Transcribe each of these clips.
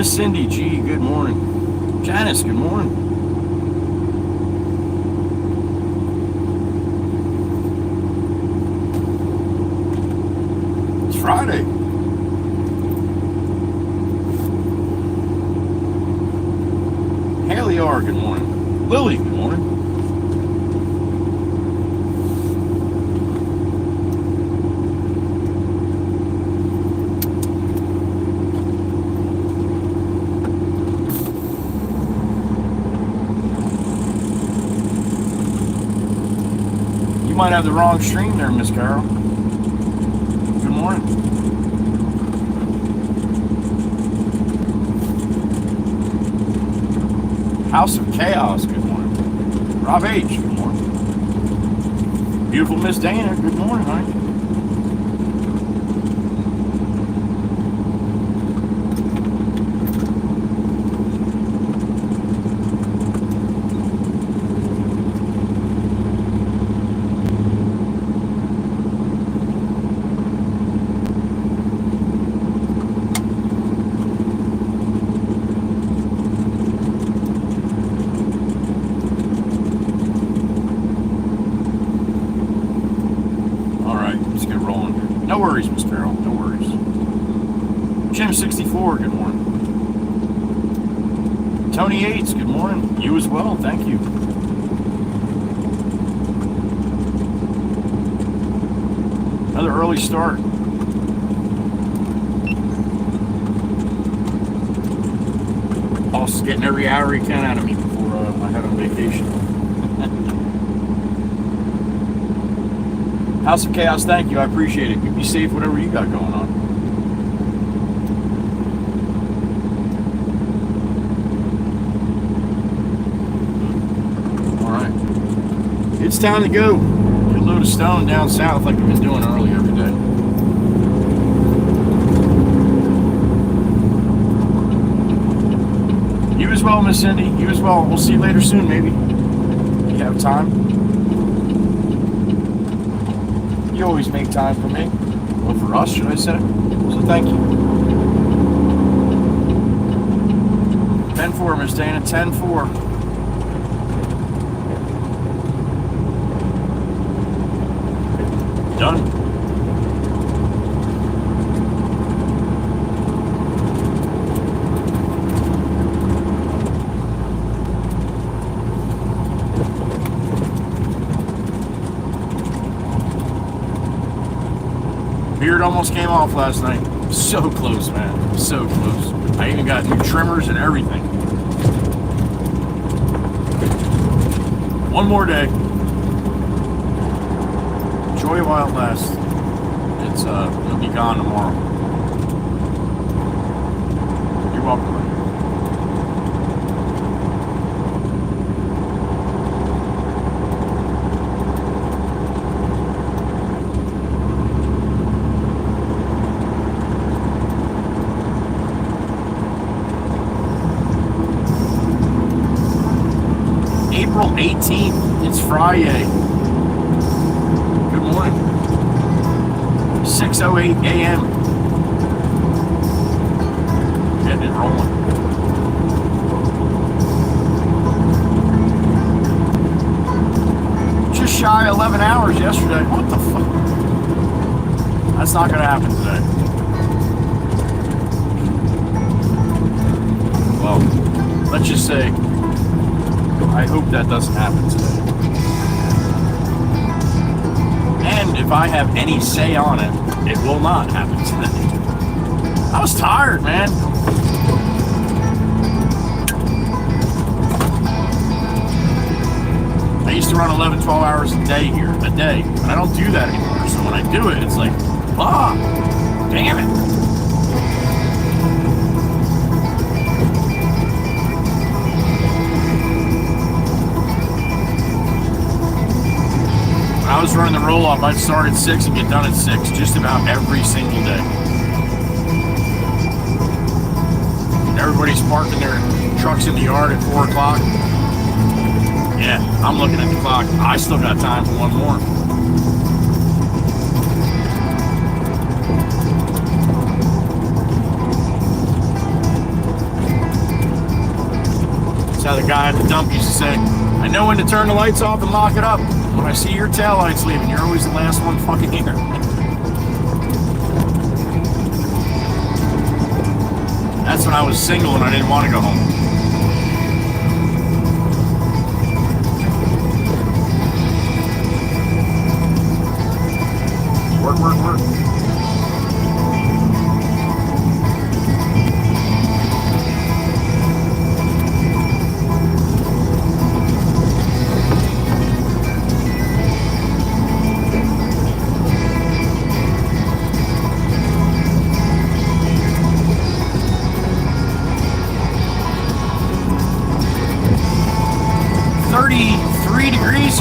Miss Cindy G, good morning. Janice, good morning. It's Friday. Haley R, good morning. Lily, good morning. You might have the wrong stream there, Miss Carol. Good morning. House of Chaos, good morning. Rob H, good morning. Beautiful Miss Dana, good morning, honey. No worries, Miss Carol. No worries. Jim64, good morning. Tony Yates, good morning. You as well, thank you. Another early start. Boss getting every hour he can out of me before I head on vacation. House of Chaos, thank you. I appreciate it. Be safe, whatever you got going on. All right. It's time to go. Get a load of stone down south like we've been doing early every day. You as well, Miss Cindy. You as well. We'll see you later soon, maybe. If you have time. You always make time for me. Well, for us, should I say? So thank you. 10-4, Miss Dana. 10-4. Done. Beard almost came off last night. So close, man. So close. I even got new trimmers and everything. One more day. Enjoy it while it lasts. It'll be gone tomorrow. You're welcome. April 18th, it's Friday. Good morning. 6:08 a.m. Getting it rolling. Just shy of 11 hours yesterday. What the fuck? That's not gonna happen today. Well, let's just say I hope that doesn't happen today. And if I have any say on it, it will not happen today. I was tired, man. I used to run 11, 12 hours a day here, but I don't do that anymore. So when I do it, it's like, damn it. When I was running the roll-off, I'd start at 6 and get done at 6, just about every single day. And everybody's parking their trucks in the yard at 4 o'clock. Yeah, I'm looking at the clock. I still got time for one more. That's how the guy at the dump used to say, I know when to turn the lights off and lock it up. When I see your taillights leaving, you're always the last one fucking here. That's when I was single and I didn't want to go home. Work, work, work.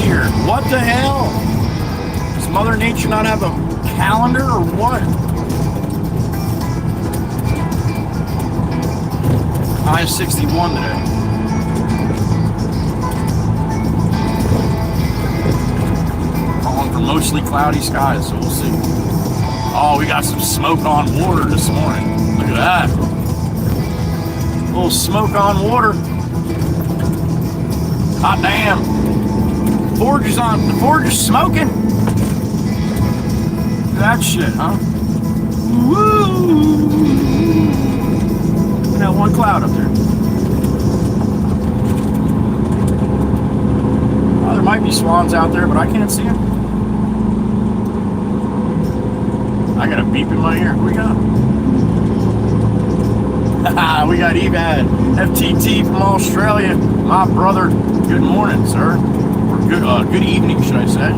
Here. What the hell? Does Mother Nature not have a calendar or what? High 61 today. Calling for mostly cloudy skies, so we'll see. Oh, we got some smoke on water this morning. Look at that. A little smoke on water. Hot damn. Forge on. The forge is smoking. That shit, huh? Woo! Look at that one cloud up there. Oh, there might be swans out there, but I can't see them. I got a beep in my ear. Who we got? We got Evad, FTT from Australia. My brother. Good morning, sir. Good evening, should I say.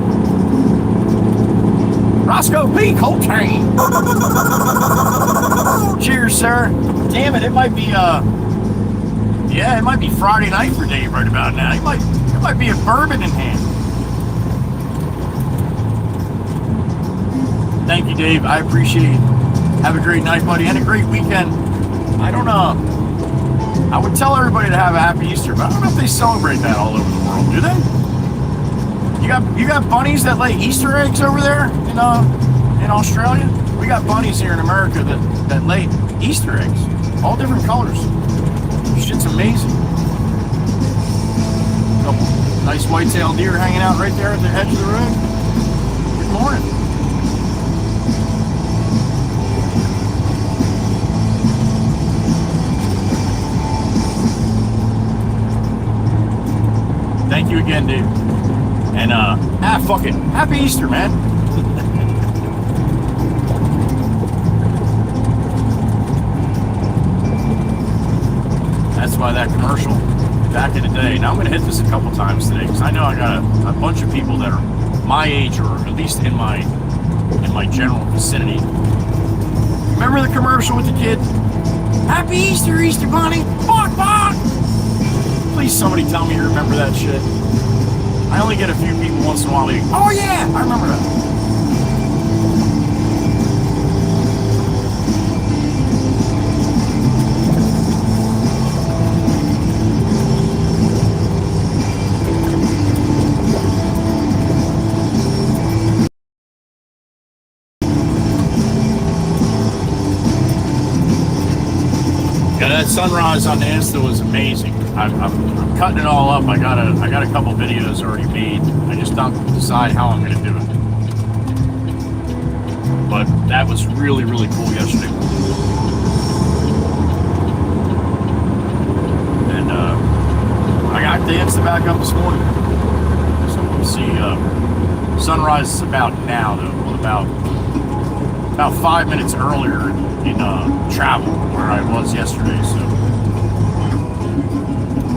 Roscoe P. Coltrane. Cheers, sir. Damn it, it might be, it might be Friday night for Dave right about now. It might be a bourbon in hand. Thank you, Dave. I appreciate it. Have a great night, buddy, and a great weekend. I don't know. I would tell everybody to have a happy Easter, but I don't know if they celebrate that all over the world, do they? You got bunnies that lay Easter eggs over there in Australia? We got bunnies here in America that lay Easter eggs, all different colors. Shit's amazing. Couple nice white-tailed deer hanging out right there at the edge of the road. Good morning. Thank you again, Dave. And, fucking happy Easter, man. That's why that commercial back in the day. Now I'm going to hit this a couple times today because I know I got a bunch of people that are my age or at least in my general vicinity. Remember the commercial with the kid? Happy Easter, Easter Bunny. Bonk, bonk. Please somebody tell me you remember that shit. I only get a few people once in a while like, oh yeah, I remember that. Yeah, that sunrise on the Insta was amazing. I'm cutting it all up. I got a couple videos already made. I just don't decide how I'm going to do it. But that was really, really cool yesterday. And I got the Insta back up this morning. So we'll see. Sunrise is about now, though. About 5 minutes earlier in travel where I was yesterday. So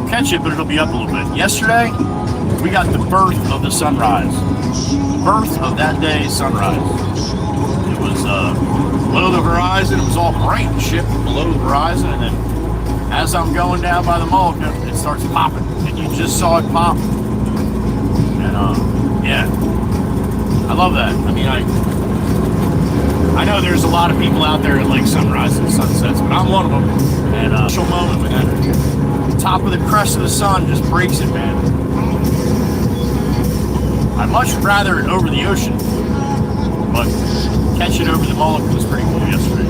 catch it, but it'll be up a little bit. Yesterday, we got the birth of the sunrise. Birth of that day's sunrise. It was below the horizon. It was all bright and shit below the horizon, and then as I'm going down by the Mullica, it starts popping, and you just saw it pop. And yeah, I love that. I mean, I know there's a lot of people out there that like sunrises and sunsets, but I'm one of them. And a special moment when that top of the crest of the sun just breaks it, man. I'd much rather it over the ocean, but catch it over the Mullica was pretty cool yesterday.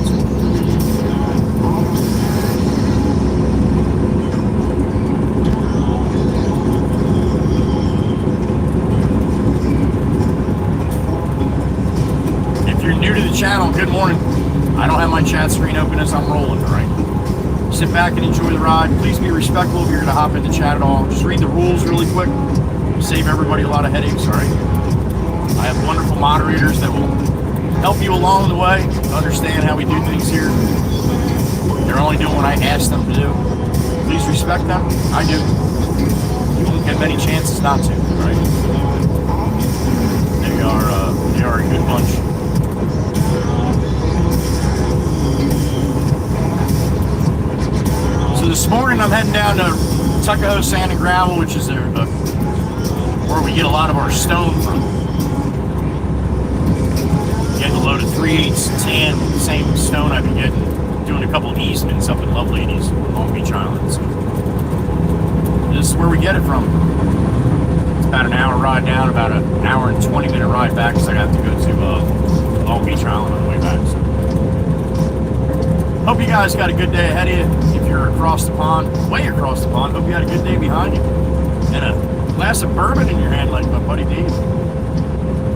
to the channel, good morning. I don't have my chat screen open as I'm rolling, all right? Sit back and enjoy the ride. Please be respectful if you're going to hop in the chat at all. Just read the rules really quick. Save everybody a lot of headaches, all right? I have wonderful moderators that will help you along the way, understand how we do things here. They're only doing what I ask them to do. Please respect them. I do. You won't get many chances not to, right? They are a good bunch. So this morning I'm heading down to Tuckahoe Sand and Gravel, which is where we get a lot of our stone from. Getting a load of 3/8 tan, same stone I've been getting. Doing a couple of easements up in Loveladies, Long Beach Island. So this is where we get it from. It's about an hour ride down, about an hour and 20-minute ride back, because I have to go to Long Beach Island on the way back. So hope you guys got a good day ahead of you. If you're across the pond, way across the pond, hope you had a good day behind you. And a glass of bourbon in your hand like my buddy Dave.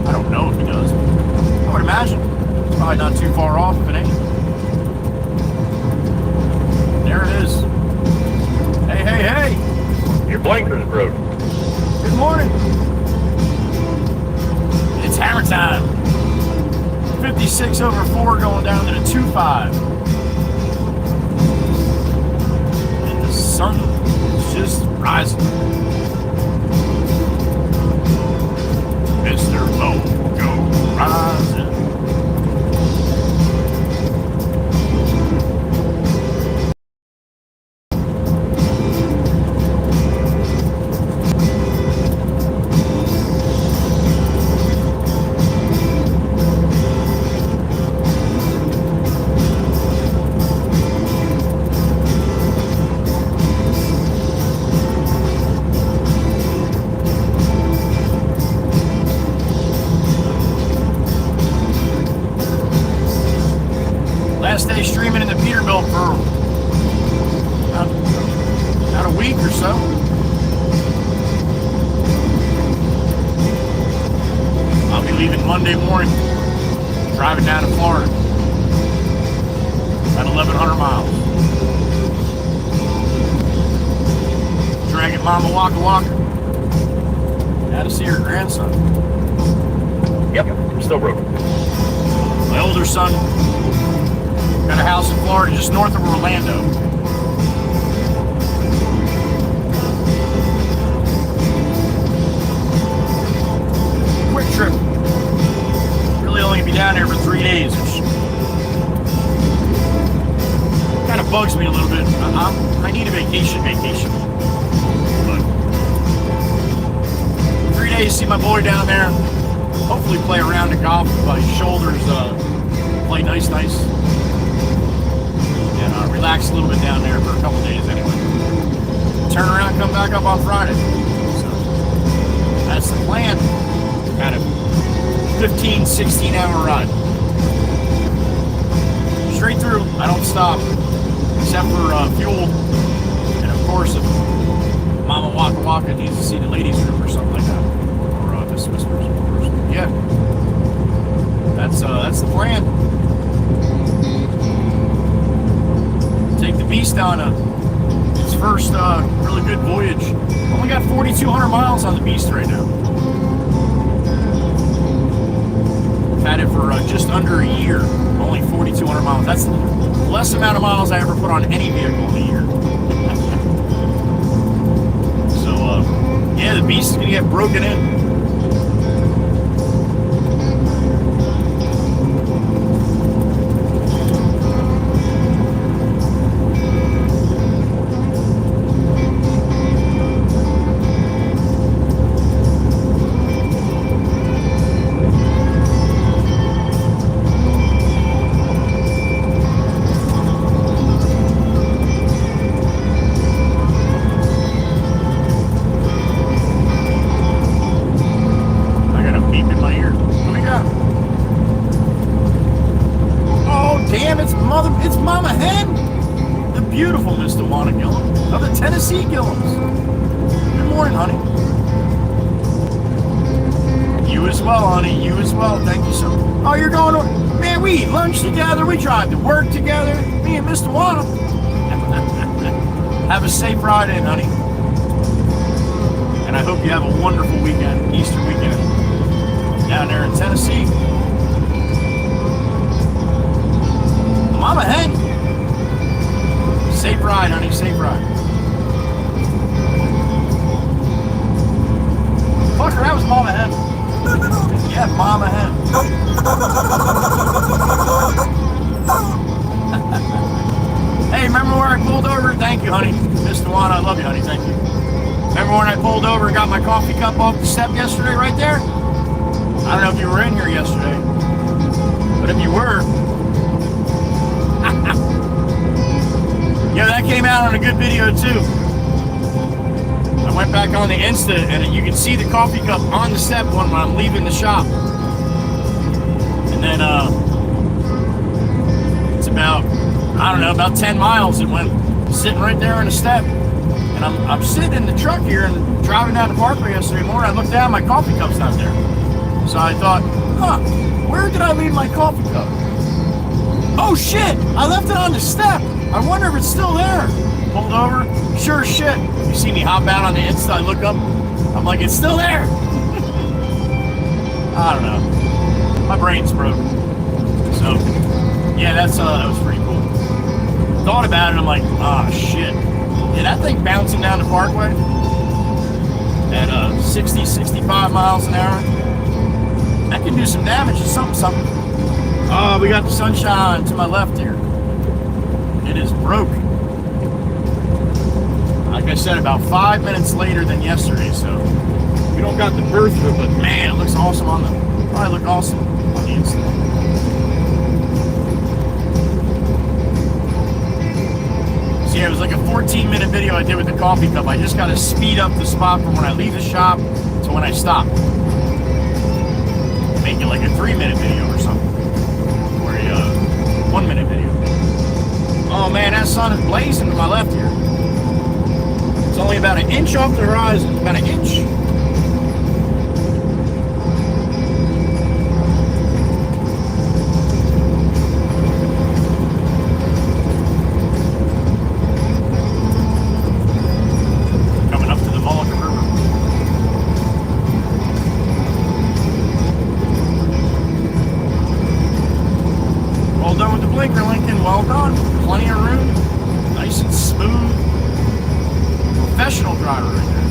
I don't know if he does. I would imagine. It's probably not too far off if it ain't. There it is. Hey, hey, hey! Your blinkers broke. Good morning. It's hammer time. 56 over 4 going down to the 2.5. And the sun is just rising. Mr. Mojo rising. Last day streaming in the Peterbilt for about a week or so. I'll be leaving Monday morning, driving down to Florida. About 1,100 miles. Dragging Mama Waka Waka out to see her grandson. Yep, still broke. My older son got a house in Florida just north of Orlando. Quick trip. Really only gonna be down there for 3 days, which kind of bugs me a little bit. I need a vacation. But 3 days, see my boy down there. Hopefully play around the golf with my shoulders, play nice. And relax a little bit down there for a couple days anyway. Turn around, come back up on Friday. So that's the plan. Kind of 15, 16 hour ride. Straight through, I don't stop. Except for fuel. And of course, if Mama Waka Waka needs to see the ladies' room or something like that. Or Miss Whispers. Yeah. That's the plan. Take the beast on its first really good voyage. Only got 4,200 miles on the beast right now. I've had it for just under a year. Only 4,200 miles. That's the less amount of miles I ever put on any vehicle in a year. So yeah, the beast is gonna get broken in. It's Mama Hen, the beautiful Miss Dewana Gillum of the Tennessee Gillums. Good morning, honey. You as well, honey. You as well. Thank you so much. Oh, you're going to... Man, we eat lunch together. We drive to work together. Me and Mr. Wawa. Have a safe ride in, honey. And I hope you have a wonderful weekend, Easter weekend, down there in Tennessee. Mama Hen. Safe ride, honey. Safe ride. Fucker, that was Mama Hen. Yeah, Mama Hen. Hey, remember where I pulled over? Thank you, honey. Mr. Juan, I love you, honey. Thank you. Remember when I pulled over and got my coffee cup off the step yesterday right there? I don't know if you were in here yesterday. But if you were... yeah, that came out on a good video, too. I went back on the Insta, and you can see the coffee cup on the step when I'm leaving the shop. And then, it's about, I don't know, about 10 miles. It went sitting right there on the step. And I'm sitting in the truck here and driving down the parkway yesterday morning. I looked down, my coffee cup's not there. So I thought, where did I leave my coffee cup? Oh shit, I left it on the step. I wonder if it's still there. Pulled over, sure as shit. You see me hop out on the Insta, I look up, I'm like, it's still there. I don't know. My brain's broken. So, yeah, that was pretty cool. Thought about it, I'm like, shit. Yeah, that thing bouncing down the parkway at 60, 65 miles an hour, that can do some damage to something. Oh, we got the sunshine to my left here. It is broke. Like I said, about 5 minutes later than yesterday, so we don't got the birth of it, but man, it looks awesome on the... Probably look awesome on the Insta. So yeah, it was like a 14-minute video I did with the coffee cup. I just got to speed up the spot from when I leave the shop to when I stop. Make it like a 3-minute video or something. Or a 1-minute video. Oh man, that sun is blazing to my left here. It's only about an inch off the horizon. About an inch. Coming up to the Mullica River. Well done with the blinker, Lincoln. Well done. Plenty of room. Nice and smooth. Professional driver right there.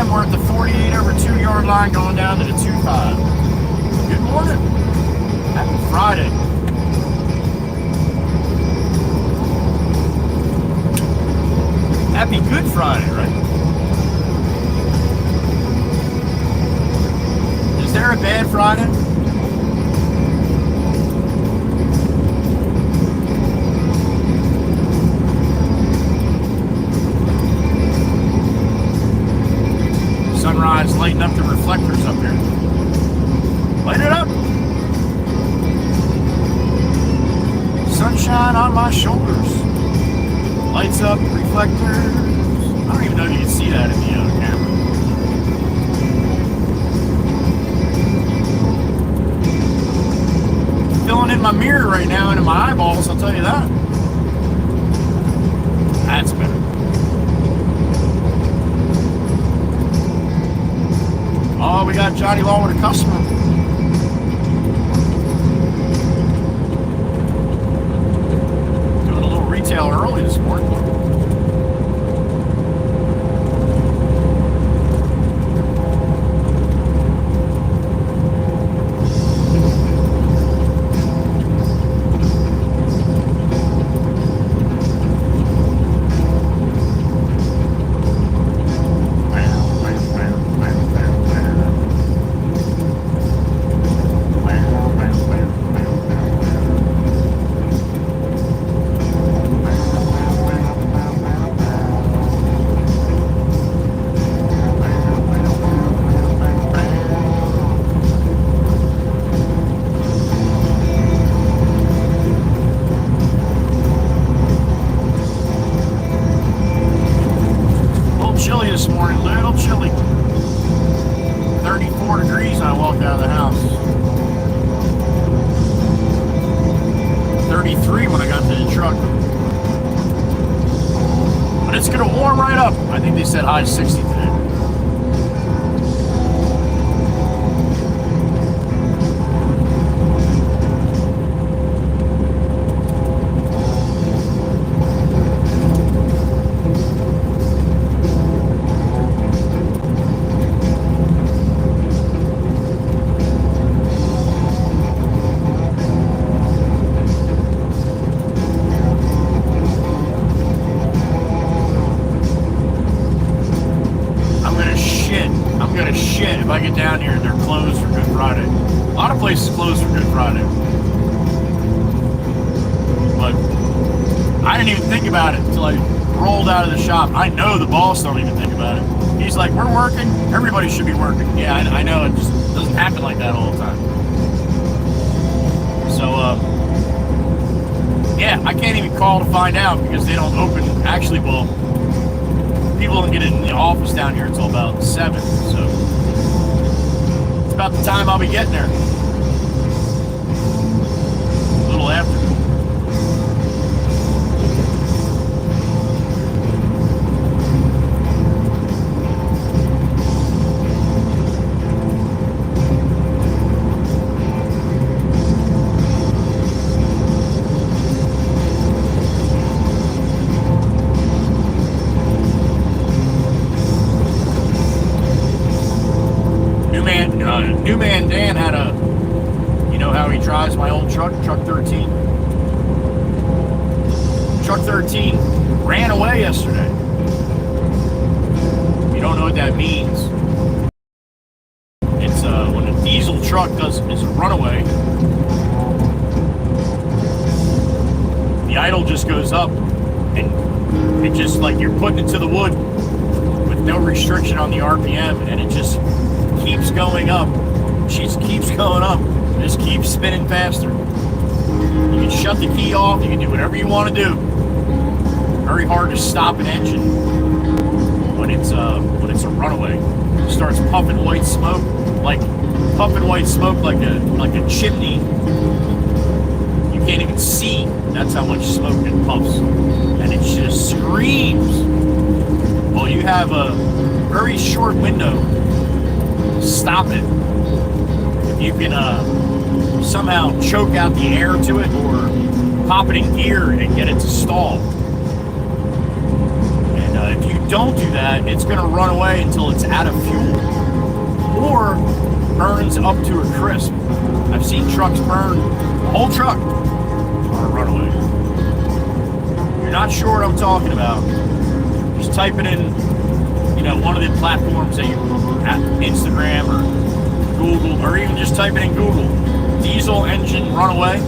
We're at the 48/2 line going down to the 2.5. Good morning. Happy Friday. Happy Good Friday, right? Is there a bad Friday? Sunrise lighting up the reflectors up here. Light it up. Sunshine on my shoulders. Lights up, reflectors. I don't even know if you can see that in the camera. Filling in my mirror right now into my eyeballs, I'll tell you that. That's better. Oh, we got Johnny Law with a customer. Doing a little retail early this morning. this morning, a little chilly. 34 degrees when I walked out of the house. 33 when I got to the truck. But it's gonna warm right up. I think they said high 60 today. If I get down here, they're closed for Good Friday. A lot of places closed for Good Friday. But I didn't even think about it until I rolled out of the shop. I know the boss don't even think about it. He's like, we're working. Everybody should be working. Yeah, I know. It just doesn't happen like that all the time. So, yeah, I can't even call to find out because they don't open. Actually, well, people don't get in the office down here until about 7. So about the time I'll be getting there. A little after. New man Dan had a, you know how he drives my old truck 13. Truck 13 ran away yesterday. If you don't know what that means, it's when a diesel truck is a runaway, the idle just goes up and it just like you're putting it to the wood with no restriction on the RPM, and it just keeps going up. She just keeps going up. Just keeps spinning faster. You can shut the key off. You can do whatever you want to do. Very hard to stop an engine when it's a runaway. It starts puffing white smoke, like a chimney. You can't even see. That's how much smoke it puffs, and it just screams. Well, you have a very short window. Stop it. If you can somehow choke out the air to it or pop it in gear and get it to stall. And if you don't do that, it's going to run away until it's out of fuel or burns up to a crisp. I've seen trucks burn the whole truck on a runaway. If you're not sure what I'm talking about, just type it in, one of the platforms that you at Instagram or Google, or even just type it in Google, diesel engine runaway,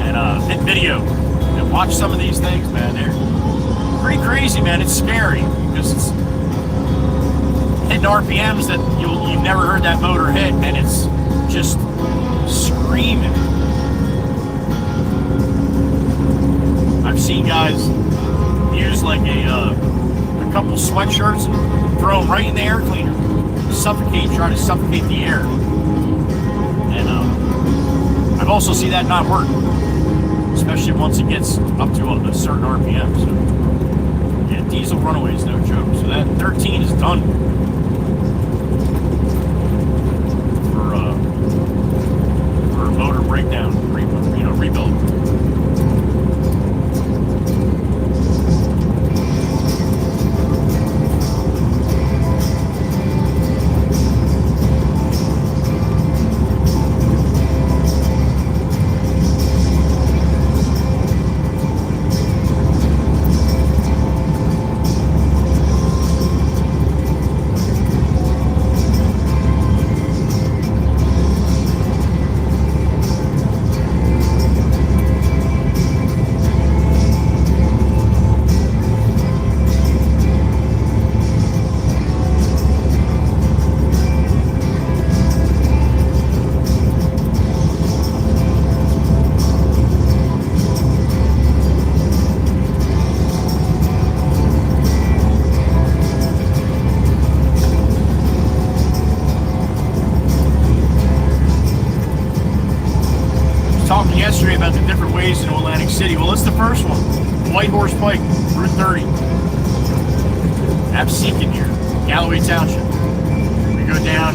and hit video, and watch some of these things, man. They're pretty crazy, man. It's scary because it's hitting RPMs that you've never heard that motor hit, and it's just screaming. I've seen guys use like a couple sweatshirts and throw them right in the air cleaner. Try to suffocate the air. And I've also seen that not work, especially once it gets up to a certain RPM. So yeah, diesel runaway is no joke. So that 13 is done for a motor breakdown, rebuild. ways into Atlantic City. Well, it's the first one. White Horse Pike, Route 30. Absecon here, Galloway Township. We go down,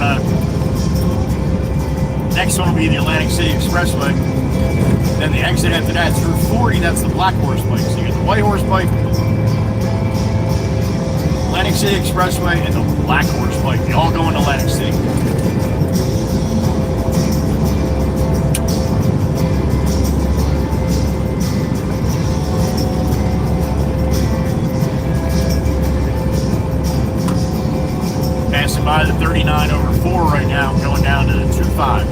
next one will be the Atlantic City Expressway. Then the exit after that is Route 40, that's the Black Horse Pike. So you get the White Horse Pike, Atlantic City Expressway, and the Black Horse Pike. They all go into Atlantic City. Passing by the 39/4 right now, going down to the 25.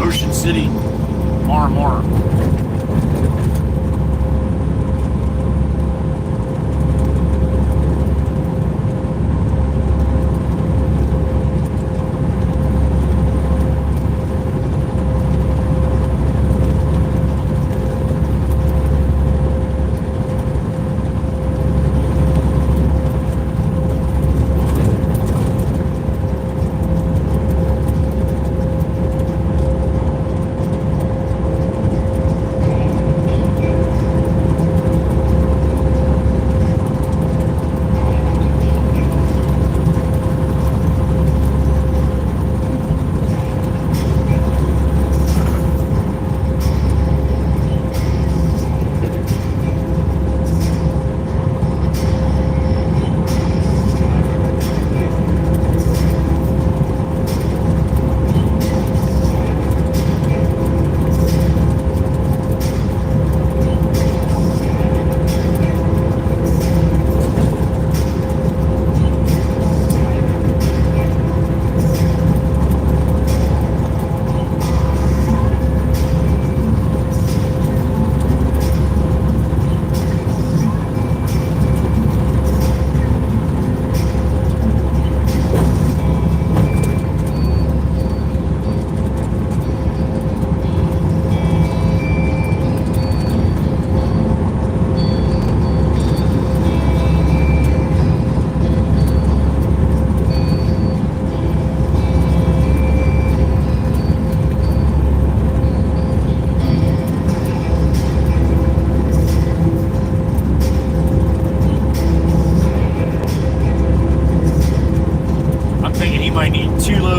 Ocean City, Mara.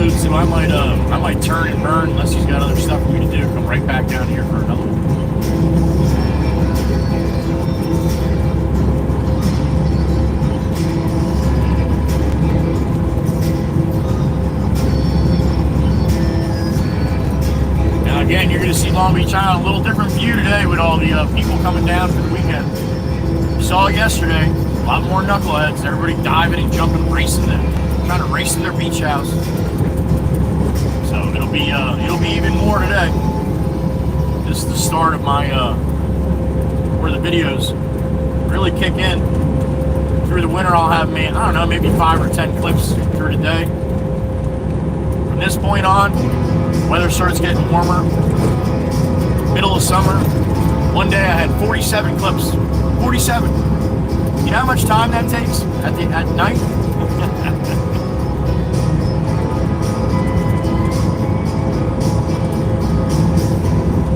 So I might turn and burn unless he's got other stuff for me to do. Come right back down here for another one. Now again, you're going to see Long Beach Island, a little different view today with all the people coming down for the weekend. You saw it yesterday, a lot more knuckleheads, everybody diving and jumping, racing them, trying to race to their beach house. So it'll be even more today. This is the start of my where the videos really kick in. Through the winter, I'll have maybe 5 or 10 clips through the day. From this point on, weather starts getting warmer. Middle of summer. One day I had 47 clips. 47. You know how much time that takes at night?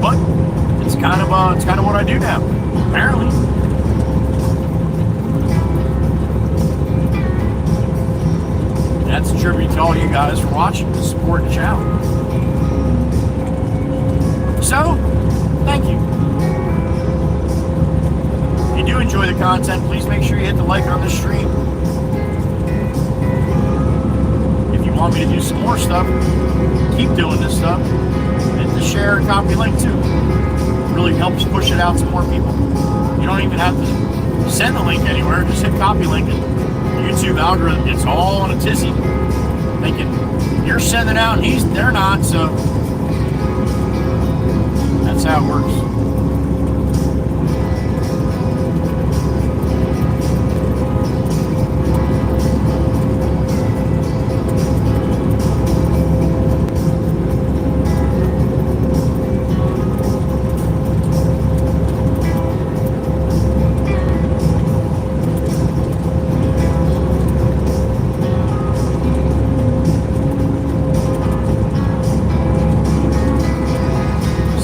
But it's kind of what I do now, apparently. And that's a tribute to all you guys for watching and supporting the channel. So, thank you. If you do enjoy the content, please make sure you hit the like on this stream. If you want me to do some more stuff, keep doing this stuff. Hit the share and copy link too. It really helps push it out to more people. You don't even have to send the link anywhere. Just hit copy link. And YouTube algorithm, it's all on a tizzy. Thinking you're sending out and they're not. So that's how it works.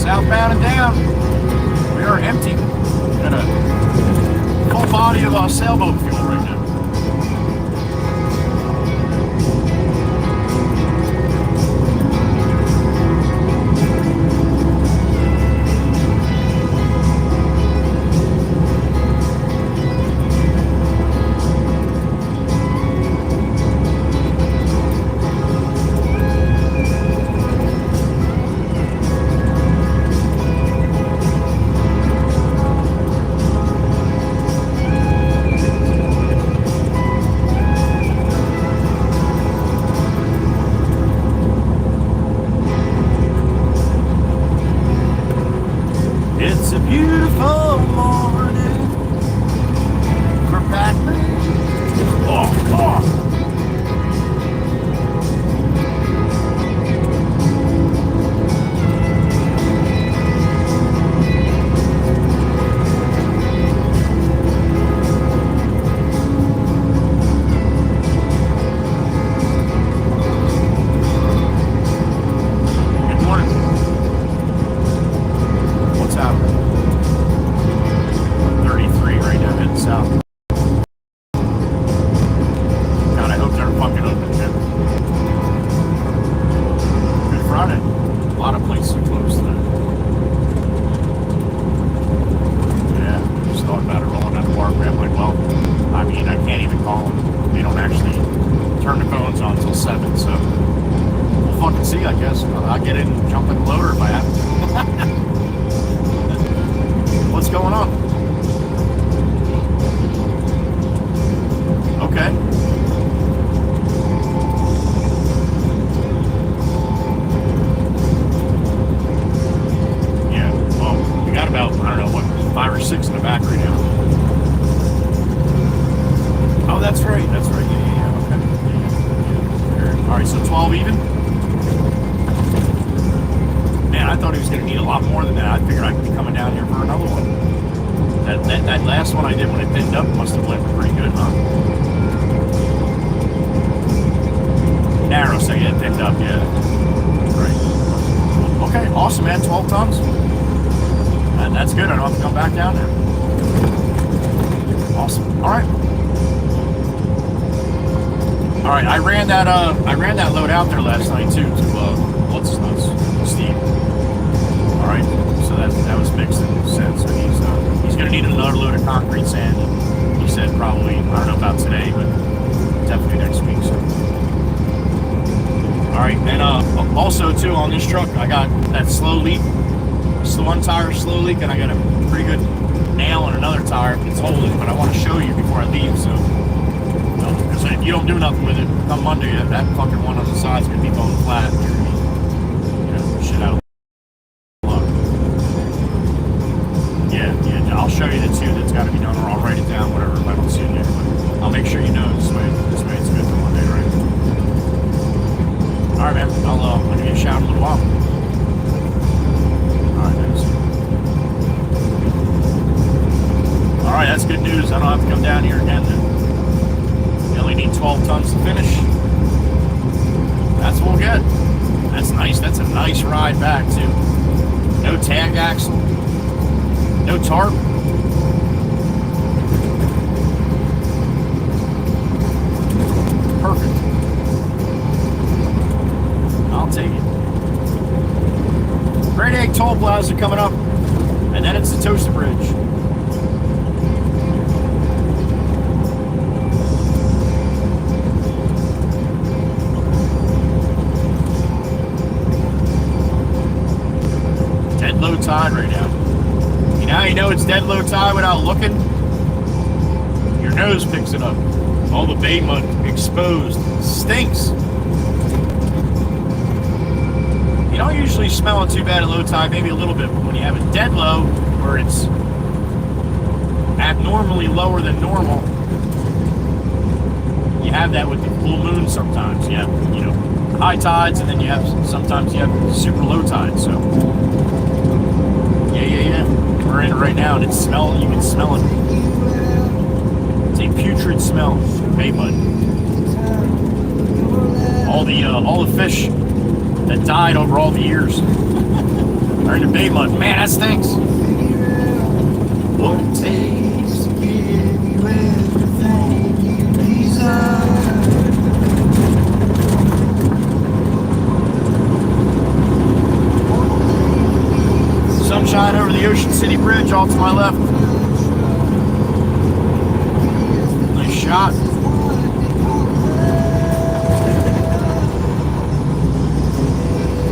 Southbound and down. body of sailboat fuel right now. It's a beautiful morning for Batman. Oh. Good morning. What's happening? 33 right now, heading south. God, I hope they're fucking open, Jim. Good Friday. A lot of places are closed today. Yeah, just thought about it rolling out of work. I'm like, well, I mean, I can't even call them. They don't actually turn the phones on until 7, so we'll fucking see, I guess. I'll get in and jump in the loader if I have to. What's going on? Okay. Yeah, well, we got about, I don't know, what, 5 or 6 in the back right now. Oh, that's right, yeah, okay. Yeah. All right, so 12 even? Man, I thought he was going to need a lot more than that. I figured I could be coming down here for another one. That last one I did when it pinned up must have went pretty good, huh? Narrow, so yeah, it picked up, yeah. Right. Okay, awesome, man. 12 tons. That's good. I don't have to come back down there. Awesome. All right. All right. I ran that load out there last night too. To what's his name? Steve. All right. So that was mixed and sent. So he's gonna need another load of concrete sand. He said probably, I don't know about today, but definitely next week. So. All right, and also too on this truck, I got that slow leak. It's the one tire slow leak, and I got a pretty good nail on another tire. It's holding, but I want to show you before I leave. So, because if you don't do nothing with it, come Monday, that fucking one on the side's gonna be bone flat. You're gonna be, shit out of luck. Yeah, I'll show you the two that's got to be done, or I'll write it down, whatever. If I don't see it yet, but I'll make sure you know this way it's good for Monday, right? All right, man. I'll give you a shout in a little while. All right, thanks. All right, that's good news. I don't have to come down here again then. You only need 12 tons to finish. That's what we'll get. That's nice. That's a nice ride back too. No tag axle. No tarp. Perfect. I'll take it. Great Egg Toll Plaza coming up, and then it's the Toaster Bridge. Dead low tide right now. Now you know it's dead low tide without looking. Your nose picks it up. All the bay mud exposed. Stinks. You don't usually smell it too bad at low tide, maybe a little bit, but when you have a dead low where it's abnormally lower than normal, you have that with the full moon sometimes. You have, high tides, and then sometimes you have super low tides, so yeah. We're in it right now, and you can smell it. It's a putrid smell, bay mud. All the fish that died over all the years are in the bay mud. Man, that stinks. What it takes to get you off to my left. Nice shot.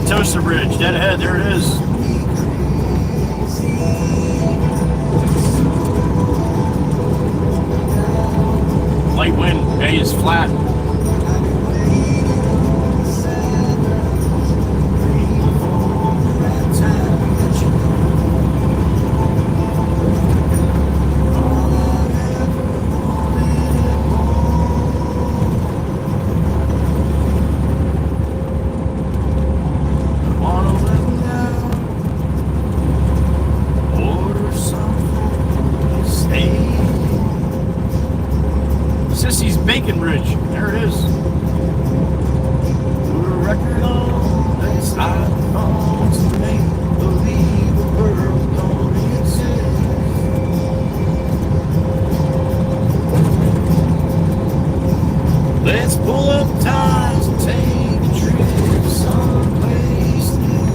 Toaster Bridge, dead ahead, there it is. Light wind, bay is flat. Bacon Ridge, there it is. Put a record on that's iPhones to make believe the world don't exist. Let's pull up times and take a trip someplace new.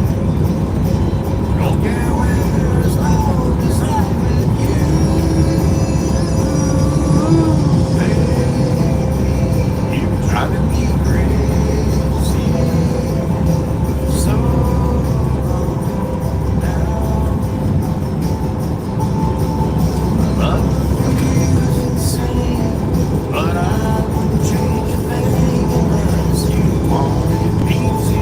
Don't care where, as long as I'm with you. Driving me crazy, so now. But it's insane, but I wouldn't change a thing unless you wanted me to.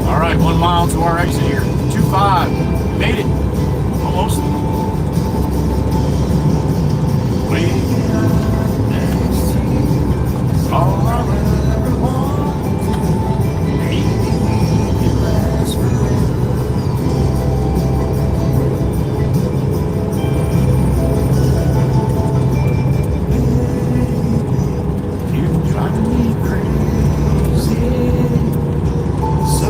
All right, 1 mile to our exit here. 2-5. Made it. Almost. Waking up next to you. All I ever wanted. Maybe we could last forever. You're driving me crazy. So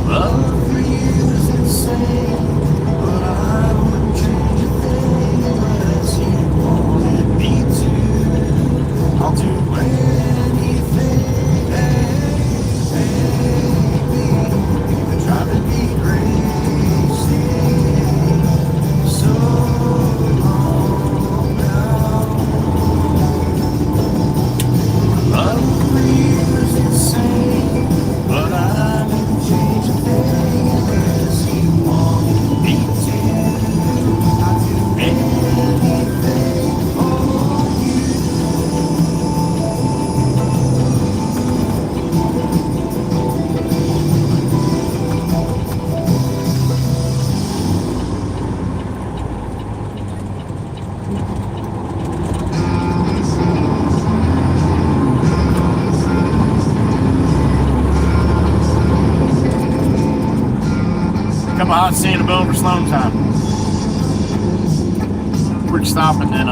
love for you is insane, but I wouldn't change a thing unless you wanted me to. I'll do anything, baby. You're driving me crazy, so long now. Love for you is insane, but I change a thing unless you want me to. I'll do anything for you. Cup of hot tea and a bone for Sloan time. Quick stop and then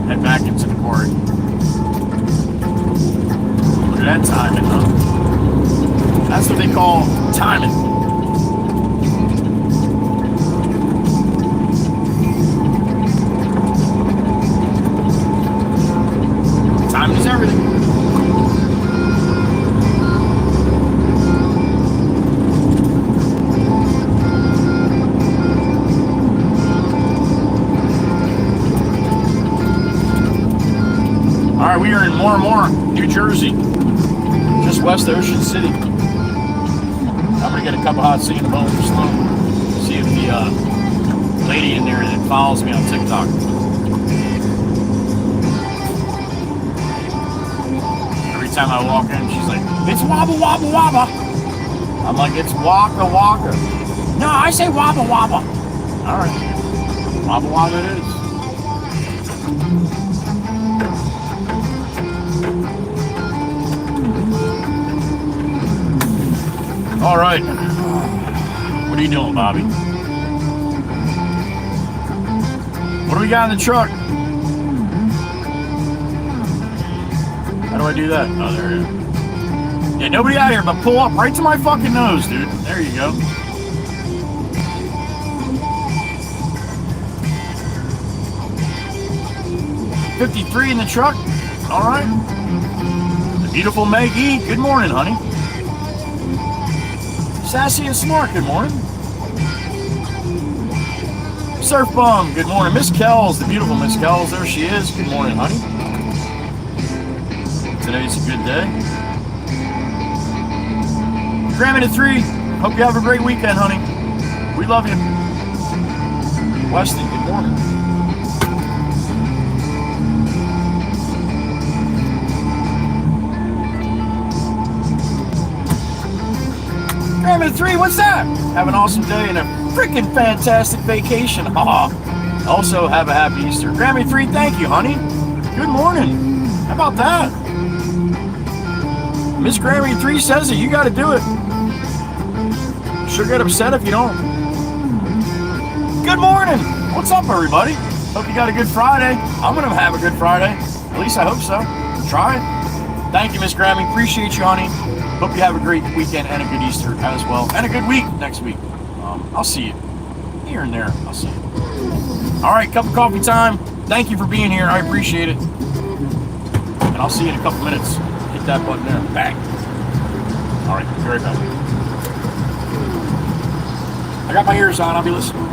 head back into the quarry. Look at that timing, huh? That's what they call timing. Timing is everything. All right, we are in More, New Jersey, just west of Ocean City. I'm gonna get a cup of hot tea and a bone for Sloan. See if the lady in there that follows me on TikTok. Every time I walk in, she's like, "It's Wabba Wabba Wabba." I'm like, "It's Waka Waka." No, I say Wabba Wabba. All right, Wabba Wabba it is. All right. What are you doing, Bobby? What do we got in the truck? How do I do that? Oh, there it is. Yeah, nobody out here, but pull up right to my fucking nose, dude. There you go. 53 in the truck. All right. The beautiful Maggie. Good morning, honey. Sassy and Smart. Good morning. Surf Bum. Good morning. Miss Kells. The beautiful Miss Kells. There she is. Good morning, honey. Today's a good day. Grammy to 3. Hope you have a great weekend, honey. We love you. Weston, good morning. Grammy to 3, what's that? Have an awesome day and a freaking fantastic vacation. Also, have a happy Easter. Grammy 3, thank you, honey. Good morning. How about that? Miss Grammy 3 says it. You got to do it. Sure get upset if you don't. Good morning. What's up, everybody? Hope you got a good Friday. I'm going to have a good Friday. At least I hope so. Try it. Thank you, Miss Grammy. Appreciate you, honey. Hope you have a great weekend and a good Easter as well. And a good week next week. I'll see you here and there. I'll see you. All right, cup of coffee time. Thank you for being here. I appreciate it. And I'll see you in a couple minutes. Hit that button there. Bang. All right, be right back. I got my ears on. I'll be listening.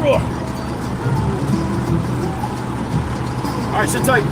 Ugh. All right, sit tight.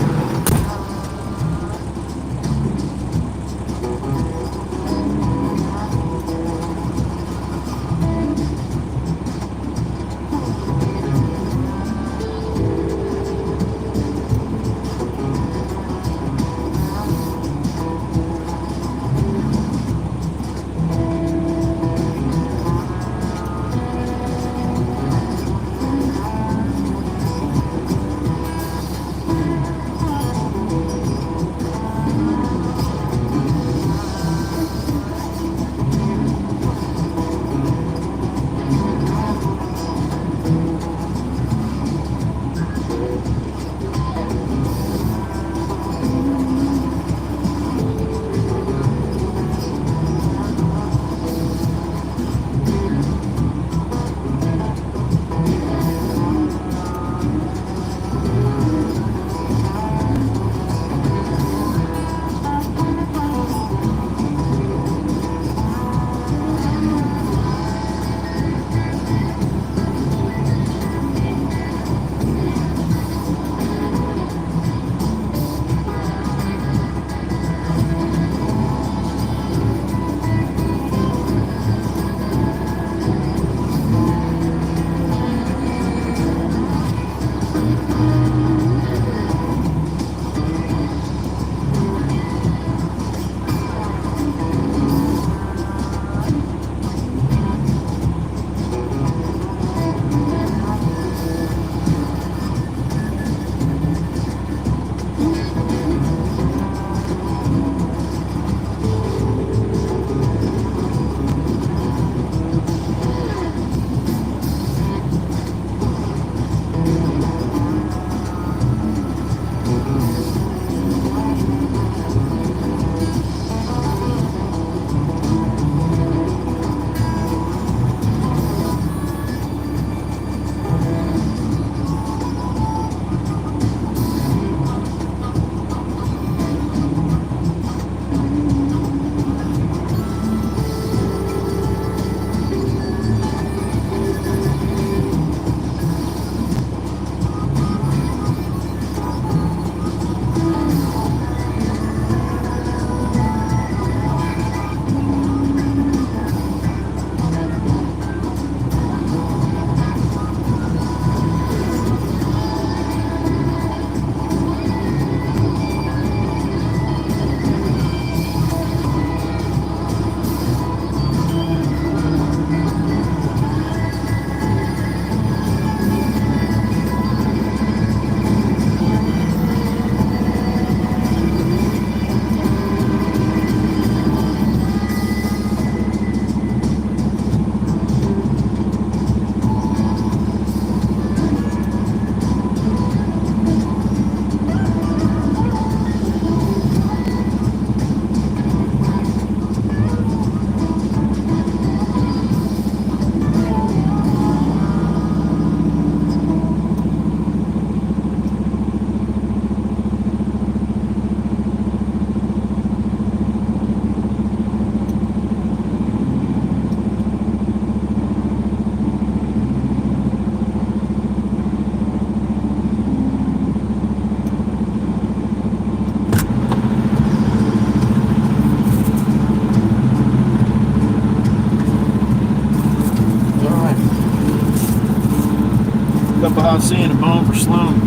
without seeing a bone for Sloan.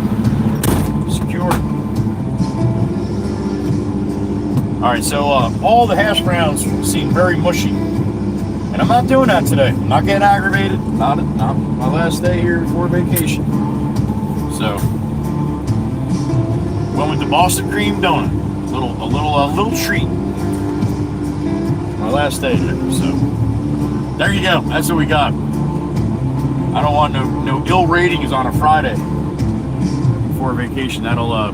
Secure. Alright, so all the hash browns seem very mushy. And I'm not doing that today. I'm not getting aggravated. Not my last day here before vacation. So, went with the Boston cream donut. A little treat. My last day there. So, there you go. That's what we got. I don't want no ill ratings on a Friday before vacation. That'll I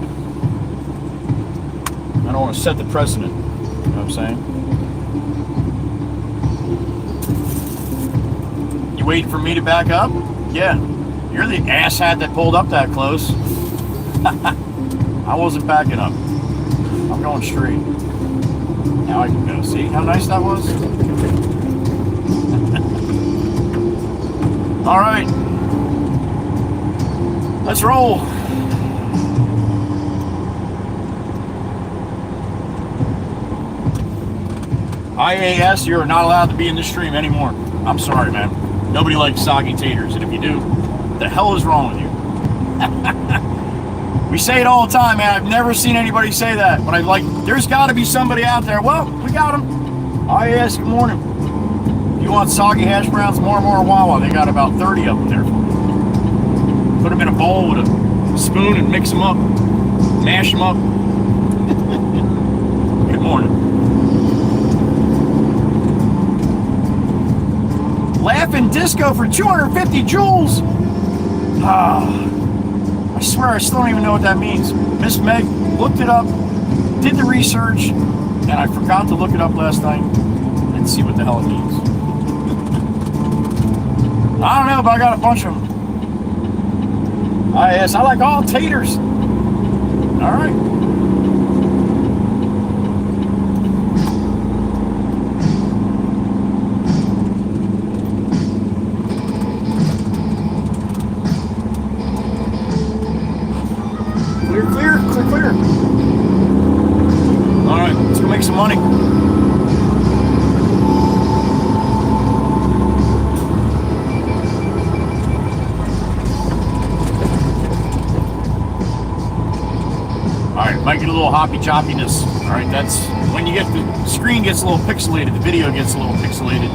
don't want to set the precedent. You know what I'm saying? You waiting for me to back up? Yeah. You're the asshat that pulled up that close. I wasn't backing up. I'm going straight. Now I can go. See how nice that was? All right. Let's roll. IAS, you're not allowed to be in this stream anymore. I'm sorry, man. Nobody likes soggy taters, and if you do, what the hell is wrong with you? We say it all the time, man. I've never seen anybody say that, but I'm like, there's got to be somebody out there. Well, we got them. IAS, good morning. If you want soggy hash browns, more Wawa. They got about 30 of them there. Put them in a bowl with a spoon and mix them up, mash them up. Good morning. Laughing Disco for 250 joules. I swear I still don't even know what that means. Miss Meg looked it up, did the research, and I forgot to look it up last night and see what the hell it means. I don't know, but I got a bunch of them. Yes, I like all taters. All right. Clear. All right, let's go make some money. All right, might get a little hoppy choppiness. All right, that's when you get the screen gets a little pixelated, the video gets a little pixelated.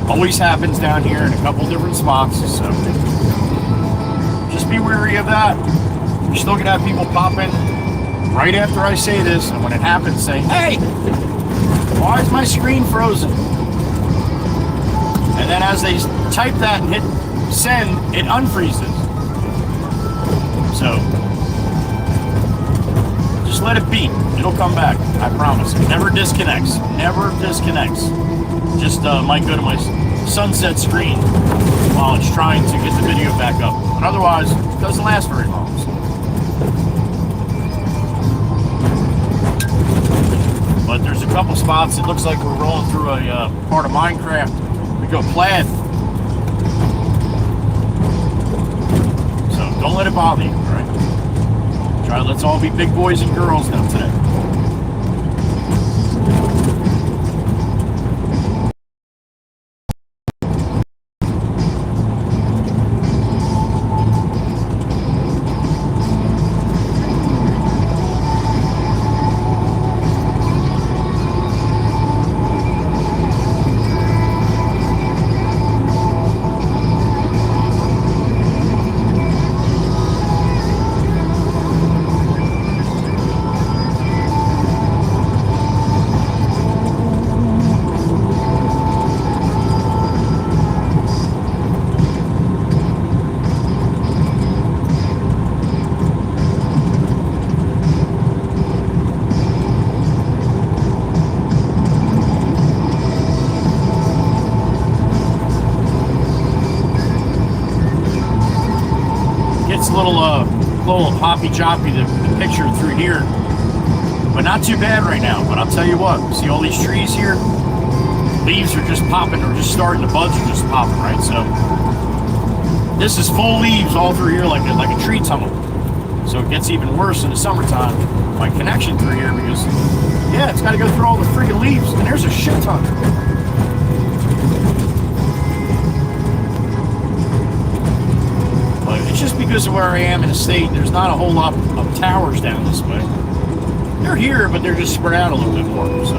Always happens down here in a couple different spots, so just be wary of that. You're still gonna have people pop in right after I say this, and when it happens, say, "Hey, why is my screen frozen?" And then as they type that and hit send, it unfreezes. So just let it be. It'll come back. I promise. It never disconnects. Never disconnects. Just might go to my sunset screen while it's trying to get the video back up. But otherwise, it doesn't last very long. So. But there's a couple spots. It looks like we're rolling through a part of Minecraft. We go plaid. So don't let it bother you, all right? Let's all be big boys and girls now today. Little hoppy choppy the picture through here, but not too bad right now. But I'll tell you what, see all these trees here, leaves are just popping, or just starting, the buds are just popping, right? So this is full leaves all through here, like a tree tunnel. So it gets even worse in the summertime, my connection through here, because yeah, it's got to go through all the freaking leaves, and there's a shit ton. just because of where I am in the state. There's not a whole lot of towers down this way. They're here, but they're just spread out a little bit more. So,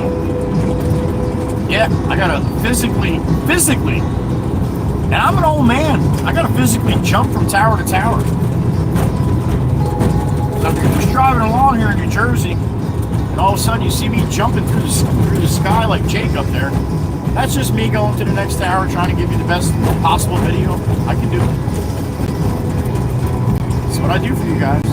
yeah, I gotta physically, and I'm an old man. I gotta physically jump from tower to tower. So if you're just driving along here in New Jersey, and all of a sudden you see me jumping through the sky like Jake up there, that's just me going to the next tower, trying to give you the best possible video I can do. That's what I do for you guys.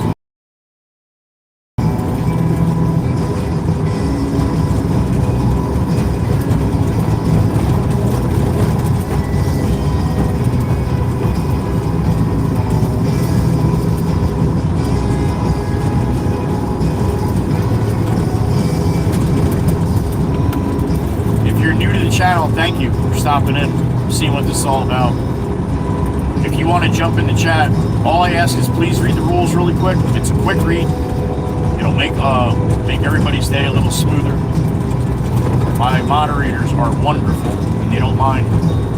Channel, thank you for stopping in, seeing what this is all about. If you want to jump in the chat, all I ask is please read the rules really quick. It's a quick read. It'll make everybody's day a little smoother. My moderators are wonderful, and they don't mind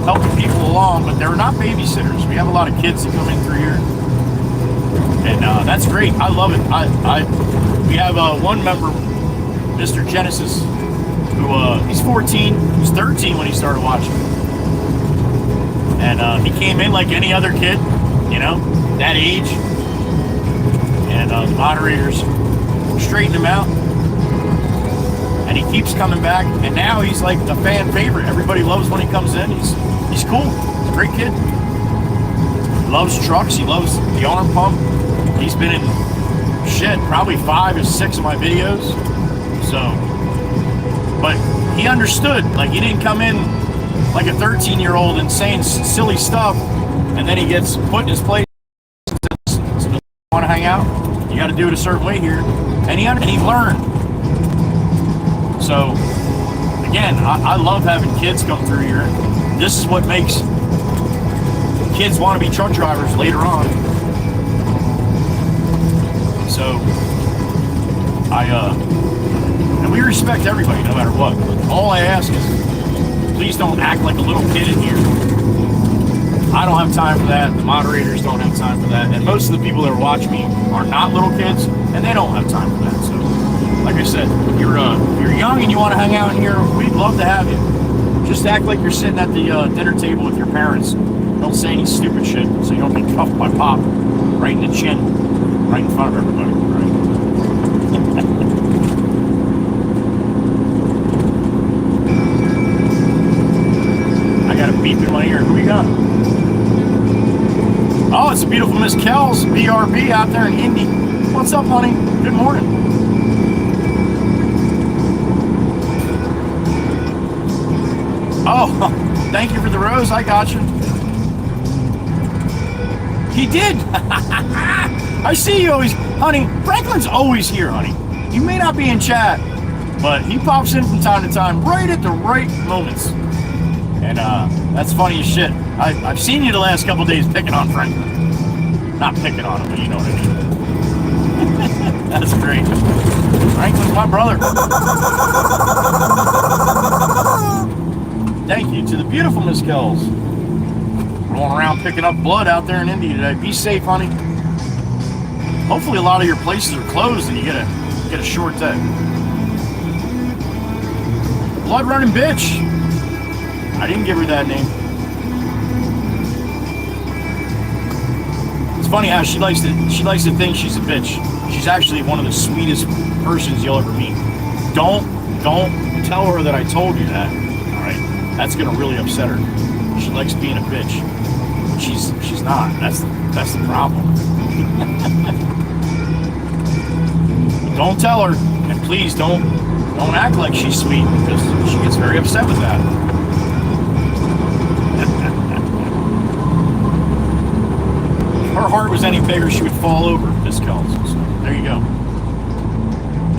helping people along, but they're not babysitters. We have a lot of kids that come in through here, and that's great. I love it. We have one member, Mr. Genesis, who he's 14, he was 13 when he started watching. And he came in like any other kid, you know, that age. And the moderators straightened him out. And he keeps coming back. And now he's like the fan favorite. Everybody loves when he comes in. He's cool. He's a great kid. He loves trucks. He loves the arm pump. He's been in probably 5 or 6 of my videos. So, but he understood. Like, he didn't come in like a 13-year-old and saying silly stuff, and then he gets put in his place. So, want to hang out? You got to do it a certain way here. And he learned. So, again, I love having kids come through here. This is what makes kids want to be truck drivers later on. So, and we respect everybody no matter what. All I ask is, please don't act like a little kid in here. I don't have time for that. The moderators don't have time for that. And most of the people that watch me are not little kids, and they don't have time for that. So, like I said, if you're young and you want to hang out in here, we'd love to have you. Just act like you're sitting at the dinner table with your parents. Don't say any stupid shit so you don't get cuffed by Pop right in the chin, right in front of everybody. Right? I got a beep in my ear. Who we got? Oh, it's a beautiful Miss Kells, BRB out there in Indy. What's up, honey? Good morning. Oh, thank you for the rose. I got you. He did. I see you always, honey. Franklin's always here, honey. He may not be in chat, but he pops in from time to time, right at the right moments. And that's funny as shit. I've seen you the last couple days picking on Franklin. Not picking on him, but you know what I mean. That's great. Franklin's my brother. Thank you to the beautiful Miss Kells. Rolling around picking up blood out there in Indy today. Be safe, honey. Hopefully a lot of your places are closed and you get a short day. Blood running bitch. I didn't give her that name. It's funny how she likes to think she's a bitch. She's actually one of the sweetest persons you'll ever meet. Don't tell her that I told you that. All right, that's gonna really upset her. She likes being a bitch. She's not. That's the problem. Don't tell her, and please don't act like she's sweet because she gets very upset with that. If her heart was any bigger, she would fall over, Miss Kells. So there you go.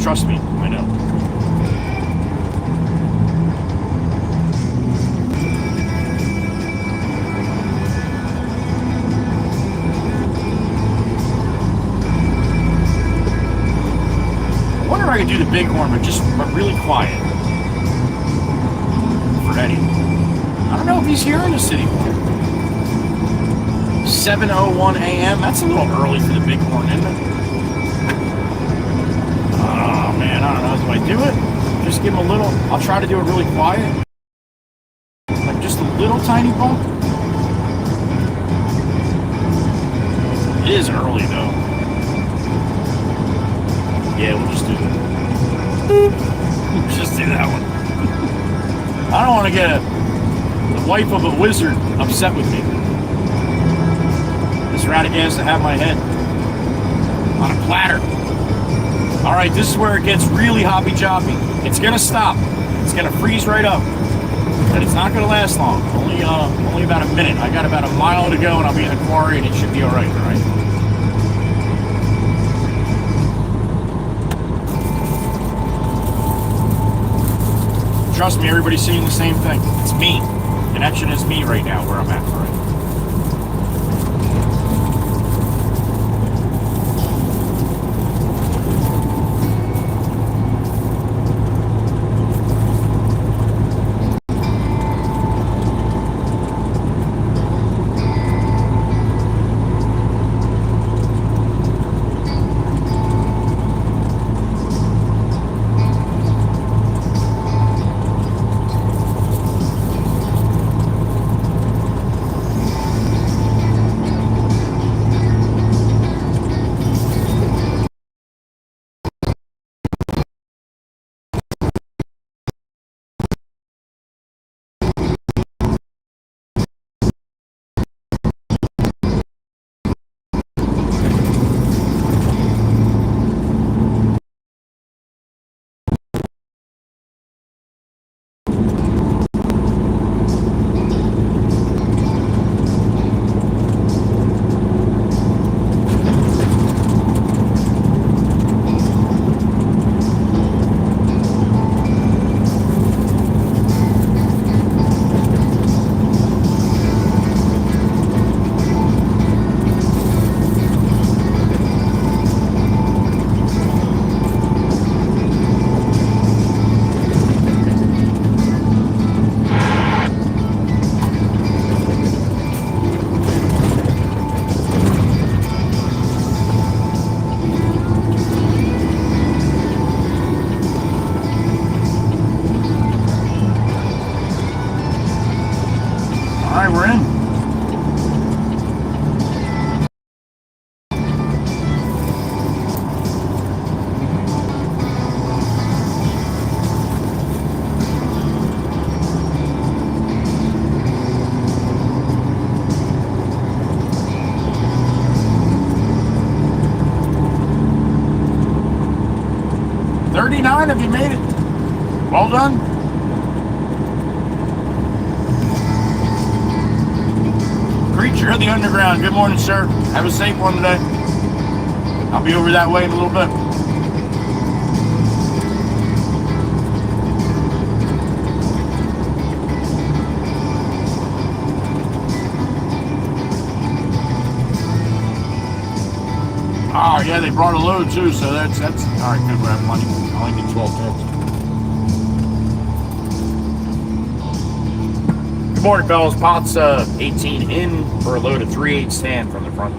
Trust me, I know. I wonder if I could do the bighorn, but really quiet. For Eddie. I don't know if he's here in the city. 7:01 a.m. That's a little early for the bighorn, isn't it? Oh man, I don't know. Do I do it? Just give him a little. I'll try to do it really quiet, like just a little tiny bump. It is early though. Yeah, we'll just do that. Just do that one. I don't want to get the wife of a wizard upset with me. This rat has to have my head on a platter. All right, this is where it gets really hoppy choppy. It's gonna stop. It's gonna freeze right up, but it's not gonna last long. Only about a minute. I got about a mile to go, and I'll be in the quarry, and it should be all right. All right. Trust me, everybody's seeing the same thing. It's me. Connection is me right now where I'm at. Right. 39 of you made it. Well done. Creature of the underground. Good morning, sir. Have a safe one today. I'll be over that way in a little bit. Oh yeah, they brought a load too, so that's all right. Good, we have plenty. I only need 12 tons. Good morning, fellas. Pot's 18 in for a load of 3/8 stand from the front.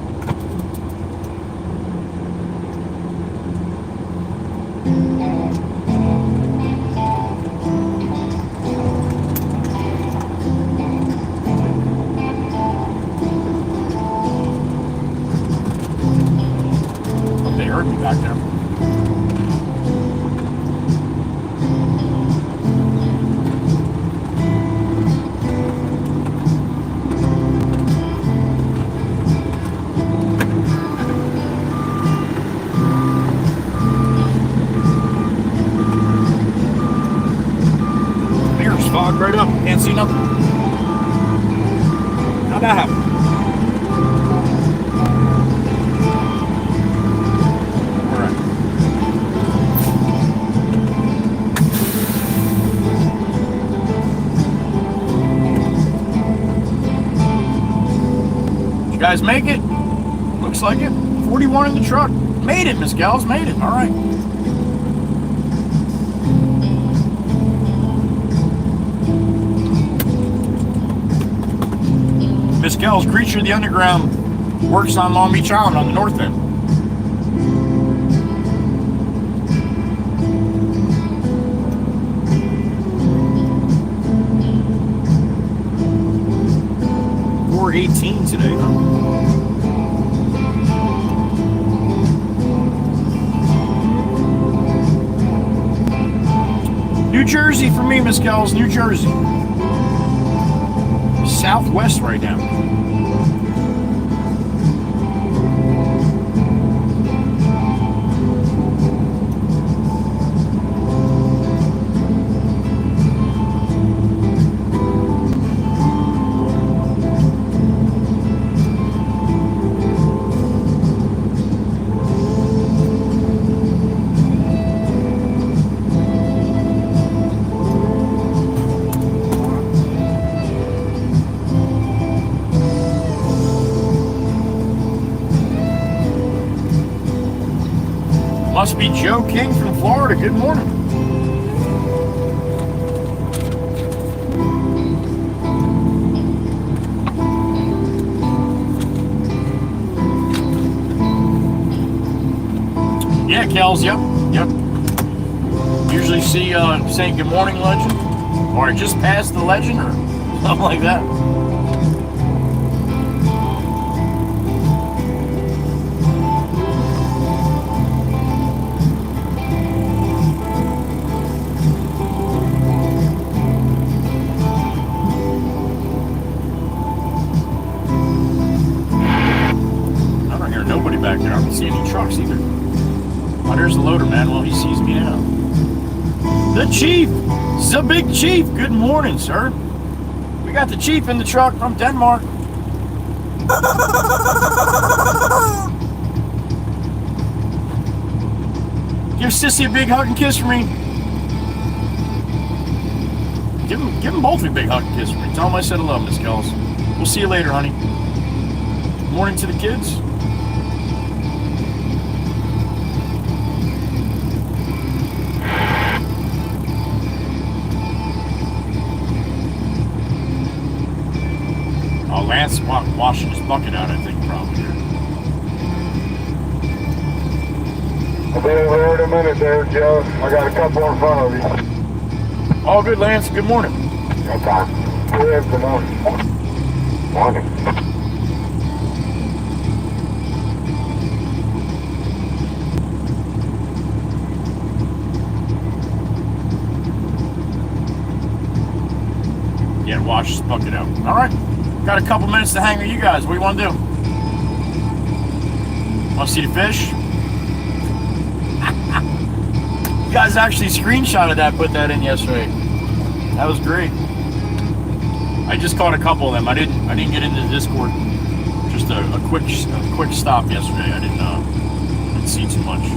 They heard me back there. Mirrors fogged right up. Can't see nothing. How'd that happen? Guys make it? Looks like it. 41 in the truck. Made it, Miss Gals. Made it. All right. Miss Gals, Creature of the Underground Works on Long Beach Island on the north end. We're 18 today, huh? New Jersey for me, Miss Kells. New Jersey. Southwest right now. Must be Joe King from Florida. Good morning. Yeah, Kels. Yep. Usually see saying good morning, legend, or I just passed the legend, or something like that. Back there. I don't see any trucks either. Oh, there's the loader, man. Well, he sees me now. The chief! The big chief! Good morning, sir. We got the chief in the truck from Denmark. Give Sissy a big hug and kiss for me. Give them both a big hug and kiss for me. Tell them I said hello, Miss Kells. We'll see you later, honey. Good morning to the kids. Lance washing his bucket out, I think, probably here. I'll be over in a minute there, Joe. I got a couple in front of you. All good, Lance. Good morning. Okay. Good morning. Morning. Yeah, wash his bucket out. All right. Got a couple minutes to hang with you guys. What do you want to do? Want to see the fish? You guys actually screenshotted that, put that in yesterday. That was great. I just caught a couple of them. I didn't get into the Discord. Just a quick stop yesterday. I didn't see too much.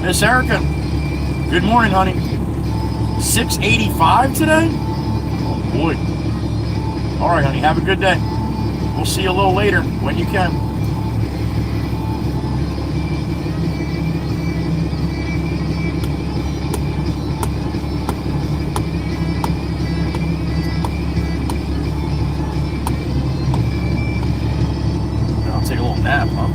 Miss Erica, good morning, honey. 685 today? Oh boy. All right, honey, have a good day. We'll see you a little later when you can. I'll take a little nap, huh?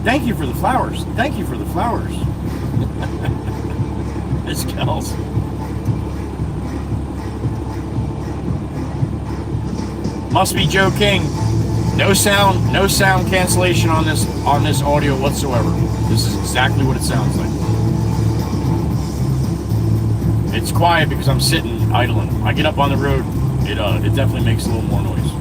Thank you for the flowers. Thank you for the flowers. Miss Kells. Must be Joe King. No sound cancellation on this audio whatsoever. This is exactly what it sounds like. It's quiet because I'm sitting idling. I get up on the road, it definitely makes a little more noise.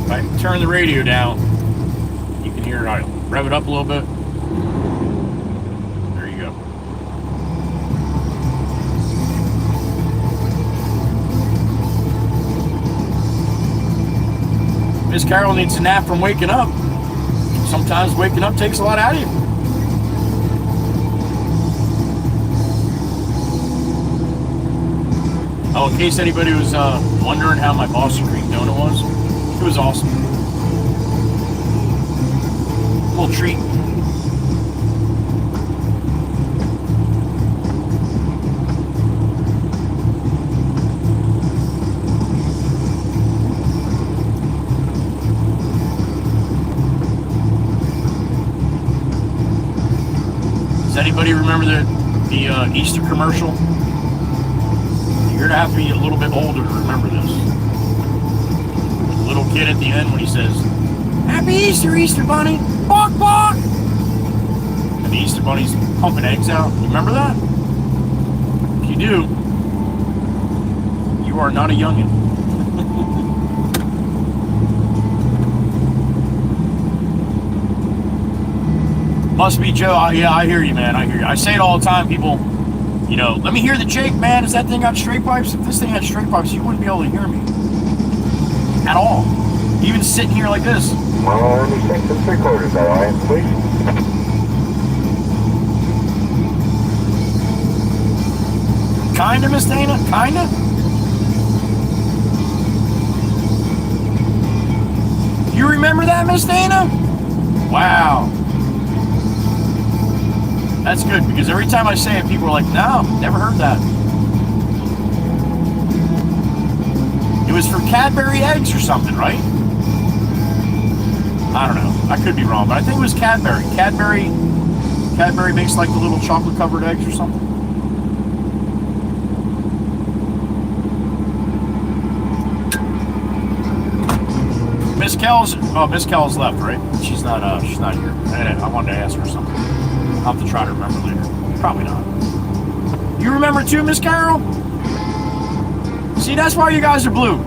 If I turn the radio down, you can hear it idle. Rev it up a little bit. There you go. Miss Carol needs a nap from waking up. Sometimes waking up takes a lot out of you. Oh, in case anybody was wondering how my Boston cream donut was, it was awesome. A little treat. Does anybody remember the Easter commercial? You're gonna have to be a little bit older to remember this. The little kid at the end when he says, "Happy Easter, Easter Bunny! Bonk, bonk!" And the Easter Bunny's pumping eggs out. You remember that? If you do, you are not a youngin'. Must be Joe. Yeah, I hear you, man. I hear you. I say it all the time. People, you know, let me hear the Jake, man. Is that thing got straight pipes? If this thing had straight pipes, you wouldn't be able to hear me at all. Even sitting here like this. Well, let me take the 3/4 all right, please. Kinda, Miss Dana? Kinda? You remember that, Miss Dana? Wow. That's good, because every time I say it, people are like, no, never heard that. It was for Cadbury eggs or something, right? I don't know. I could be wrong, but I think it was Cadbury. Cadbury makes like the little chocolate-covered eggs or something. Miss Kells, oh, Miss Kells left, right? She's not here. I wanted to ask her something. I'll have to try to remember later. Probably not. You remember too, Miss Carol? See, that's why you guys are blue.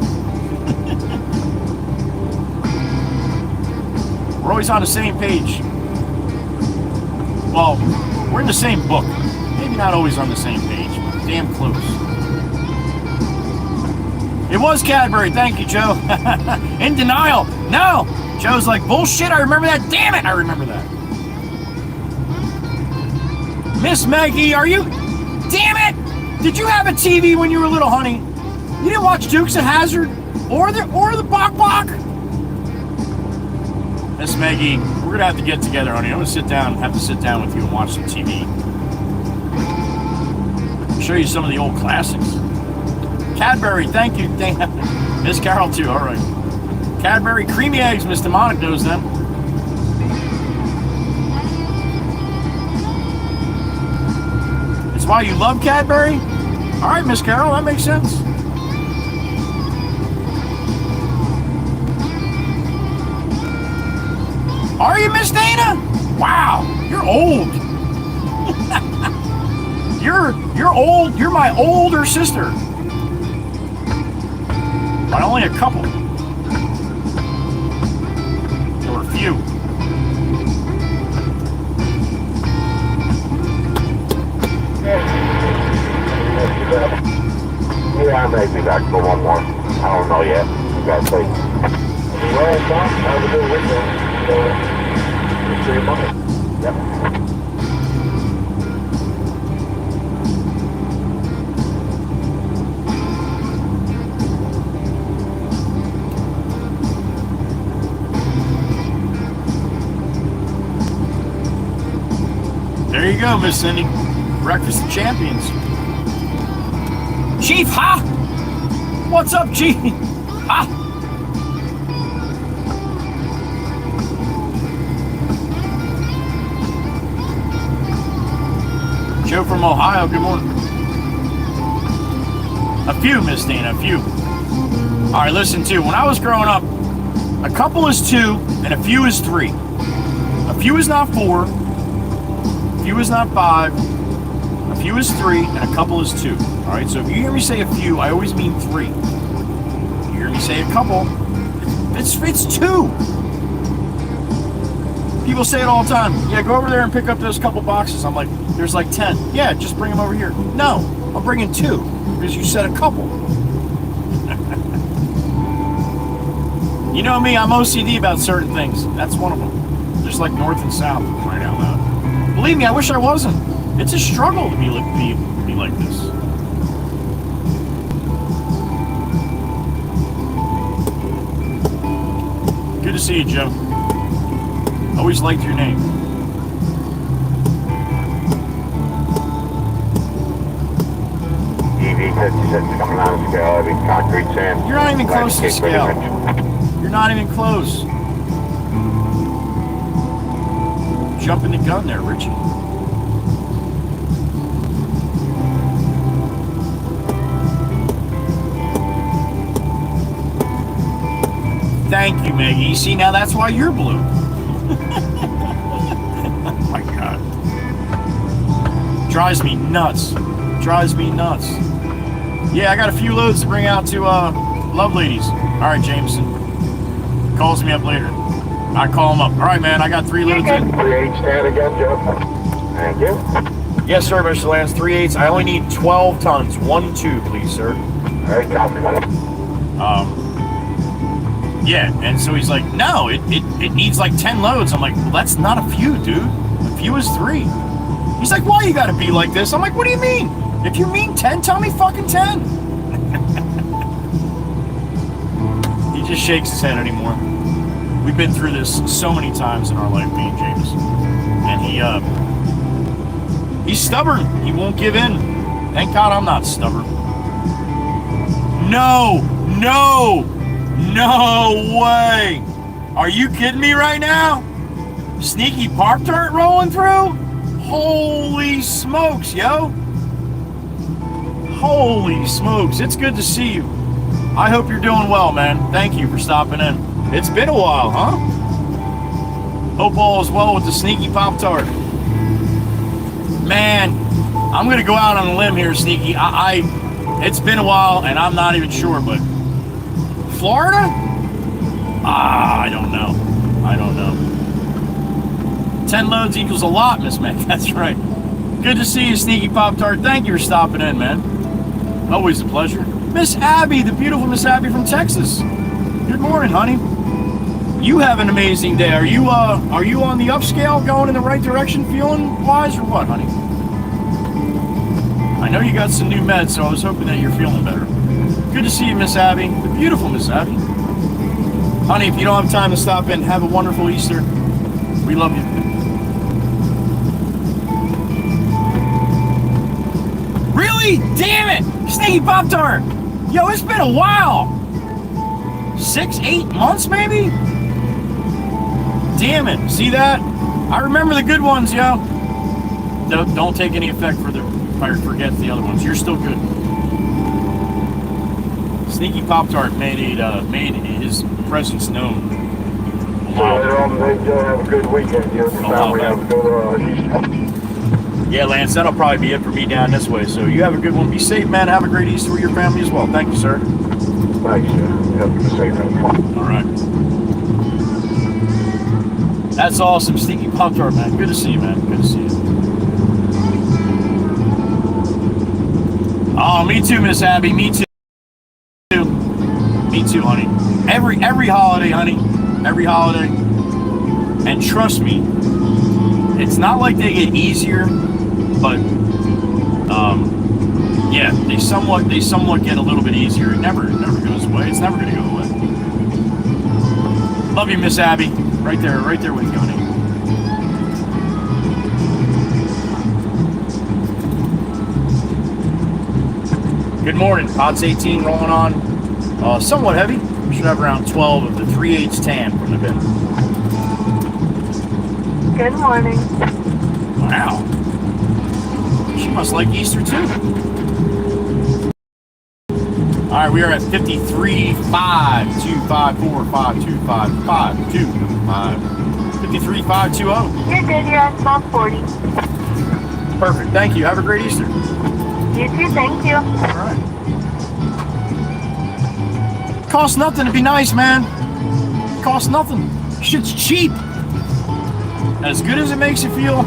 We're always on the same page. Well, we're in the same book. Maybe not always on the same page, but damn close. It was Cadbury. Thank you, Joe. In denial. No. Joe's like, bullshit. I remember that. Damn it. I remember that. Miss Maggie, are you? Damn it! Did you have a TV when you were little, honey? You didn't watch Dukes of Hazzard or the Bok Bok? Miss Maggie, we're gonna have to get together, honey. I'm gonna have to sit down with you and watch some TV. Show you some of the old classics. Cadbury, thank you. Miss Carol too. All right. Cadbury creamy eggs. Miss Demonic knows them. Why you love Cadbury? All right, Miss Carol, that makes sense. Are you, Miss Dana? Wow, you're old. you're old. You're my older sister. By only a couple. There were a few. Yeah, I may be back for one more. I don't know yet. You gotta see. Well, Tom, have a good weekend. See you Monday. Yep. There you go, Miss Cindy. Breakfast of Champions. Chief, ha! What's up, Chief? Ha! Joe from Ohio, good morning. A few, Miss Dana, a few. All right, listen to, when I was growing up, a couple is 2 and a few is 3. A few is not 4, a few is not 5, a few is 3, and a couple is 2. All right, so if you hear me say a few, I always mean 3. If you hear me say a couple, it's 2. People say it all the time. Yeah, go over there and pick up those couple boxes. I'm like, there's like 10. Yeah, just bring them over here. No, I'm bringing 2 because you said a couple. You know me, I'm OCD about certain things. That's one of them. Just like north and south, right out loud. Believe me, I wish I wasn't. It's a struggle to be like this. Good to see you, Joe. Always liked your name. EV56 coming on the scale, heavy concrete sand. You're not even close to the scale. You're not even close. Jumping the gun there, Richie. Thank you, Maggie. See, now that's why you're blue. Oh my God. Drives me nuts. Drives me nuts. Yeah, I got a few loads to bring out to Love Ladies. All right, Jameson. Calls me up later. I call him up. All right, man, I got 3 loads in. 3/8 stand again, Joe. Thank you. Yes, sir, Mr. Lance. 3/8. I only need 12 tons. 1-2, please, sir. All right, copy. Yeah, and so he's like, no, it needs like 10 loads. I'm like, well, that's not a few, dude. A few is 3. He's like, why you gotta be like this? I'm like, what do you mean? If you mean 10, tell me fucking 10. He just shakes his head anymore. We've been through this so many times in our life, me and James. And he's stubborn. He won't give in. Thank God I'm not stubborn. No way. Are you kidding me right now? Sneaky park dirt rolling through? Holy smokes, yo. Holy smokes. It's good to see you. I hope you're doing well, man. Thank you for stopping in. It's been a while, huh? Hope all is well with the Sneaky Pop-Tart. Man, I'm going to go out on a limb here, Sneaky. It's been a while, and I'm not even sure, but Florida? I don't know. 10 loads equals a lot, Miss Meg. That's right. Good to see you, Sneaky Pop-Tart. Thank you for stopping in, man. Always a pleasure. Miss Abby, the beautiful Miss Abby from Texas. Good morning, honey. You have an amazing day. Are you on the upscale, going in the right direction, feeling wise, or what, honey? I know you got some new meds, so I was hoping that you're feeling better. Good to see you, Miss Abby. The beautiful Miss Abby. Honey, if you don't have time to stop in, have a wonderful Easter. We love you. Really? Damn it! Sneaky Pop-Tart! Yo, it's been a while! 6-8 months, maybe? Damn it. See that? I remember the good ones, yo. Don't take any effect for if I forget the other ones. You're still good. Sneaky Pop-Tart made his presence known. Have a good weekend. You and your family have a good Easter. Yeah, Lance, that'll probably be it for me down this way. So you have a good one. Be safe, man. Have a great Easter with your family as well. Thank you, sir. Thanks, sir. Be safe. All right. That's awesome, Sneaky Pop-Tart, man. Good to see you, man. Good to see you. Oh, me too, Miss Abby. Me too. Me too, honey. Every holiday, honey. Every holiday. And trust me, it's not like they get easier, but yeah, they somewhat get a little bit easier. It never goes away. It's never gonna go away. Love you, Miss Abby. Right there with you, honey. Good morning. Pods 18 rolling on. Somewhat heavy. We should have around 12 of the 3/8 tan from the bin. Good morning. Wow. She must like Easter too. All right, we are at 53.525452525. 53.520. You're good, you're at 1240. Perfect. Thank you. Have a great Easter. You too, thank you. All right. Costs nothing to be nice, man. Costs nothing. Shit's cheap. As good as it makes you feel,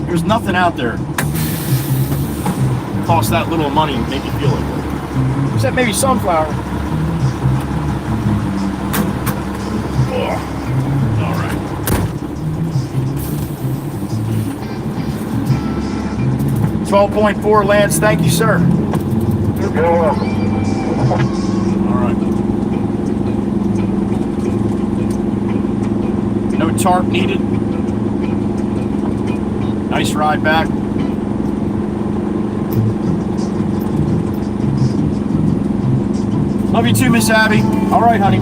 there's nothing out there. Costs that little money to make you feel like that. Except maybe sunflower. Oh. All right. $12.4, Lance. Thank you, sir. You're welcome. All right. No tarp needed. Nice ride back. Love you too, Miss Abby. All right, honey.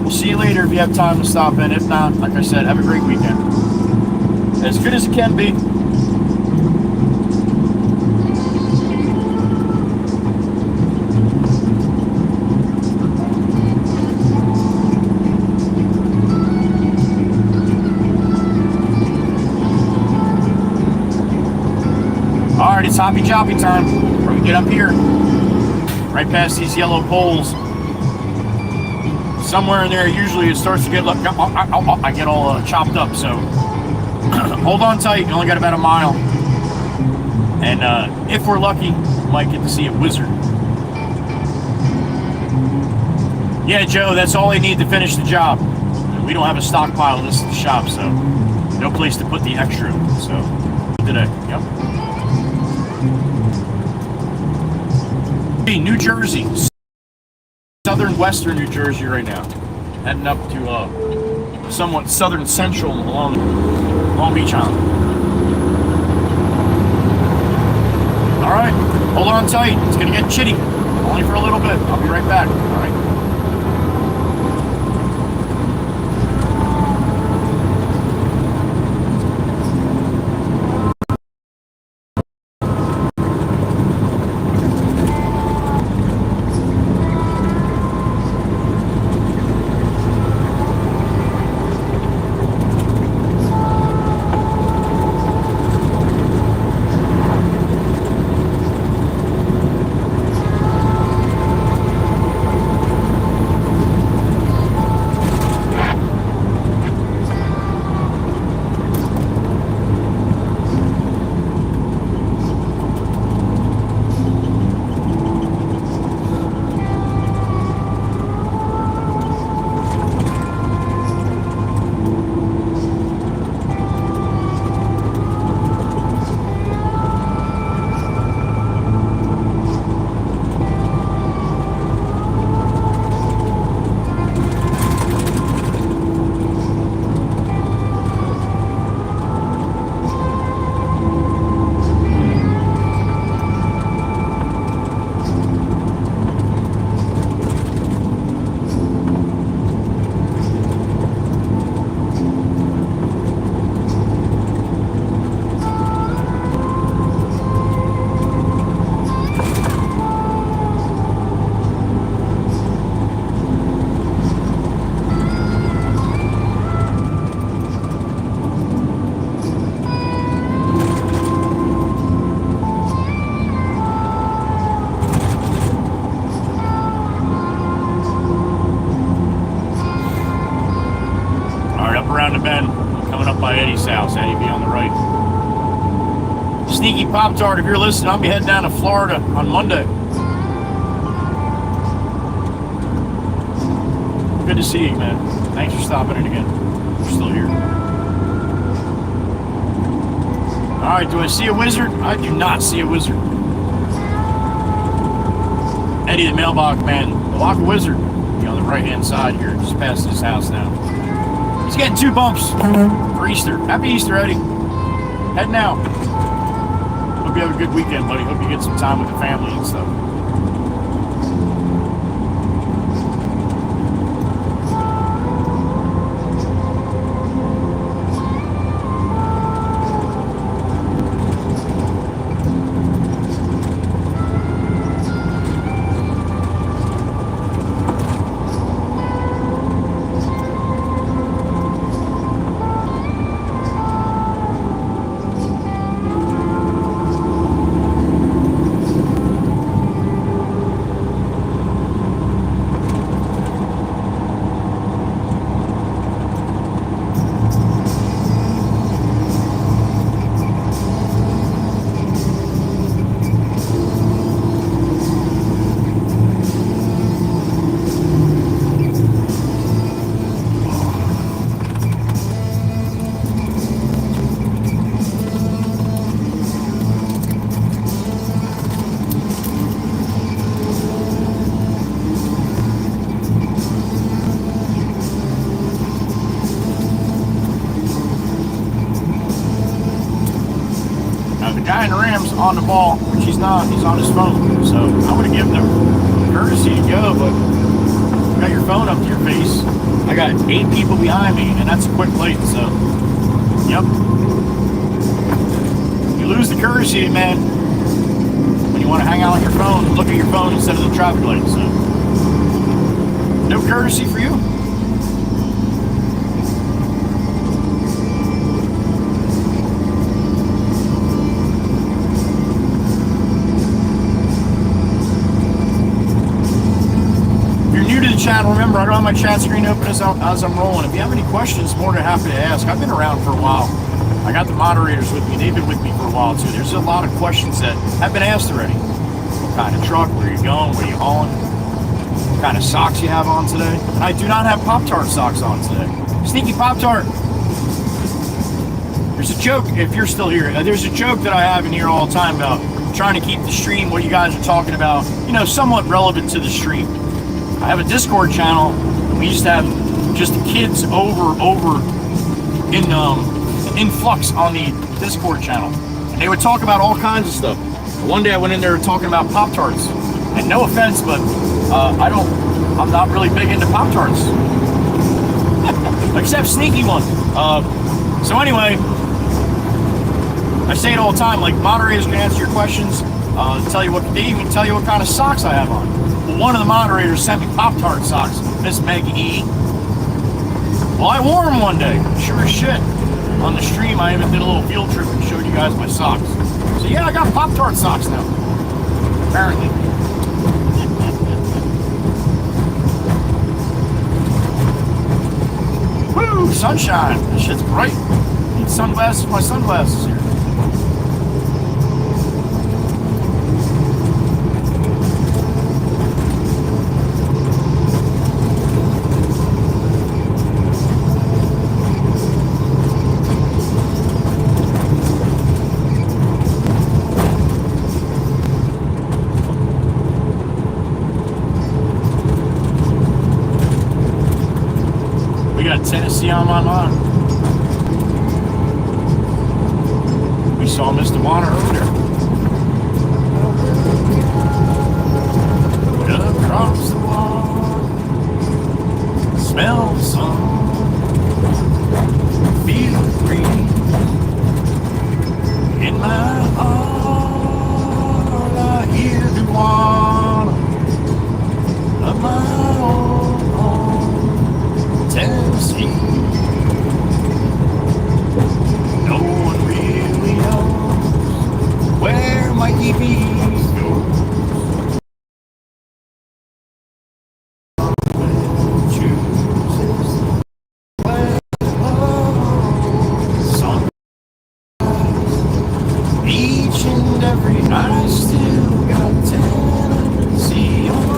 We'll see you later if you have time to stop in. If not, like I said, have a great weekend. As good as it can be. All right, it's hoppy choppy time. We're gonna get up here. Right past these yellow poles. Somewhere in there, usually it starts to get, look, I get all chopped up, so hold on tight. You only got about a mile. And if we're lucky, we might get to see a wizard. Yeah, Joe, that's all I need to finish the job. We don't have a stockpile of this at the shop, so no place to put the extra. So, today, yep. New Jersey, southern western New Jersey right now, heading up to somewhat southern central along Long Beach Island. All right, hold on tight. It's gonna get chitty, only for a little bit. I'll be right back. All right. House. Eddie be on the right. Sneaky Pop Tart, if you're listening, I'll be heading down to Florida on Monday. Good to see you, man. Thanks for stopping in again. You're still here. Alright, do I see a wizard? I do not see a wizard. Eddie, the mailbox man. The Lock Wizard. Be on the right hand side here, just past his house now. He's getting 2 bumps for Easter. Happy Easter, Eddie. Heading out. Hope you have a good weekend, buddy. Hope you get some time with the family and stuff. Ram's on the ball, which he's not. He's on his phone. So I would have given him courtesy to go, but you got your phone up to your face. I got 8 people behind me, and that's a quick late, so yep. You lose the courtesy, man, when you want to hang out on your phone and look at your phone instead of the traffic light, so no courtesy for you. Chat, remember, I don't have my chat screen open as I'm rolling. If you have any questions, more than happy to ask. I've been around for a while. I got the moderators with me. They've been with me for a while, too. There's a lot of questions that have been asked already. What kind of truck? Where are you going? Where are you hauling? What kind of socks you have on today? And I do not have Pop-Tart socks on today. Sneaky Pop-Tart. There's a joke, if you're still here, there's a joke that I have in here all the time about trying to keep the stream, what you guys are talking about, you know, somewhat relevant to the stream. I have a Discord channel, and we used to have just the kids over in influx on the Discord channel, and they would talk about all kinds of stuff. And one day I went in there talking about Pop-Tarts, and no offense, but I'm not really big into Pop-Tarts, except sneaky ones. So anyway, I say it all the time, like moderators can answer your questions, they even tell you what kind of socks I have on. Well, one of the moderators sent me Pop-Tart socks, Miss Meg E. Well, I wore them one day, sure as shit. On the stream, I even did a little field trip and showed you guys my socks. So yeah, I got Pop-Tart socks now, apparently. Woo, sunshine, this shit's bright. Need sunglasses, my sunglasses here. Tennessee on my mind. We saw Mr. Bonner earlier. Across the water, smell the sun, feel the breeze in my heart. I hear the water of my own home, Tennessee. No one really knows where Mikey B goes. Each and every night, still got Tennessee on my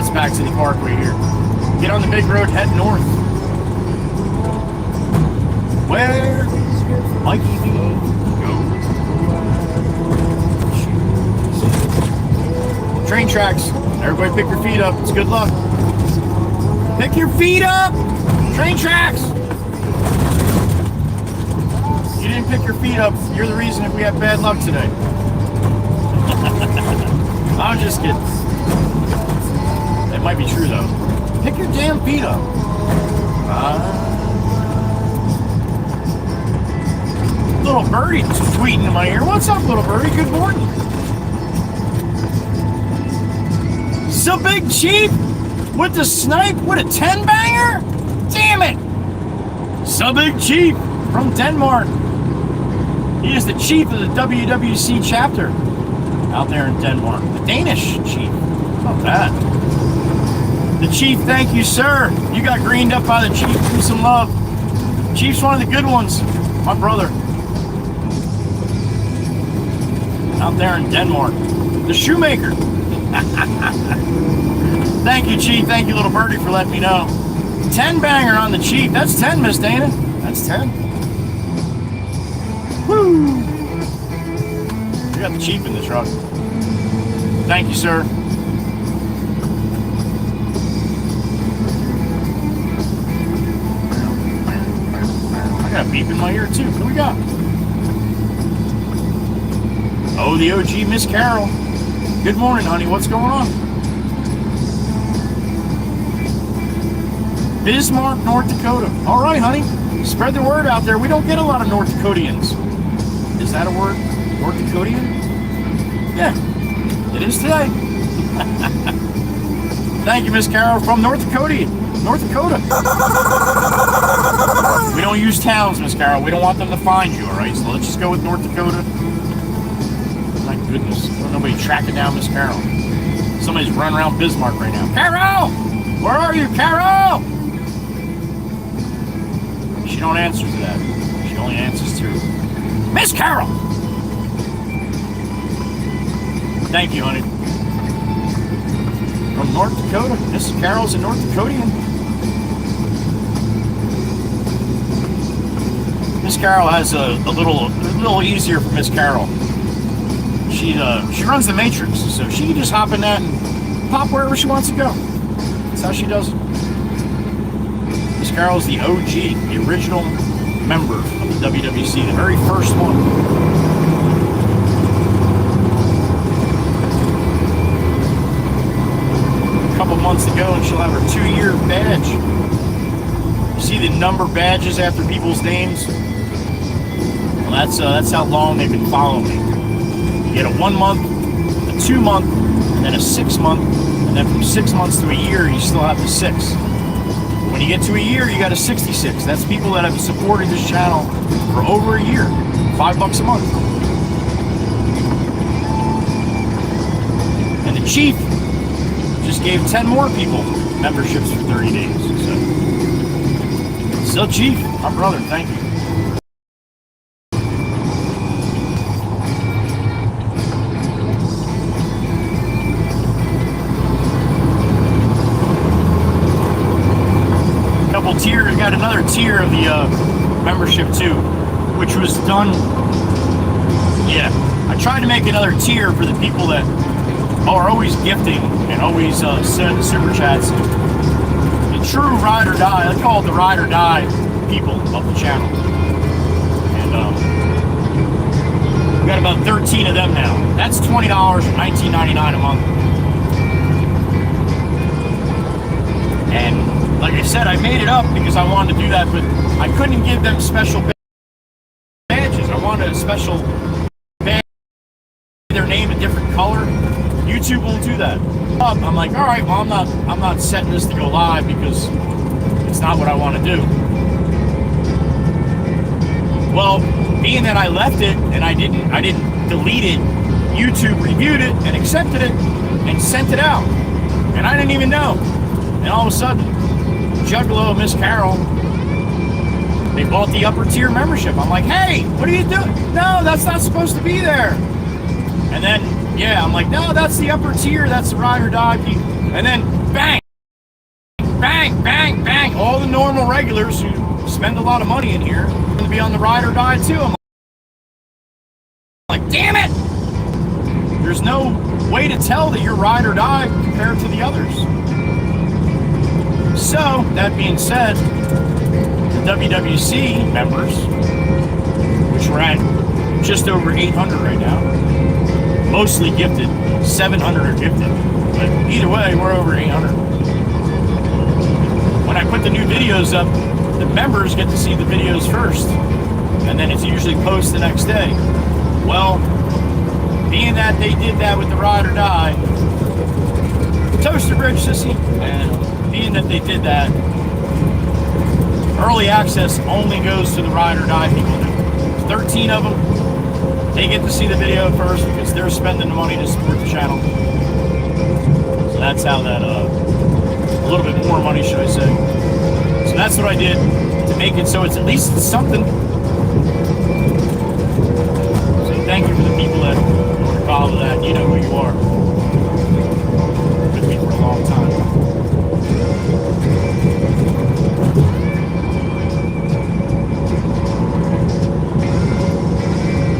gets back to the parkway here. Get on the big road, head north. Where Mikey B goes. Train tracks. Everybody pick your feet up. It's good luck. Pick your feet up! Train tracks! You didn't pick your feet up. You're the reason if we have bad luck today. I'm just kidding. That might be true though. Pick your damn feet up. Little birdie tweeting in my ear. What's up, little birdie? Good morning. So Big Chief with the snipe with a 10-banger? Damn it! So Big Chief from Denmark. He is the chief of the WWC chapter out there in Denmark. The Danish chief. Not bad. The chief, thank you, sir. You got greened up by the chief. Give me some love. Chief's one of the good ones. My brother. Out there in Denmark. The shoemaker. Thank you, Chief. Thank you, little birdie, for letting me know. 10-banger on the Chief. That's 10, Miss Dana. That's 10. Woo! We got the Chief in the truck. Thank you, sir. I got a beep in my ear, too. What do we got? Oh, the OG Miss Carol. Good morning, honey. What's going on? Bismarck, North Dakota. All right, honey. Spread the word out there. We don't get a lot of North Dakotians. Is that a word? North Dakotian? Yeah, it is today. Thank you, Miss Carol, from North Dakota. North Dakota. We don't use towns, Miss Carol. We don't want them to find you, all right? So let's just go with North Dakota. My goodness. Nobody tracking down Miss Carol. Somebody's running around Bismarck right now. Carol! Where are you, Carol? She don't answer to that. She only answers to Miss Carol. Thank you, honey. From North Dakota. Miss Carol's a North Dakotian. Miss Carol has a little easier for Miss Carol. She runs the Matrix, so she can just hop in that and pop wherever she wants to go. That's how she does it. Miss Carol's the OG, the original member of the WWC, the very first one. A couple months ago, and she'll have her 2-year badge. You see the number badges after people's names? Well, that's how long they've been following me. You get a 1 month, a 2 month, and then a 6 month, and then from 6 months to a year, you still have the 6. When you get to a year, you got a 66. That's people that have supported this channel for over a year. $5 a month. And the Chief just gave 10 more people memberships for 30 days. So Chief, my brother, thank you. Tier, got another tier of the membership too, which was done. Yeah, I tried to make another tier for the people that are always gifting and always send the super chats. The true ride or die, I call it the ride or die people of the channel. And we got about 13 of them now. That's $20 or $19.99 a month. And like I said, I made it up because I wanted to do that, but I couldn't give them special badges. I wanted a special badge, their name a different color. YouTube won't do that. I'm like, all right, well, I'm not setting this to go live because it's not what I want to do. Well, being that I left it and I didn't delete it, YouTube reviewed it and accepted it and sent it out, and I didn't even know. And all of a sudden, Juggalo, Miss Carol, they bought the upper tier membership. I'm like, hey, what are you doing? No, that's not supposed to be there. And then, yeah, I'm like, no, that's the upper tier. That's the ride or die And then bang, bang, bang, bang. All the normal regulars who spend a lot of money in here are going to be on the ride or die too. I'm like, damn it! There's no way to tell that you're ride or die compared to the others. So, that being said, the WWC members, which we're at just over 800 right now, mostly gifted, 700 are gifted, but either way, we're over 800. When I put the new videos up, the members get to see the videos first, and then it's usually post the next day. Well, being that they did that with the ride or die, Toaster Bridge, sissy, and being that they did that, early access only goes to the ride or die people. 13 of them, they get to see the video first because they're spending the money to support the channel. So that's how that, a little bit more money, should I say. So that's what I did to make it so it's at least something. So thank you for the people that want to follow that. You know who you are. With me for a long time.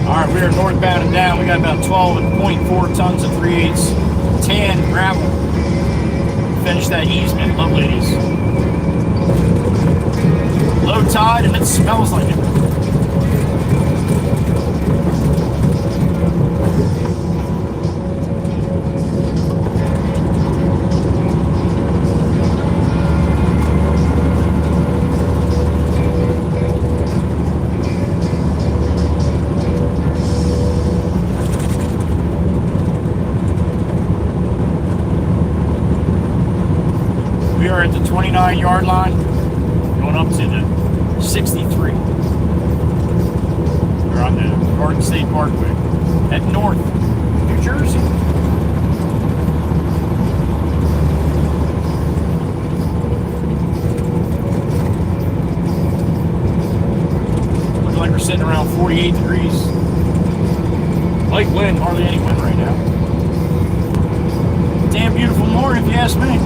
Alright, we are northbound and down. We got about 12.4 tons of 3/8 tan gravel. Finish that easement, love ladies. Low tide and it smells like it. We are at the 29-yard line, going up to the 63. We're on the Garden State Parkway, heading north, New Jersey. Looks like we're sitting around 48 degrees. Light wind, hardly any wind right now. Damn beautiful morning, if you ask me.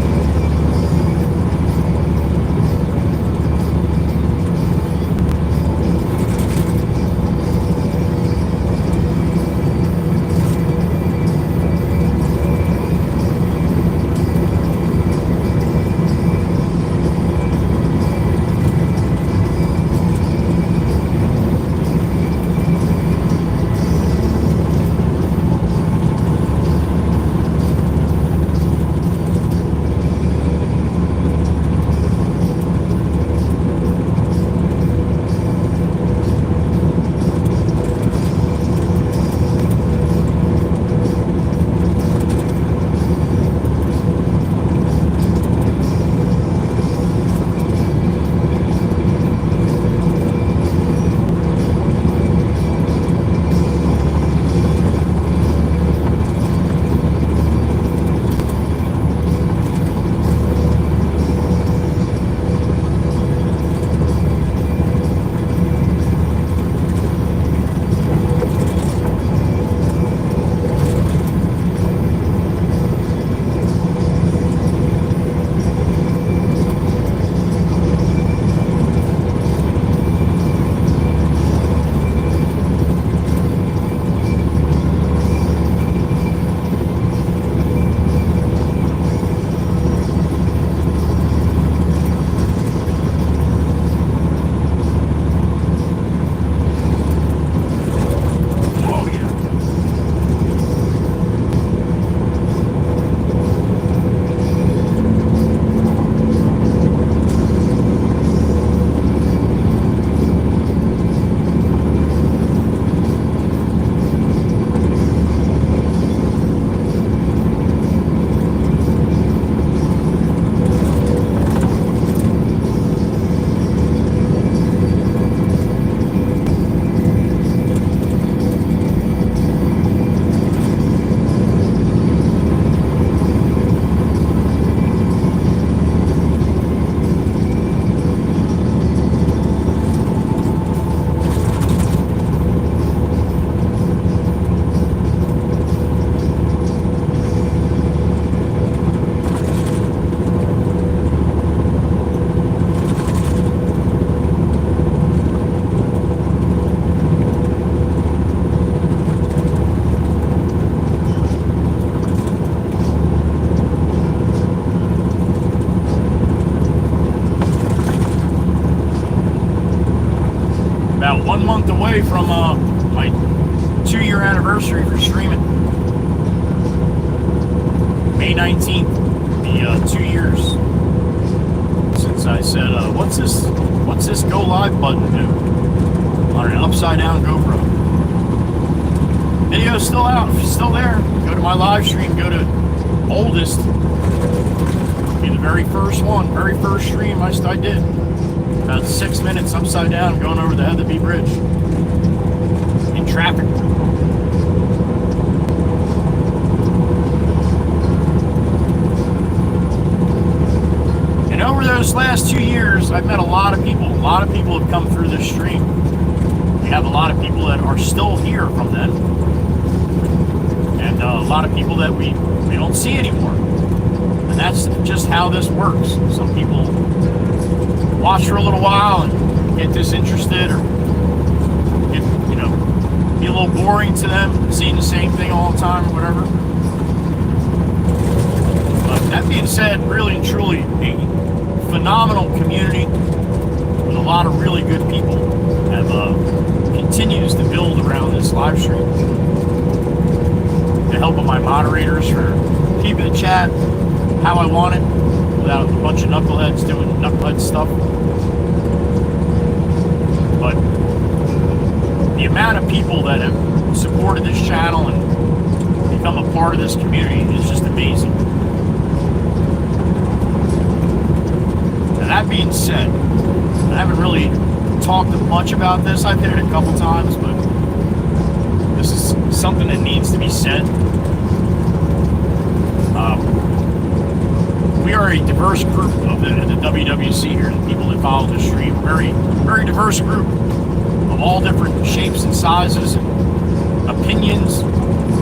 about 1 month away from my 2-year anniversary for streaming. May 19th, the 2 years since I said, what's this go live button do on an upside down GoPro? Video's still out, still there. Go to my live stream, go to oldest. Be the very first one, very first stream I did. About 6 minutes upside down going over the Heatherby Bridge in traffic. And over those last 2 years, I've met a lot of people. A lot of people have come through this stream. We have a lot of people that are still here from then. And a lot of people that we don't see anymore. And that's just how this works. Some people watch for a little while and get disinterested or get, be a little boring to them, seeing the same thing all the time or whatever. But that being said, really and truly, a phenomenal community with a lot of really good people have continues to build around this live stream. The help of my moderators for keeping the chat how I want it without a bunch of knuckleheads doing knucklehead stuff. But the amount of people that have supported this channel and become a part of this community is just amazing. And that being said, I haven't really talked much about this. I've hit it a couple times, but this is something that needs to be said. We are a diverse group of the WWC here, the people that follow the stream. Very, very diverse group of all different shapes and sizes and opinions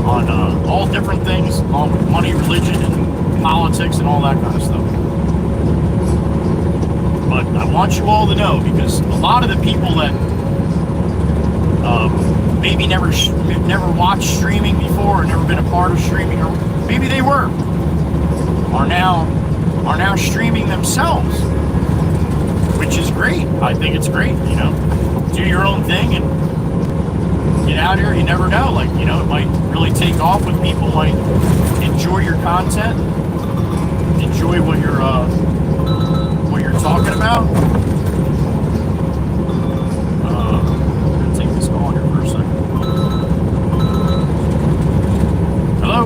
on all different things, along with money, religion, and politics, and all that kind of stuff. But I want you all to know, because a lot of the people that maybe never watched streaming before, or never been a part of streaming, or maybe they were, are now streaming themselves, which is great. I think it's great. Do your own thing and get out here. You never know. It might really take off with people. Might enjoy your content, enjoy what you're talking about. I'm gonna take this call here for a second. Hello?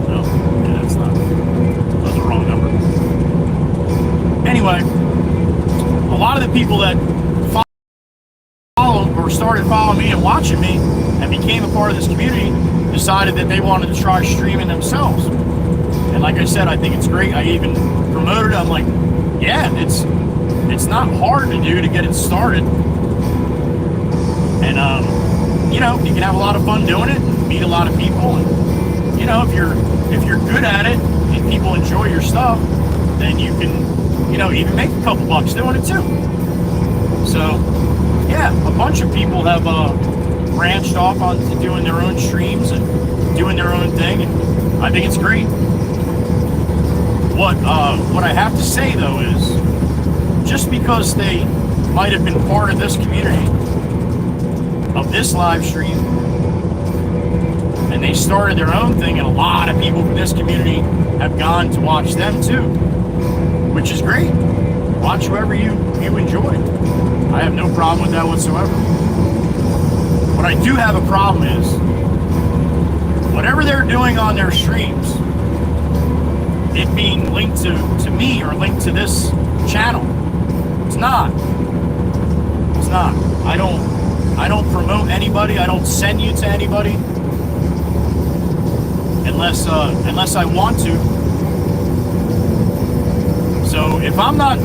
No, yeah, that's the wrong number. Anyway, a lot of the people that follow or started following me and watching me and became a part of this community decided that they wanted to try streaming themselves. And like I said, I think it's great. I even promoted it. I'm like, yeah, it's not hard to do to get it started. And you can have a lot of fun doing it, meet a lot of people, and if you're good at it and people enjoy your stuff, then you can even make a couple bucks doing it too. So yeah, a bunch of people have branched off onto doing their own streams and doing their own thing, and I think it's great. What I have to say though is, just because they might have been part of this community, of this live stream, and they started their own thing, and a lot of people from this community have gone to watch them too, which is great. Watch whoever you enjoy. I have no problem with that whatsoever. What I do have a problem is, whatever they're doing on their streams, it being linked to me or linked to this channel. It's not. It's not. I don't promote anybody. I don't send you to anybody unless I want to. So if I'm not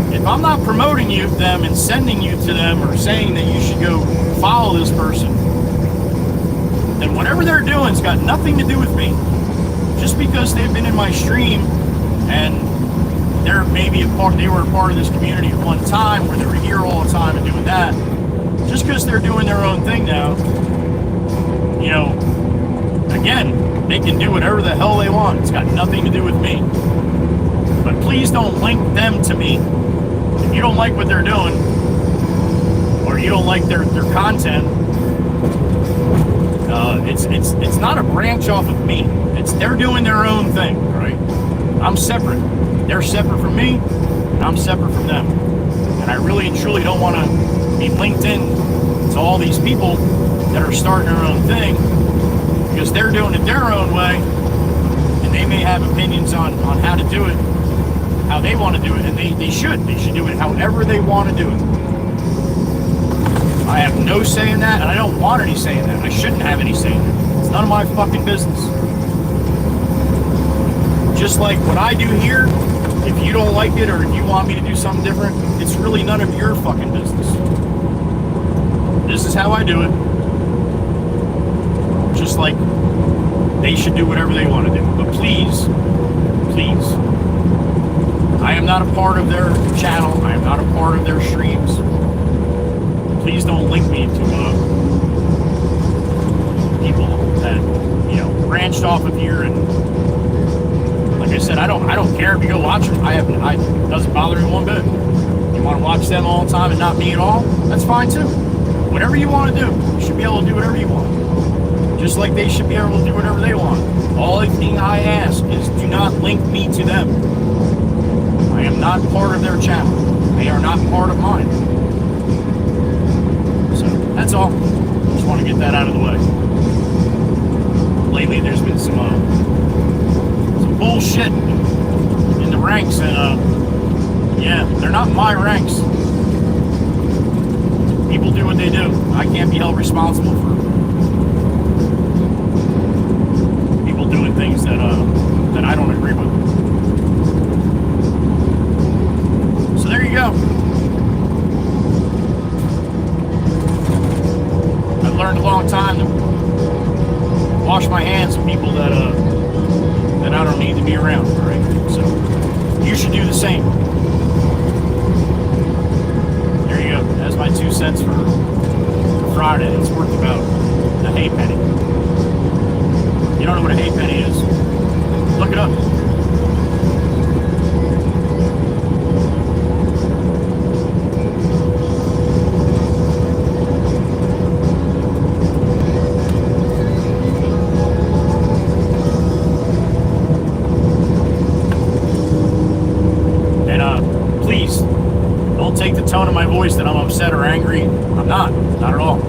promoting them and sending you to them or saying that you should go follow this person, then whatever they're doing's got nothing to do with me. Just because they've been in my stream and they were a part of this community at one time, where they were here all the time and doing that, just because they're doing their own thing now, again, they can do whatever the hell they want. It's got nothing to do with me. But please don't link them to me. If you don't like what they're doing, or you don't like their content, it's not a branch off of me. They're doing their own thing, right? I'm separate. They're separate from me, and I'm separate from them. And I really and truly don't want to be linked in to all these people that are starting their own thing, because they're doing it their own way, and they may have opinions on how to do it, how they want to do it, and they should do it however they want to do it. I have no say in that, and I don't want any say in that. I shouldn't have any say in it. It's none of my fucking business. Just like what I do here, if you don't like it or if you want me to do something different, it's really none of your fucking business. This is how I do it. Just like they should do whatever they want to do. But please, I am not a part of their channel. I am not a part of their streams. Please don't link me to people that, branched off of here. And like I said, I don't care if you go watch them. It doesn't bother me one bit. You want to watch them all the time and not me at all? That's fine too. Whatever you want to do, you should be able to do whatever you want. Just like they should be able to do whatever they want. All thing I ask is do not link me to them. I am not part of their channel. They are not part of mine. So that's all. Just want to get that out of the way. Lately, there's been some bullshit in the ranks, and yeah, they're not my ranks. People do what they do. I can't be held responsible for people doing things that I don't agree with. So there you go. I've learned a long time to wash my hands of people that I don't need to be around, right? So you should do the same. There you go. That's my 2 cents for Friday. It's worth about a hay penny. You don't know what a hay penny is? Look it up. Tone of my voice that I'm upset or angry. I'm not at all.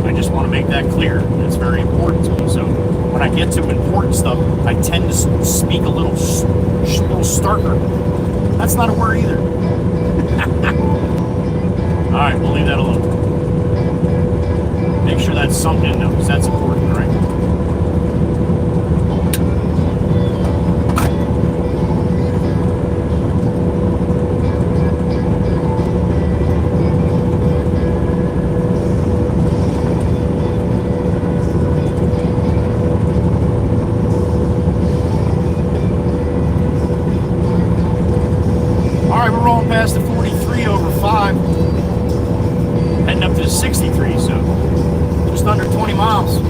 I just want to make that clear. It's very important to me. So when I get to important stuff, I tend to speak a little starker. That's not a word either. All right, we'll leave that alone. Make sure that's sunk in though, because that's important, right? Past the 43 over 5, heading up to the 63, so just under 20 miles.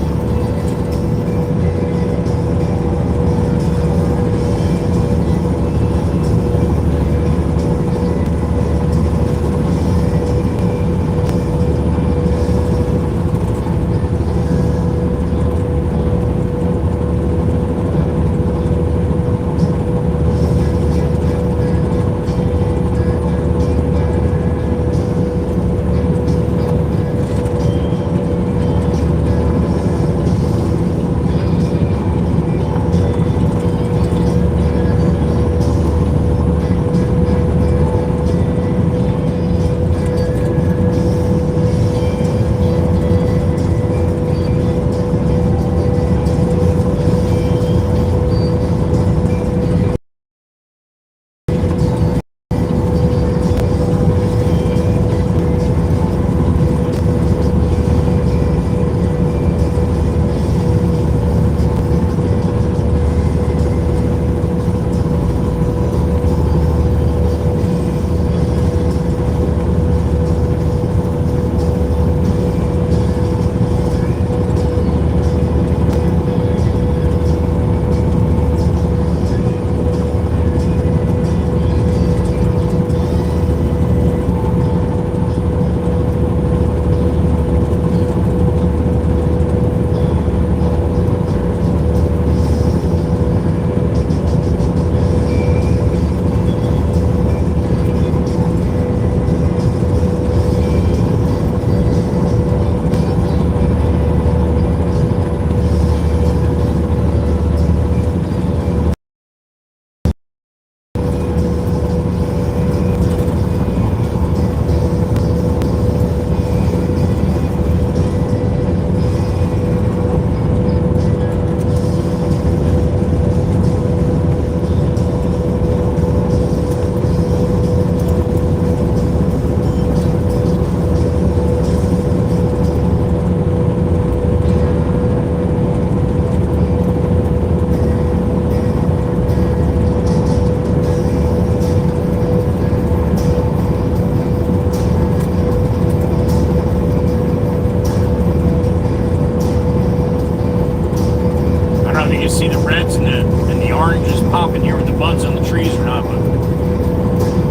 I'm just popping here with the buds on the trees or not, but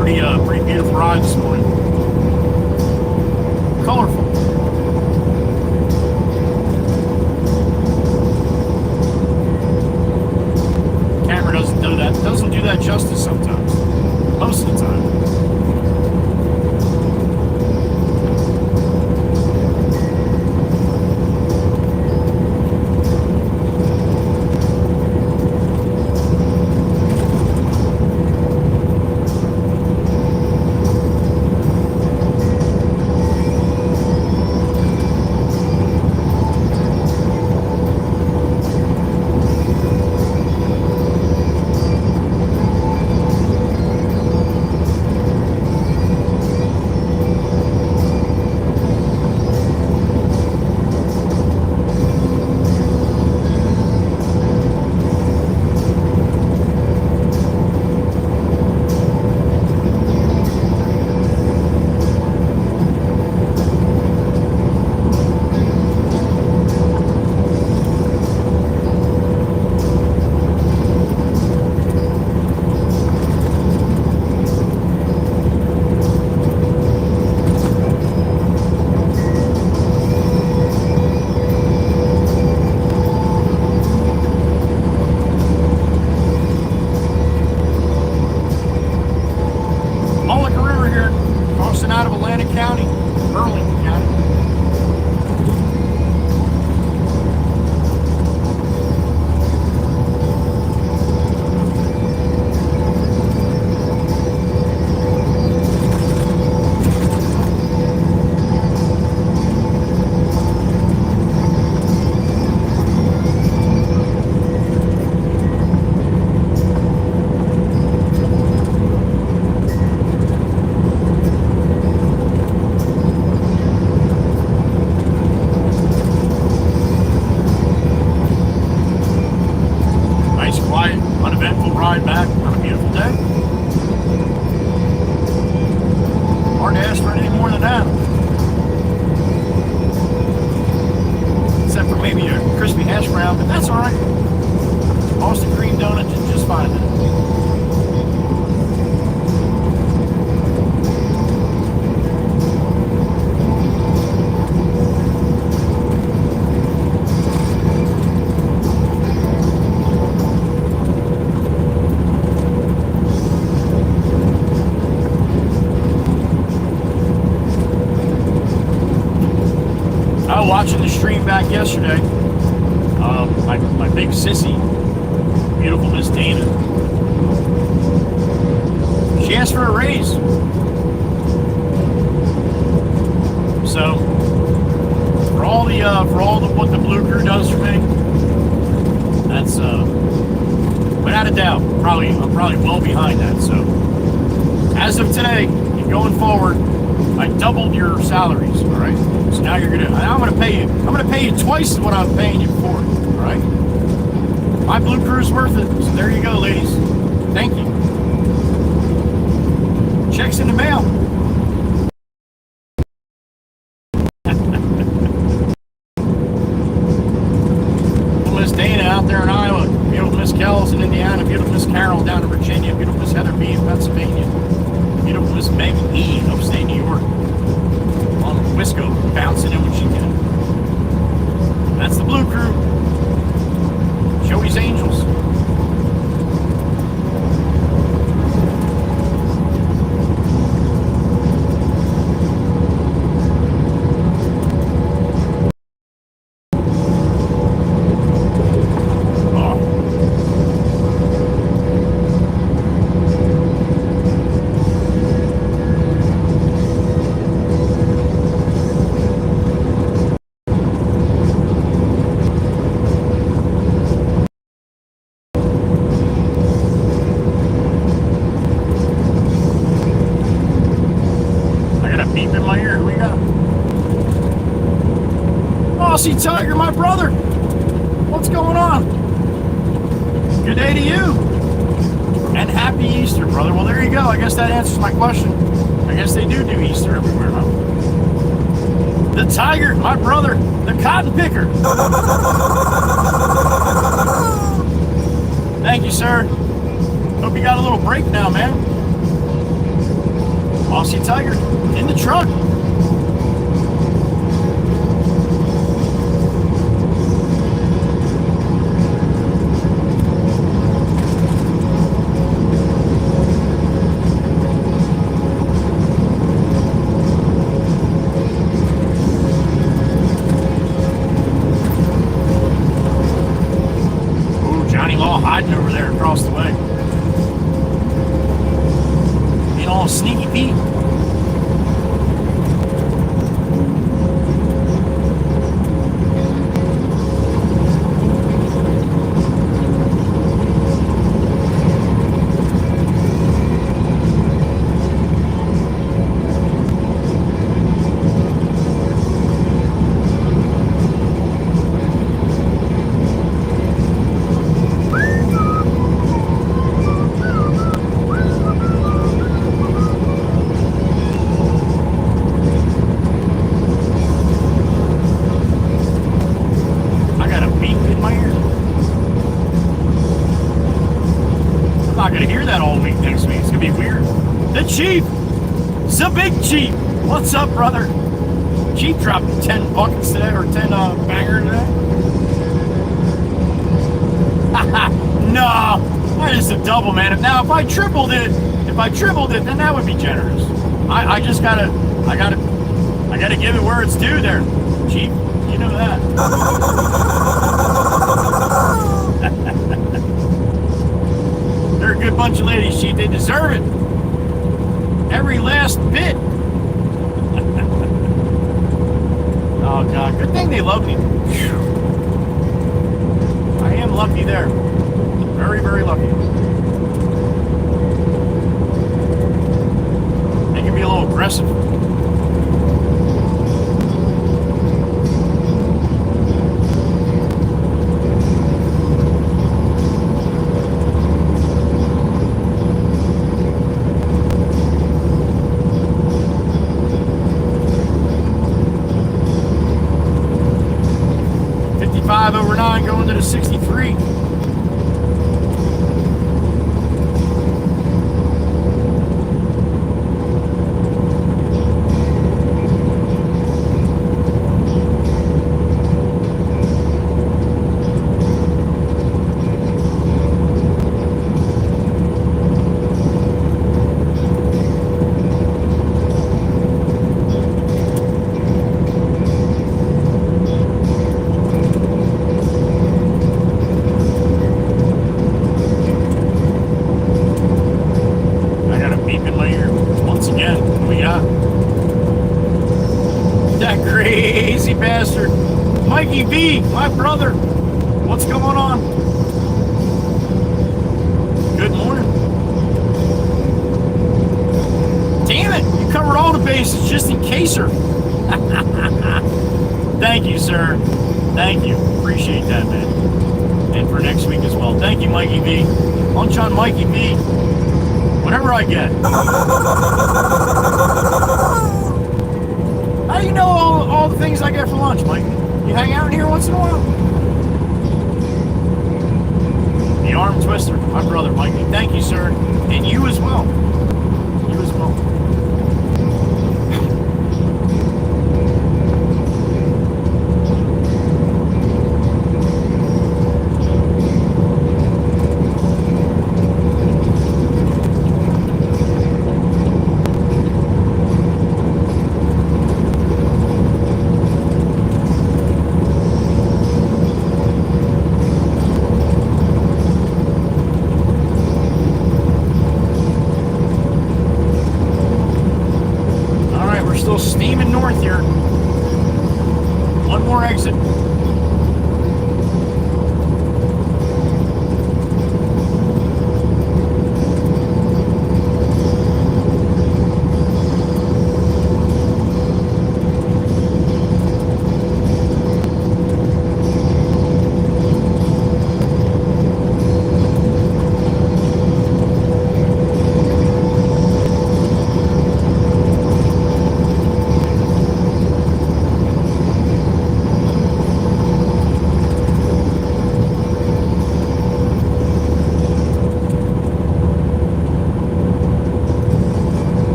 pretty beautiful ride this morning. Colorful. Camera doesn't do that justice sometimes. Most of the time. Watching the stream back yesterday, my big sissy, beautiful Miss Dana, she asked for a raise. So for all the what the Blue Crew does for me, that's without a doubt, I'm probably well behind that. So as of today and going forward, I doubled your salaries, all right? So now I'm gonna pay you twice what I was paying you before, all right? My Blue Crew's worth it. So there you go, ladies. Thank you. Checks in the mail. Miss Dana out there in Iowa, beautiful Miss Kells in Indiana, beautiful Miss Carol down in Virginia, beautiful Miss Heather B in Pennsylvania, beautiful Miss Meg E in upstate New York. On Wisco, bouncing in when she can. That's the Blue Crew. Joey's Angels. Aussie Tiger, my brother. What's going on? Good day to you. And happy Easter, brother. Well, there you go. I guess that answers my question. I guess they do Easter everywhere, huh? The Tiger, my brother. The cotton picker. Thank you, sir. Hope you got a little break now, man. Aussie Tiger in the truck. Hiding over there across the way. Being all sneaky Pete. Chief, the big Chief. What's up, brother? Chief dropped 10 buckets today, or 10 banger today. No, that is a double, man. Now, if I tripled it, then that would be generous. I gotta give it where it's due, there, Chief. You know that. They're a good bunch of ladies, Chief. They deserve it. Every last bit. Oh God, good thing they love me. I am lucky there. Very, very lucky. They can be a little aggressive. Over 9 going to the 63. Mikey V, my brother, what's going on? Good morning. Damn it, you covered all the bases just in case her. Thank you, sir. Thank you. Appreciate that, man. And for next week as well. Thank you, Mikey V. Lunch on Mikey V. Whatever I get. How do you know all the things I get for lunch, Mike? You hang out in here once in a while? The arm twister, my brother, Mikey. Thank you, sir. And you as well. You as well.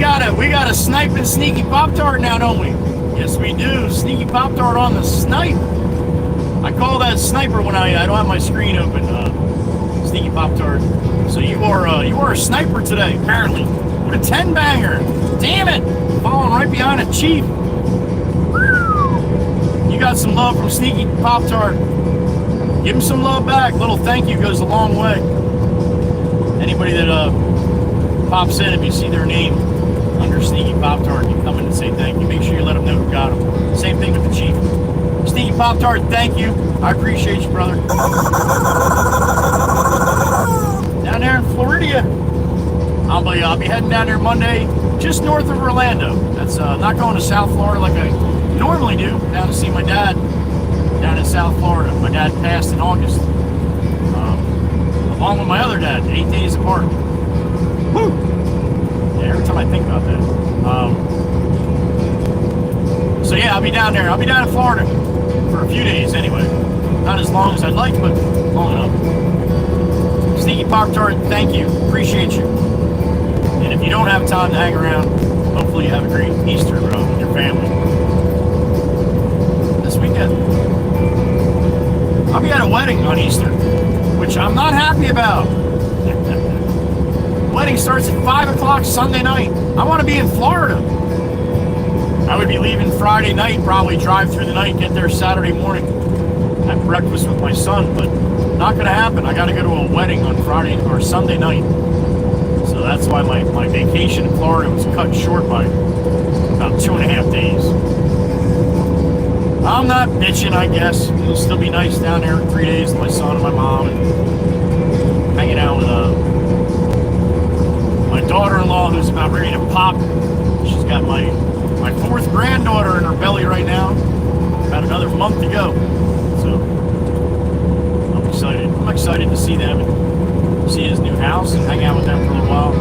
got a sniping sneaky Pop-Tart now, don't we? Yes, we do. Sneaky Pop-Tart on the snipe. I call that sniper when I don't have my screen open. Sneaky Pop-Tart. So you are a sniper today, apparently. With a 10-banger. Damn it! Falling right behind a Chief. You got some love from Sneaky Pop-Tart. Give him some love back. Little thank you goes a long way. Anybody that pops in, if you see their name under Sneaky Pop-Tart, you come in and say thank you. Make sure you let them know who got them. Same thing with the Chief. Sneaky Pop-Tart, thank you. I appreciate you, brother. Down there in Florida, I'll be heading down there Monday, just north of Orlando. That's not going to South Florida like I normally do, down to see my dad down in South Florida. My dad passed in August, along with my other dad, 8 days apart. Woo! Yeah, every time I think about that. So yeah, I'll be down there. I'll be down in Florida for a few days anyway. Not as long as I'd like, but long enough. Sneaky Pop-Tart, thank you. Appreciate you. And if you don't have time to hang around, hopefully you have a great Easter with your family. This weekend, I'll be at a wedding on Easter, which I'm not happy about. Wedding starts at 5 o'clock Sunday night. I want to be in Florida. I would be leaving Friday night, probably drive through the night, get there Saturday morning, have breakfast with my son, but not going to happen. I got to go to a wedding on Friday or Sunday night. So that's why my vacation in Florida was cut short by about 2.5 days. I'm not bitching, I guess. It'll still be nice down there in 3 days with my son and my mom and hanging out with my daughter-in-law who's about ready to pop. She's got my fourth granddaughter in her belly right now. About another month to go. So I'm excited. I'm excited to see them and see his new house and hang out with them for a little while.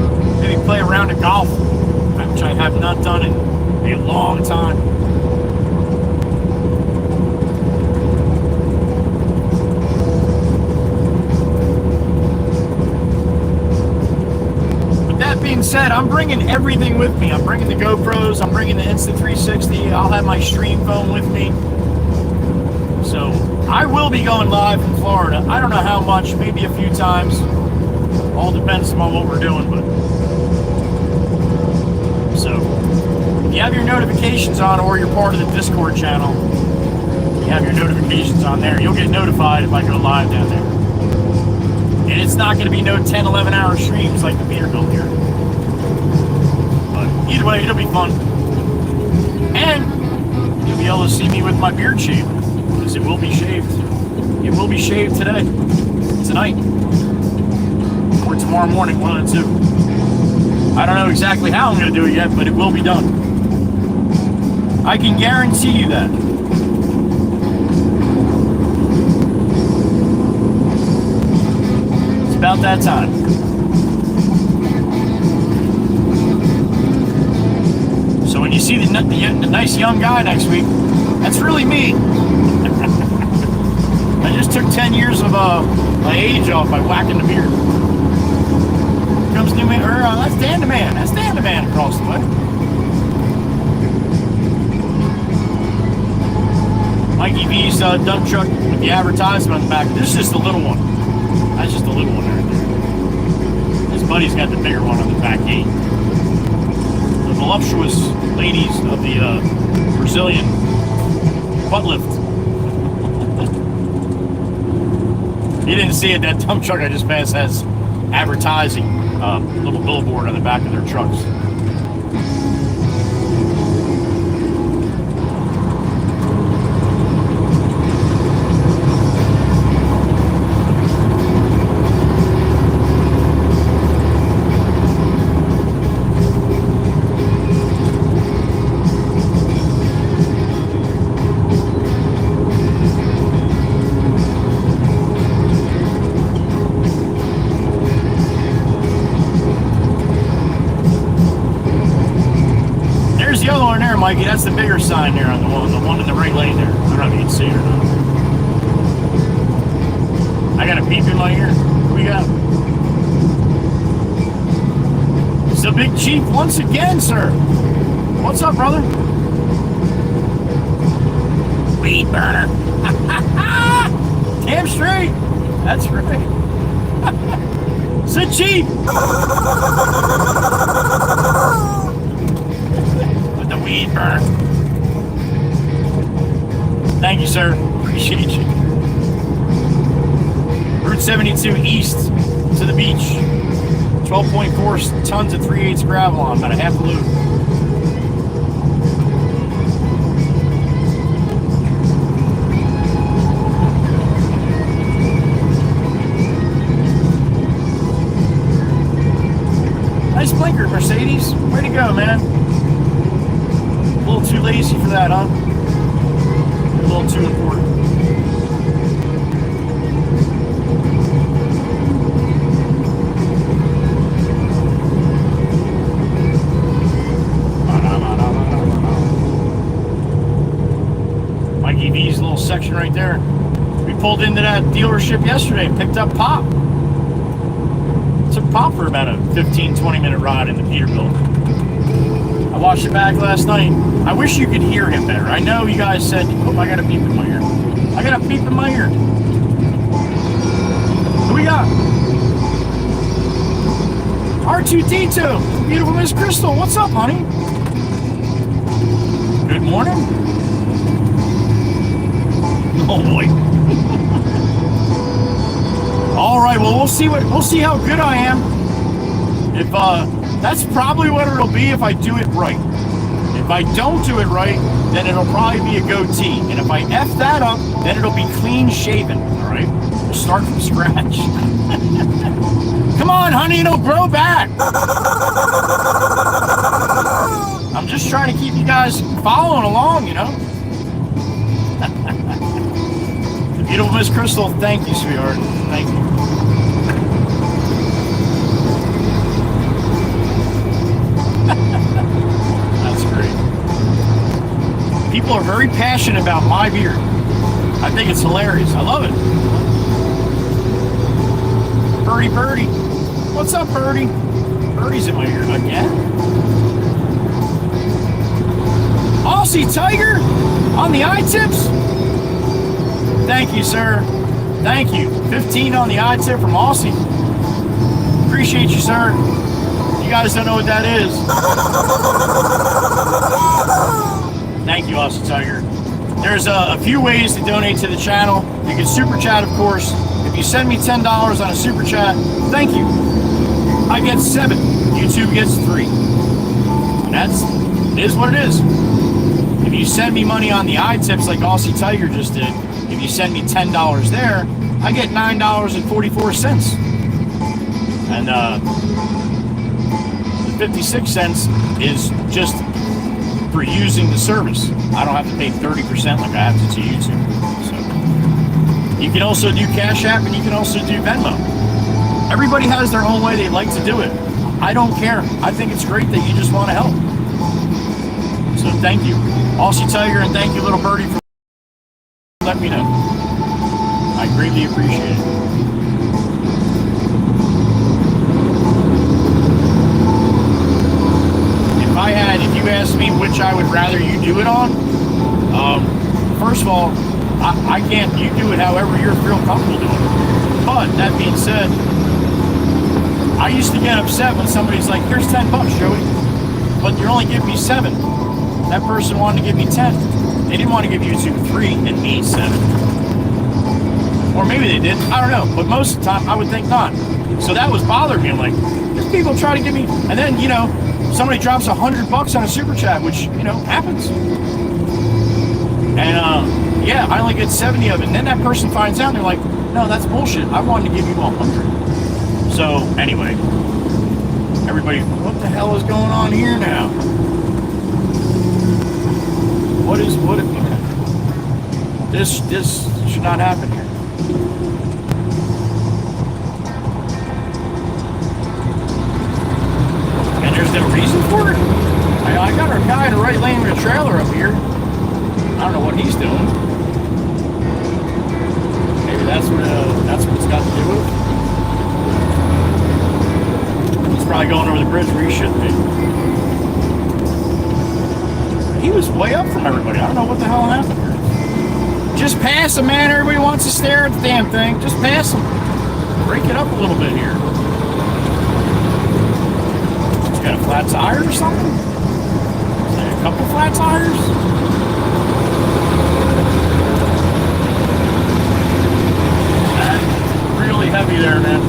Maybe play a round of golf, which I have not done in a long time. Being said, I'm bringing everything with me. I'm bringing the GoPros, I'm bringing the Insta360, I'll have my stream phone with me. So I will be going live in Florida. I don't know how much, maybe a few times. All depends on what we're doing, but so if you have your notifications on or you're part of the Discord channel, you have your notifications on there, you'll get notified if I go live down there. And it's not going to be no 10, 11 hour streams like the Peterbilt here. Either way, it'll be fun. And you'll be able to see me with my beard shaved, because it will be shaved. It will be shaved today, tonight, or tomorrow morning, one of the two. I don't know exactly how I'm going to do it yet, but it will be done. I can guarantee you that. It's about that time. So when you see the nice young guy next week, that's really me. I just took 10 years of my age off by whacking the beard. Here comes new man, that's Dan the Man. That's Dan the Man across the way. Mikey V's dump truck with the advertisement on the back. This is just the little one. That's just the little one right there. His buddy's got the bigger one on the back gate. The voluptuous ladies of the Brazilian butt lift. You didn't see it, that dump truck I just passed has advertising, little billboard on the back of their trucks. Mikey, that's the bigger sign there on the one in the right lane there. I don't know if you can see it or not. I got a beep in my ear. What we got? Chief, once again, sir. What's up, brother? Weed burner. Damn straight. That's right. So cheap. With the weed burner. Thank you, sir. Appreciate you. Route 72 east to the beach. 12.4 tons of 3/8 gravel on, about a half a load. Nice blinker, Mercedes. Way to go, man. A little too lazy for that, huh? A little too important. Mikey V's little section right there. We pulled into that dealership yesterday and picked up Pop. Took Pop for about a 15-20 minute ride into Peterbilt. I watched it back last night. I wish you could hear him better. I know you guys said, oh, I got a beep in my ear. I got a beep in my ear. Who we got? R2D2. Beautiful Miss Crystal. What's up, honey? Good morning. Oh boy. All right, well, we'll see how good I am. If that's probably what it'll be if I do it right. If I don't do it right, then it'll probably be a goatee. And if I F that up, then it'll be clean shaven. All right, we'll start from scratch. Come on, honey, it'll grow back. I'm just trying to keep you guys following along, you know. The beautiful Miss Crystal, thank you, sweetheart. Thank you. That's great. People are very passionate about my beard. I think it's hilarious. I love it. Birdie. What's up, Birdie? Birdie's in my ear again. Aussie Tiger on the I-tips. Thank you, sir. Thank you. 15 on the I-tip from Aussie. Appreciate you, sir. You guys don't know what that is. Thank you, Aussie Tiger. There's a few ways to donate to the channel. You can super chat, of course. If you send me $10 on a super chat, thank you. I get 7. YouTube gets 3. And it is what it is. If you send me money on the I-tips like Aussie Tiger just did, if you send me $10 there, I get $9.44. And the 56 cents is just for using the service. I don't have to pay 30% like I have to YouTube. So you can also do Cash App and you can also do Venmo. Everybody has their own way they like to do it. I don't care. I think it's great that you just want to help. So thank you, Aussie Tiger, and thank you, Little Birdie, for letting me know. I greatly appreciate it. If you asked me which I would rather you do it on, first of all, I can't. You do it however you feel comfortable doing it. But that being said, I used to get upset when somebody's like, "Here's $10, Joey," but you're only giving me 7. That person wanted to give me 10. They didn't want to give YouTube 3 and me 7. Or maybe they did. I don't know. But most of the time, I would think not. So that was bothering me. I'm like, there's people try to give me, and then somebody drops $100 on a super chat, which happens. And yeah, I only get 70 of it. And then that person finds out, and they're like, no, that's bullshit. I wanted to give you 100. So anyway, everybody, what the hell is going on here now? This should not happen here. And there's no reason for it. I got our guy in the right lane with a trailer up here. I don't know what he's doing. Maybe that's what it's got to do with. He's probably probably going over the bridge where he shouldn't be. He was way up from everybody. I don't know what the hell happened here. Just pass him, man. Everybody wants to stare at the damn thing. Just pass him. Break it up a little bit here. He's got a flat tire or something? Is there a couple flat tires? That's really heavy there, man.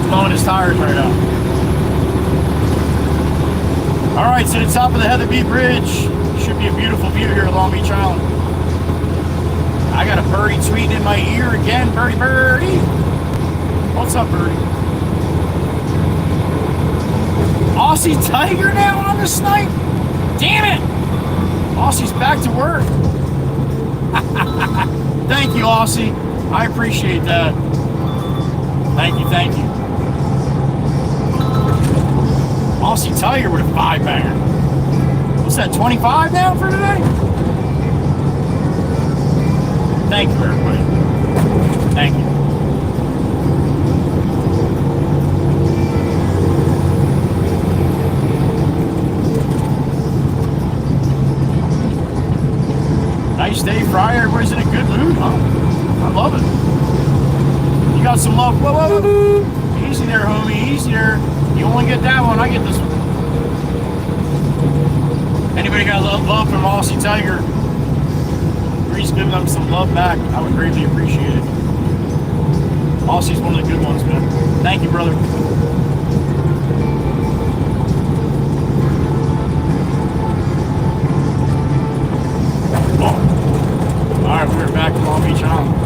Blowing his tires right out. Alright, so the top of the Heatherby Bridge. Should be a beautiful view here at Long Beach Island. I got a birdie tweeting in my ear again. Birdie, birdie. What's up, birdie? Aussie Tiger now on the snipe? Damn it! Aussie's back to work. Thank you, Aussie. I appreciate that. Thank you, thank you. Aussie Tiger with a 5-banger. What's that, 25 now for today? Thank you, everybody. Thank you. Nice day, Friday. Everybody's in a good mood, huh? I love it. You got some love. Whoa, whoa, whoa. Easy there, homie. Easy there. You only get that one. I get this one. Anybody got love from Aussie Tiger? Please give them some love back. I would greatly appreciate it. Aussie's one of the good ones, man. Thank you, brother. Oh. All right, we're back to Long Beach Island.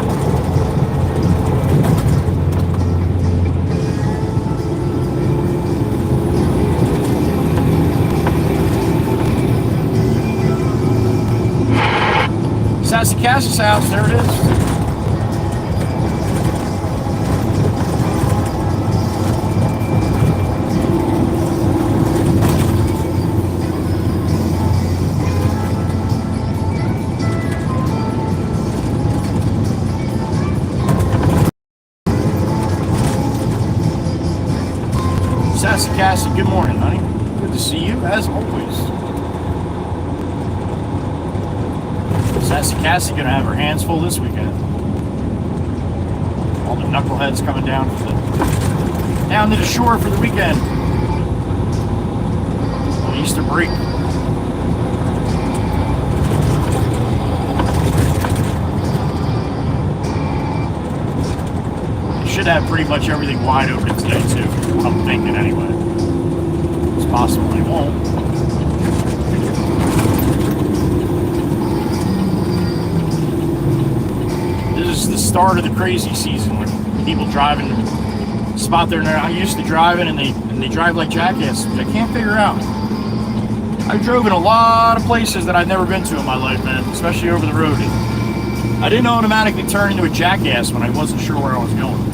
Sassy Cass's house, there it is. Sassy Cassie, good morning, honey. Good to see you, as always. Sassy Cassie gonna have her hands full this weekend. All the knuckleheads coming down to the shore for the weekend. On Easter break. They should have pretty much everything wide open today too. I'm thinking anyway. It's possible they won't. This is the start of the crazy season when people driving spot there. I used to driving and they drive like jackasses, which I can't figure out. I've drove in a lot of places that I've never been to in my life, man, especially over the road. I didn't automatically turn into a jackass when I wasn't sure where I was going.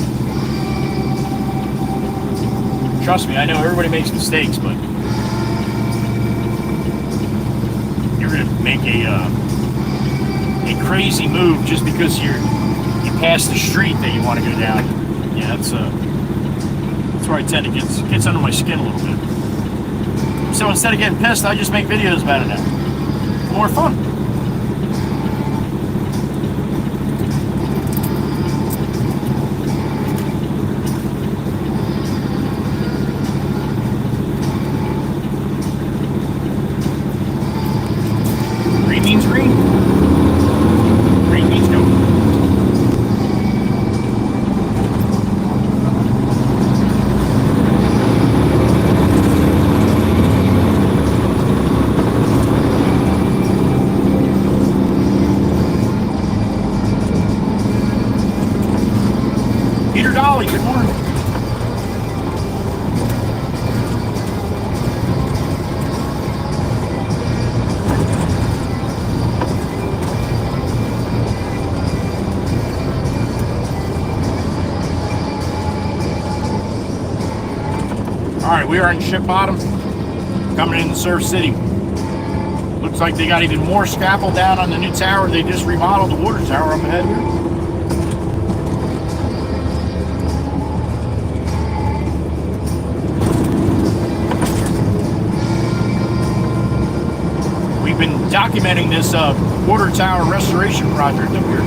Trust me, I know everybody makes mistakes, but you're gonna make a crazy move just because you pass the street that you want to go down. Yeah, that's where I tend to gets under my skin a little bit. So instead of getting pissed, I just make videos about it now. More fun. Green means green. Green means no. Peter Dolly, good morning. Alright, we are in Ship Bottom, coming into Surf City. Looks like they got even more scaffold down on the new tower. They just remodeled the water tower up ahead here. documenting this water tower restoration project up here.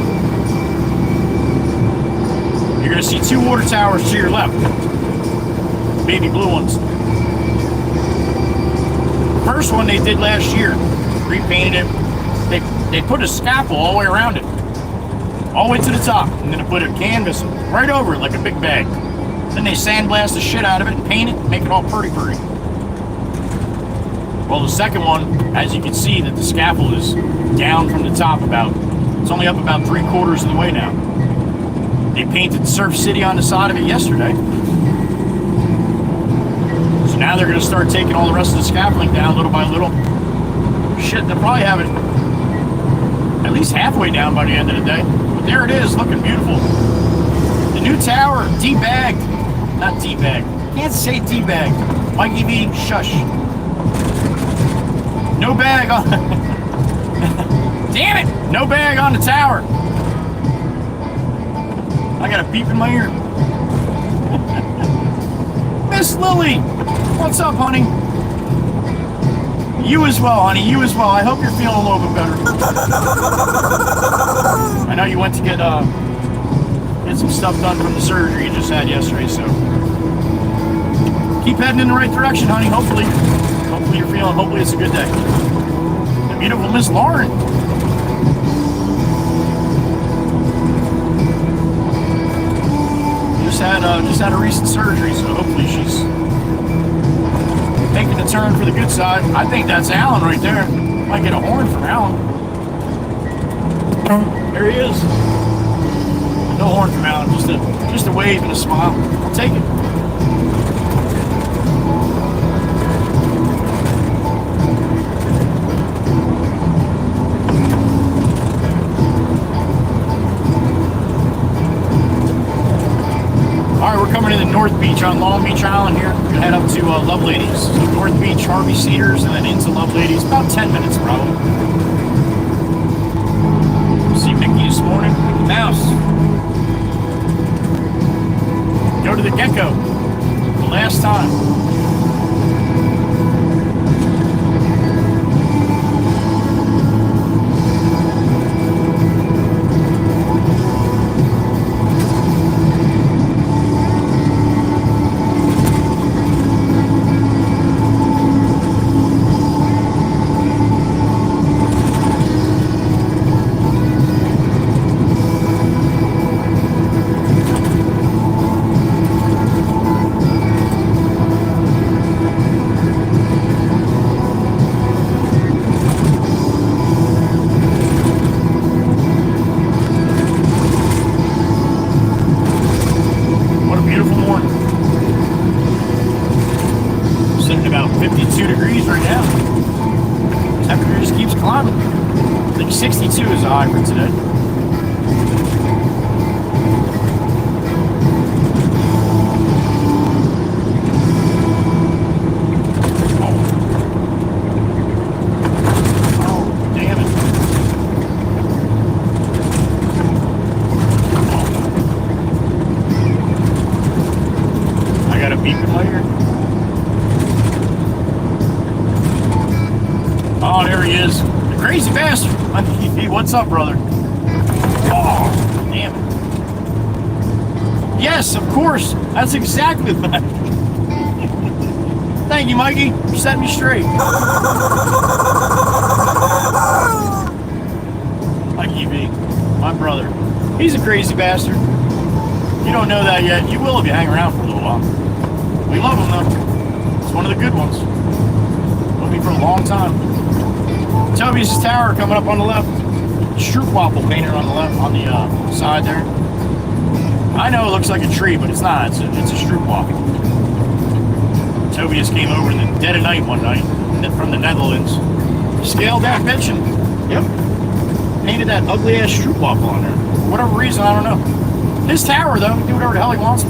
You're going to see 2 water towers to your left. Baby blue ones. First one they did last year. Repainted it. They put a scaffold all the way around it. All the way to the top. And then they put a canvas right over it like a big bag. Then they sandblast the shit out of it and paint it, make it all pretty. Well, the second one, as you can see, that the scaffold is down from the top it's only up about 3/4 of the way now. They painted Surf City on the side of it yesterday. So now they're going to start taking all the rest of the scaffolding down little by little. Shit, they'll probably have it at least halfway down by the end of the day. But there it is, looking beautiful. The new tower, D-bagged. Not D-bagged. Can't say D-bagged. Mikey V, shush. No bag on... Damn it! No bag on the tower. I got a beep in my ear. Miss Lily! What's up, honey? You as well, honey. You as well. I hope you're feeling a little bit better. I know you went to get some stuff done from the surgery you just had yesterday, so keep heading in the right direction, honey. Hopefully you're feeling. Hopefully it's a good day. The beautiful Miss Lauren. Just had a recent surgery, so hopefully she's making a turn for the good side. I think that's Alan right there. Might get a horn from Alan. There he is. No horn from Alan, just a wave and a smile. I'll take it. We're coming into North Beach on Long Beach Island here. We're going to head up to Love Ladies. So North Beach, Harvey Cedars, and then into Love Ladies. About 10 minutes, probably. See Mickey this morning. Mickey Mouse. Go to the Gecko. The last time. What's up, brother? Oh, damn it. Yes, of course. That's exactly that. Thank you, Mikey, for setting me straight. Mikey V, my brother. He's a crazy bastard. You don't know that yet. You will if you hang around for a little while. We love him, though. It's one of the good ones. Will be for a long time. Toby's tower coming up on the left. Stroopwafel painted on the left, on the side there. I know it looks like a tree, but it's not. It's a stroopwafel. Tobias came over in the dead of night one night from the Netherlands. Scaled that bitch and, yep, painted that ugly ass stroopwafel on there. For whatever reason, I don't know. His tower, though, he can do whatever the hell he wants.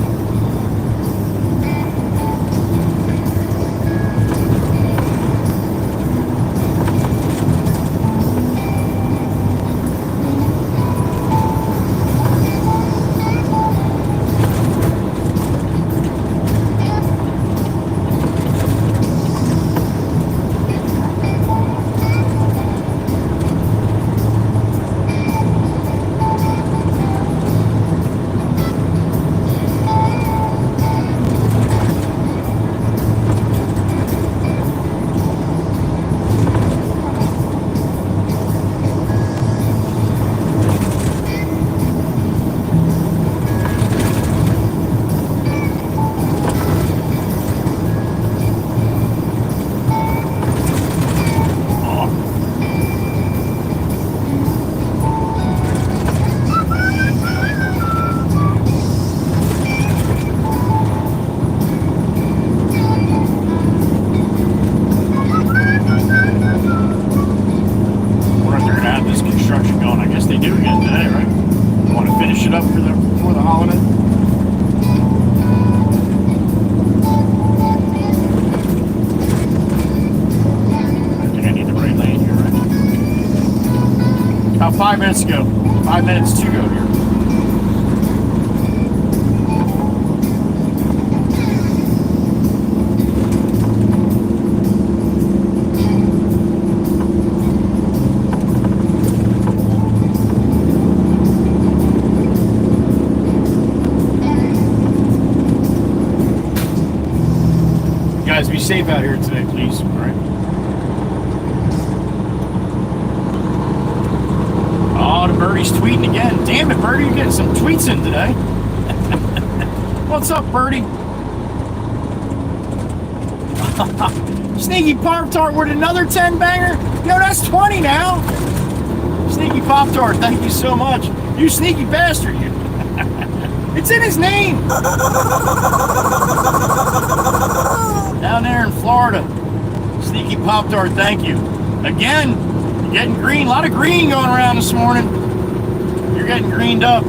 5 minutes ago. 5 minutes to go here. Guys, be safe out here today, please. All right. Oh, the birdie's tweeting again. Damn it, Birdie, you're getting some tweets in today. What's up, Birdie? Sneaky Pop-Tart with another 10 banger. Yo, that's 20 now. Sneaky Pop-Tart, thank you so much. You sneaky bastard, you. It's in his name. Down there in Florida. Sneaky Pop-Tart, thank you. Again, you're getting green. A lot of green going around this morning. You're getting greened up.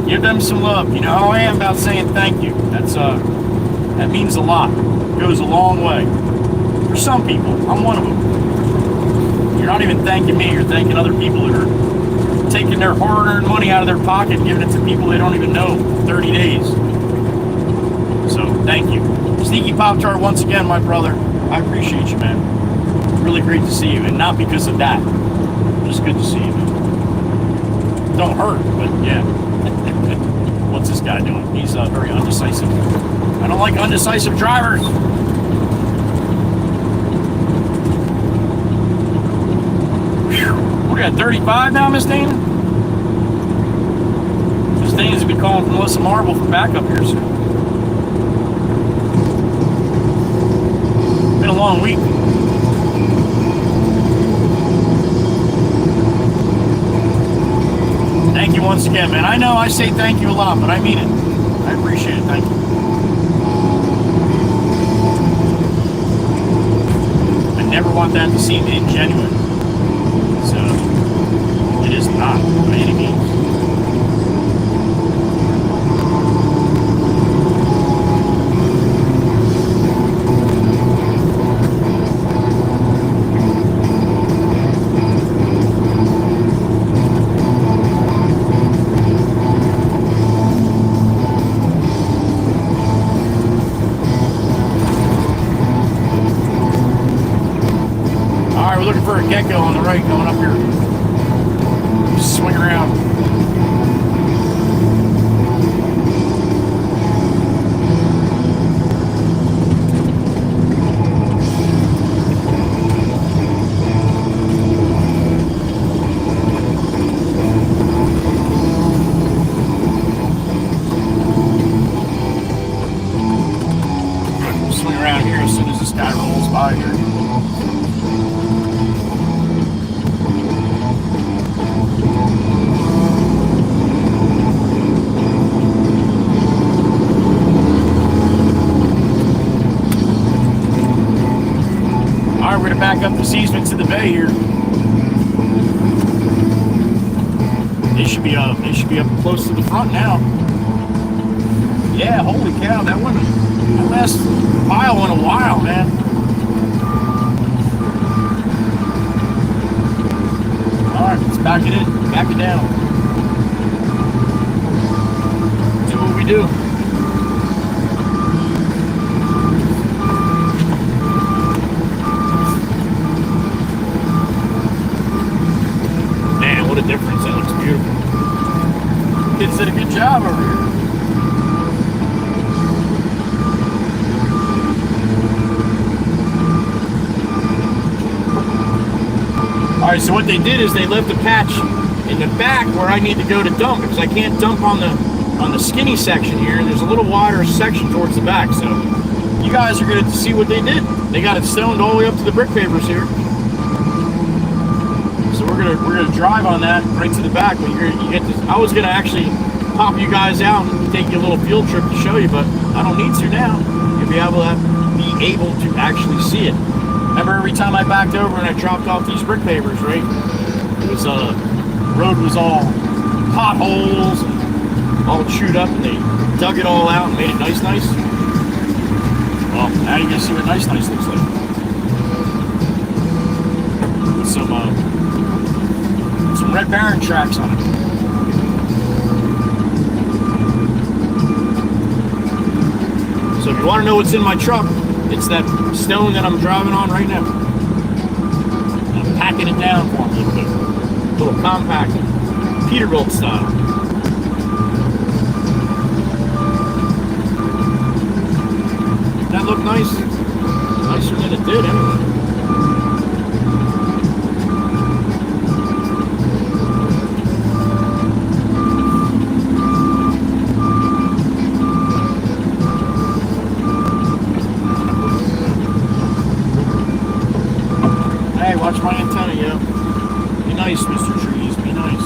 Give them some love. You know how I am about saying thank you. That means a lot. It goes a long way. For some people, I'm one of them. You're not even thanking me. You're thanking other people that are taking their hard-earned money out of their pocket and giving it to people they don't even know for 30 days. So, thank you. Sneaky Pop-Tart, once again, my brother. I appreciate you, man. Really great to see you, and not because of that. Just good to see you, man. Don't hurt, but yeah. What's this guy doing? He's very undecisive. I don't like undecisive drivers. We're at 35 now, Miss Dana. Miss Dana's been calling for Melissa Marble for backup here soon. Been a long week. Thank you once again, man. I know I say thank you a lot, but I mean it. I appreciate it. Thank you. I never want that to seem ingenuine. So, it is not by any means. Gecko on the right going up here. Swing around. Swing around here as soon as this guy rolls by here. We're going to back up this easement to the bay here. They should be up close to the front now. Yeah, holy cow, that last pile went a while, man. Alright, let's back it in, back it down. Do what we do. What a difference. That looks beautiful. Kids did a good job over here. Alright, so what they did is they left a patch in the back where I need to go to dump, because I can't dump on the skinny section here. There's a little wider section towards the back, so you guys are going to see what they did. They got it stoned all the way up to the brick pavers here. We're gonna drive on that right to the back. But you get this. I was gonna actually pop you guys out and take you a little field trip to show you, but I don't need to now. You'll be able to actually see it. Remember, every time I backed over and I dropped off these brick pavers, right? It was road was all potholes, and all chewed up, and they dug it all out and made it nice. Well, now you can see what nice looks like. With some. Some Red Baron tracks on it. So if you want to know what's in my truck, it's that stone that I'm driving on right now. I'm packing it down for him a little bit. A little compact, Peterbilt style. That look nice? Nicer than it did anyway. Hey, watch my antenna, yo. Be nice, Mr. Trees, be nice.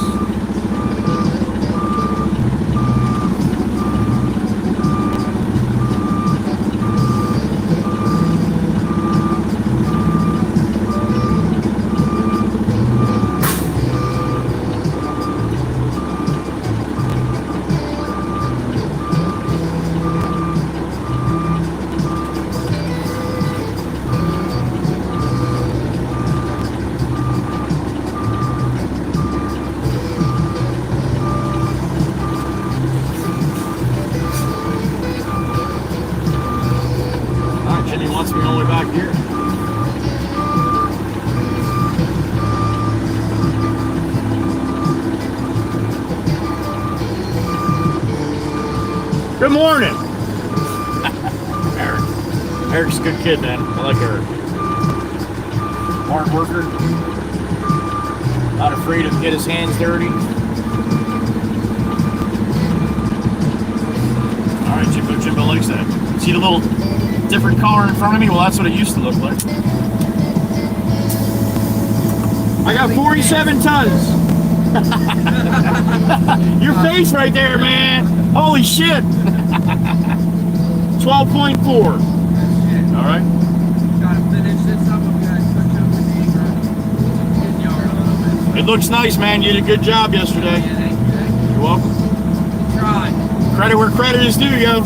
Wants me all the way back here. Good morning. Eric. Eric's a good kid, man. I like Eric. Hard worker. Not afraid to get his hands dirty. All right, Jimbo likes that. See the little different color in front of me? Well, that's what it used to look like. I got 47 tons. Your face right there, man. Holy shit. 12.4. All right. Gotta finish this up. I'm gonna switch up the yard a little bit. It looks nice, man. You did a good job yesterday. Yeah, thank you. You're welcome. Try. Credit where credit is due, yo.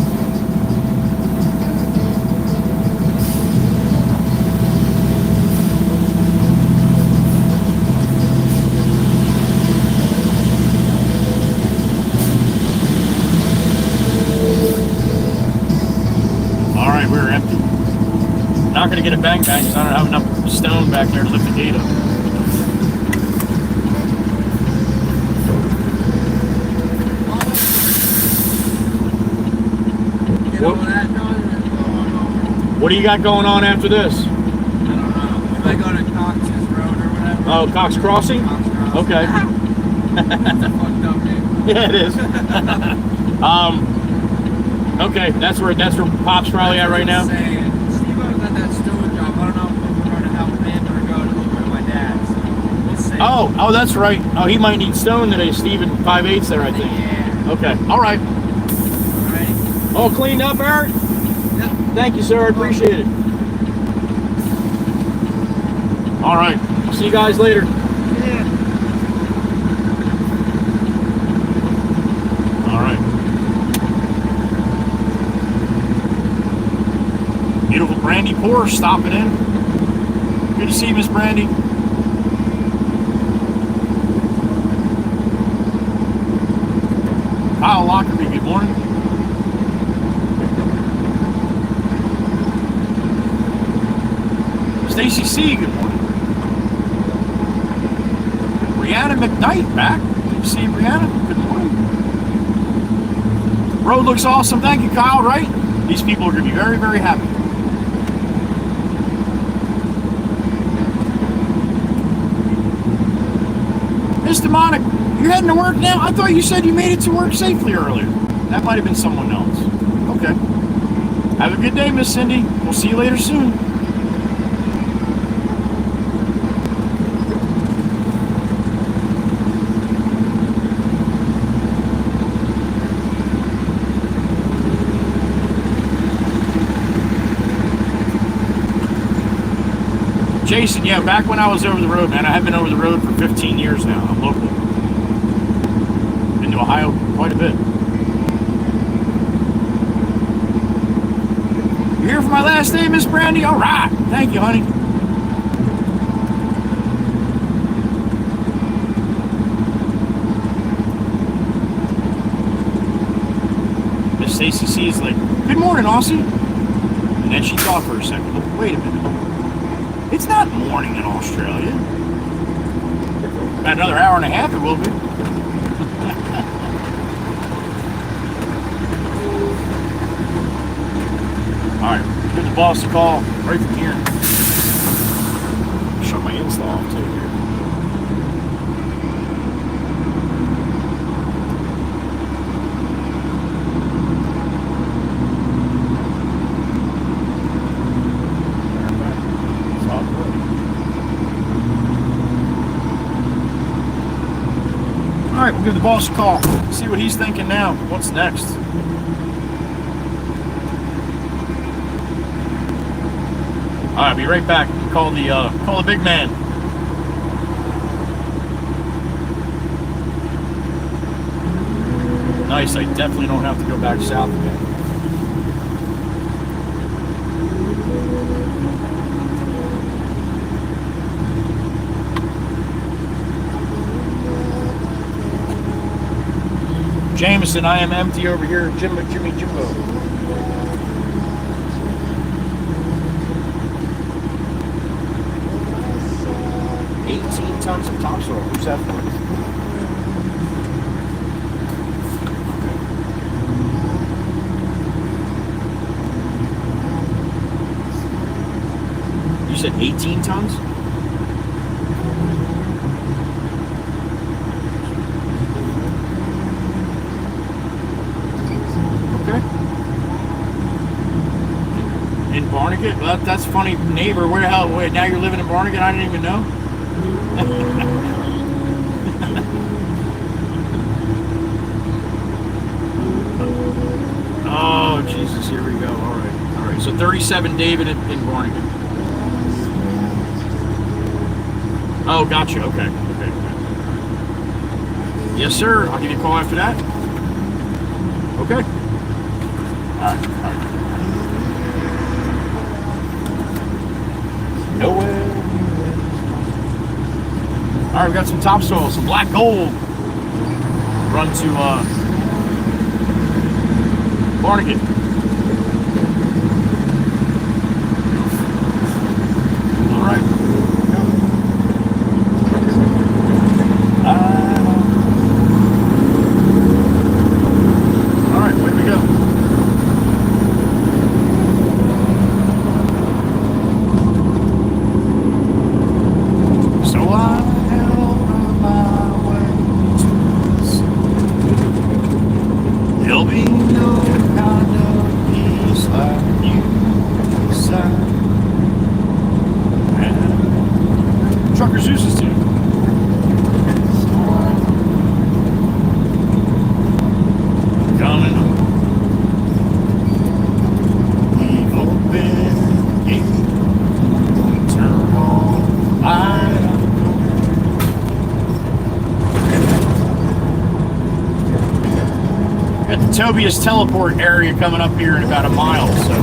We're empty. Not going to get a bang bang because I don't have enough stone back there to lift the gate up. What do you got going on after this? I don't know. If I go to Cox's Road or whatever. Oh, Cox Crossing? Cox Crossing. Okay. That's a fucked up name. Yeah, it is. Okay, that's where Pop's probably at right now. Steve, I was at that stone job. I don't know if we're going to help banter or go to look at my dad. So we'll see. Oh, that's right. Oh, he might need stone today, Steven. 5/8 there, I think. Yeah. Okay, all right. Ready? All cleaned up, Eric? Yep. Thank you, sir. I appreciate it. All right. I'll see you guys later. Yeah. All right. Beautiful Brandy Porsche stopping in. Good to see you, Miss Brandy. Kyle Lockerbie, good morning. Stacy C, good morning. Brianna McKnight back. Good to see you, Brianna. Good morning. Road looks awesome. Thank you, Kyle, right? These people are going to be very, very happy. Miss Demonic, you're heading to work now? I thought you said you made it to work safely earlier. That might have been someone else. Okay. Have a good day, Miss Cindy. We'll see you later soon. Jason, yeah, back when I was over the road, man. I have been over the road for 15 years now. I'm local. Been to Ohio quite a bit. You here for my last day, Miss Brandy? All right. Thank you, honey. Aussie is like, good morning, Aussie. And then she thought for a second, like, wait a minute. It's not morning in Australia. About another hour and a half it will be. Alright, give the boss a call right from here. Shut my install off too here. All right, we'll give the boss a call. See what he's thinking now. What's next? All right, be right back. Call the big man. Nice. I definitely don't have to go back south again. Jameson, I am empty over here. Jimbo. 18 tons of topsoil. Who's that for? You said 18 tons? In Barnegat? Well, that's funny, neighbor. Where the hell? Wait, now you're living in Barnegat? I didn't even know. Oh, Jesus, here we go. All right. So 37 David in Barnegat. Oh, gotcha. Okay. Yes, sir. I'll give you a call after that. Okay. All right. Nowhere. All right, we got some topsoil, some black gold. Run to Barnegat. All right. All right, where we go? Tobias teleport area coming up here in about a mile, so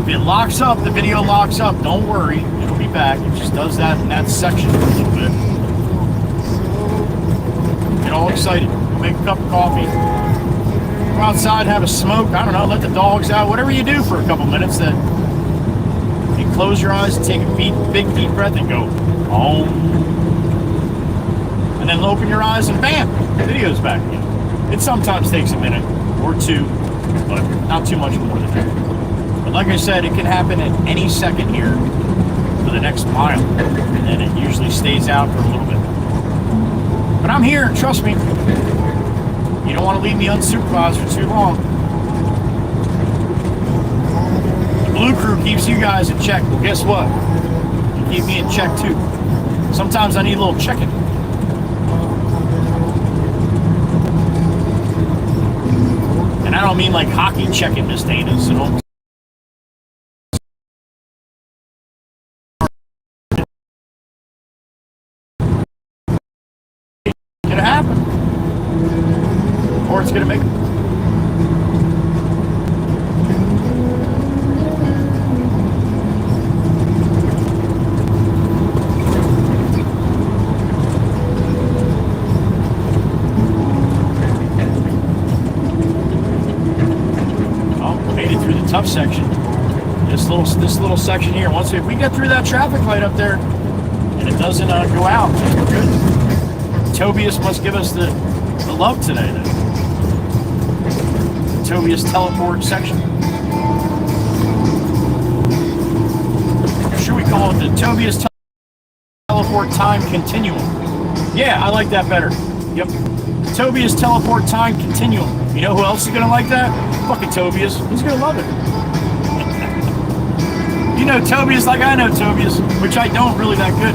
if it locks up, the video locks up, don't worry, it'll be back. It just does that in that section for a little bit. Get all excited, make a cup of coffee, go outside, have a smoke, I don't know, let the dogs out, whatever you do for a couple minutes, that you close your eyes and take a big deep breath and go home, and then open your eyes and bam, the video's back again. It sometimes takes a minute or two, but not too much more than that. But like I said, it can happen at any second here for the next mile, and then it usually stays out for a little bit. But I'm here, trust me. You don't want to leave me unsupervised for too long. The Blue Crew keeps you guys in check. Well, guess what? You keep me in check too. Sometimes I need a little checking. And I don't mean like hockey checking, Miss Dana, so don't. It's gonna happen. Or it's gonna make. rough section. This little section here. Once if we get through that traffic light up there, and it doesn't go out, we're good. Tobias must give us the love today. Then. Tobias teleport section. Or should we call it the Tobias teleport time continuum? Yeah, I like that better. Yep. Tobias teleport time continuum. You know who else is gonna like that? Fucking Tobias. He's gonna love it. You know Tobias like I know Tobias, which I don't really that good.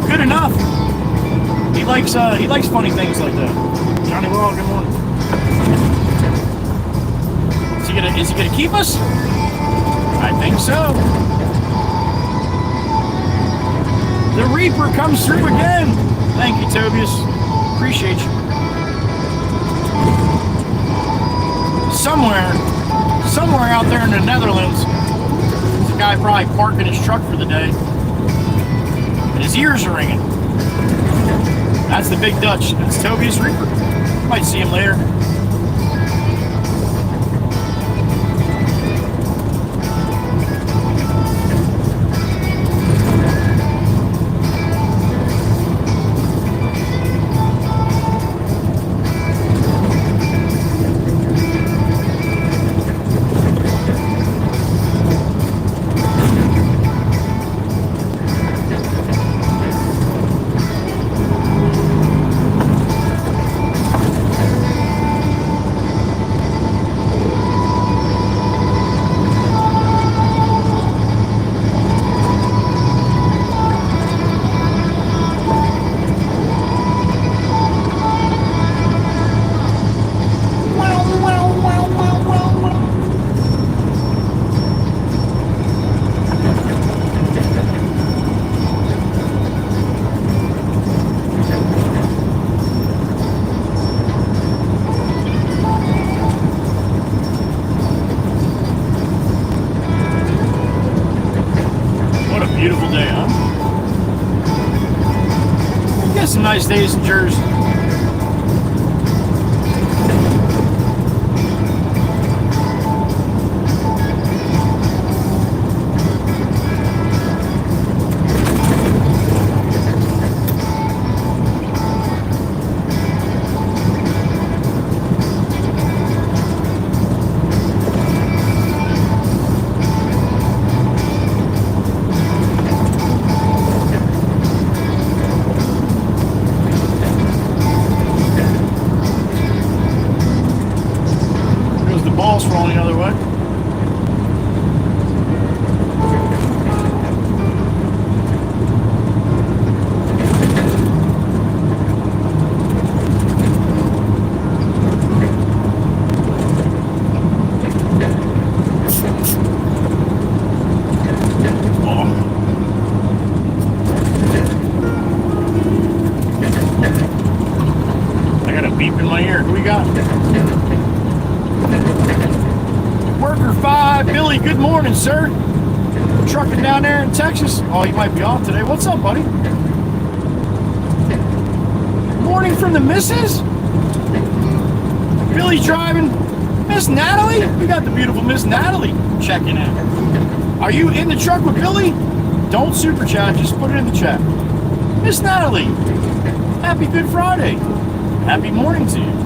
Good enough. He likes funny things like that. Johnny Wall, good morning. Is he gonna keep us? I think so. The Reaper comes through again. Thank you, Tobias. Appreciate you. Somewhere out there in the Netherlands, there's a guy probably parking his truck for the day, and his ears are ringing. That's the Big Dutch. That's Tobias Reaper. Might see him later. Nice days in Jersey. Rolling the other way. I got a beep in my ear. Who we got? Worker 5, Billy, good morning, sir. Trucking down there in Texas. Oh, you might be off today. What's up, buddy? Morning from the missus? Billy driving. Miss Natalie? We got the beautiful Miss Natalie checking in. Are you in the truck with Billy? Don't super chat, just put it in the chat. Miss Natalie, happy Good Friday. Happy morning to you.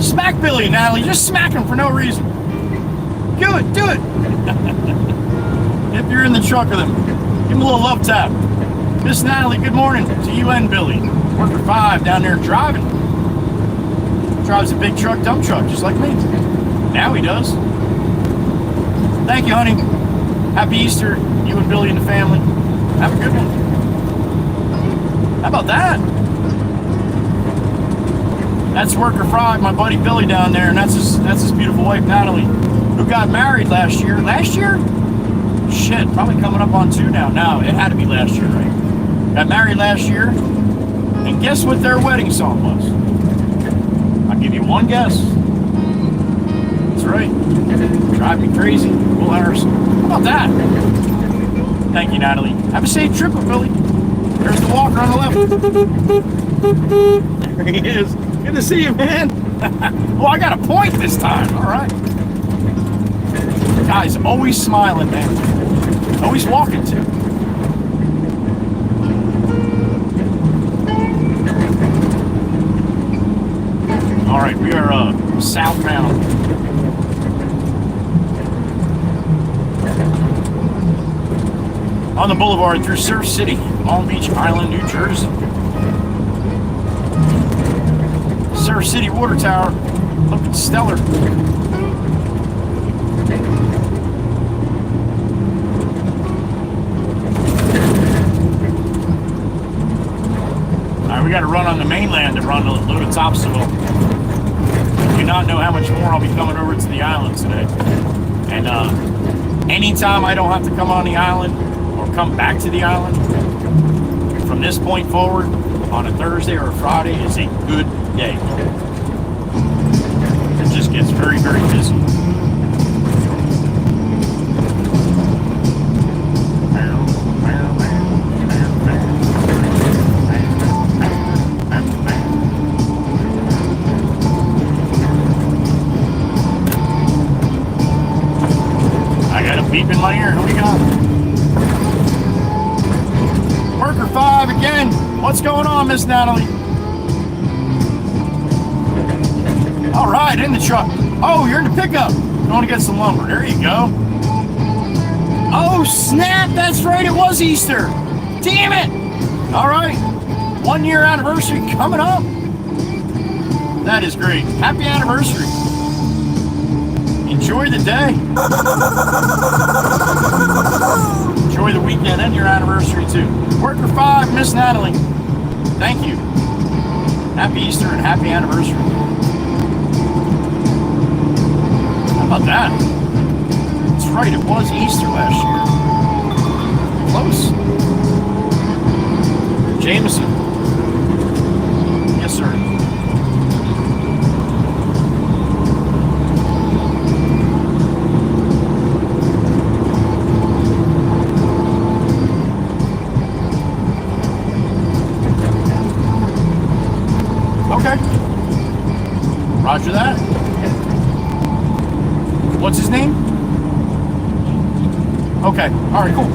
Smack Billy, Natalie. Just smack him for no reason. Do it. If you're in the truck with him, give him a little love tap. Miss Natalie, good morning to you and Billy. Worker 5 down there driving. Drives a big truck, dump truck, just like me. Now he does. Thank you, honey. Happy Easter, you and Billy and the family. Have a good one. How about that? That's Worker 5, my buddy Billy down there, and that's his beautiful wife Natalie, who got married last year. Last year? Shit, probably coming up on 2 now. No, it had to be last year, right? Got married last year, and guess what their wedding song was? I'll give you one guess. That's right. Drive Me Crazy, Will Harrison. How about that? Thank you, Natalie. Have a safe trip with Billy. There's the walker on the left. There he is. Good to see you, man. Well, I got a point this time. All right. Guys, always smiling, man. Always walking too. All right, we are southbound. On the boulevard through Surf City, Long Beach Island, New Jersey. Surf City Water Tower, looking stellar. All right, we got to run on the mainland to run a load of topsoil. I do not know how much more I'll be coming over to the island today. And anytime I don't have to come on the island or come back to the island, from this point forward on a Thursday or a Friday is a good day. It just gets very, very busy. I got a beep in my ear. Who we got? Worker 5 again. What's going on, Miss Natalie? All right, in the truck. Oh, you're in the pickup. Going to get some lumber. There you go. Oh, snap. That's right. It was Easter. Damn it. All right. 1 year anniversary coming up. That is great. Happy anniversary. Enjoy the day. Enjoy the weekend and your anniversary too. Worker 5, Miss Natalie. Thank you. Happy Easter and happy anniversary. How about that? That's right, it was Easter last year. Close. Jameson. Yes, sir. Okay. Roger that. What's his name? Okay. All right, cool.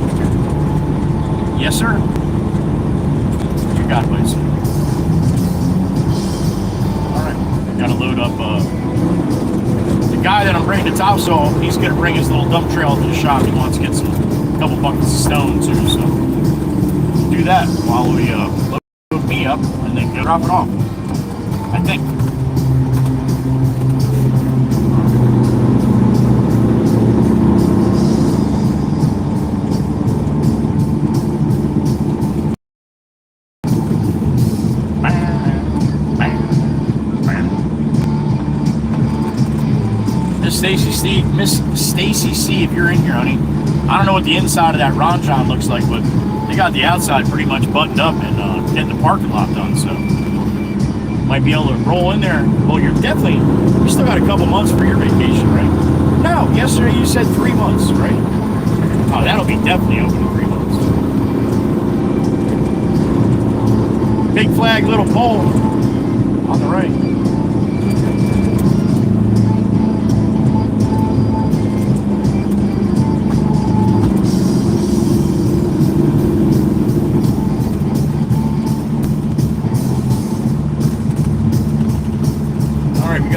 Yes, sir. You got it, please. All right. Got to load up. The guy that I'm bringing to topsoil, he's going to bring his little dump trail to the shop. He wants to get a couple buckets of stone, too. So do that while we load me up and then go drop it off. I think. Miss Stacy C, if you're in here, honey. I don't know what the inside of that Ron-John looks like, but they got the outside pretty much buttoned up and getting the parking lot done, so might be able to roll in there. Well, you still got a couple months for your vacation, right? No, yesterday you said 3 months, right? Oh, that'll be definitely open in 3 months. Big flag, little pole on the right.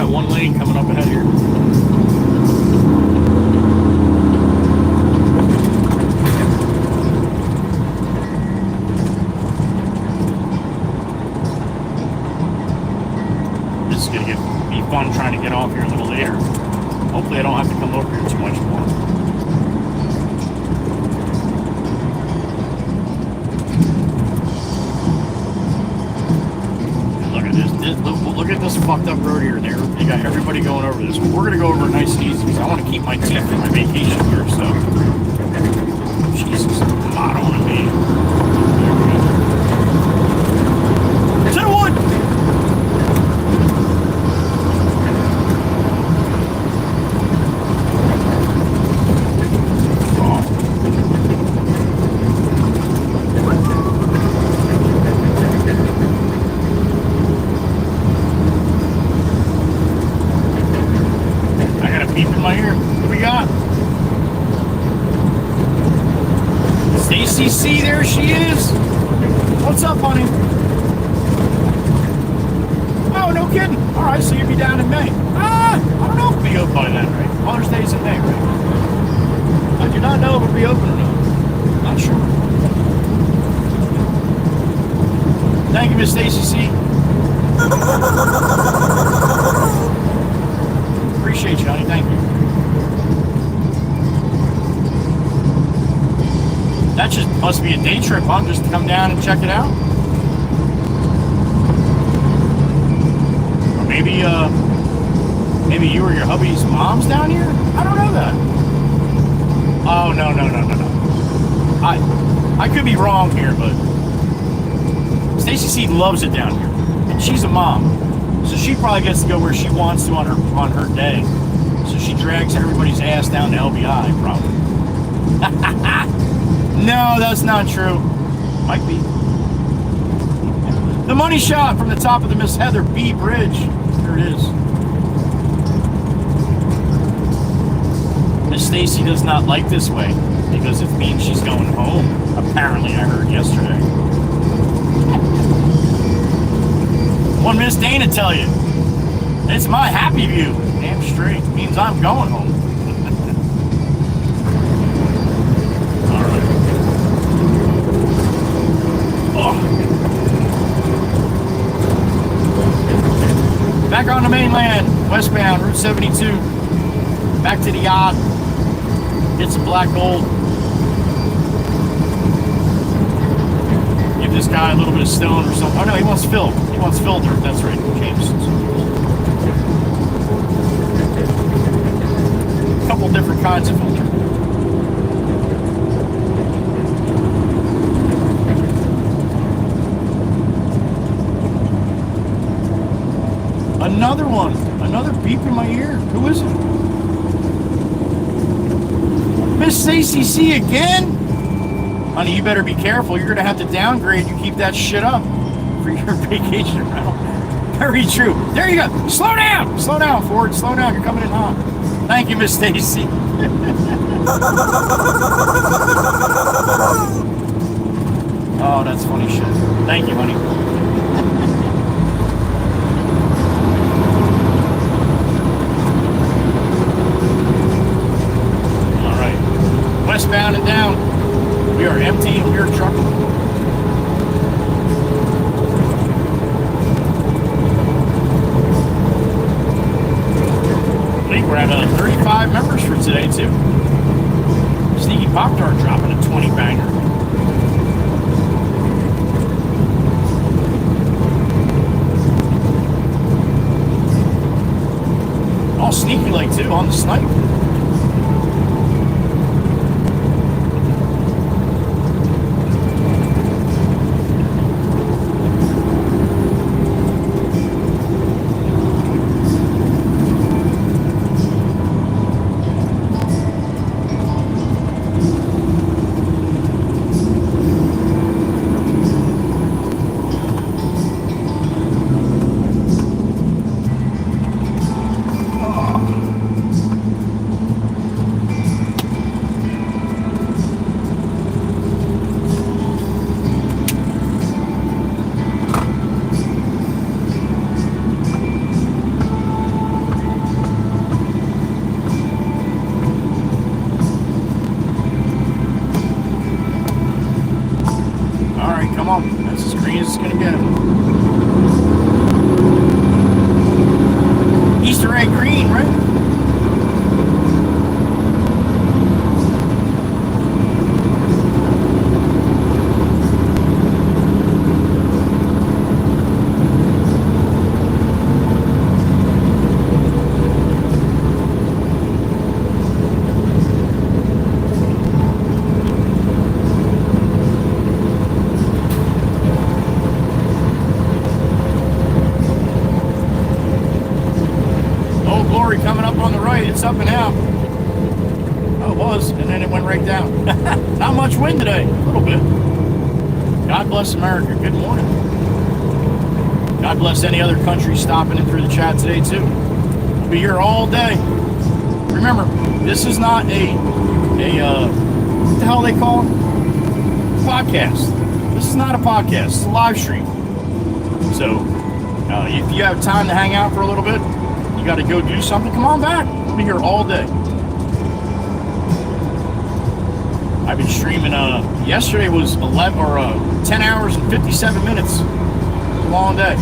One lane coming up ahead here. This is going to be fun trying to get off here a little later. Hopefully I don't have to come over here too much more. Look at this fucked up road here. They got everybody going over this. We're gonna go over it nice and easy because I want to keep my teeth in my vacation here. So, Jesus, hot on me. To the wood. beep in my ear. What we got? Stacy C, there she is. What's up, honey? Oh, no kidding. All right, so you'll be down in May. I don't know if it'll be open by then, right? Mother's Day's in May, right? I do not know if it'll be open or not. Not sure. Thank you, Miss Stacy C. Appreciate you, honey. Thank you. That just must be a day trip, huh? Just to come down and check it out. Or maybe you or your hubby's mom's down here? I don't know that. Oh, no. I could be wrong here, but Stacy C loves it down here. And she's a mom. So she probably gets to go where she wants to on her day. So she drags everybody's ass down to LBI, probably. No, that's not true. Might be. The money shot from the top of the Miss Heather B Bridge. There it is. Miss Stacy does not like this way because it means she's going home. Apparently, I heard yesterday. One Miss Dana tell you, it's my happy view. Damn straight. It means I'm going home. All right. Oh. Back on the mainland, westbound, Route 72. Back to the yacht. Get some black gold. Give this guy a little bit of stone or something. Oh no, he wants fill. He wants filter. That's right, James. A couple different kinds of filter. Another one. Another beep in my ear. Who is it? Miss Stacy C again? Honey, you better be careful. You're going to have to downgrade. You keep that shit up for your vacation rental. Very true. There you go. Slow down. Slow down, Ford. Slow down. You're coming in hot. Thank you, Miss Stacy. Oh, that's funny shit. Thank you, honey. Westbound and down. We are empty and we are trucking. I think we're at 35 members for today too. Sneaky Pop-Tart dropping a 20 banger. All sneaky like too on the snipe. Come on, that's as green as it's gonna get. Easter egg green, right? Coming up on the right, it's up and out. Oh, it was, and then it went right down. Not much wind today, a little bit. God bless America. Good morning. God bless any other country stopping in through the chat today too. We'll be here all day. remember, this is not what the hell they call it? Podcast. This is not a podcast. It's a live stream. So, if you have time to hang out for a little bit, you got to go do something, come on back. I'll be here all day. I've been streaming, yesterday was 10 hours and 57 minutes. A long day.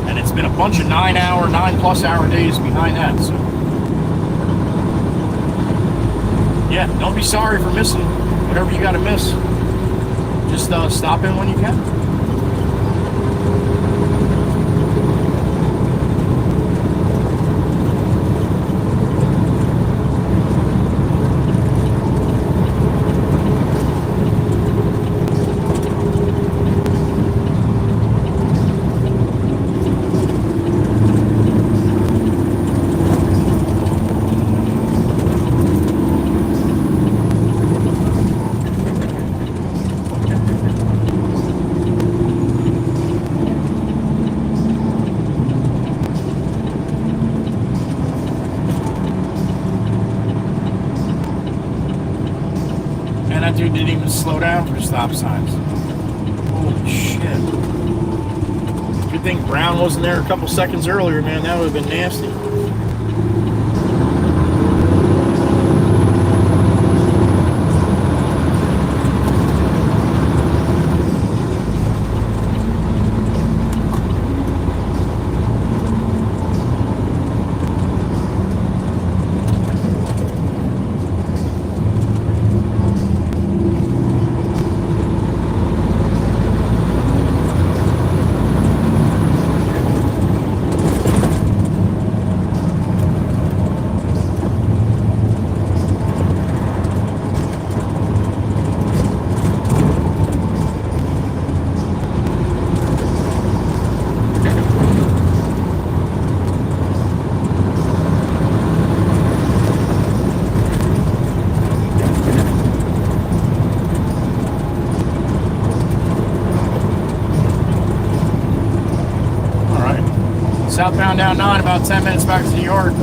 And it's been a bunch of 9+ hour days behind that. So, yeah, don't be sorry for missing whatever you got to miss. Just stop in when you can. That dude didn't even slow down for stop signs. Holy shit. Good thing Brown wasn't there a couple seconds earlier, man. That would have been nasty. Southbound down 9, about 10 minutes back to the yard.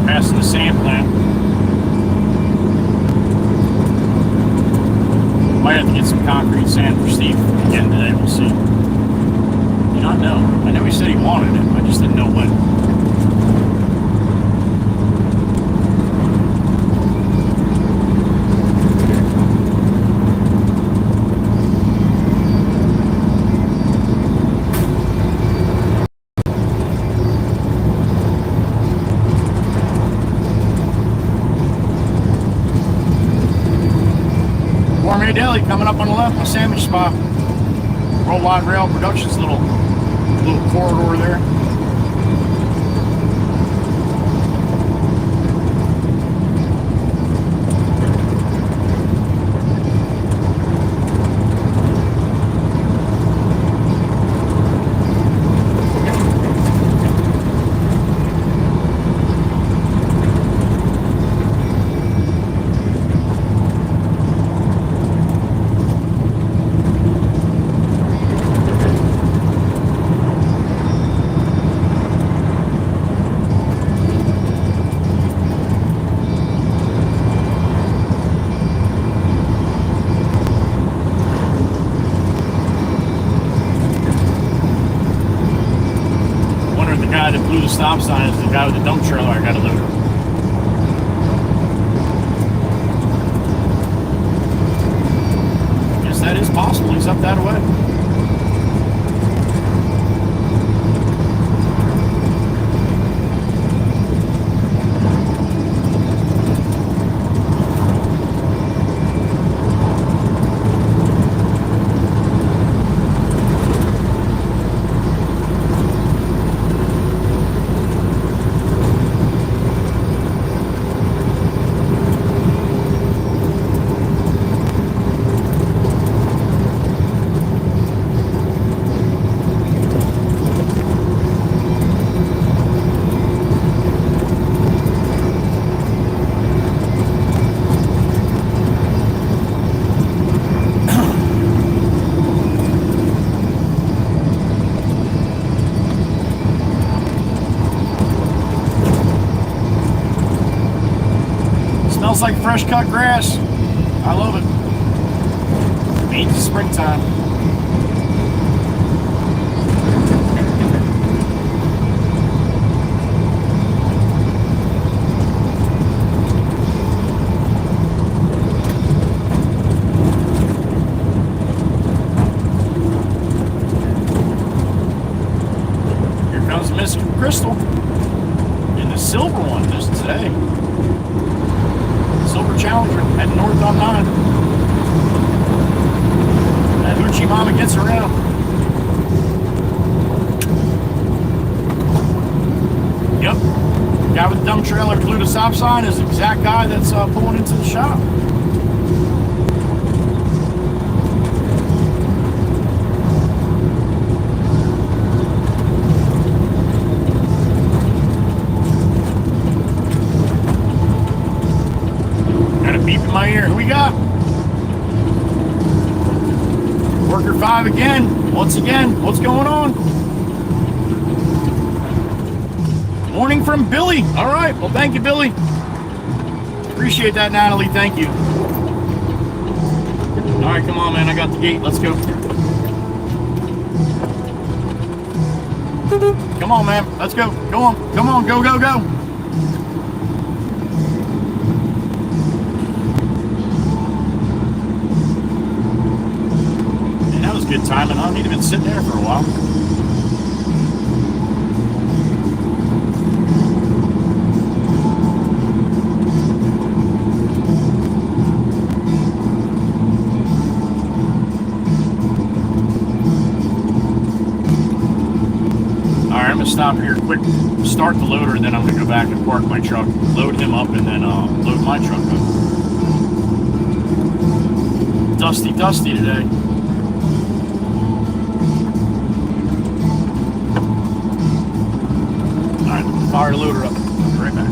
Passing the sand plant. Might have to get some concrete sand for Steve again today. We'll see. Do not know. I know he said he wanted it. I just didn't know when. Deli coming up on the left, my sandwich spot. Worldwide Rail Productions little corridor there. blew the stop sign is the guy with the dump trailer I got to load. Guess that is possible. He's up that way. Smells like fresh cut grass. I love it. Means springtime. Here comes Mr. Crystal in the silver one just today. Silver Challenger heading north on 9. That Hoochie Mama gets around. Yep. Guy with the dump trailer blew the stop sign is the exact guy that's pulling into the shop. Beep in my ear. Who we got? Worker 5 again. Once again. What's going on? Morning from Billy. All right. Well, thank you, Billy. Appreciate that, Natalie. Thank you. All right, come on, man. I got the gate. Let's go. Come on, man. Let's go. Go on. Come on. Go, go, go. Good timing, huh? He'd have been sitting there for a while. Alright, I'm gonna stop here quick, start the loader, and then I'm gonna go back and park my truck, load him up, and then load my truck up. Dusty today. Fire the loader up. I'll be right back.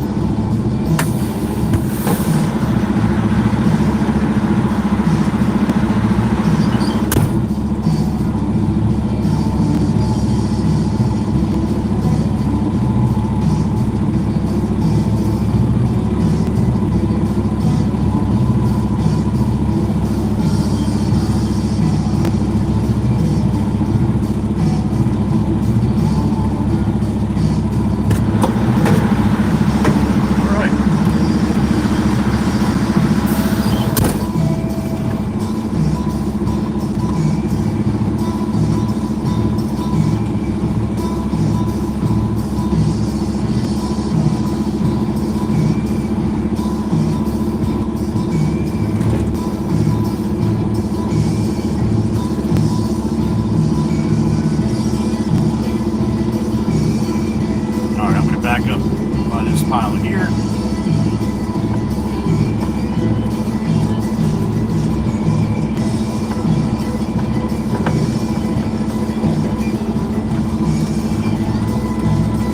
Pile here.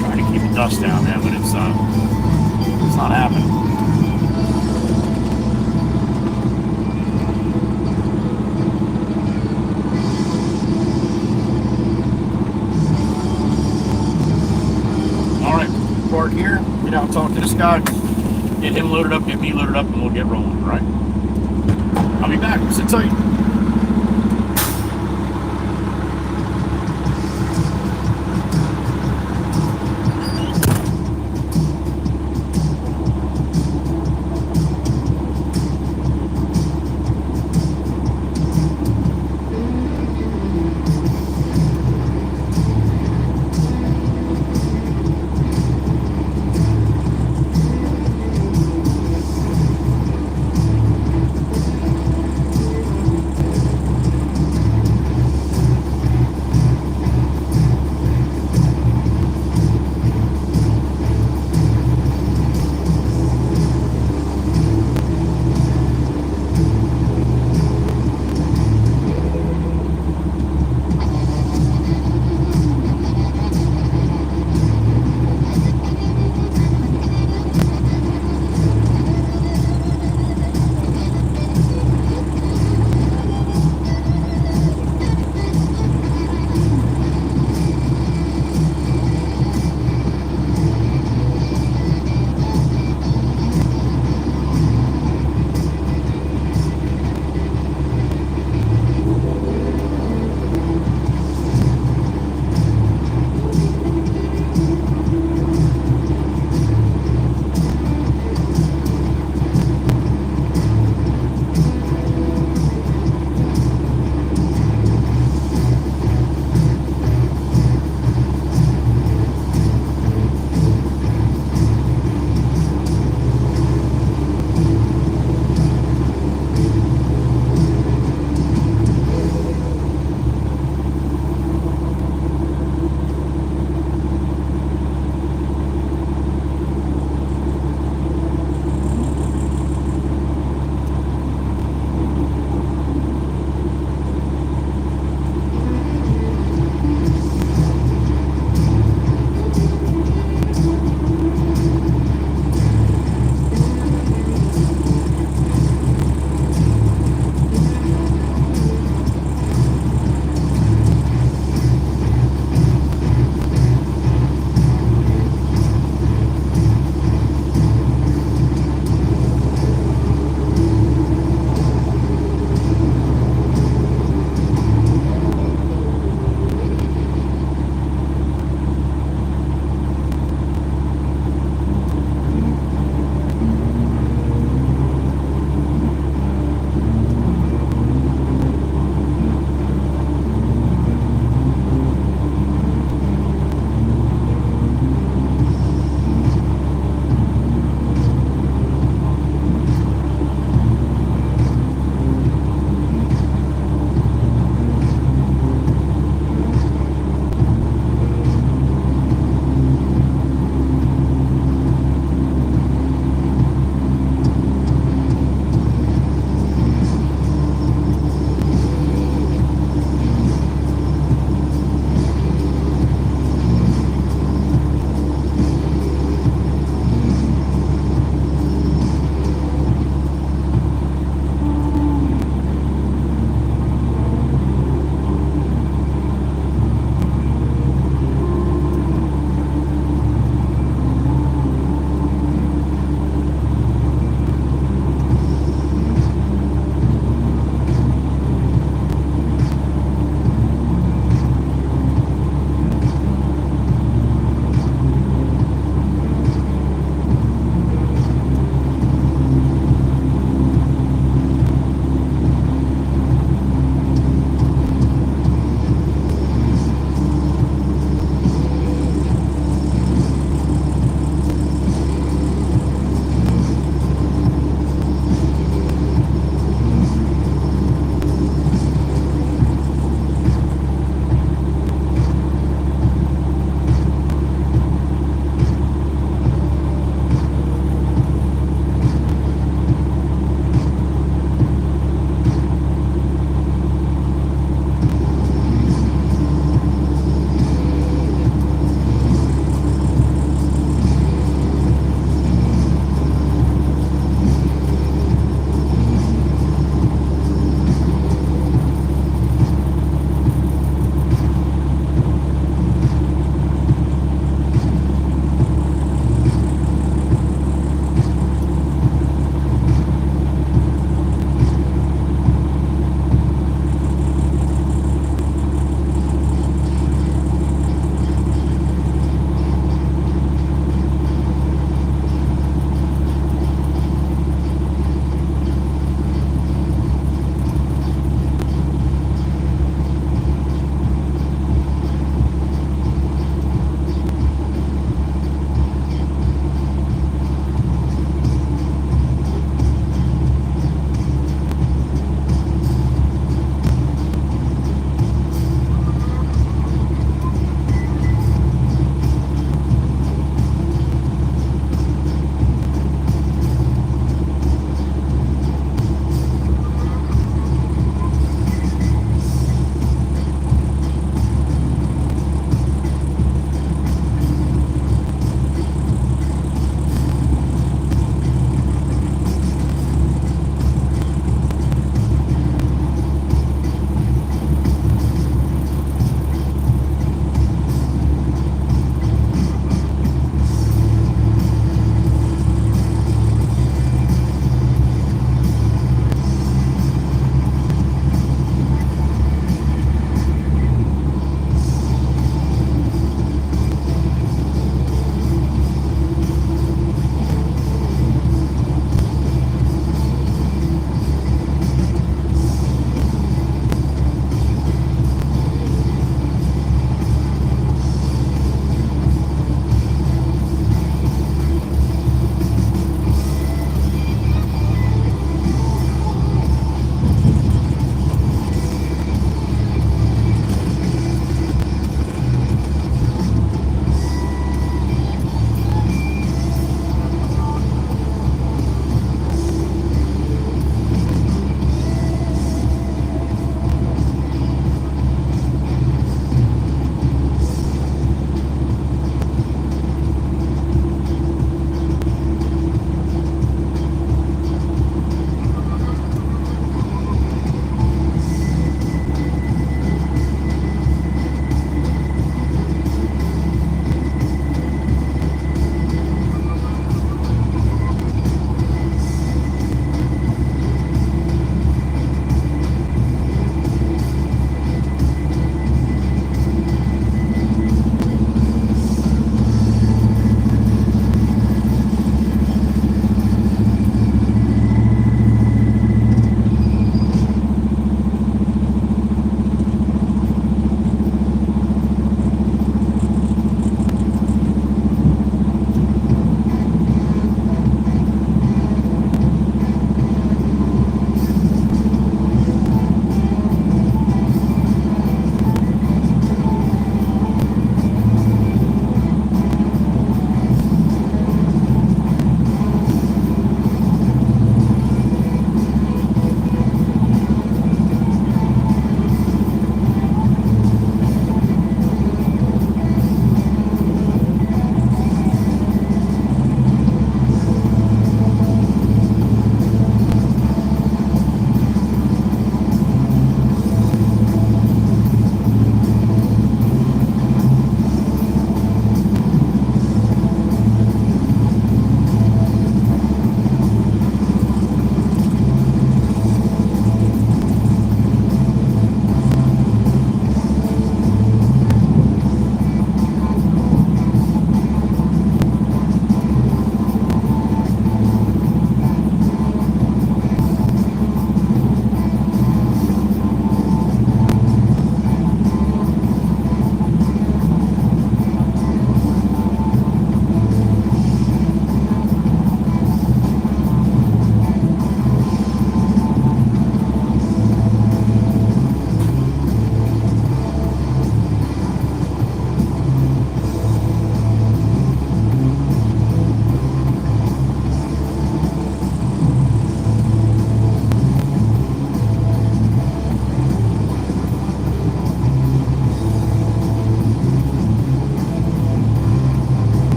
Trying to keep the dust down, man, but it's not happening. All right, park here. Get out and talk to this guy, get him loaded up, get me loaded up, and we'll get rolling, right? I'll be back. Sit tight.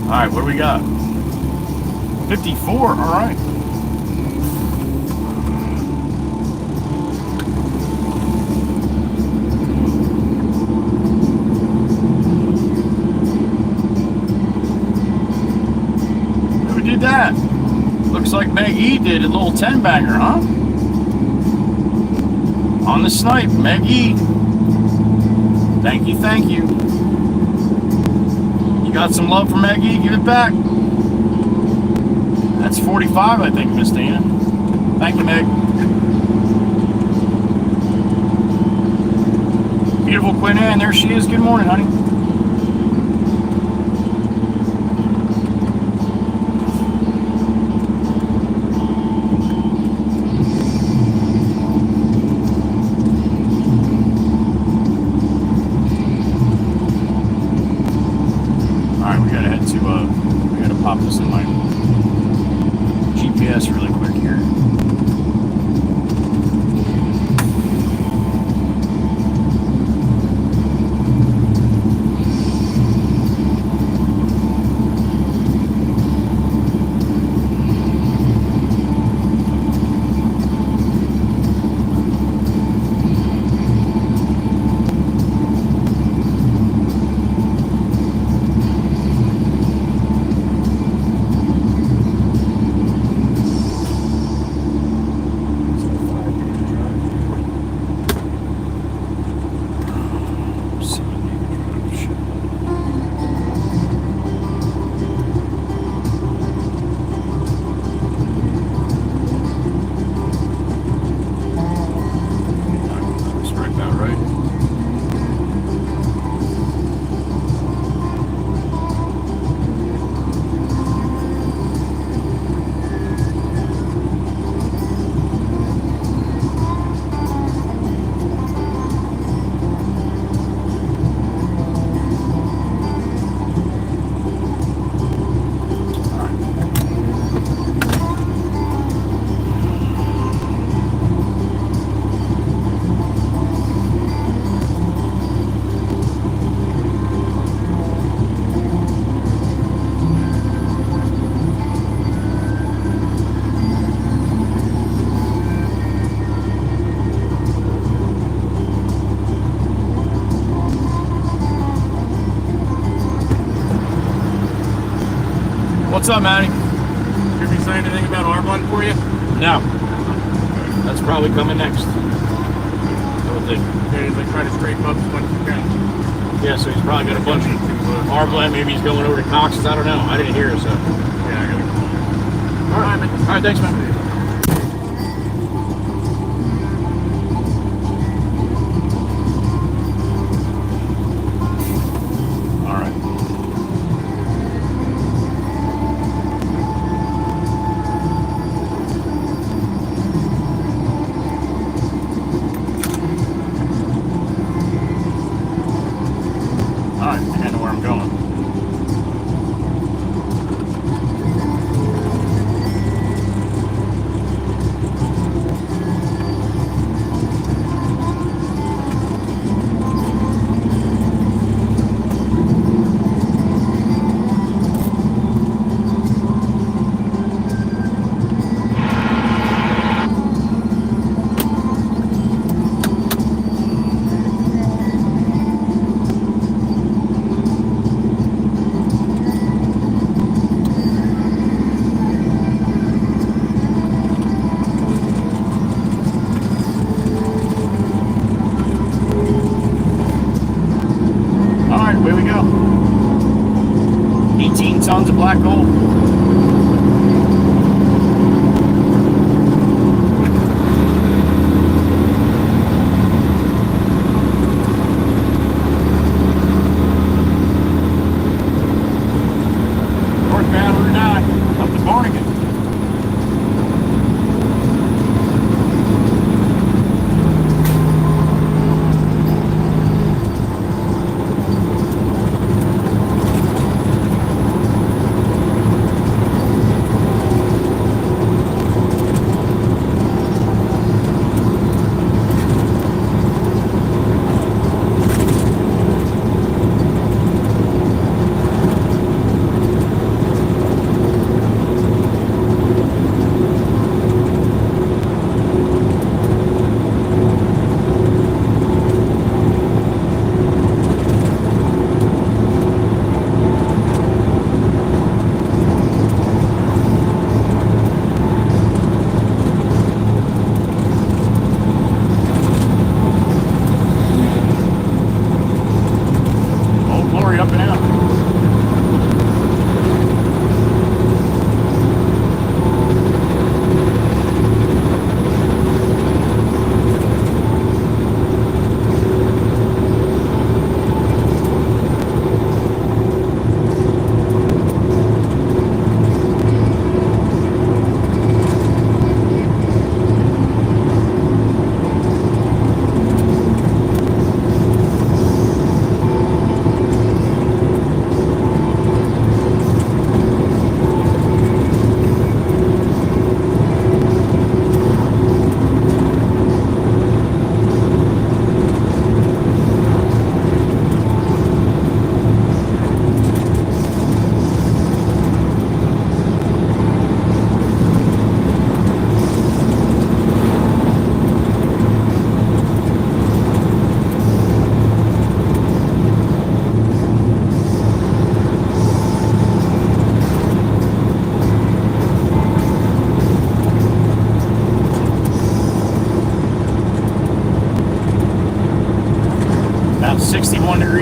All right, what do we got? 54. All right. Who did that? Looks like Meg E did a little 10 banger, huh? On the snipe, Meg E. Thank you, thank you. You got some love for Meg E? Give it back. That's 45, I think, Miss Dana. Thank you, Meg. Beautiful Quinn Ann, there she is. Good morning, honey. Alright, we gotta head to, we gotta pop this in my GPS really quick here. What's up, Manny? Did we say anything about R1 for you? No. That's probably coming next. I would think. Okay, they try to scrape up as much as you can. Yeah, so he's probably got a bunch of R-blend. Maybe he's going over to Cox's. I don't know. I didn't hear it, so. Yeah, I gotta go. All right, man. All right, thanks, man. Tons of black gold. Northbound Route 9 up to Barnegat.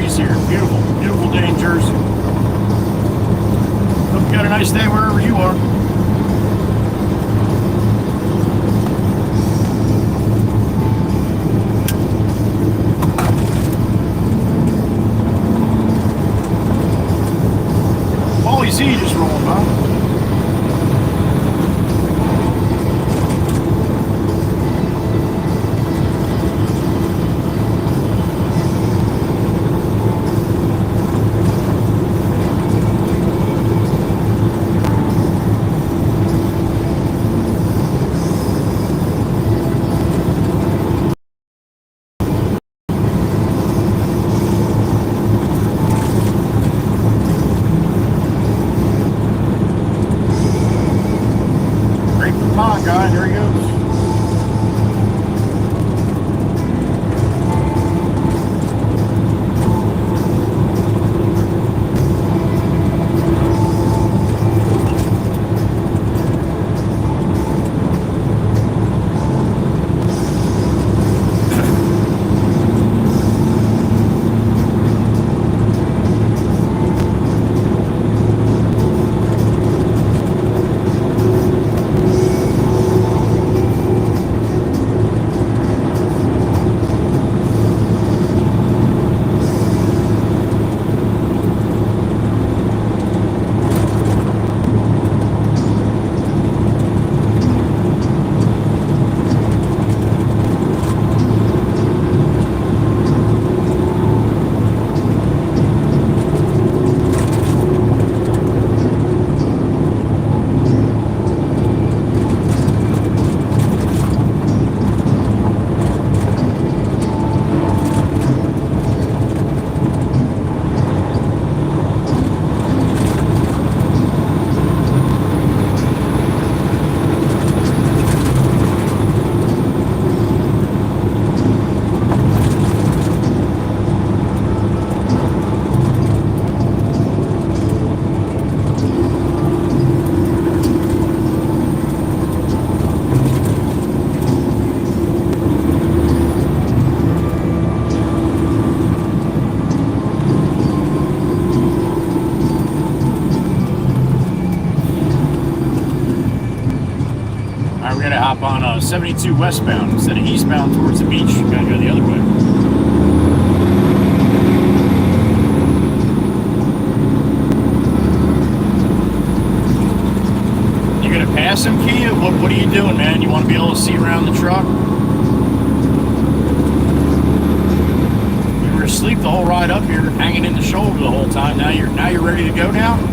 breeze here. Beautiful, beautiful day in Jersey. Hope you got a nice day wherever you are. Paulie Z just rolling by. Guy, here he goes. We're gonna hop on 72 westbound instead of eastbound towards the beach. We're gonna go the other way. You gonna pass him, Kia? What are you doing, man? You want to be able to see around the truck? You were asleep the whole ride up here, hanging in the shoulder the whole time. Now you're ready to go now?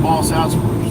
boss house for us.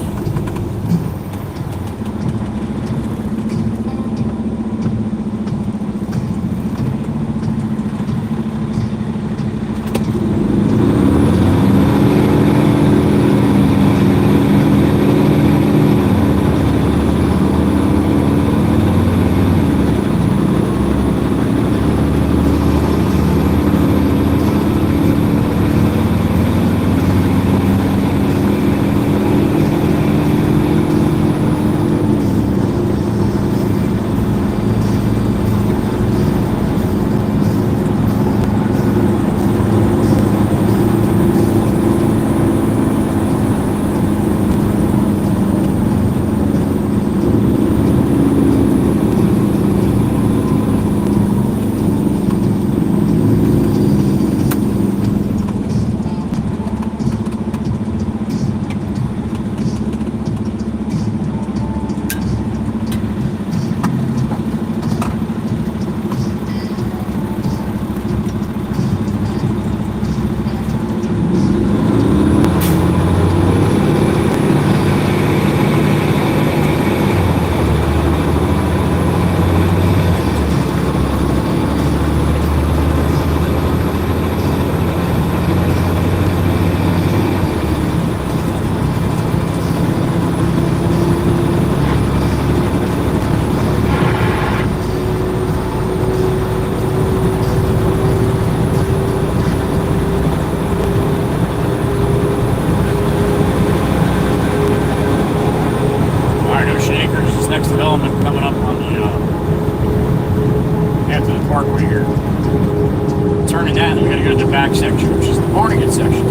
Next development coming up on the after the parkway here. Turning that, we got to go to the back section, which is the Barnegat section.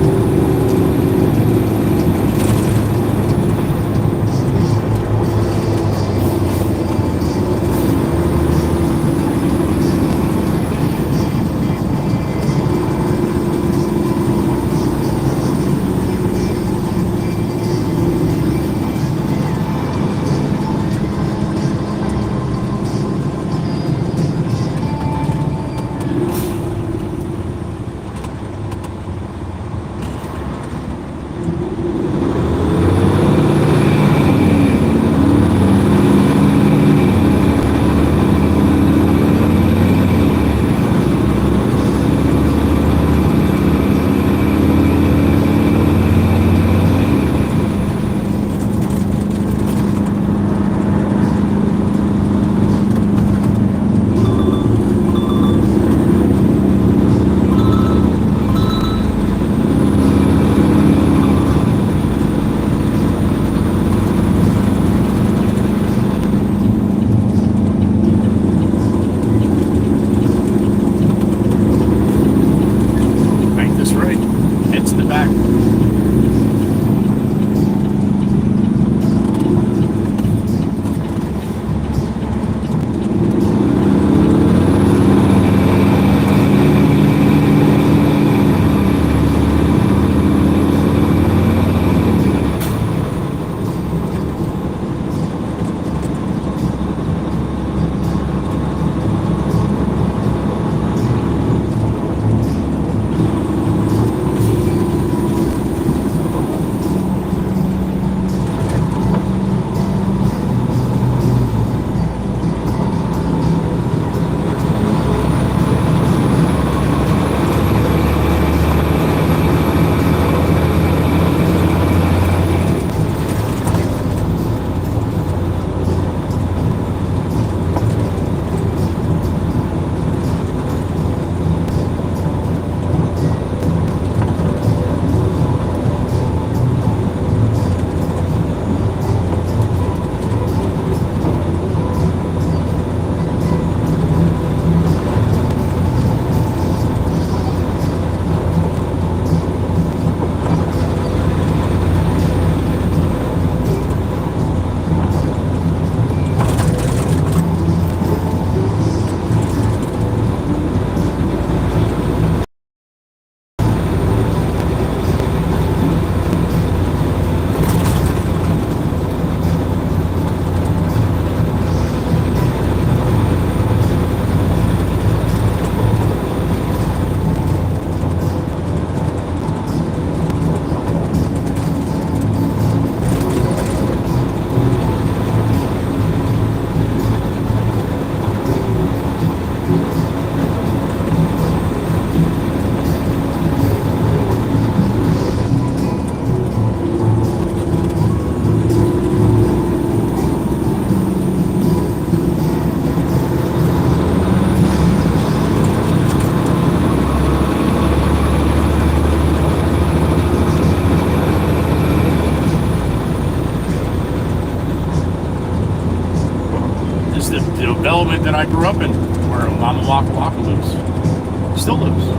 It's the development that I grew up in, where Mama Waka Waka lives. Still lives.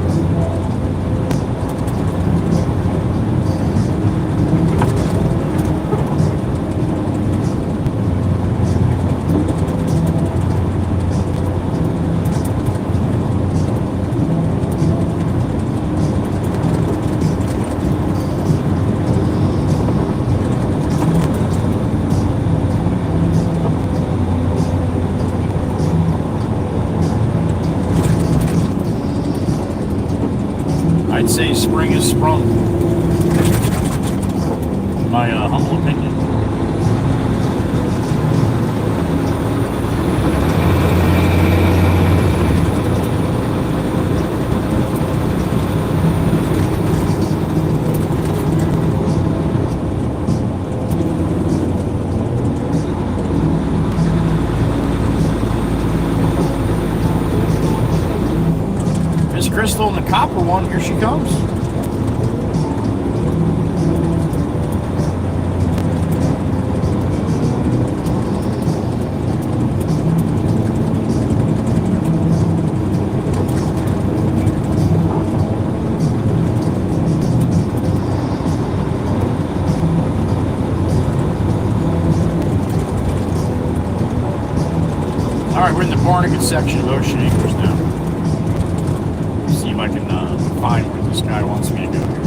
I'd say spring is sprung. In my humble opinion. Miss Crystal and the copper one, here she comes. All right, we're in the Barnegat section of Ocean Acres now. See if I can find where this guy wants me to go here.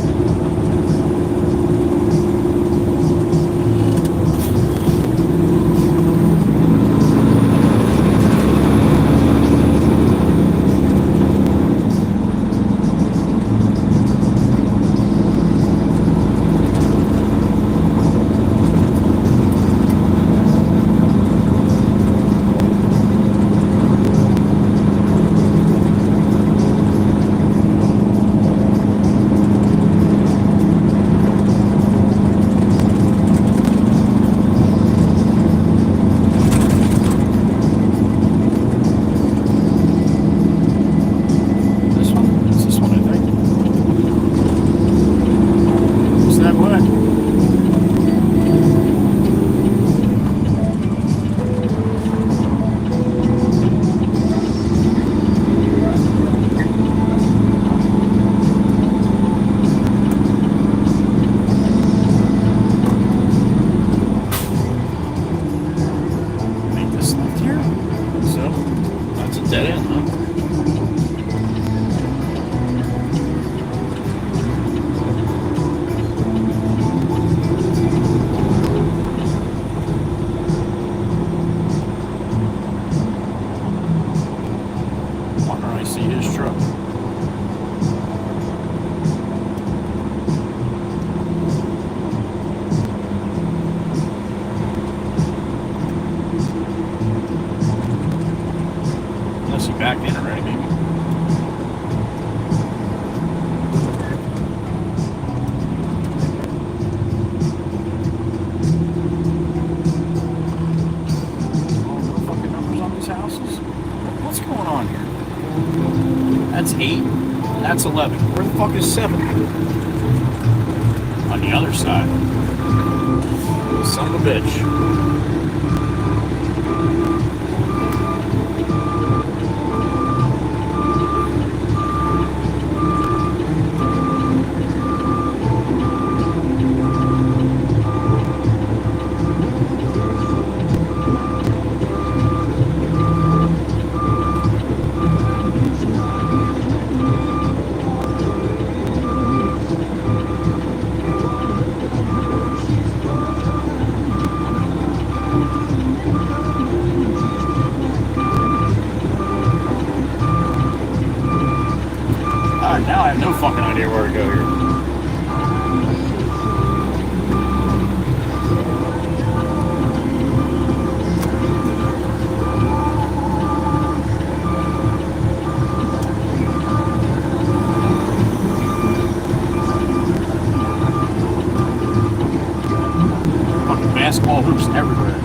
Back in already, maybe. All the fucking numbers on these houses? What's going on here? That's 8. And that's 11. Where the fuck is 7? On the other side. Son of a bitch. Now I have no fucking idea where to go here. Fucking basketball hoops everywhere.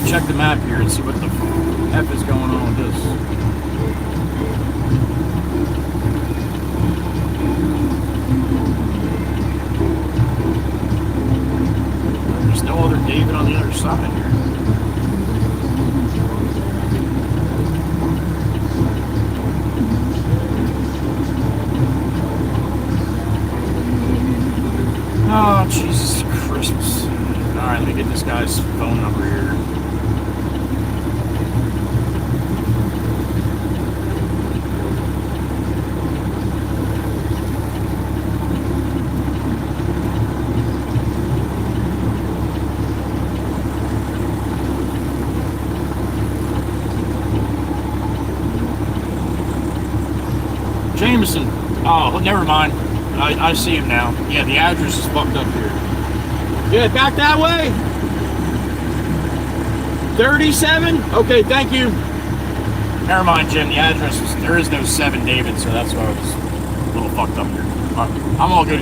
Check the map here and see what the F is going on with this. Jameson. Oh, never mind. I see him now. Yeah, the address is fucked up here. Yeah, back that way. 37? Okay, thank you. Never mind, Jim. The address is, there is no 7 David, so that's why I was a little fucked up here. All right, I'm all good.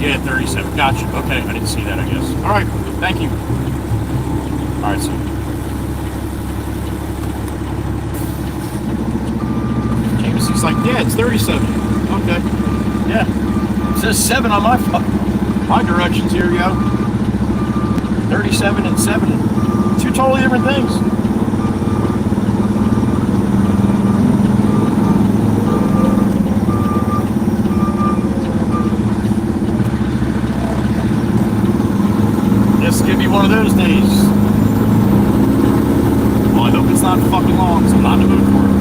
Yeah, 37. Gotcha. Okay, I didn't see that, I guess. All right, thank you. All right, so. Jameson's like, yeah, it's 37. Okay. Yeah. It says 7 on my directions. Here we go. 37 and 7. 2 totally different things. This could be one of those days. Well, I hope it's not fucking long, so I'm not in the mood for it.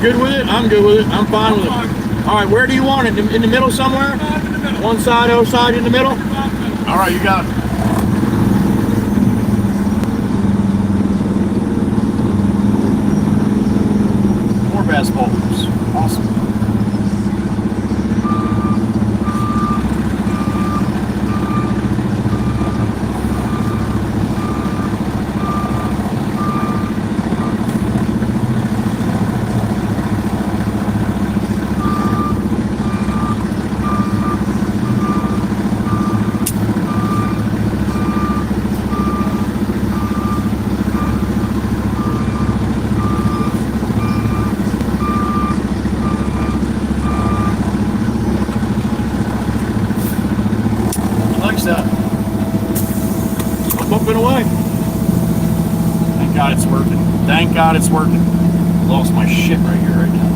Good with it? I'm good with it. I'm fine with it. All right, where do you want it? In the middle somewhere? In the middle. One side, other side, in the middle? All right, you got it. More basketball hoops. Awesome. Away. Thank God it's working. Thank God it's working. Lost my shit right here, right now.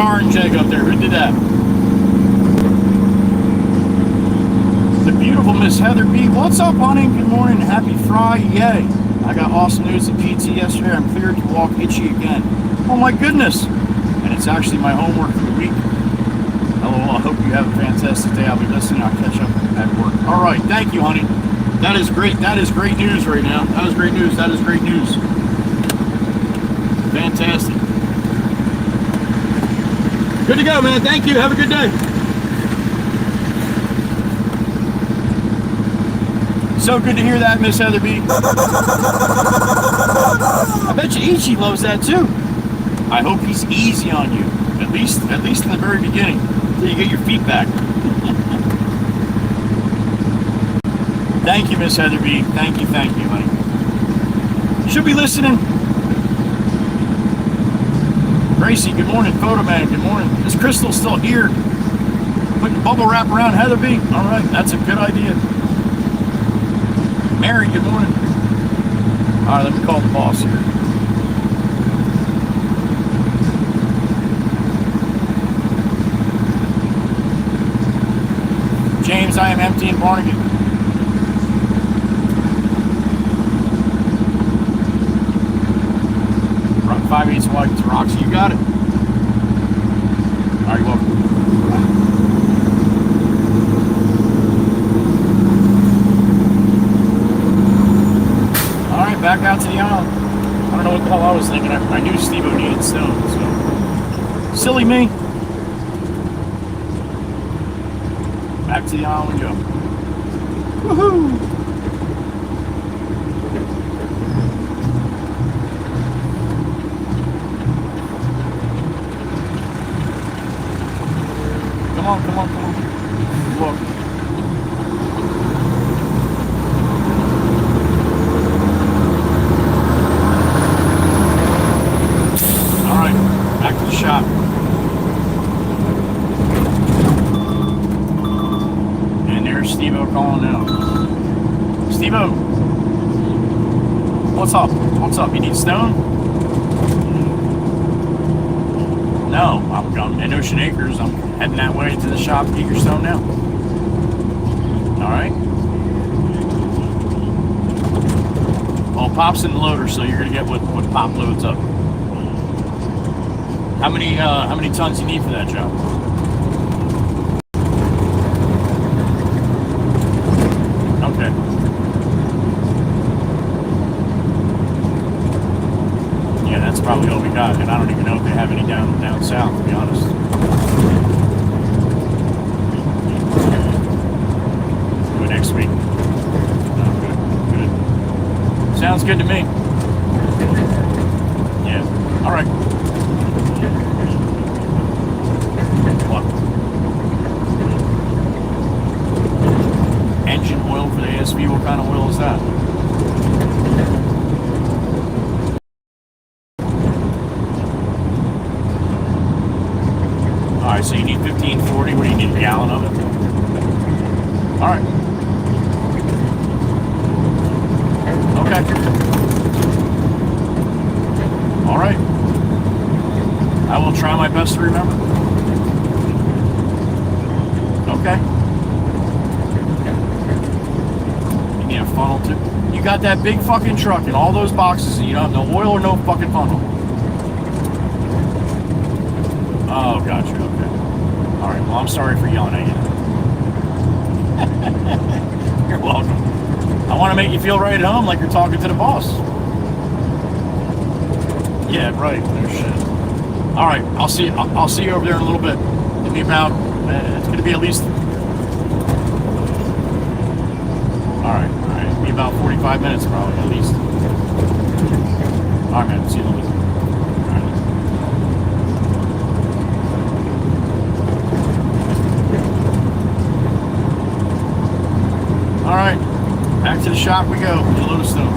Orange egg up there. Who did that? beautiful Miss Heather B. What's up, honey? Good morning. Happy Friday. I got awesome news at PT yesterday. I'm cleared to walk itchy again. Oh my goodness. And it's actually my homework for the week. LOL, I hope you have a fantastic day. I'll be listening. I'll catch up at work. All right. Thank you, honey. That is great. That is great news right now. That is great news. That is great news. Fantastic. Good to go, man. Thank you. Have a good day. So good to hear that, Miss Heather B. I bet you Ichi loves that too. I hope he's easy on you. At least in the very beginning. Until you get your feet back. Thank you, Miss Heather B. Thank you, honey. Should be listening. Gracie, good morning. Photo man, good morning. Is Crystal still here? Putting bubble wrap around Heather B? All right, that's a good idea. Mary, good morning. All right, let me call the boss here. James, I am empty in Barnegat. Run 5/8 white to Roxy, you got it. All right, you're welcome. All right, back out to the island. I don't know what the hell I was thinking. I knew Steve-O needed stone, so. Silly me. Back to the island we go. Woohoo! Come on. Look. All right, back to the shop. And there's Steve-O calling out. Steve-O, what's up? You need stone? No, I'm in Ocean Acres. I'm heading that way to the shop to get your stone now. All right. Well, Pop's in the loader, so you're gonna get what Pop loads up. How many tons you need for that job? Okay. Yeah, that's probably all we got, and I don't even know if they have any down south, to be honest. Do it next week. Oh, good. Sounds good to me. Yeah. All right. What? Engine oil for the ASV. What kind of oil is that? All right, so you need 1540. What do you need, a gallon of it? All right. Okay. All right. I will try my best to remember. Okay. You need a funnel too? You got that big fucking truck and all those boxes and you don't have no oil or no fucking funnel. Oh, gotcha. Okay. All right. Well, I'm sorry for yelling at you. You're welcome. I want to make you feel right at home, like you're talking to the boss. Yeah, right. No shit. All right. I'll see you over there in a little bit. Give me about. It's going to be at least. All right. Be about 45 minutes, probably at least. All right, man. See you in a little bit. All right, back to the shop we go. Get a load of stone.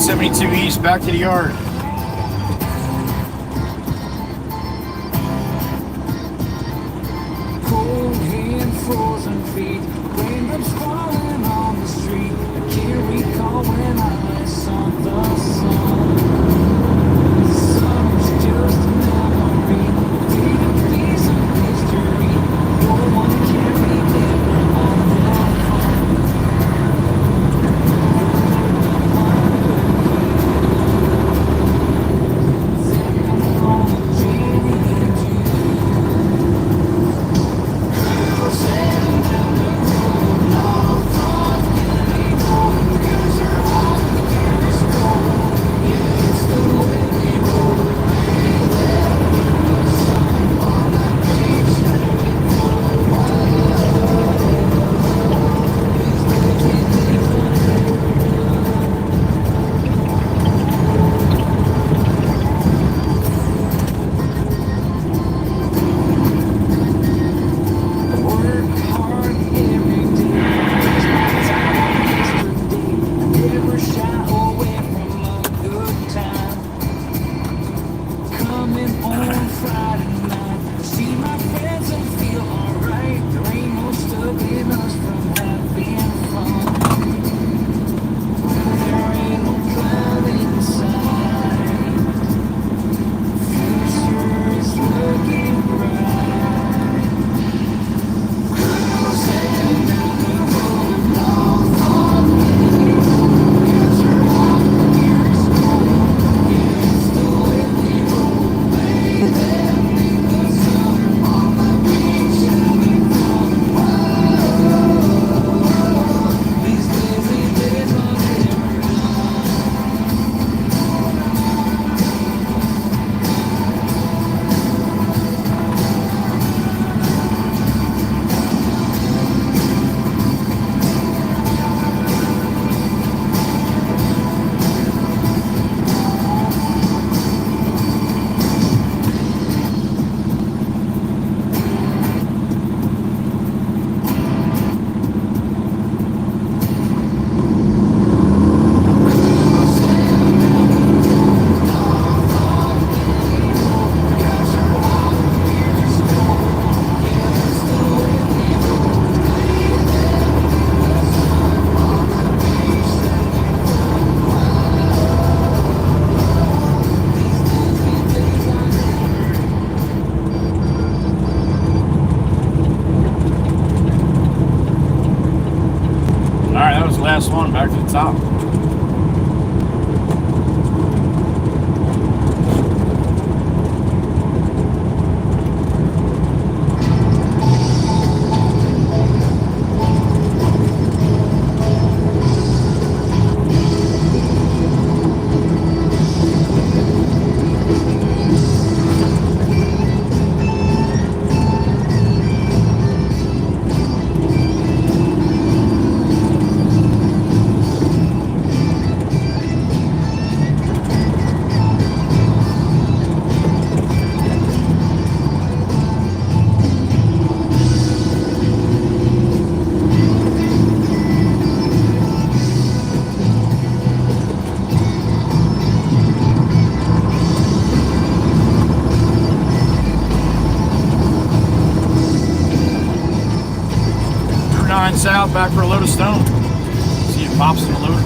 172 East, back to the yard. Cold hand, frozen feet, raindrops falling on the street. I can't recall when I last saw the sun. The summer's just a memory, fading piece of history. No one can remember all that fun. Then on a journey into last one, back to the top. South, back for a load of stone. See it pops in the loader.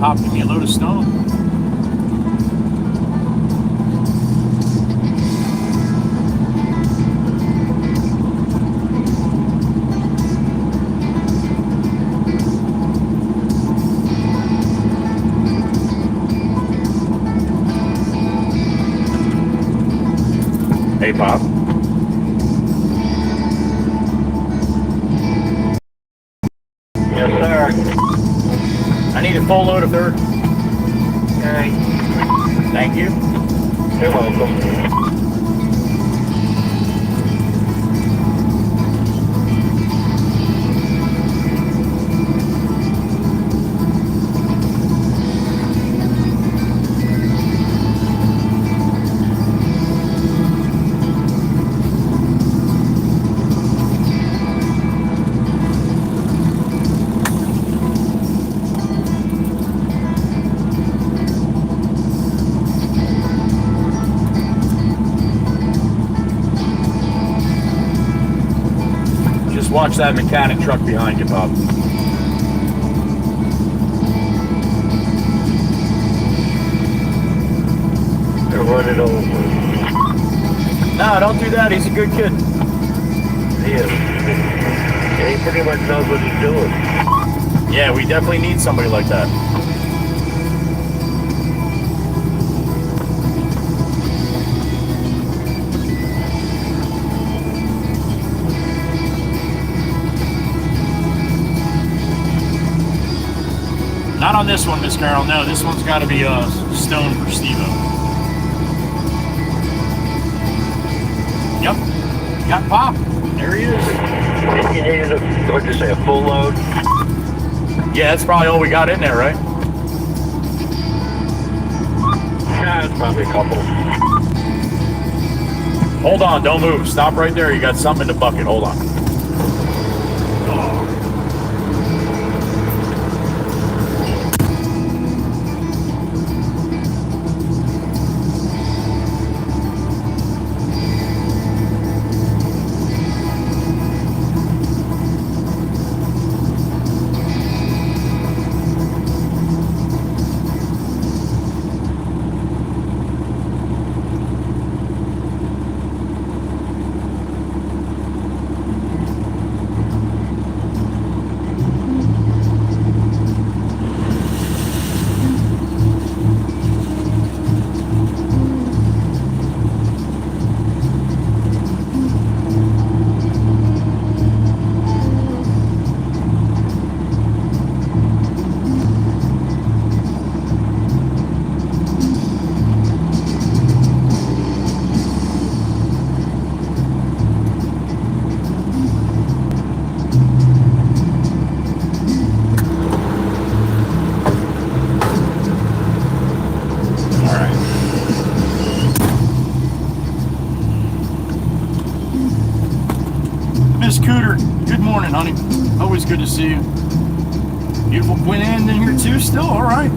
Pop, give me a load of stone. Hey, Pop. Yes, sir. I need a full load of dirt. Okay. Thank you. You're welcome. Just watch that mechanic truck behind you, Pop. They're running over. No, don't do that. He's a good kid. He is. He pretty much knows what he's doing. Yeah, we definitely need somebody like that. Not on this one, Miss Carol. No, this one's got to be stone for Steve-O. Yep. Got Pop. There he is. You needed what'd you say, a full load? Yeah, that's probably all we got in there, right? Yeah, it's probably a couple. Hold on, don't move. Stop right there. You got something in the bucket. Hold on. Miss Cooter, good morning, honey. Always good to see you. Beautiful Quinn Ann in here too still? All right.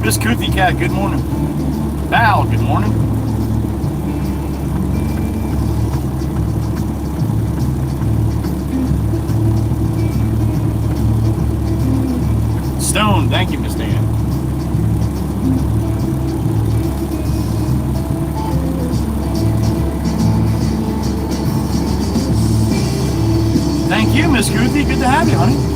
Miss Koothie Cat, good morning. Val, good morning. Stone, thank you, Miss Dan. Thank you, Miss Koothie. Good to have you, honey.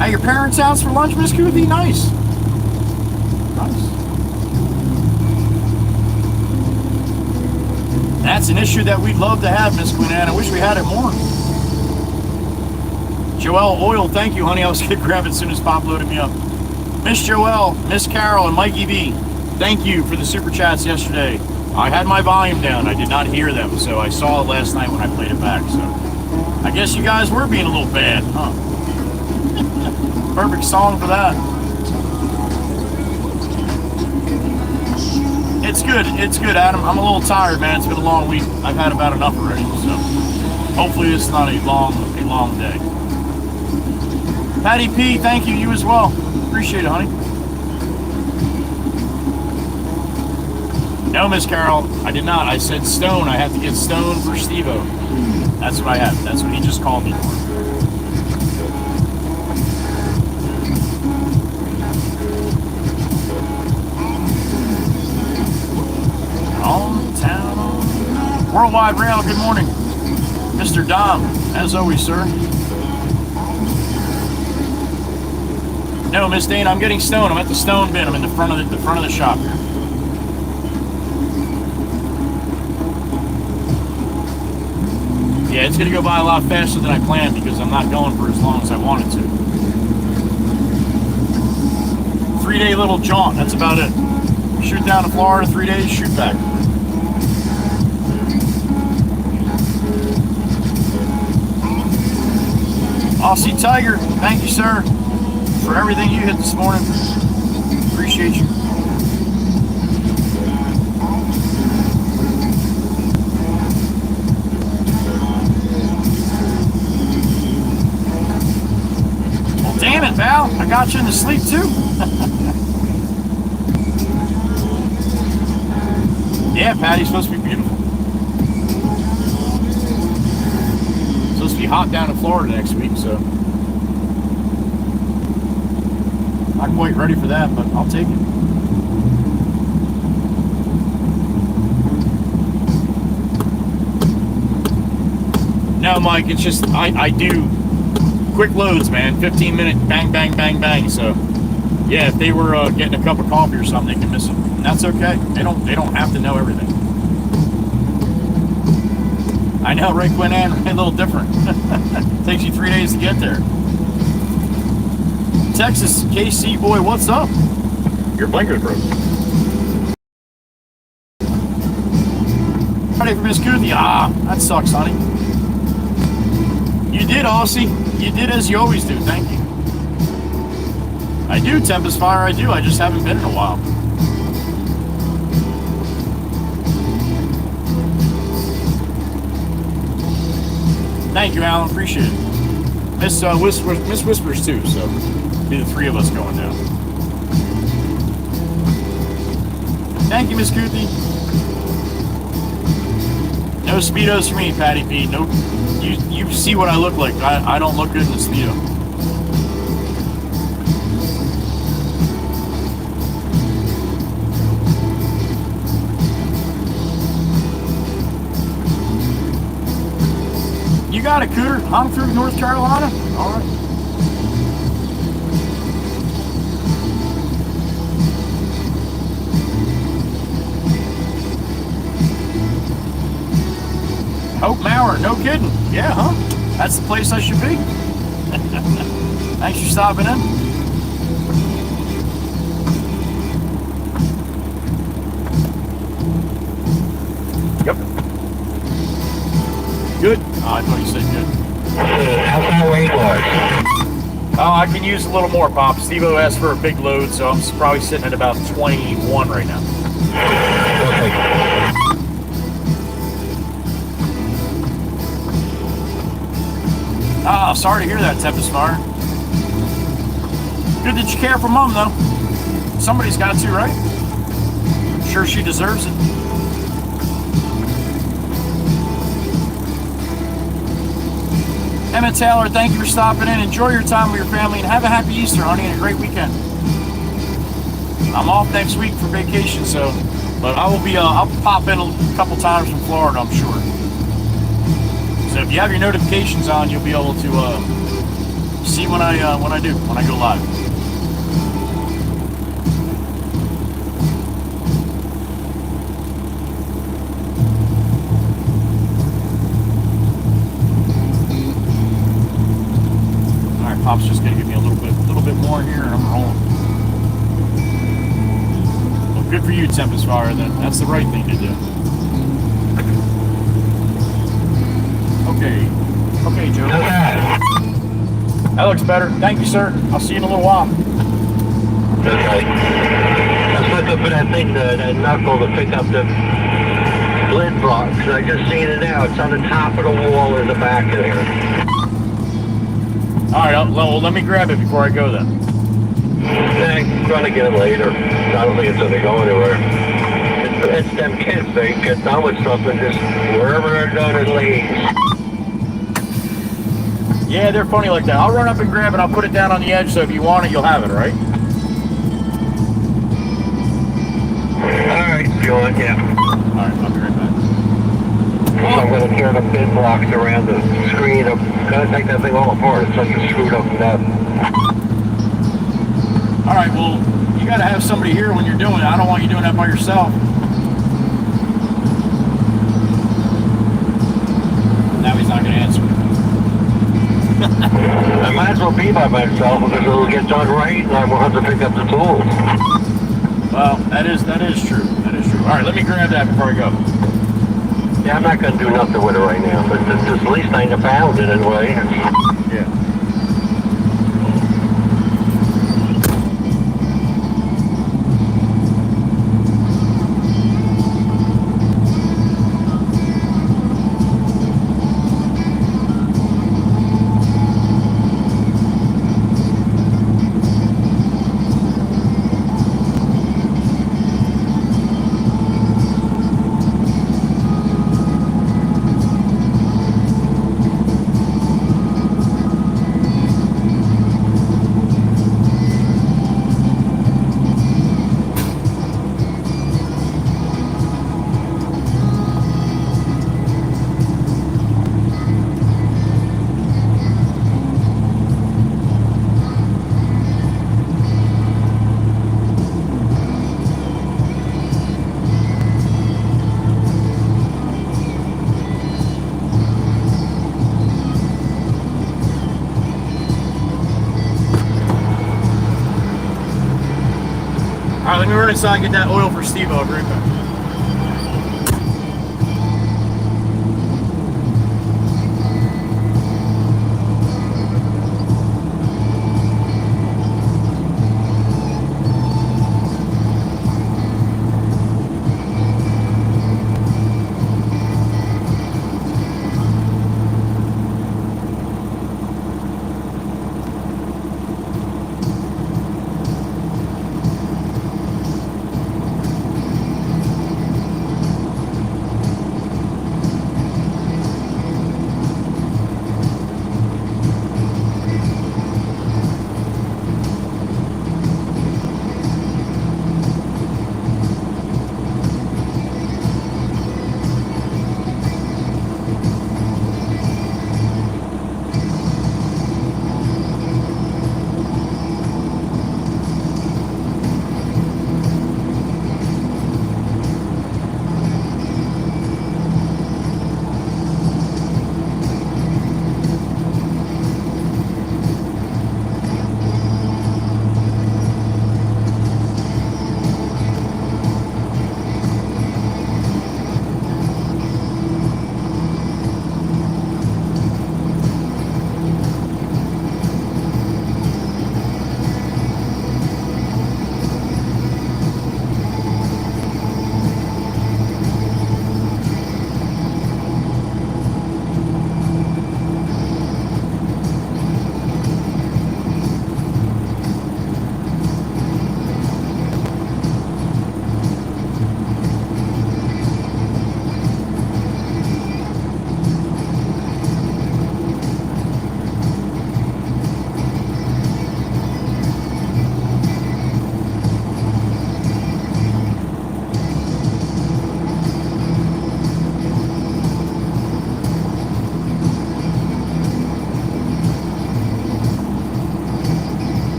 At your parents' house for lunch, Miss Koothie? Nice. Nice. That's an issue that we'd love to have, Miss Queen Anne. I wish we had it more. Joelle Oil, thank you, honey. I was going to grab it as soon as Pop loaded me up. Miss Joelle, Miss Carol, and Mikey B, thank you for the super chats yesterday. I had my volume down. I did not hear them, so I saw it last night when I played it back. So I guess you guys were being a little bad, huh? Perfect song for that. It's good, Adam. I'm a little tired, man. It's been a long week. I've had about enough already, so hopefully it's not a long day. Patty P, thank you. You as well. Appreciate it, honey. No, Miss Carol, I did not. I said Stone. I have to get Stone for Steve-O. That's what I have. That's what he just called me for. On town. Worldwide Rail, good morning. Mr. Dom, as always, sir. No, Miss Dana, I'm getting Stone. I'm at the Stone bin. I'm in the front of the shop here. Yeah, it's going to go by a lot faster than I planned because I'm not going for as long as I wanted to. 3-day little jaunt, that's about it. Shoot down to Florida, 3 days, shoot back. Aussie Tiger, thank you, sir, for everything you hit this morning. Appreciate you. Well, damn it, Val. I got you in the sleep, too. Yeah, Patty's supposed to be beautiful. Supposed to be hot down in Florida next week, so not quite ready for that, but I'll take it. No, Mike, it's just I do quick loads, man. 15-minute bang, bang, bang, bang. So yeah, if they were getting a cup of coffee or something, they can miss it. And that's okay. They don't have to know everything. I know, right, Quinn Ann? A little different. Takes you 3 days to get there. Texas KC boy, what's up? Your blinker's broken. Ready for Miss Kuthi? Ah, that sucks, honey. You did, Aussie. You did as you always do. Thank you. I do, Tempest Fire. I do. I just haven't been in a while. Thank you, Alan. Appreciate it. Miss Whispers too. So be the three of us going down. Thank you, Miss Kuthi. No Speedos for me, Patty P. Nope. You see what I look like. I don't look good in a Speedo. You got it, Cooter. I'm through North Carolina. All right. Hope Mauer, no kidding. Yeah, huh? That's the place I should be. Thanks for stopping in. Yep. Good. Oh, I thought you said good. How far away was? Oh, I can use a little more, Pop. Steve-O asked for a big load, so I'm probably sitting at about 21 right now. Ah, sorry to hear that, Tempest Fire. Good that you care for Mom, though. Somebody's got to, right? I'm sure she deserves it. Emmett Taylor, thank you for stopping in. Enjoy your time with your family and have a happy Easter, honey, and a great weekend. I'm off next week for vacation, so, but I will be, I'll pop in a couple times from Florida, I'm sure. So if you have your notifications on, you'll be able to see when I go live. Pop's just gonna give me a little bit more here, and I'm rolling. Well, good for you, Tempest Fire. That's the right thing to do. Okay, Joe. That looks better. Thank you, sir. I'll see you in a little while. Okay. Let's look up for that thing, that knuckle to pick up the lid block. Cause I just seen it now. It's on the top of the wall in the back of there. All right, well, let me grab it before I go then. I'm gonna get it later. I don't think it's gonna go anywhere. It's them kids. They get done with something, just wherever they're done, it leaves. Yeah, they're funny like that. I'll run up and grab it. I'll put it down on the edge, so if you want it, you'll have it, right? Alright, if you want, yeah. All right, I'll be right back. I'm going to turn the pin blocks around the screen. I'm going to take that thing all apart. It's such a screwed up nut. All right, well, you got to have somebody here when you're doing it. I don't want you doing that by yourself. Now he's not going to answer. I might as well be by myself because it'll get done right and I won't have to pick up the tools. Well, that is true. That is true. All right, let me grab that before I go. Yeah, I'm not going to do nothing with it right now, but at least I found it anyway. Yeah. All right, let me run inside and get that oil for Steve. I'll be right back.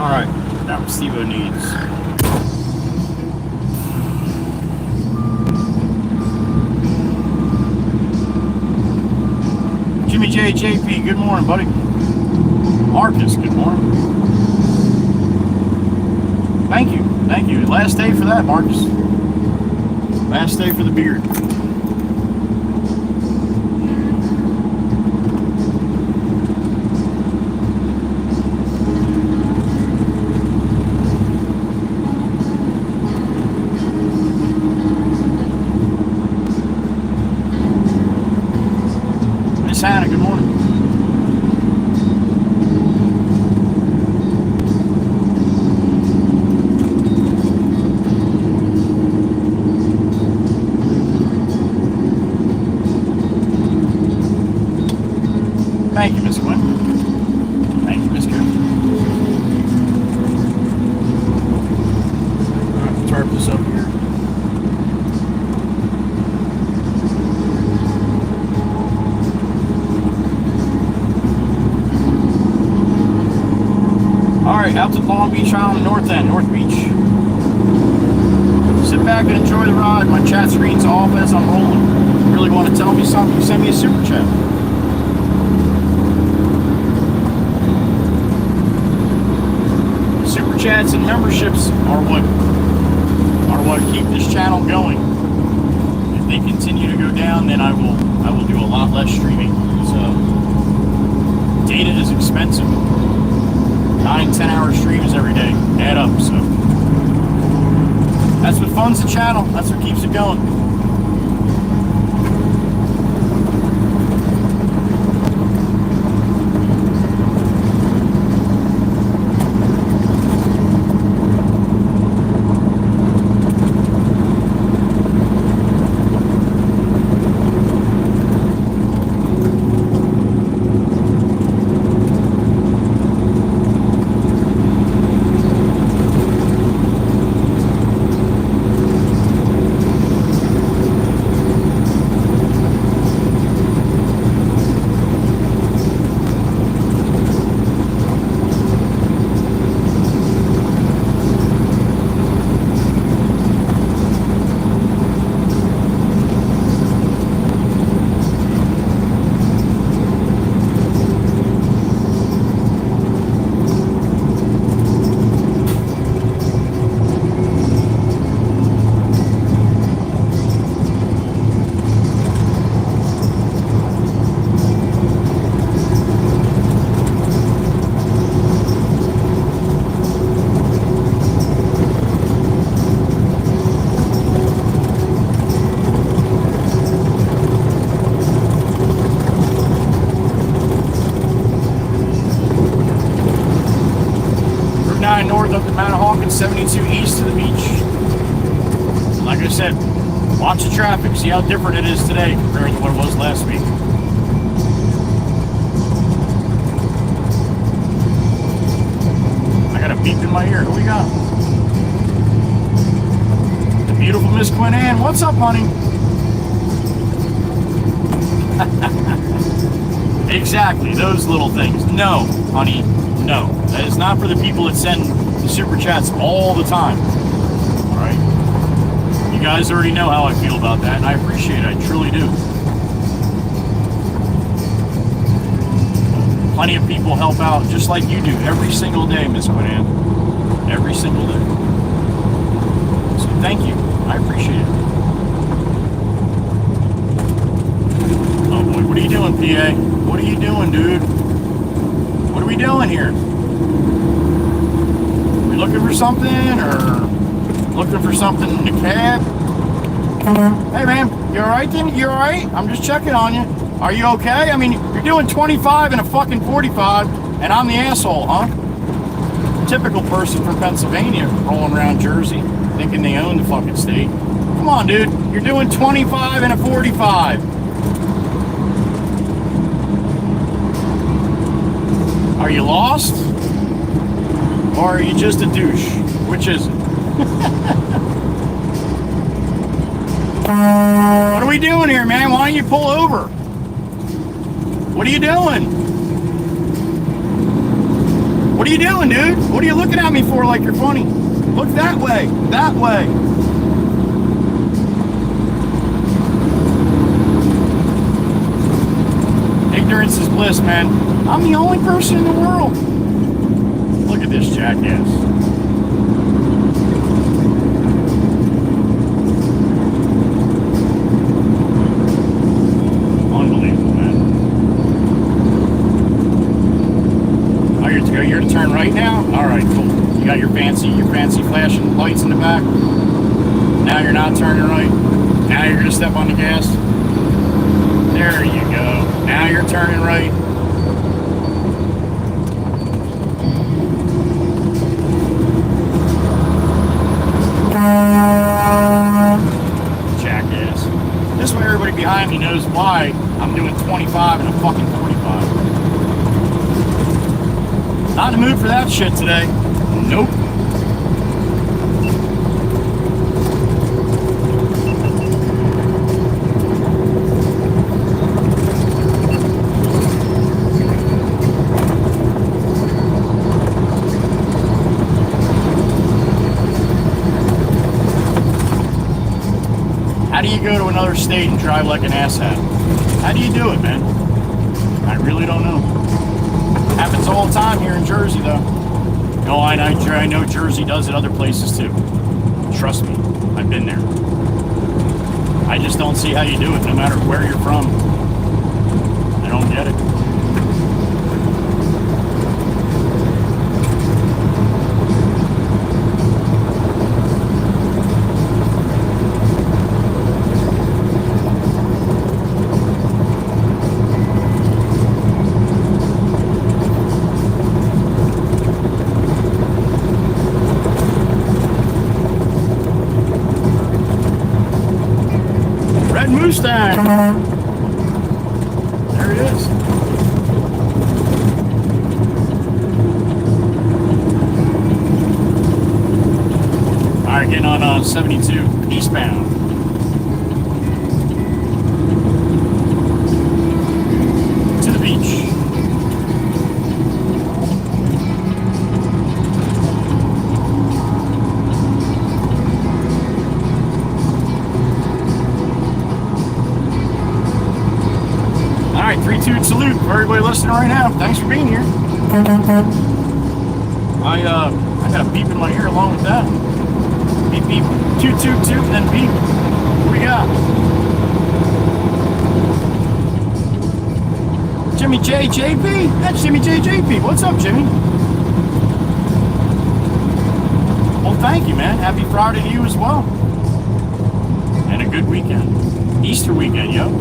All right, that what Steve-O needs. Jimmy J, JP, good morning, buddy. Marcus, good morning. Thank you, thank you. Last day for that, Marcus. Last day for the beard. Miss Hannah, good morning. Thank you, Miss Quinn. Thank you, Miss Quinn. All right, tarp this up here. All right, out to Long Beach Island, North End, North Beach. Sit back and enjoy the ride. My chat screen's off as I'm rolling. Really want to tell me something? Send me a super chat. Super chats and memberships are what keep this channel going. If they continue to go down, then I will do a lot less streaming. So data is expensive. 9-10 hour streams every day add up. So that's what funds the channel. That's what keeps it going. North up to Manahawk and 72 east to the beach. Like I said, watch the traffic, see how different it is today compared to what it was last week. I got a beep in my ear. Who we got? The beautiful Miss Quinn Ann. What's up, honey? Exactly, those little things. No, honey, no. That is not for the people that send the super chats all the time. All right? You guys already know how I feel about that, and I appreciate it. I truly do. Plenty of people help out just like you do every single day, Miss Quinn Ann. Every single day. So thank you. I appreciate it. Oh boy, what are you doing, PA? What are you doing, dude? What are we doing here? Are we looking for something, or looking for something in the cab? Hey, man, you all right then? You all right? I'm just checking on you. Are you okay? I mean, you're doing 25 and a fucking 45, and I'm the asshole, huh? Typical person from Pennsylvania rolling around Jersey, thinking they own the fucking state. Come on, dude. You're doing 25 and a 45. Are you lost? Or are you just a douche? Which is it? What are we doing here, man? Why don't you pull over? What are you doing? What are you doing, dude? What are you looking at me for like you're funny? Look that way. That way. Ignorance is bliss, man. I'm the only person in the world. Look at this jackass. Unbelievable, man. Oh, you're to turn right now? Alright, cool. You got your fancy flashing lights in the back. Now you're not turning right. Now you're gonna step on the gas. There you go. Now you're turning right. Jackass. This way everybody behind me knows why I'm doing 25 and a fucking 45. Not in the mood for that shit today. Nope. How do you go to another state and drive like an asshat? How do you do it, man? I really don't know. Happens all the time here in Jersey, though. No, I know Jersey does it other places, too. Trust me, I've been there. I just don't see how you do it, no matter where you're from. I don't get it. Mustang. There it is. All right, getting on 72 eastbound. To the beach. Alright, 3-2 salute for everybody listening right now. Thanks for being here. I got a beep in my ear along with that. Beep beep. 2-2-2 and then beep. What we got? Jimmy J JP? That's Jimmy J JP. What's up, Jimmy? Well, thank you, man. Happy Friday to you as well. And a good weekend. Easter weekend, yo.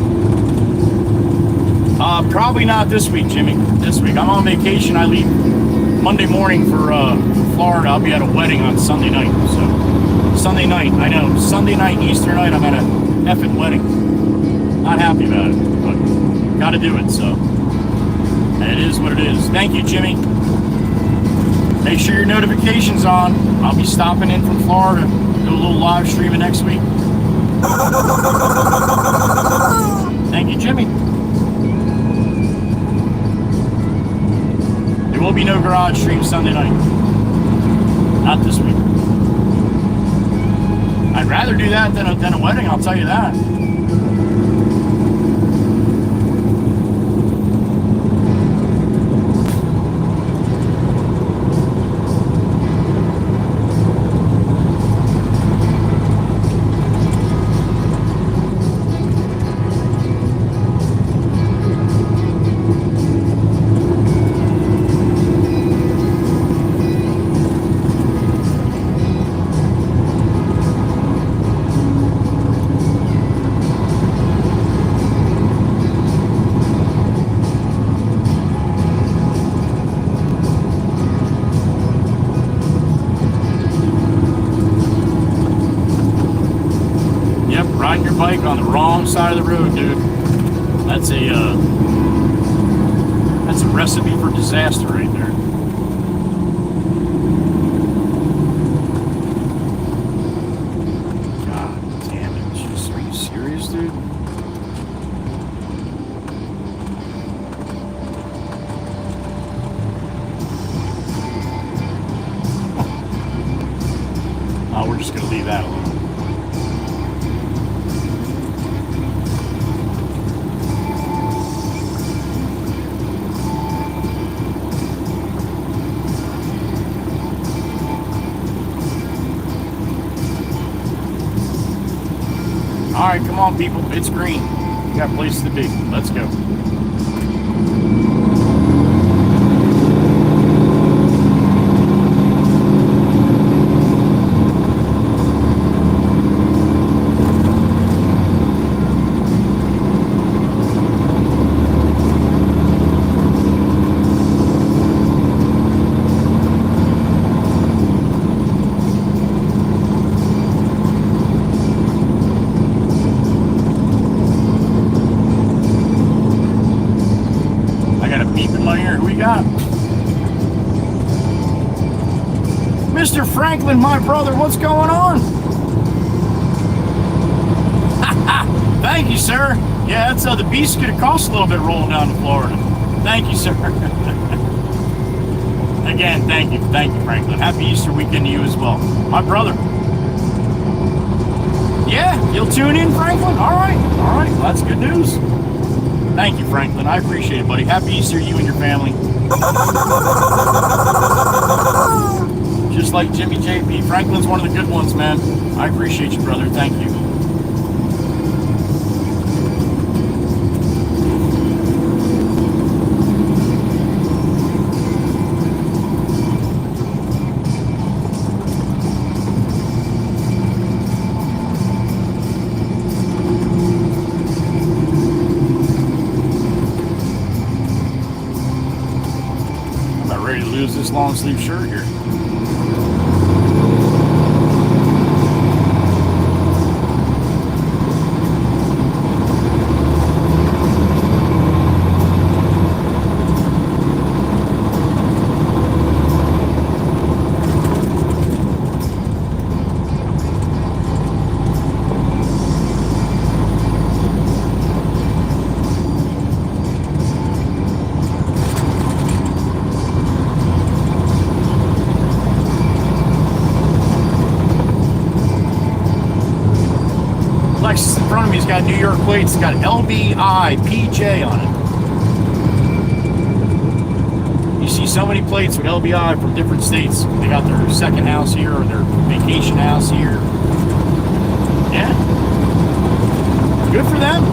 Probably not this week, Jimmy. This week. I'm on vacation. I leave Monday morning for Florida. I'll be at a wedding on Sunday night. So, Sunday night, I know. Sunday night, Easter night, I'm at a effing wedding. Not happy about it, but gotta do it, so. It is what it is. Thank you, Jimmy. Make sure your notification's on. I'll be stopping in from Florida. Do a little live streaming next week. Thank you, Jimmy. There will be no garage stream Sunday night. Not this week. I'd rather do that than a wedding, I'll tell you that. Bike on the wrong side of the road, dude. That's a recipe for disaster right there. God damn it. Jeez, are you serious, dude? we're just going to leave that alone. All right, come on, people. It's green. We got places to be. Let's go. Mr. Franklin, my brother, what's going on? Thank you, sir. Yeah, that's the beast could have cost a little bit rolling down to Florida. Thank you, sir. Again, thank you, Franklin. Happy Easter weekend to you as well, my brother. Yeah, you'll tune in, Franklin. All right, well, that's good news. Thank you, Franklin. I appreciate it, buddy. Happy Easter, you and your family. Just like Jimmy JP. Franklin's one of the good ones, man. I appreciate you, brother. Thank you. I'm about ready to lose this long sleeve shirt here. In front of me, he's got New York plates. It's got LBI PJ on it. You see so many plates with LBI from different states. They got their second house here or their vacation house here. Yeah. Good for them.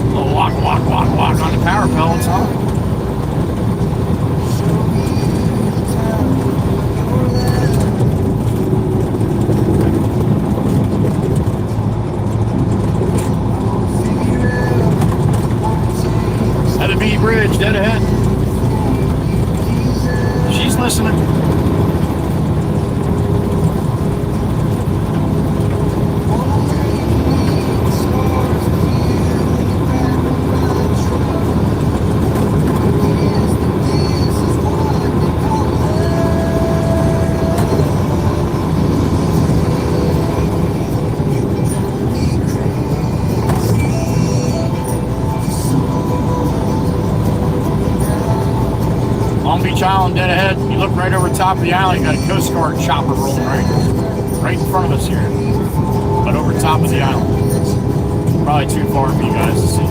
A little walk on the power pellets, huh? Bridge, dead ahead. She's listening. Island dead ahead. You look right over the top of the island, you got a Coast Guard chopper rolling right in front of us here. But over the top of the island. Probably too far for you guys to see.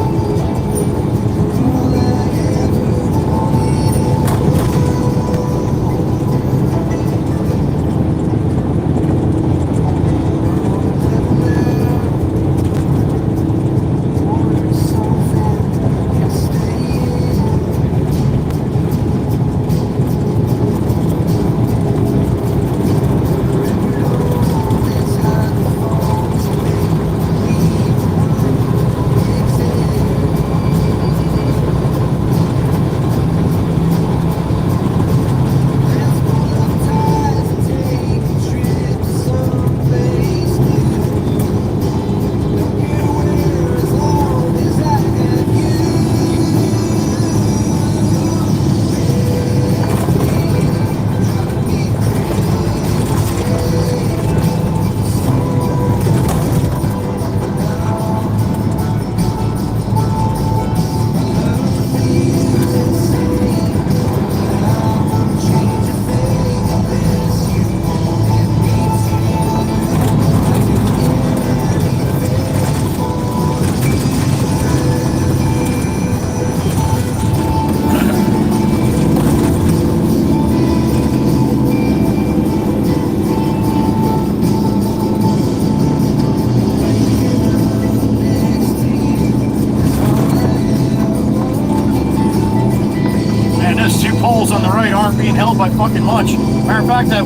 right aren't being held by fucking much. Matter of fact, that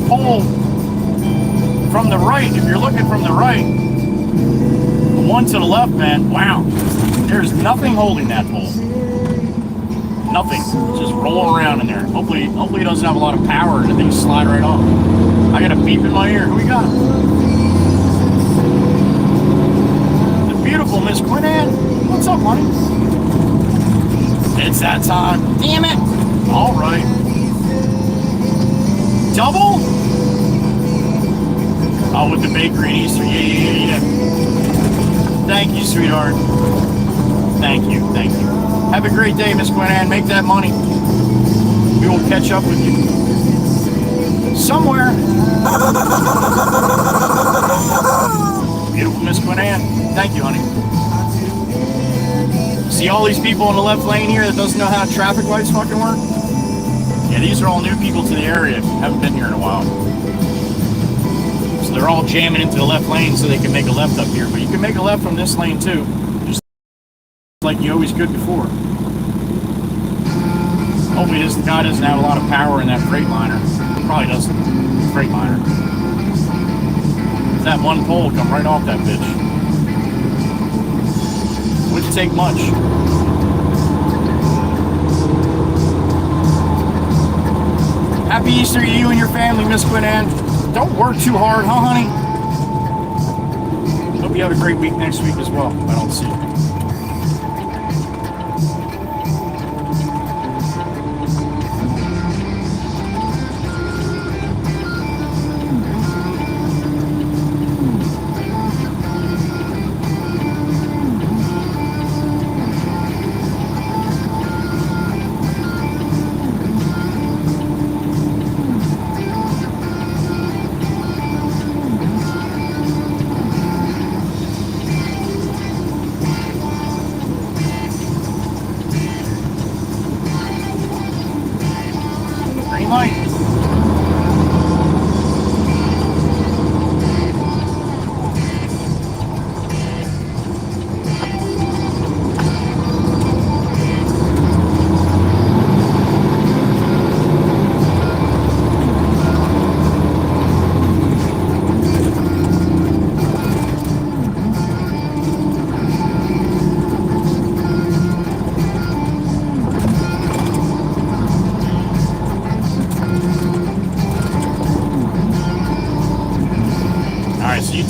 pole from the right, if you're looking from the right, the one to the left, man, wow. There's nothing holding that pole. Nothing. It's just rolling around in there. Hopefully it doesn't have a lot of power and the things slide right off. I got a beep in my ear. Who we got? The beautiful Miss Quinnan. What's up, honey? It's that time. Damn it. All right. Double? Oh, with the bakery and Easter. Yeah. Thank you, sweetheart. Thank you. Have a great day, Miss Quinnan. Make that money. We will catch up with you somewhere. Beautiful Miss Quinnan. Thank you, honey. See all these people in the left lane here that doesn't know how traffic lights fucking work? Yeah, these are all new people to the area. Haven't been here in a while. So they're all jamming into the left lane so they can make a left up here. But you can make a left from this lane too. Just like you always could before. Hopefully this guy doesn't have a lot of power in that Freightliner. Probably doesn't. Freightliner. That one pole come right off that bitch. Wouldn't take much. Happy Easter to you and your family, Miss Quinnan. Don't work too hard, huh, honey? Hope you have a great week next week as well. I don't see you.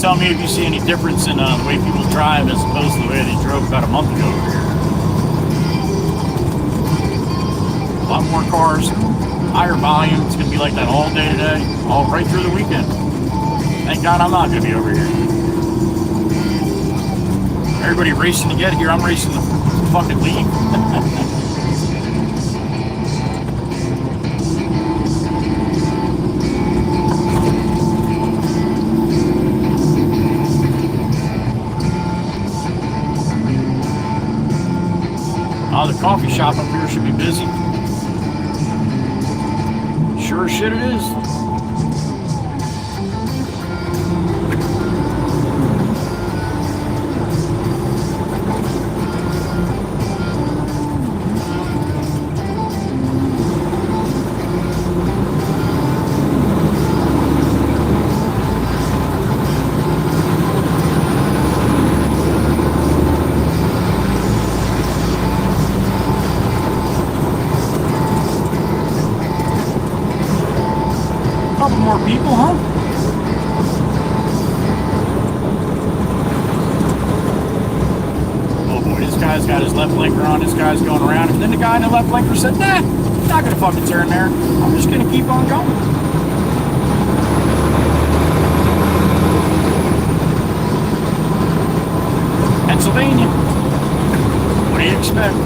Tell me if you see any difference in the way people drive as opposed to the way they drove about a month ago over here. A lot more cars, higher volume. It's going to be like that all day today, all right through the weekend. Thank God I'm not going to be over here. Everybody racing to get here. I'm racing to fucking leave. Oh, the coffee shop up here should be busy. Sure as shit it is. More people, huh? Oh boy, this guy's got his left blinker on, this guy's going around, and then the guy in the left blinker said, nah, I'm not gonna fucking turn there. I'm just gonna keep on going. Pennsylvania. What do you expect?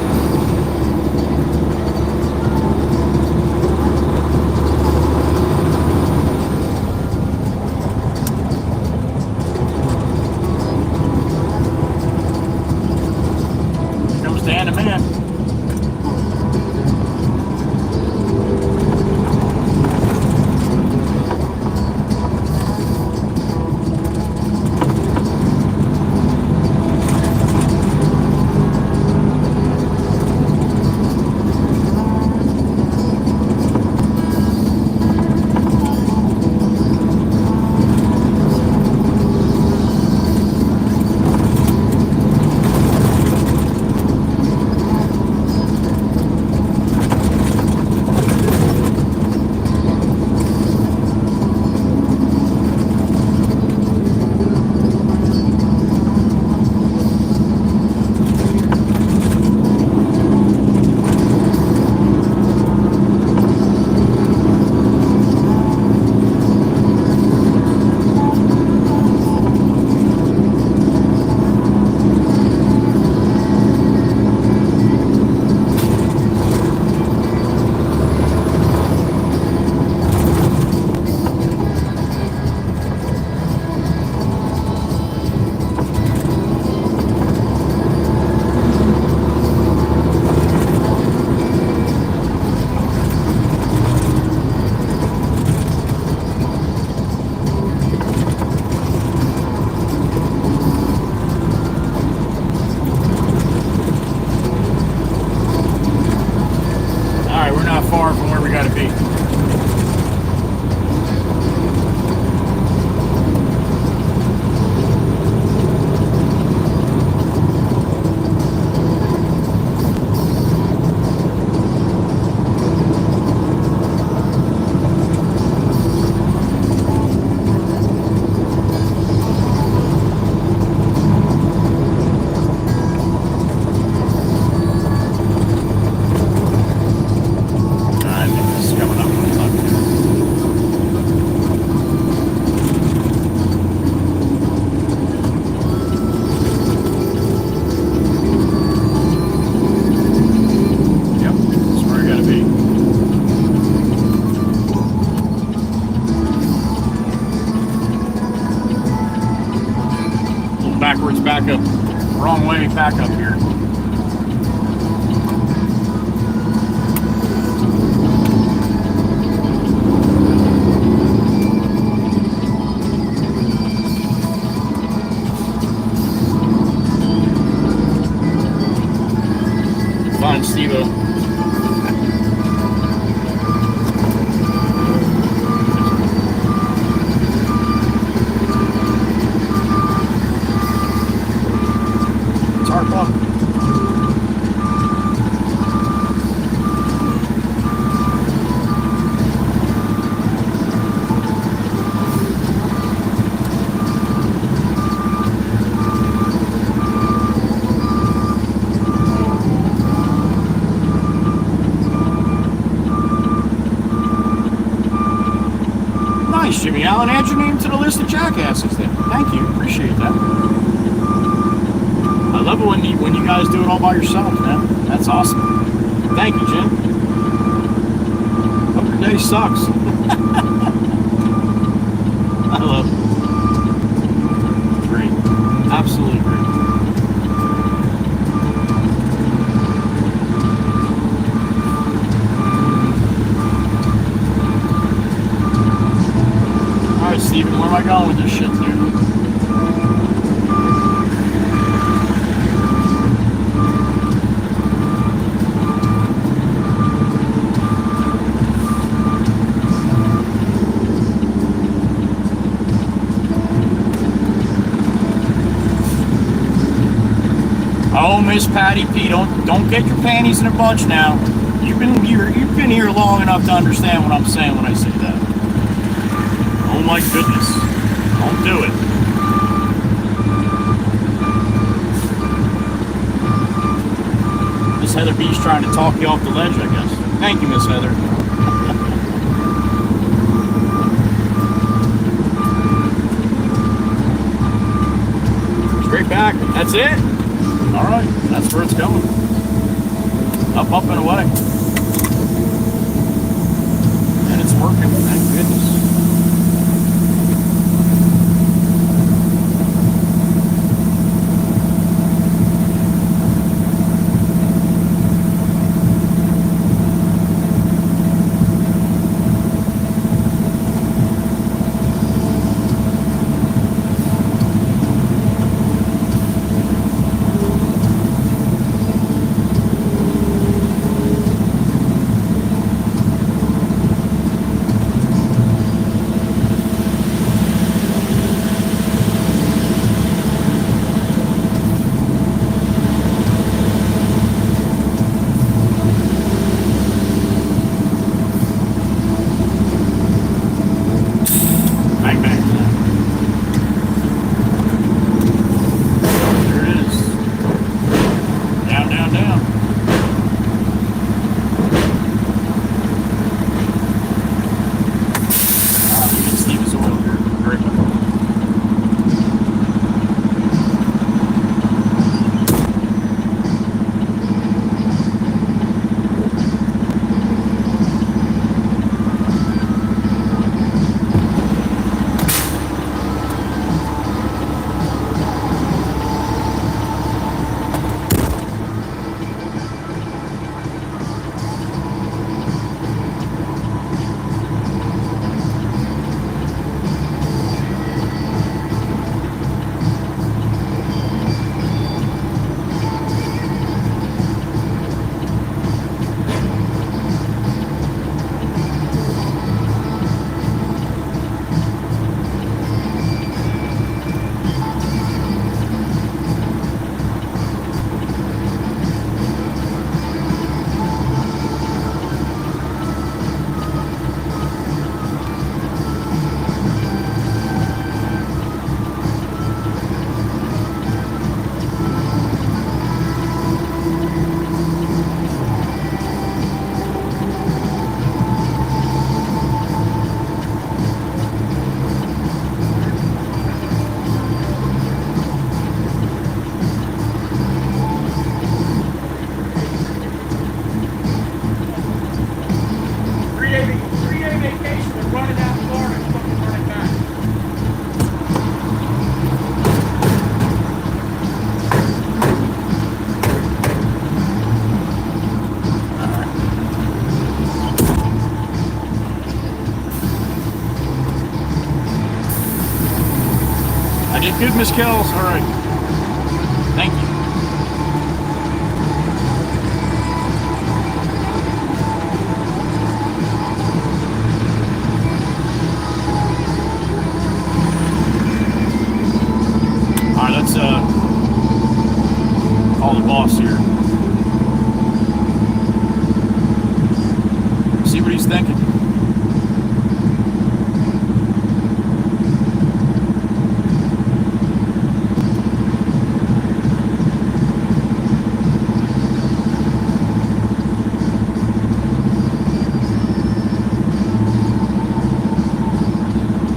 far from where we gotta be. I think this is coming up. Yep, that's where we gotta be. Little backwards back up. Wrong way back up here. Fine, Steve-O. It's our fault. Nice, Jimmy Allen. Add your name to the list of jackasses then. Thank you. Appreciate that. I love it when you guys do it all by yourself, man. That's awesome. Thank you, Jim. Hope your day sucks. I love it. Great. Absolutely great. Alright, Steven, where am I going with this shit, dude? Oh, Miss Patty P, don't get your panties in a bunch now. You've been here long enough to understand what I'm saying when I say that. Oh my goodness. Don't do it. Miss Heather B's trying to talk you off the ledge, I guess. Thank you, Miss Heather. Straight back. That's it? Alright, that's where it's going. Up, up, and away. And it's working, thank goodness. good, Miss Kells. All right. Thank you. All right, let's call the boss here. See what he's thinking.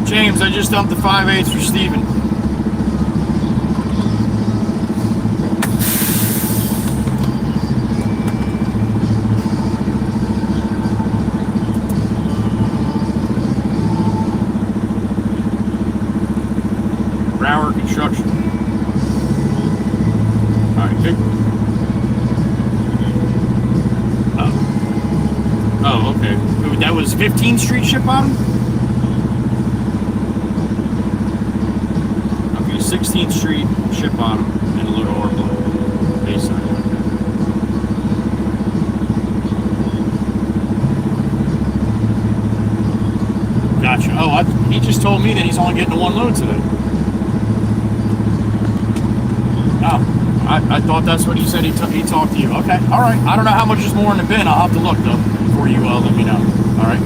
James, I just dumped the 5/8 for Steven. Brower Construction. Alright, good. Oh, okay. That was 15th Street ship bottom? 16th Street, ship bottom, and a little orbital baseline. Gotcha. Oh, he just told me that he's only getting one load today. Oh, I thought that's what he said. He talked to you. Okay, all right. I don't know how much is more in the bin. I'll have to look though before you let me know. All right.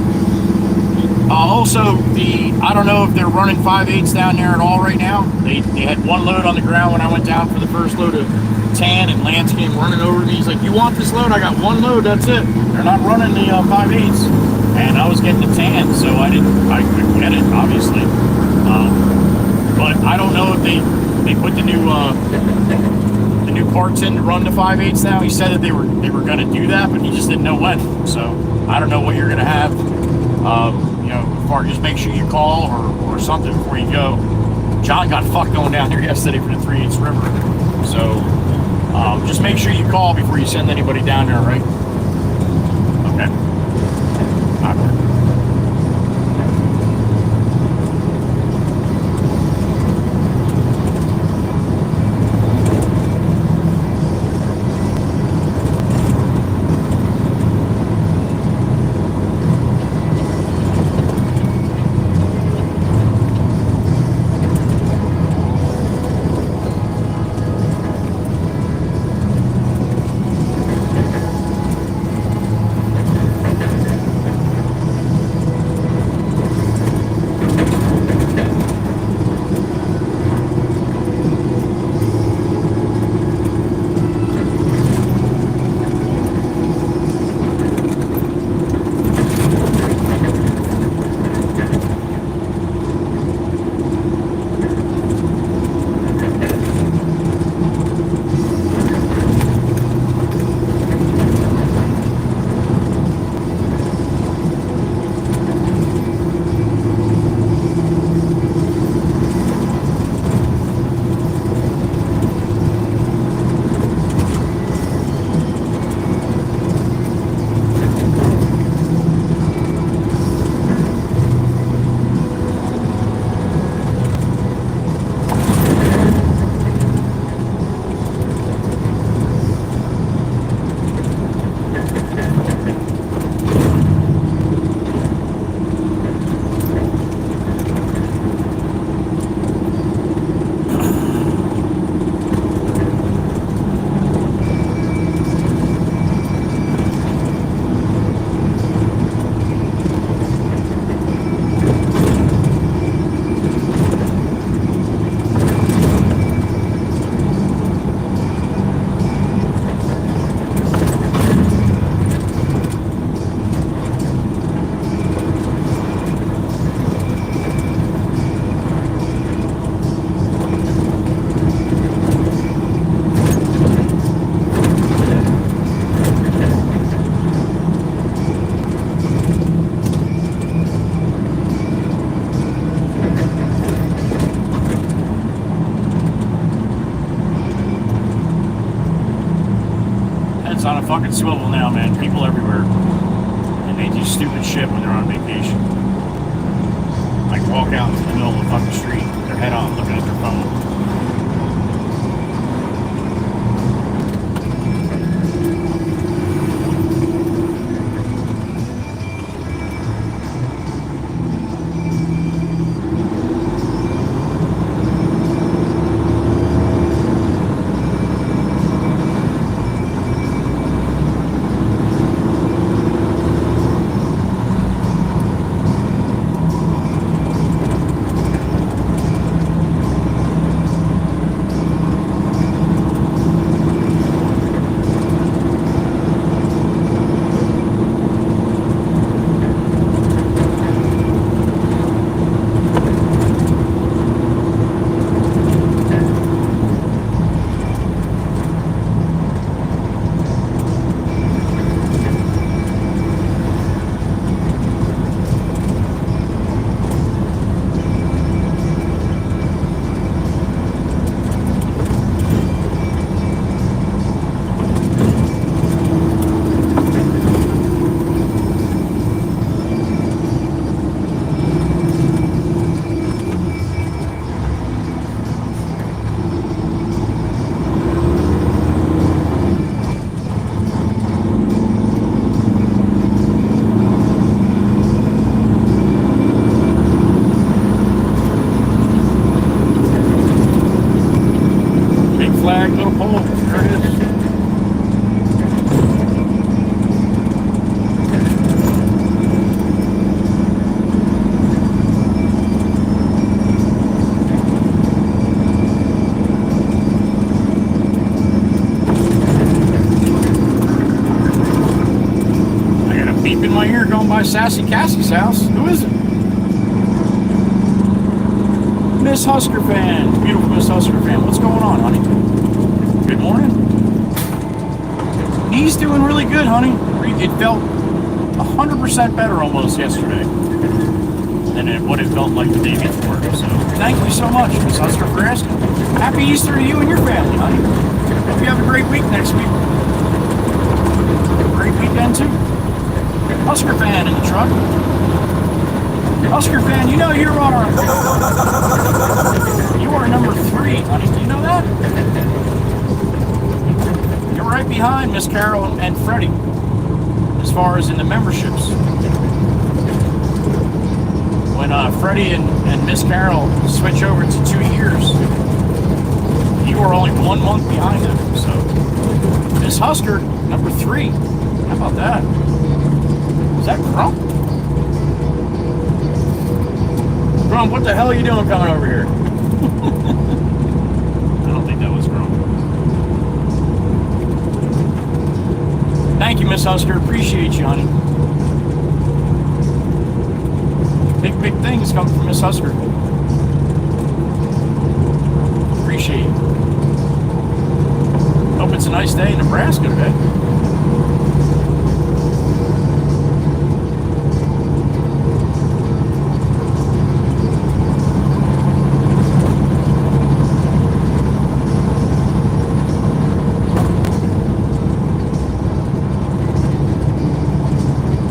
Also, I don't know if they're running 5/8 down there at all right now. They had one load on the ground when I went down for the first load of tan, and Lance came running over to me. He's like, "You want this load? I got one load. That's it. They're not running the 5/8s." And I was getting the tan, so I couldn't get it, obviously. But I don't know if they put the new parts in to run the 5/8s now. He said that they were going to do that, but he just didn't know when. So I don't know what you're going to have. Just make sure you call or something before you go. John got fucked going down there yesterday for the 3/8 river. So just make sure you call before you send anybody down there, right? Okay. All right. fucking swivel now, man. People everywhere. And they do stupid shit when they're on vacation. Like walk out into the middle of the fucking street. They're head on looking at their phone. Flag, little pole. There it is. I got a beep in my ear going by Sassy Cassie's house. Who is it? Miss Husker fan. Beautiful Miss Husker fan. What's going on, honey? Good morning. Knee's doing really good, honey. It felt 100% better almost yesterday than what it felt like the day before. So thank you so much, Miss Husker, for asking. Happy Easter to you and your family, honey. Hope you have a great week next week. Great weekend too. Husker fan in the truck. Husker fan, you know you are number 3, honey. Do you know that? You're right behind Miss Carol and Freddie as far as in the memberships. When Freddie and Miss Carol switch over to 2 years, you are only 1 month behind them. So Miss Husker, number 3. How about that? Is that Crump? Crump, what the hell are you doing coming over here? I don't think that was Crump. Thank you, Miss Husker. Appreciate you, honey. Big things come from Miss Husker. Appreciate you. Hope it's a nice day in Nebraska today.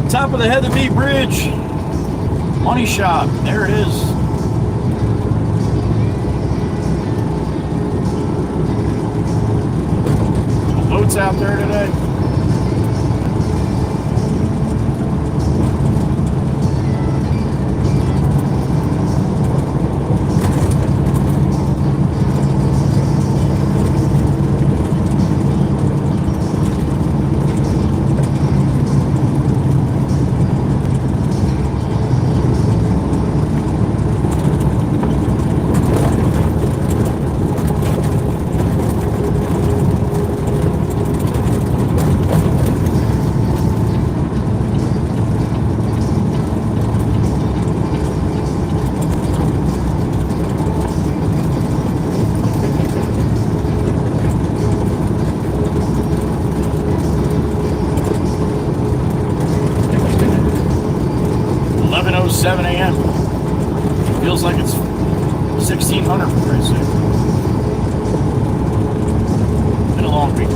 Top of the Heather B Bridge. Money shop. There it is. Boats out there today. Feels like it's 1600 for Christ's sake. Been a long week.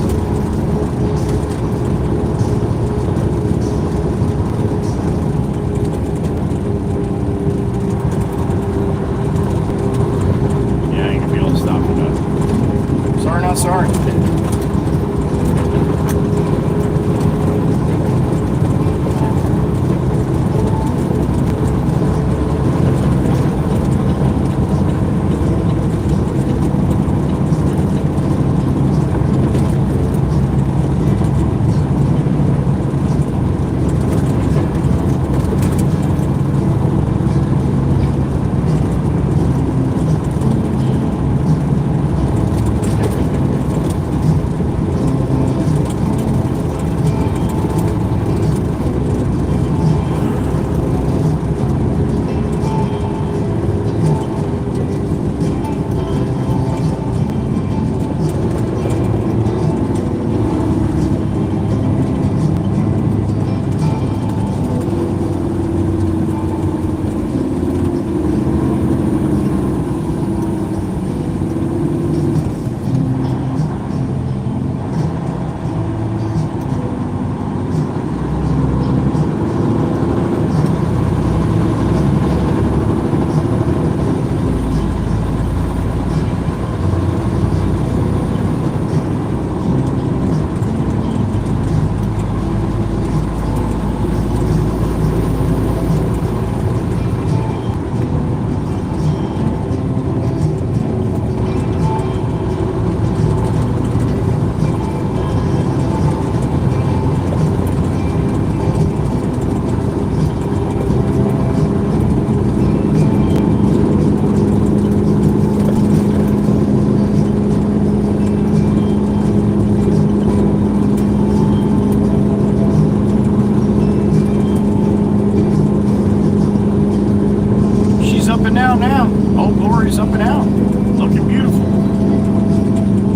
and out. Old Glory's up and out. Looking beautiful.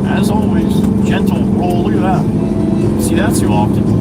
As always, gentle roll. Look at that. See that too often.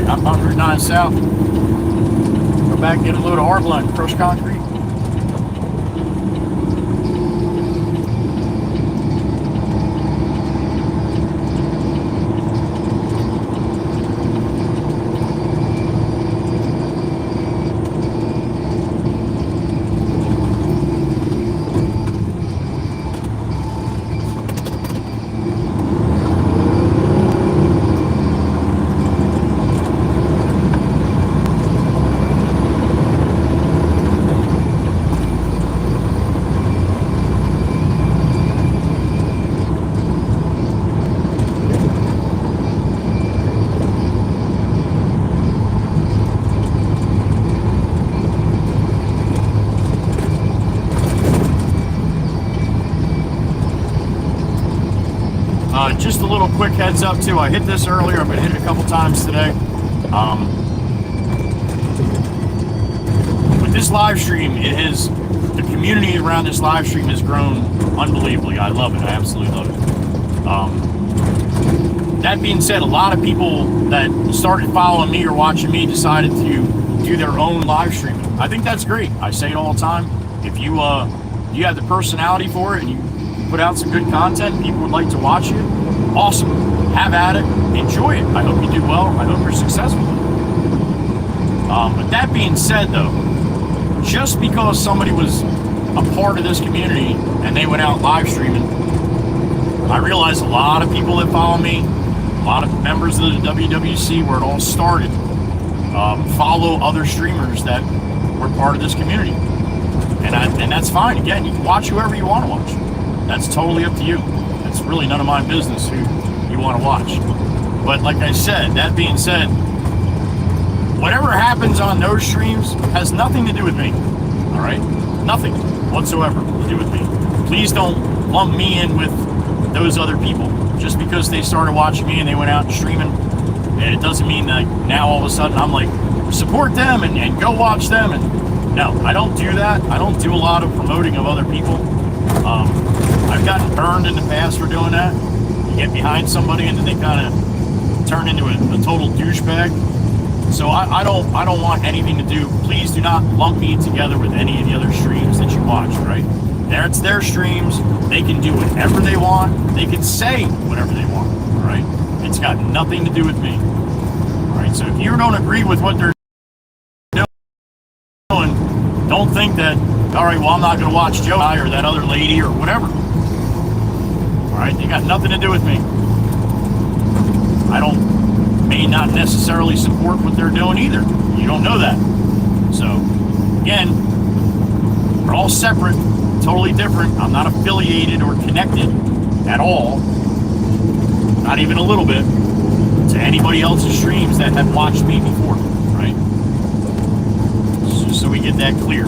Up on Route 9 South. Go back and get a load of hardline, crushed concrete. Just a little quick heads up too. I hit this earlier. I'm going to hit it a couple times today. With this live stream, the community around this live stream has grown unbelievably. I love it. I absolutely love it. That being said, a lot of people that started following me or watching me decided to do their own live streaming. I think that's great. I say it all the time. If you have the personality for it and you put out some good content, people would like to watch it, awesome. Have at it. Enjoy it. I hope you do well. I hope you're successful. But that being said, though, just because somebody was a part of this community and they went out live streaming, I realize a lot of people that follow me, a lot of members of the WWC, where it all started, follow other streamers that were part of this community. And that's fine. Again, you can watch whoever you want to watch. That's totally up to you. It's really none of my business who you want to watch. But like I said, that being said, whatever happens on those streams has nothing to do with me. All right? Nothing whatsoever to do with me. Please don't lump me in with those other people. Just because they started watching me and they went out and streaming, and it doesn't mean that now all of a sudden I'm like, support them and go watch them. And no, I don't do that. I don't do a lot of promoting of other people. I've gotten burned in the past for doing that. You get behind somebody and then they kind of turn into a total douchebag. So I don't want anything to do. Please do not lump me together with any of the other streams that you watch, right? It's their streams. They can do whatever they want. They can say whatever they want, all right? It's got nothing to do with me, all right? So if you don't agree with what they're doing, don't think that, all right, well, I'm not going to watch Joe or that other lady or whatever. All right, they got nothing to do with me. I may not necessarily support what they're doing either. You don't know that. So, again, we're all separate, totally different. I'm not affiliated or connected at all, not even a little bit, to anybody else's streams that have watched me before, right? Just so we get that clear.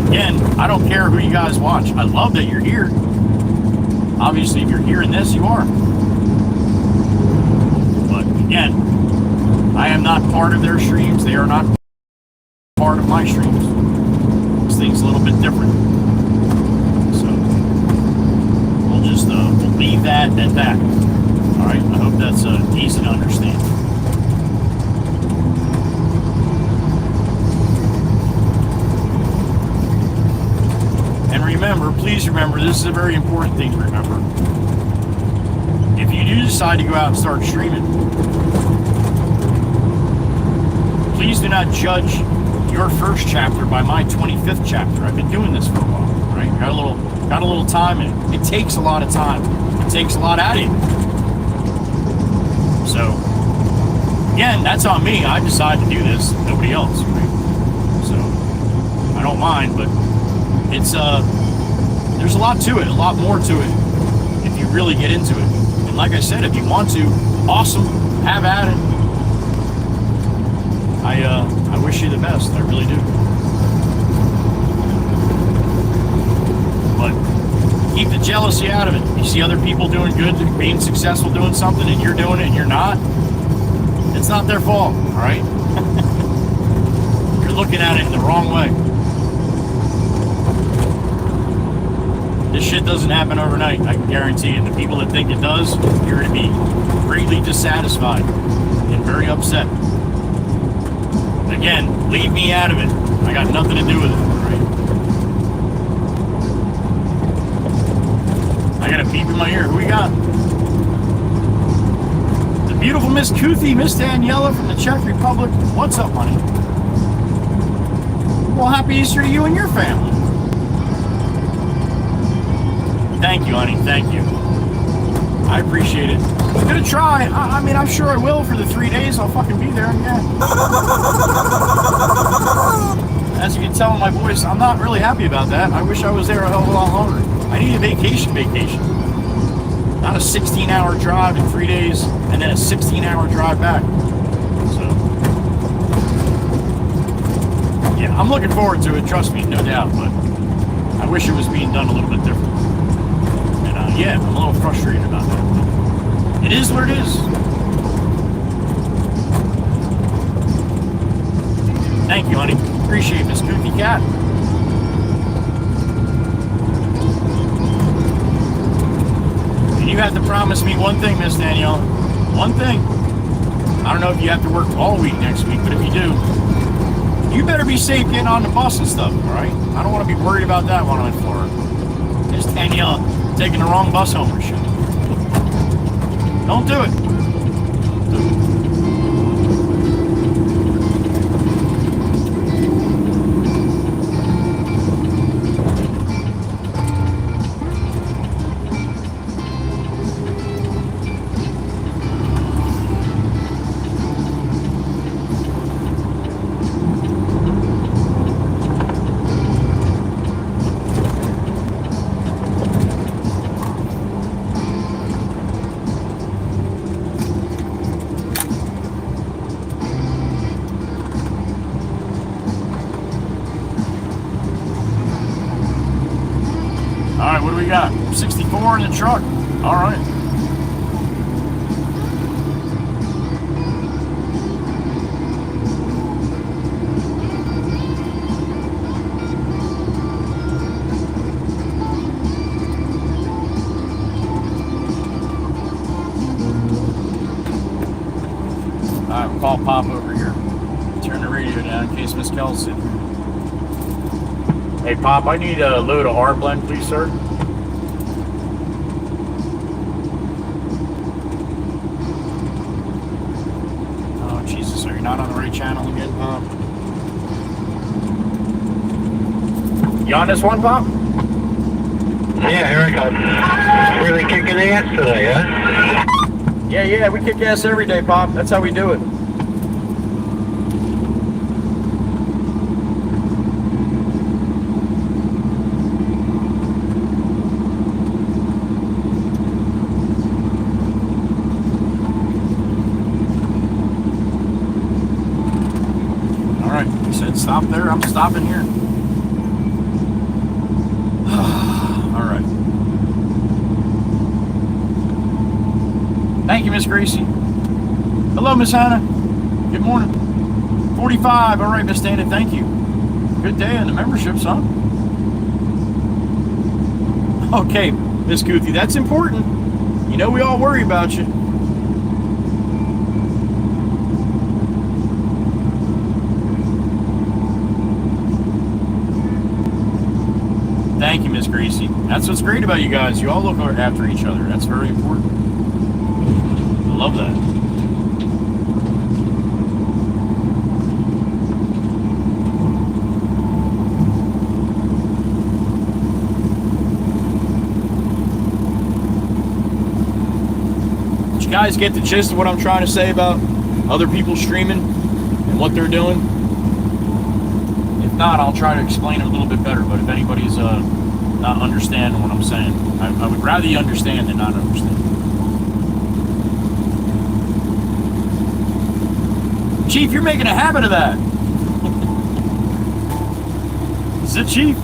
Again, I don't care who you guys watch. I love that you're here. Obviously, if you're hearing this, you are. But again, I am not part of their streams. They are not part of my streams. This thing's a little bit different. So we'll just we'll leave that at that. All right. I hope that's easy to understand. And remember, please remember, this is a very important thing to remember. If you do decide to go out and start streaming, please do not judge your first chapter by my 25th chapter. I've been doing this for a while, right? Got a little time in it. It takes a lot of time. It takes a lot out of you. So, again, that's on me. I decided to do this, nobody else, right? So, I don't mind, but it's there's a lot to it, a lot more to it if you really get into it. And like I said, if you want to, awesome, have at it. I wish you the best, I really do. But keep the jealousy out of it. You see other people doing good, being successful doing something, and you're doing it and you're not, it's not their fault, all right? You're looking at it in the wrong way. This shit doesn't happen overnight, I can guarantee you. And the people that think it does, you're going to be greatly dissatisfied and very upset. Again, leave me out of it. I got nothing to do with it, right? I got a beep in my ear. Who we got? The beautiful Miss Kuthi, Miss Daniela from the Czech Republic. What's up, honey? Well, happy Easter to you and your family. Thank you, honey. Thank you. I appreciate it. I'm gonna try. I mean, I'm sure I will for the 3 days. I'll fucking be there. Yeah. As you can tell in my voice, I'm not really happy about that. I wish I was there a hell of a lot longer. I need a vacation. Not a 16-hour drive in 3 days and then a 16-hour drive back. So, yeah, I'm looking forward to it. Trust me, no doubt. But I wish it was being done a little bit different. Yeah, I'm a little frustrated about that. It is what it is. Thank you, honey. Appreciate it, Miss Goofy Cat. And you have to promise me one thing, Miss Danielle. One thing. I don't know if you have to work all week next week, but if you do, you better be safe getting on the bus and stuff, all right? I don't want to be worried about that when I'm in Florida. Miss Danielle taking the wrong bus home or shit. Don't do it. What do we got? 64 in the truck. All right. All right, we'll call Pop over here. Turn the radio down in case Miss Kelsey. Hey, Pop, I need a load of hard blend, please, sir. Oh, Jesus, are you not on the right channel again, Pop? You on this one, Pop? Yeah, here I go. Really kicking ass today, huh? Yeah, we kick ass every day, Pop. That's how we do it. All right, you said stop there. I'm stopping here. All right. Thank you, Miss Gracie. Hello, Miss Hannah. Good morning. 45. All right, Miss Dana. Thank you. Good day in the memberships, huh? Okay, Miss Goofy. That's important. You know we all worry about you. Thank you, Miss Gracie. That's what's great about you guys. You all look after each other. That's very important. I love that. Did you guys get the gist of what I'm trying to say about other people streaming and what they're doing? If not, I'll try to explain it a little bit better. But if anybody's not understanding what I'm saying, I would rather you understand than not understand. Chief, you're making a habit of that. Is it, Chief?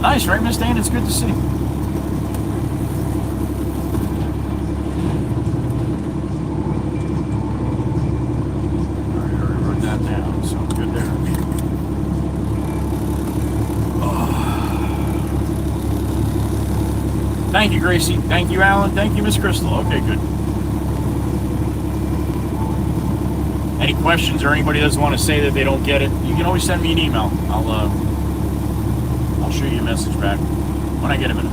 Nice, right, Miss Dan? It's good to see. Thank you, Gracie. Thank you, Alan. Thank you, Miss Crystal. Okay, good. Any questions or anybody doesn't want to say that they don't get it, you can always send me an email. I'll shoot you a message back when I get a minute.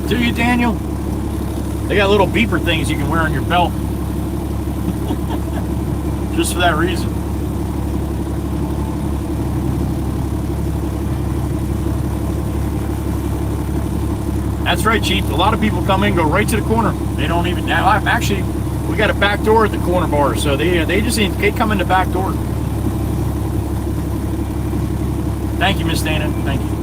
Do you, Daniel? They got little beeper things you can wear on your belt. Just for that reason. That's right, Chief. A lot of people come in, go right to the corner. They don't even. Now, actually, we got a back door at the corner bar, so they come in the back door. Thank you, Miss Dana. Thank you.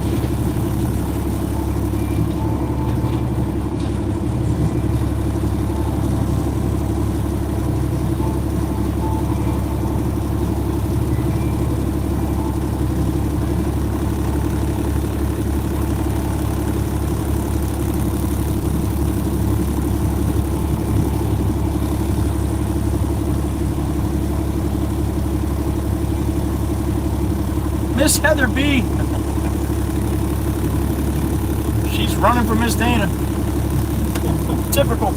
Miss Heather B. She's running for Miss Dana. Typical.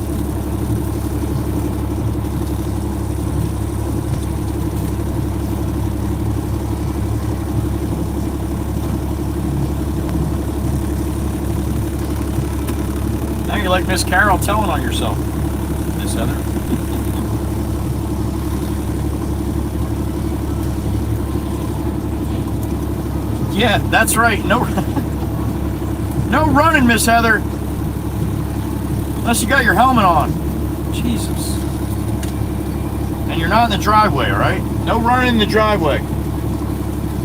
Now you're like Miss Carol telling on yourself, Miss Heather. Yeah, that's right. No running, Miss Heather. Unless you got your helmet on. Jesus. And you're not in the driveway, all right? No running in the driveway.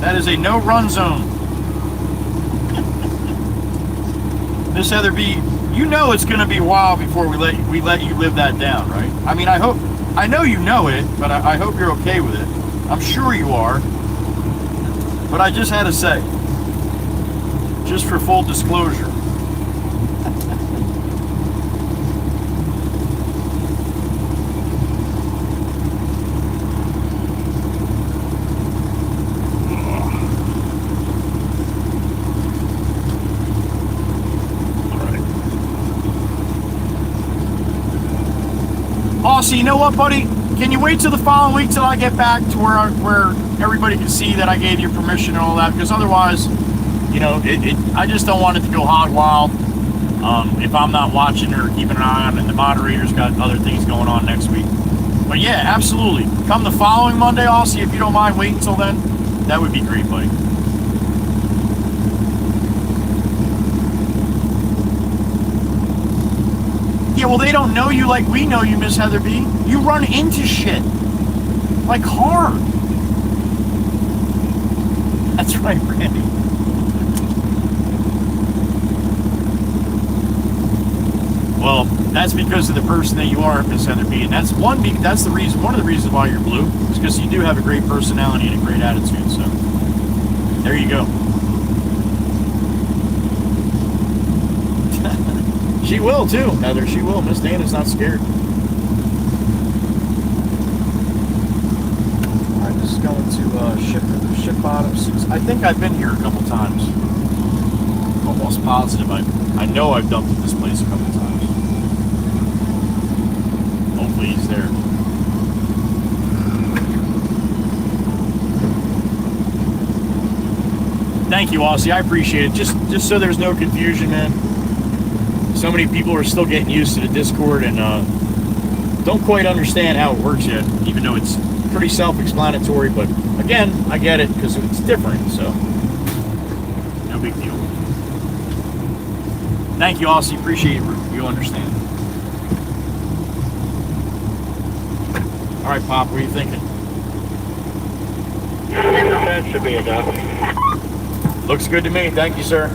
That is a no-run zone. Miss Heather B, you know it's going to be a while before we let you live that down, right? I mean, I know you know it, but I hope you're okay with it. I'm sure you are. But I just had to say, just for full disclosure. Bossy, you know what, buddy? Can you wait till the following week till I get back to where everybody can see that I gave you permission and all that? Because otherwise, you know, I just don't want it to go hog wild if I'm not watching or keeping an eye on it, and the moderator's got other things going on next week. But yeah, absolutely. Come the following Monday, Aussie, if you don't mind waiting until then. That would be great, buddy. Yeah, well, they don't know you like we know you, Miss Heather B. You run into shit. Like hard. That's right, Randy. Well, that's because of the person that you are, Miss Heather B. And that's one of the reasons why you're blue. Is because you do have a great personality and a great attitude. So there you go. She will too, Heather. She will. Miss Dana's not scared. I'm just going to ship bottoms. I think I've been here a couple times. I'm almost positive. I know I've dumped at this place a couple times. Hopefully he's there. Thank you, Aussie. I appreciate it. Just so there's no confusion, man. So many people are still getting used to the Discord and don't quite understand how it works yet, even though it's pretty self-explanatory. But again, I get it because it's different, so no big deal. Thank you, Aussie. Appreciate it. You understand. All right, Pop, what are you thinking? That should be enough. Looks good to me. Thank you, sir.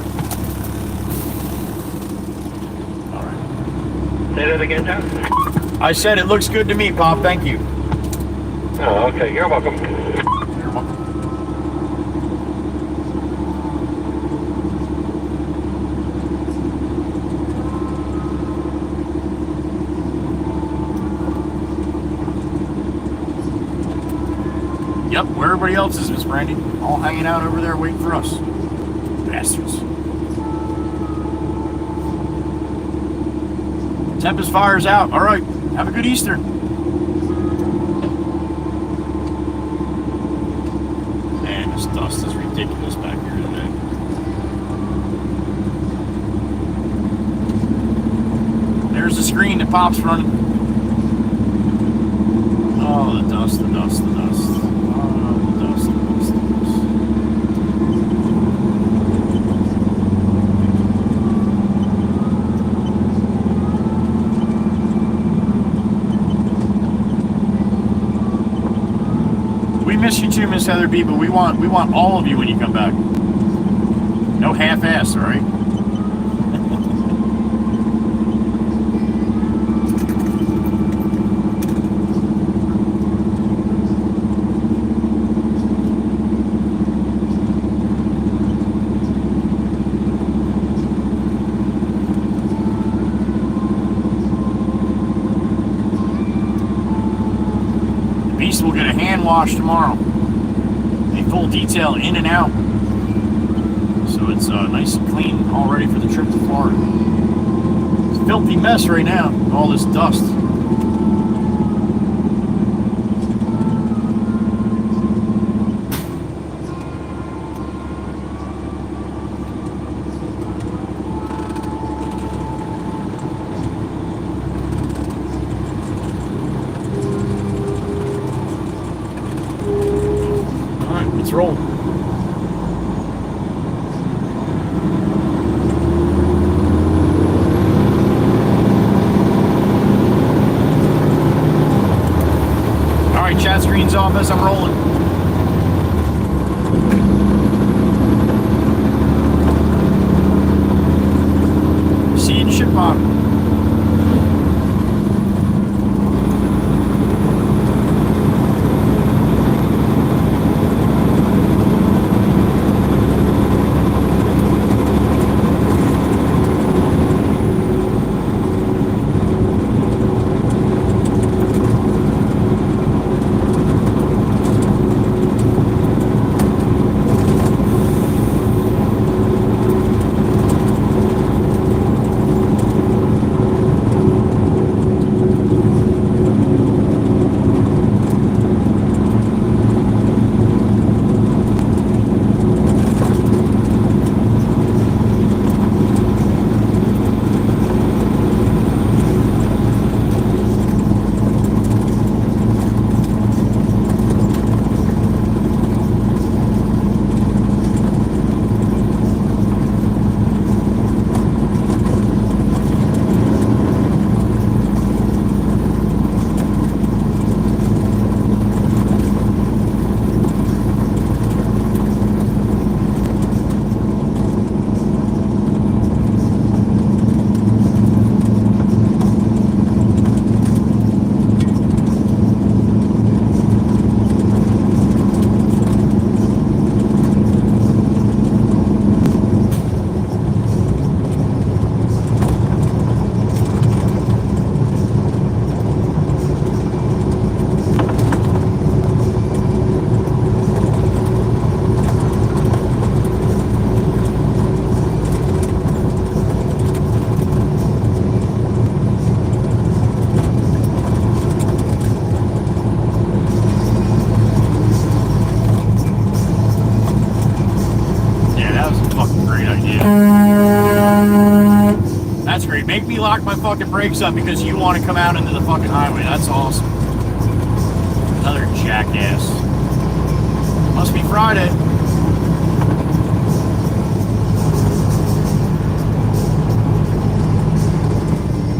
Say that again, Tom? I said it looks good to me, Pop. Thank you. Oh, okay. You're welcome. You're welcome. Yep, where everybody else is, Miss Brandy. All hanging out over there waiting for us. Bastards. Tempest fire's out. All right. Have a good Easter. Man, this dust is ridiculous back here today. There's the screen that Pop's running. Oh, the dust, the dust, the dust. Oh, the dust, the dust, the dust. We miss you too, Miss Heather B, but we want all of you when you come back. No half-ass, all right? Will get a hand wash tomorrow. A full detail in and out. So it's nice and clean, all ready for the trip to Florida. It's a filthy mess right now, all this dust. Roll. All right, chat screen's off as I'm rolling. See you in ship bottom. fucking great idea. That's great. Make me lock my fucking brakes up because you want to come out into the fucking highway. That's awesome. Another jackass. Must be Friday.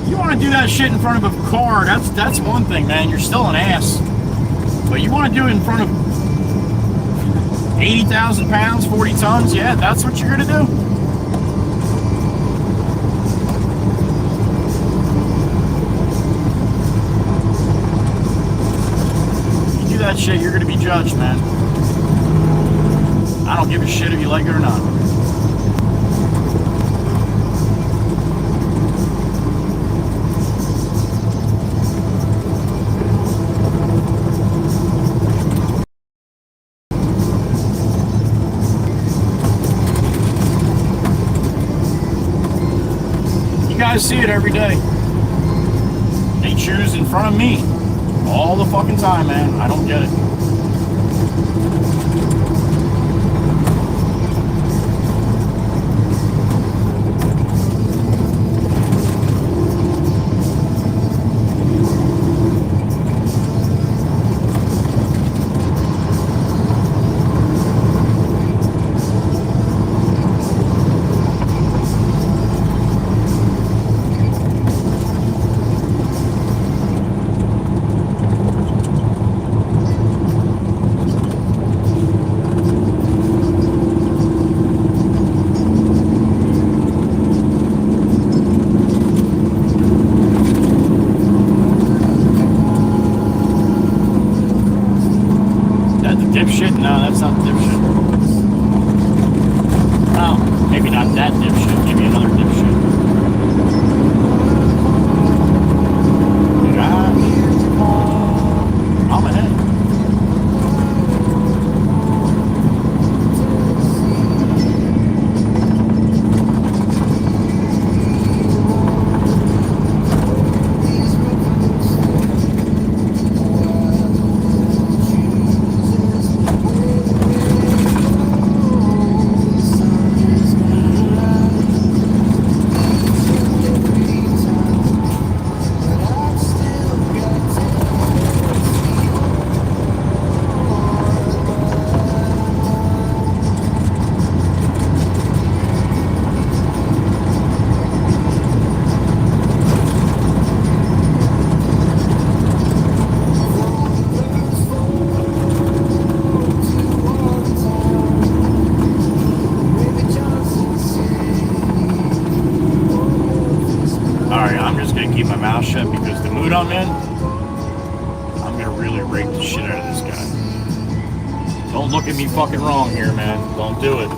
You want to do that shit in front of a car, that's one thing, man. You're still an ass. But you want to do it in front of 80,000 pounds, 40 tons? Yeah, that's what you're going to do. You do that shit, you're going to be judged, man. I don't give a shit if you like it or not. I see it every day. They choose in front of me all the fucking time, man. I don't get it. Dipshit? No, that's not dipshit. Oh, maybe not that dipshit. Maybe another dipshit. I'm ahead. Keep my mouth shut because the mood I'm in, I'm gonna really rape the shit out of this guy. Don't look at me fucking wrong here, man. Don't do it.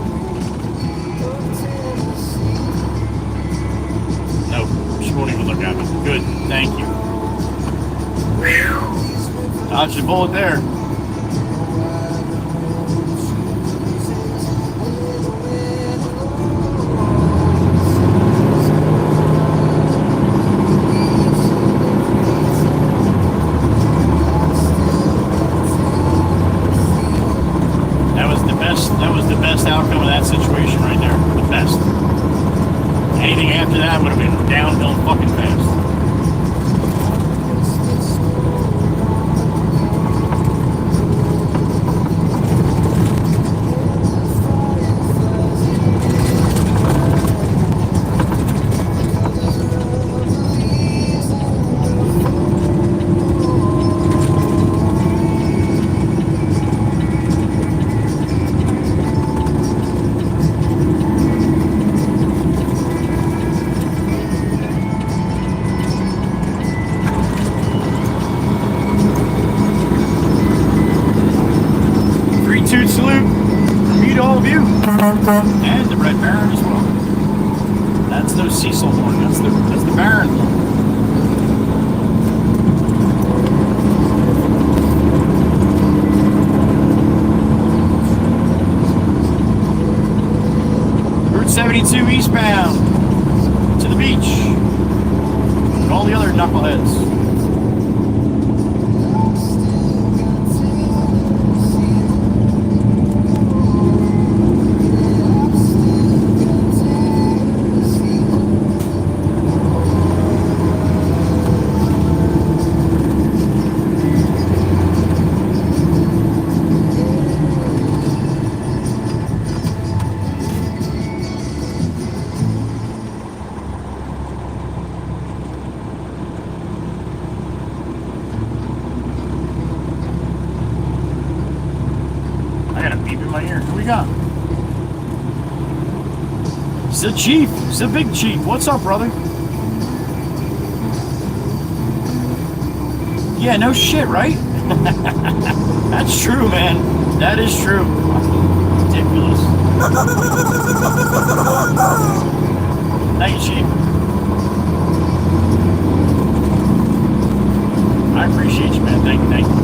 No, she won't even look at me. Good, thank you. Whew. Dodged a bullet there. That was the best outcome of that situation right there. The best. Anything after that would have been downhill fucking fast. And the Red Baron as well. That's no Cecil horn. That's the Baron horn. Route 72 eastbound to the beach. And all the other knuckleheads. The Chief, the Big Chief. What's up, brother? Yeah, no shit, right? That's true, man. That is true. Ridiculous. Thank you, Chief. I appreciate you, man. Thank you, thank you.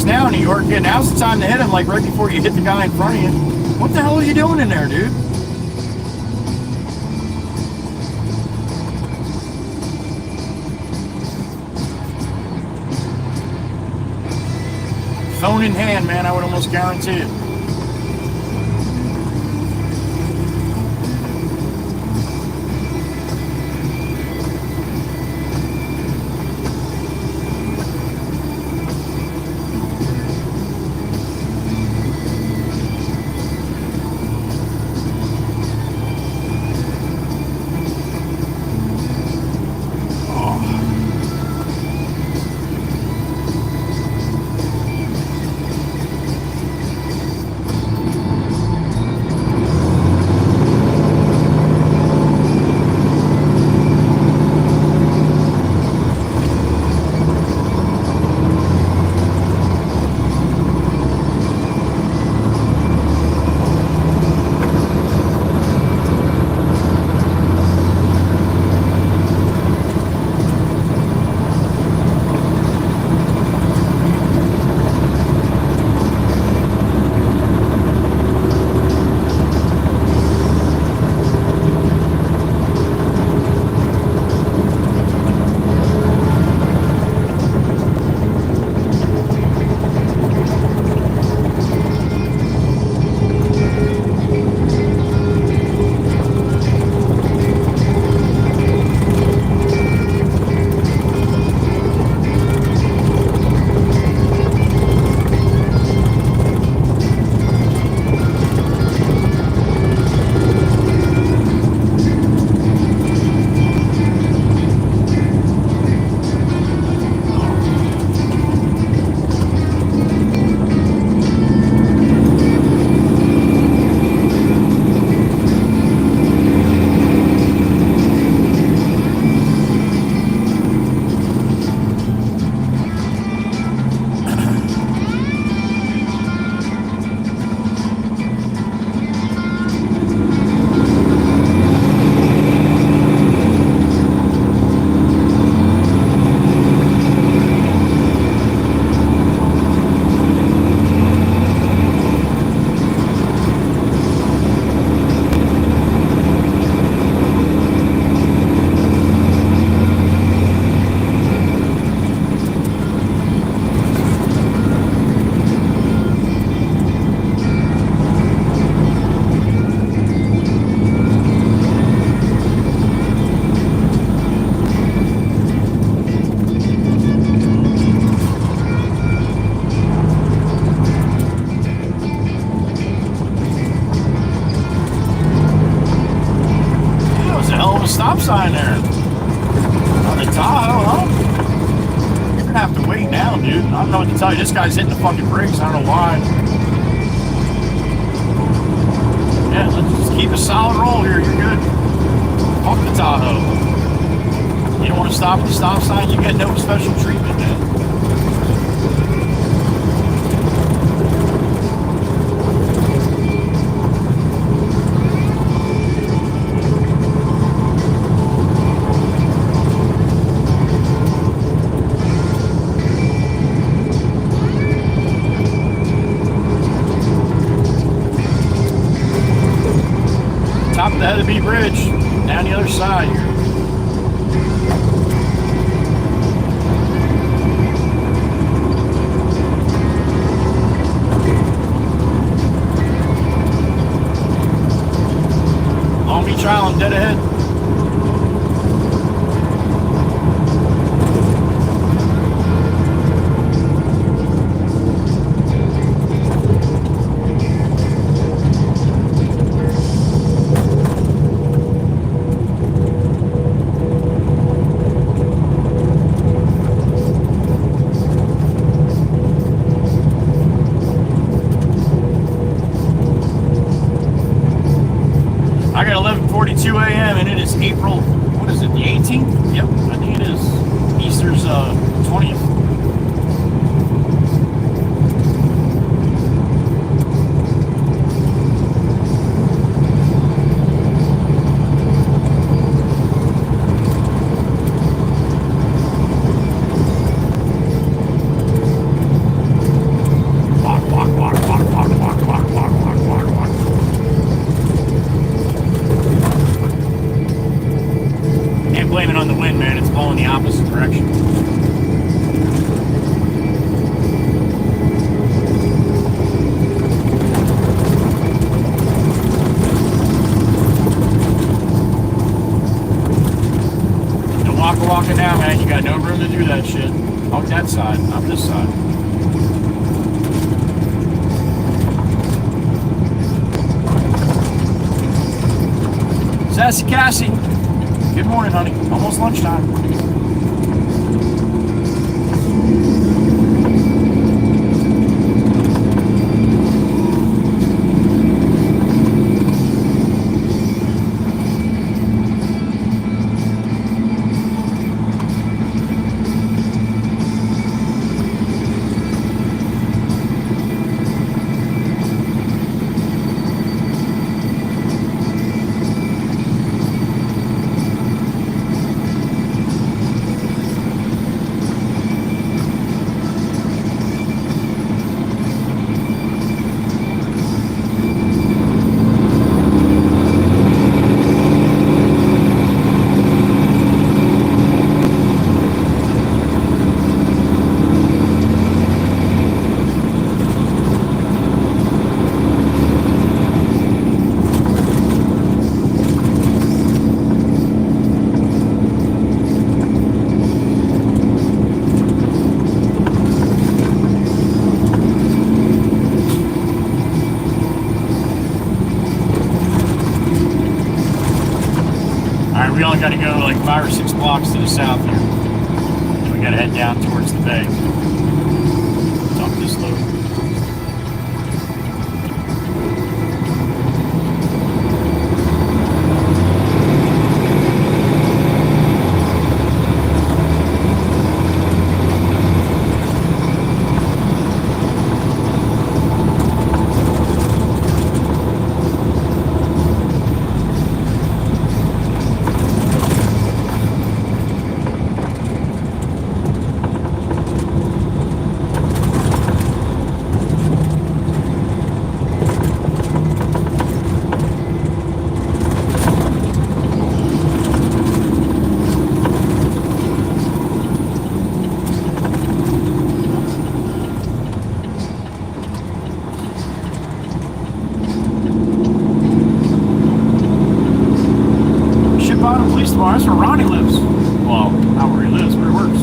Now in New York, yeah, now's the time to hit him, like right before you hit the guy in front of you. What the hell are you doing in there, dude? Phone in hand, man, I would almost guarantee it. Stop sign there. On the Tahoe, huh? You're gonna have to wait now, dude. I don't know what to tell you. This guy's hitting the fucking brakes. I don't know why. Yeah, let's just keep a solid roll here. You're good. Fuck the Tahoe. You don't want to stop at the stop sign, you get no special treatment, man. Top of the Heatherby Bridge, down the other side here. Long Beach Island, dead ahead. I got 11:42 a.m. and it is April, what is it, the 18th? Yep, I think it is. Easter's 20th. Walk, walk, walk, walk, walk, walk, walk, walk, walk, walk, walk. Can't blame it on the wind, man. It's blowing the opposite direction. No walking now, man. You got no room to do that shit. Walk that side, not this side. Sassy Cassie. Good morning, honey. Almost lunchtime. We only got to go like 5 or 6 blocks to the south here. We got to head down towards the bay. Dump this load. Tomorrow. That's where Ronnie lives. Well, not where he lives, where he works.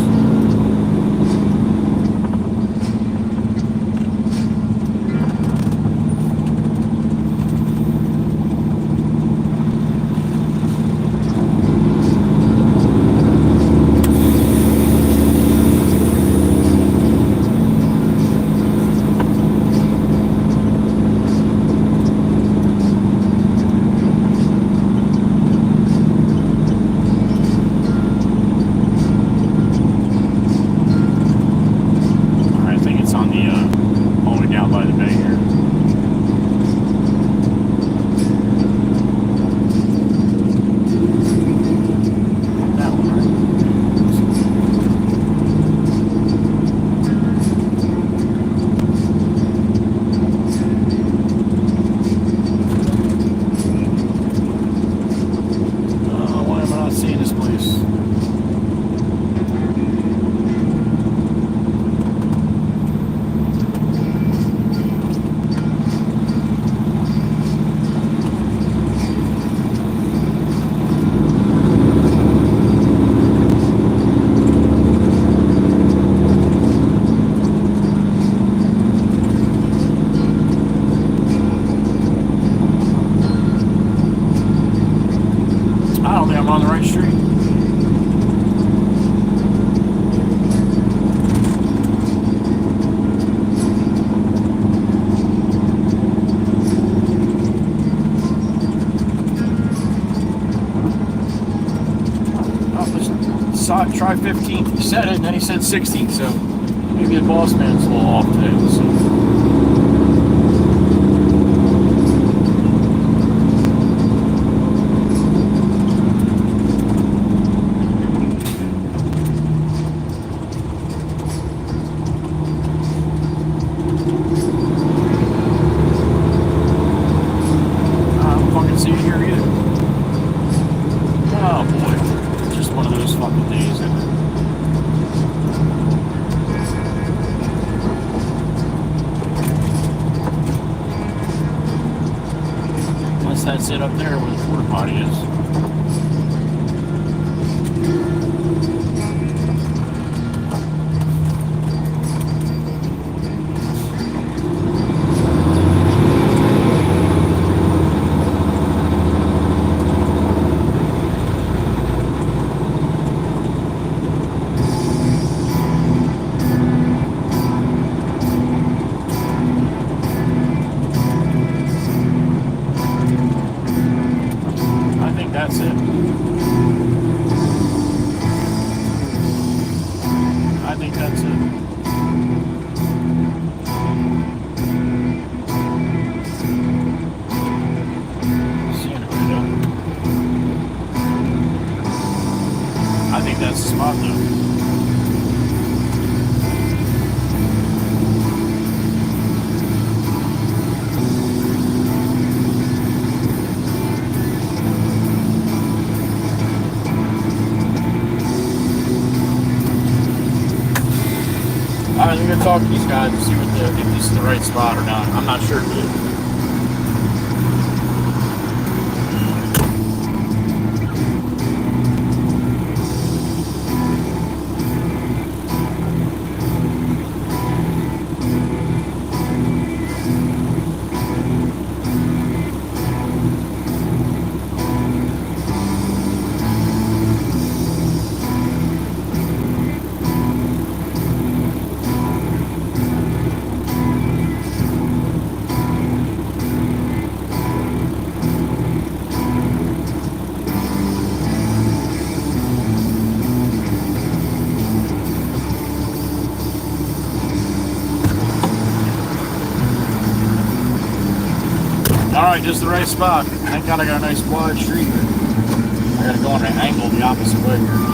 try 15th. He said it, and then he said 16th. So maybe the boss man's a little off today. We'll see. That's it up there where the porta potty is. That's it. I think that's it. Seeing it right up. I think that's the spot though. Alright, I'm gonna talk to these guys and see if this is the right spot or not. I'm not sure if it is. Alright, just the right spot. Thank God I got a nice wide street here. I gotta go on an angle the opposite way here.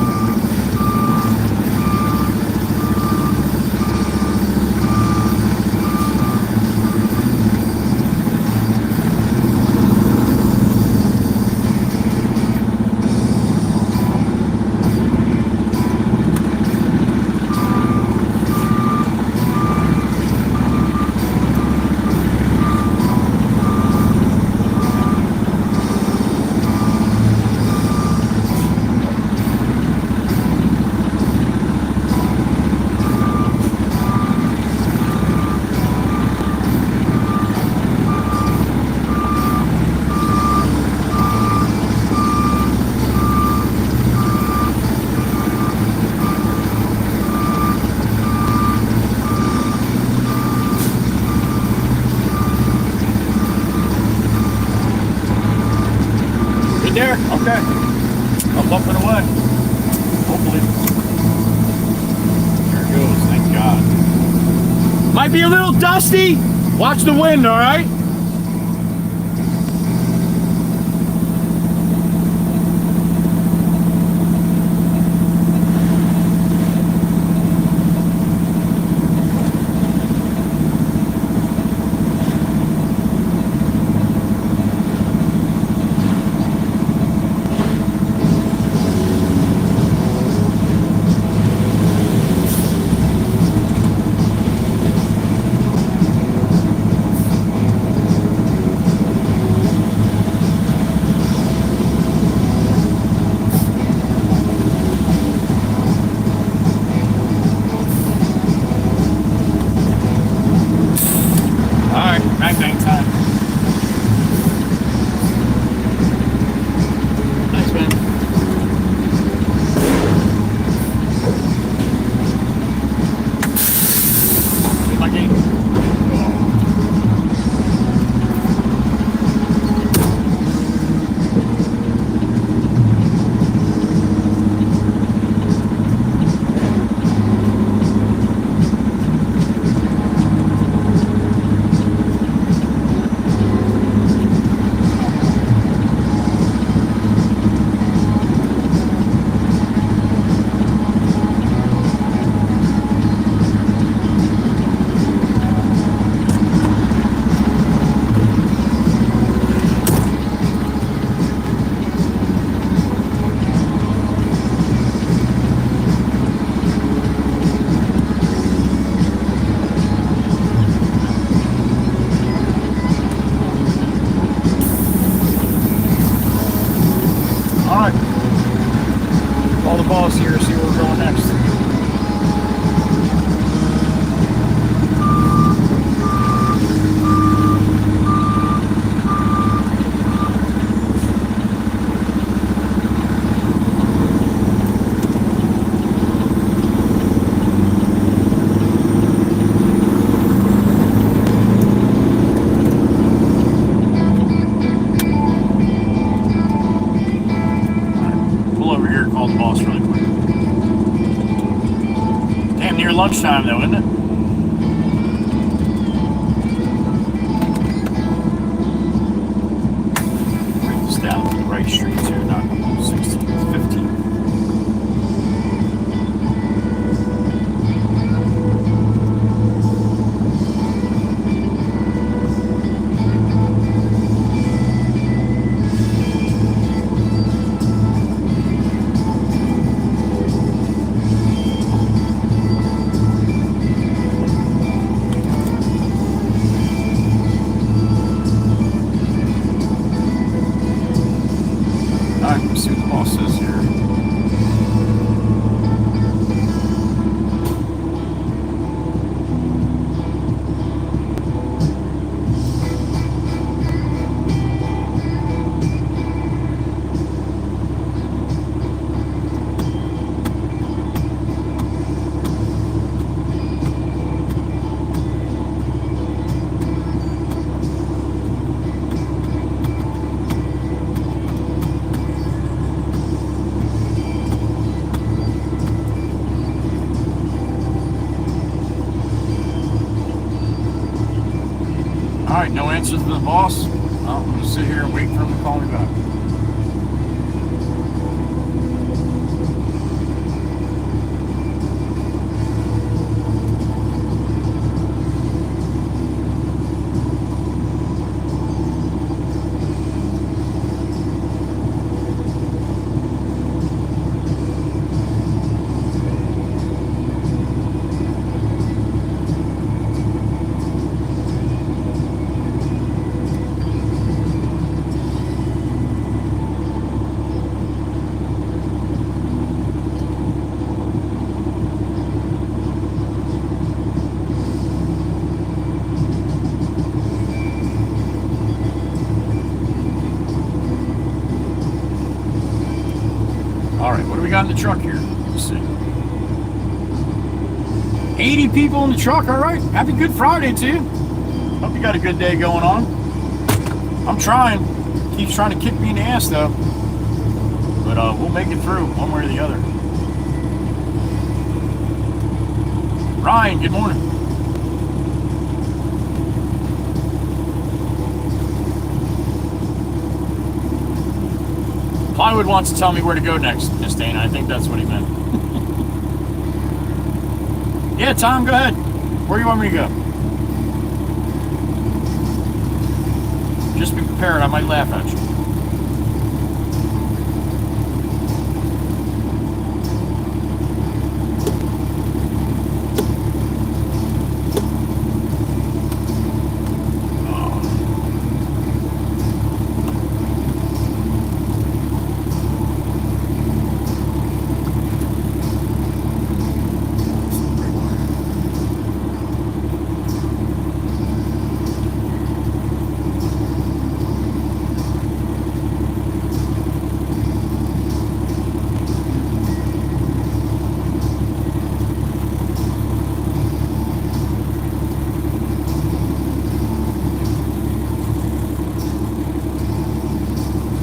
There, okay. I'm bumping away. Hopefully. There it goes, thank God. Might be a little dusty. Watch the wind, all right? getting near lunchtime though, isn't it? Bring this down to the right street too, not 16, 15. Alright, no answer to the boss. Well, I'm going to sit here and wait for him to call me back. Alright, what do we got in the truck here? Let's see. 80 people in the truck, alright. Happy Good Friday to you. Hope you got a good day going on. I'm trying. Keeps trying to kick me in the ass though. But we'll make it through one way or the other. Ryan, good morning. Plywood wants to tell me where to go next, Miss Dana. I think that's what he meant. Yeah, Tom, go ahead. Where do you want me to go? Just be prepared. I might laugh at you.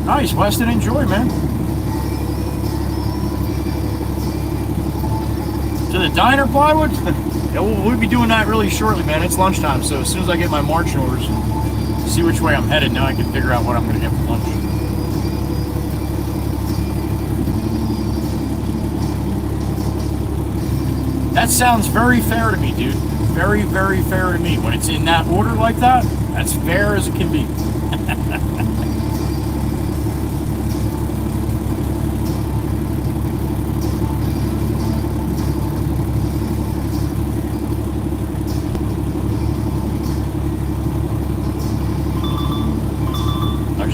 Nice, Weston, enjoy, man. To the diner, Plywood? Yeah, we'll be doing that really shortly, man. It's lunchtime, so as soon as I get my marching orders and see which way I'm headed, now I can figure out what I'm going to get for lunch. That sounds very fair to me, dude. Very, very fair to me. When it's in that order like that, that's fair as it can be.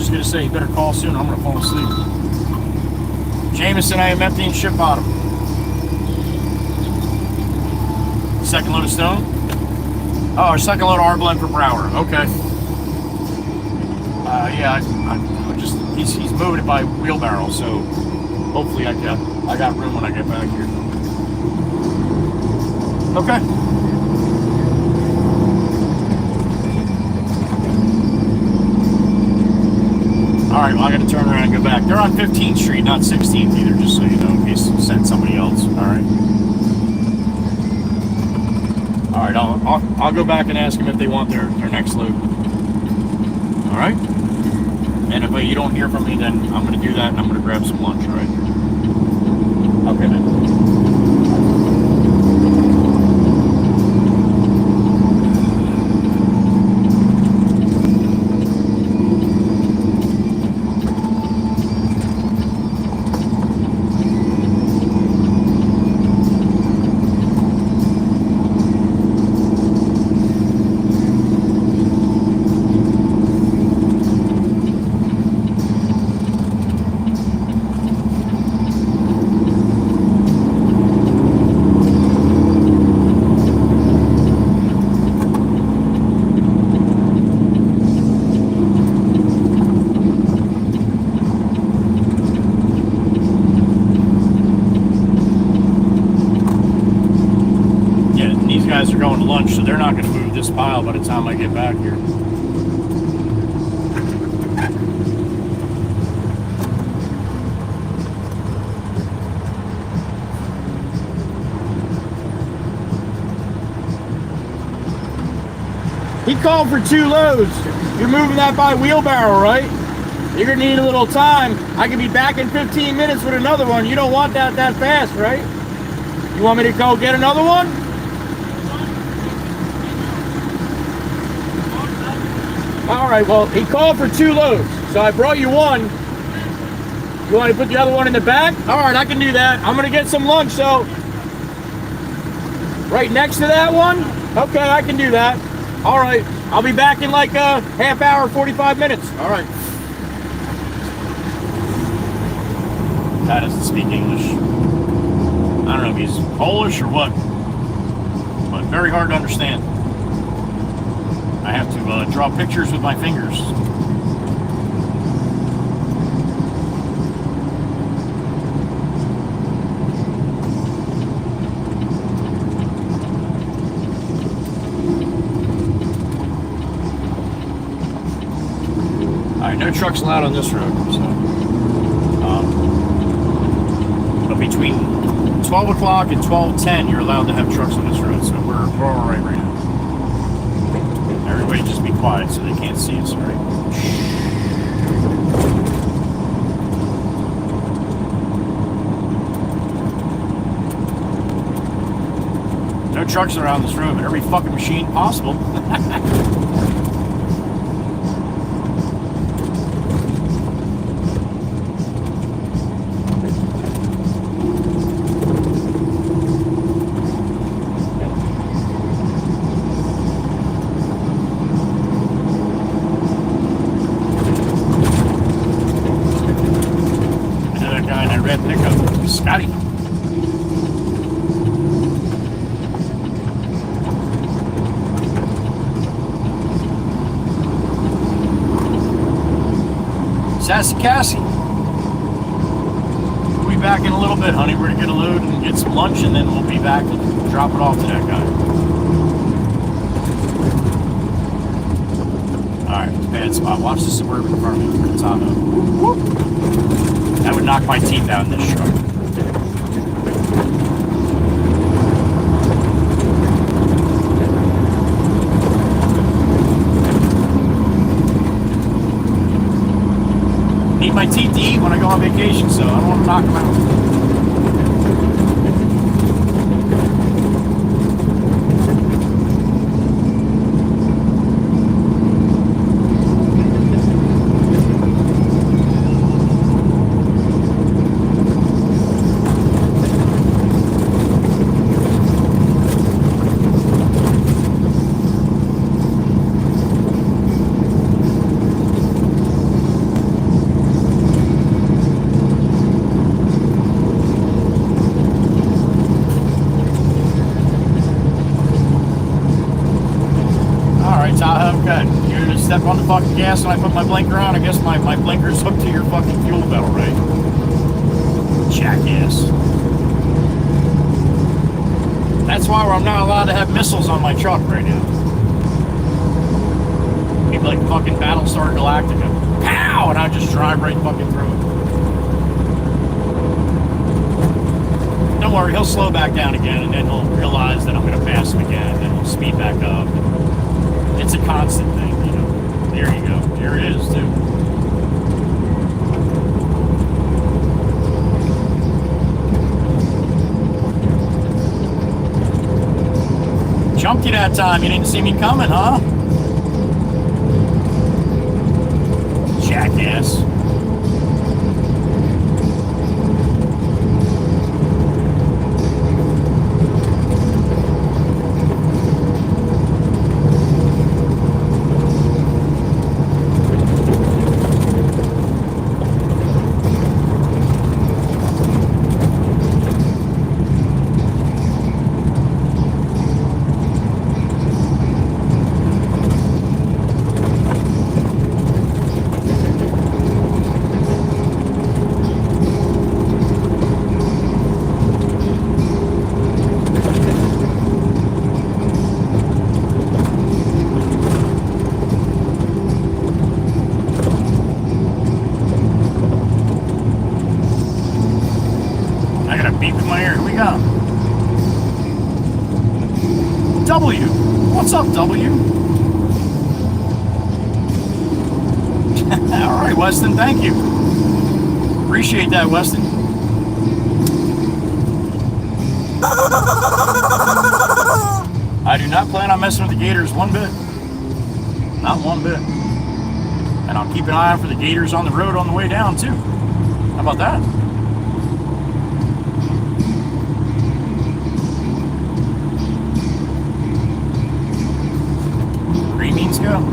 Going to say you better call soon. I'm going to fall asleep. Jameson, I am emptying ship bottom. Second load of stone. Oh, our second load of R blend for Brower. Okay. Yeah, I just he's moving it by wheelbarrow, so hopefully I got room when I get back here. Okay. Alright, well I gotta turn around and go back. They're on 15th Street, not 16th either, just so you know, in case you send somebody else. Alright. I'll go back and ask them if they want their next load. All right. And if you don't hear from me, then I'm going to do that, and I'm going to grab some lunch. All right. Okay, man. Guys are going to lunch, so they're not going to move this pile by the time I get back here. He called for 2 loads. You're moving that by wheelbarrow, right? You're going to need a little time. I can be back in 15 minutes with another one. You don't want that fast, right? You want me to go get another one? All right, well, he called for 2 loads, so I brought you one. You want to put the other one in the back? All right, I can do that. I'm going to get some lunch, so right next to that one? Okay, I can do that. All right, I'll be back in like a half hour, 45 minutes. All right. That doesn't speak English. I don't know if he's Polish or what, but very hard to understand. I have to draw pictures with my fingers. All right, no trucks allowed on this road. So, but between 12 o'clock and 12:10, you're allowed to have trucks on this road. So we're all right now. Everybody just be quiet so they can't see us, right? No trucks around this road, but every fucking machine possible. Scotty. Sassy Cassie. We'll be back in a little bit, honey. We're gonna get a load and get some lunch, and then we'll be back and drop it off to that guy. Alright, bad spot. Watch the Suburban in front of me for the top of it. That would knock my teeth out in this truck. Need my teeth to eat when I go on vacation, so I don't want to knock them out. Step on the fucking gas and I put my blinker on. I guess my blinker's hooked to your fucking fuel pedal, right? Jackass. That's why I'm not allowed to have missiles on my truck right now. Maybe like fucking Battlestar Galactica. Pow! And I just drive right fucking through it. don't worry, he'll slow back down again, and then he'll realize that I'm going to pass him again, and then he'll speed back up. It's a constant thing, you know. There you go. There it is, too. Jumped you that time. You didn't see me coming, huh? Jackass. W. What's up, W? All right, Weston, thank you. Appreciate that, Weston. I do not plan on messing with the gators one bit. Not one bit. And I'll keep an eye out for the gators on the road on the way down, too. How about that? Green beans go.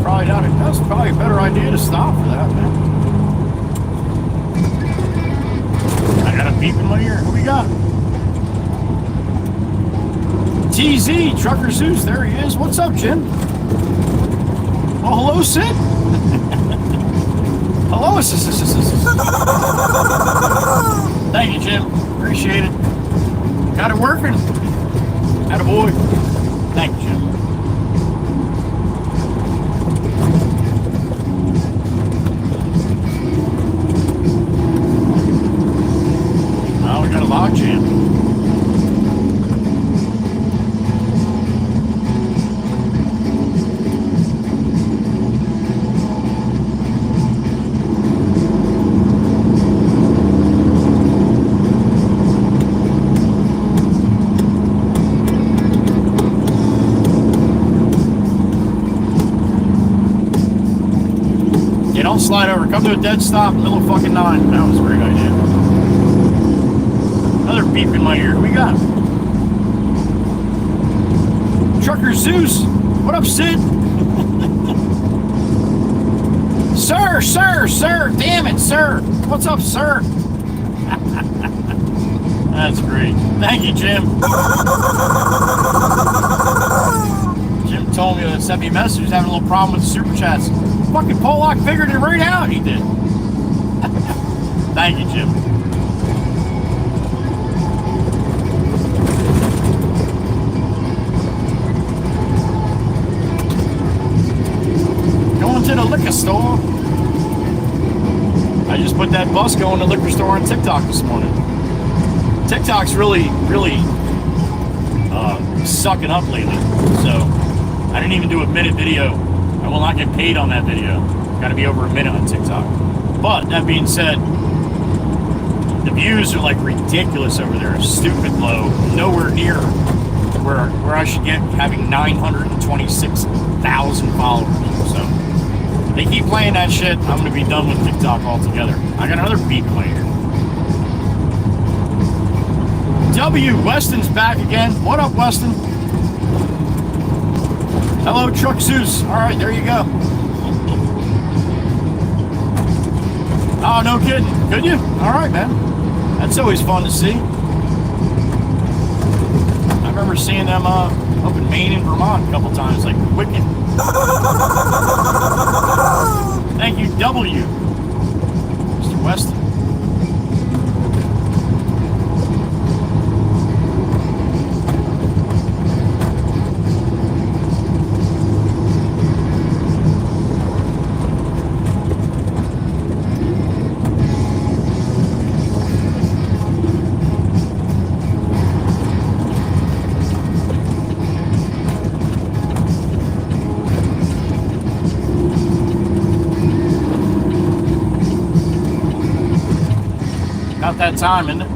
probably not. That's probably a better idea to stop for that, man. I got a beep in my ear. What we got? TZ, Trucker Zeus, there he is. What's up, Jim? Oh, hello, Sid. Hello, Thank you, Jim. Appreciate it. Got it working. Attaboy. Thank you, Jim. Now we got a log jam. Don't slide over. Come to a dead stop, middle of fucking 9. That was a great idea. Another beep in my ear. Who we got? Trucker Zeus. What up, Sid? Sir. Damn it, sir. What's up, sir? That's great. Thank you, Jim. Jim told me that sent me a message. He's having a little problem with the super chats. Fucking Pollock figured it right out. He did. Thank you, Jim. Going to the liquor store. I just put that bus going to the liquor store on TikTok this morning. TikTok's really sucking up lately. So I didn't even do a minute video. I will not get paid on that video. Got to be over a minute on TikTok. But that being said, the views are like ridiculous over there. Stupid low. Nowhere near where I should get having 926,000 followers. So they keep playing that shit. I'm gonna be done with TikTok altogether. I got another beat player. Weston's back again. What up, Weston? Hello, Truck Zeus. All right, there you go. Oh, no kidding. Could you? All right, man. That's always fun to see. I remember seeing them up in Maine and Vermont a couple times, like wicked. Thank you, W. Mr. Weston. About that time, isn't it?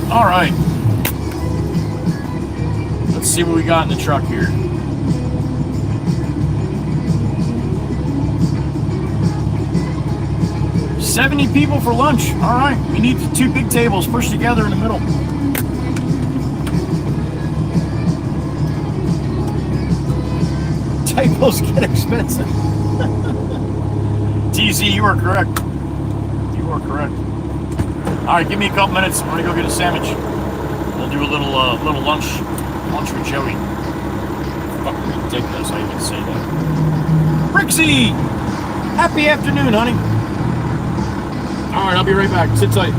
All right. Let's see what we got in the truck here. $70 people for lunch. All right. We need the 2 big tables pushed together in the middle. Tables get expensive. TZ, you are correct. You are correct. All right, give me a couple minutes. I'm gonna go get a sandwich. We'll do a little lunch with Joey. Fucking ridiculous. I even say that. Brixie, happy afternoon, honey. All right, I'll be right back. Sit tight.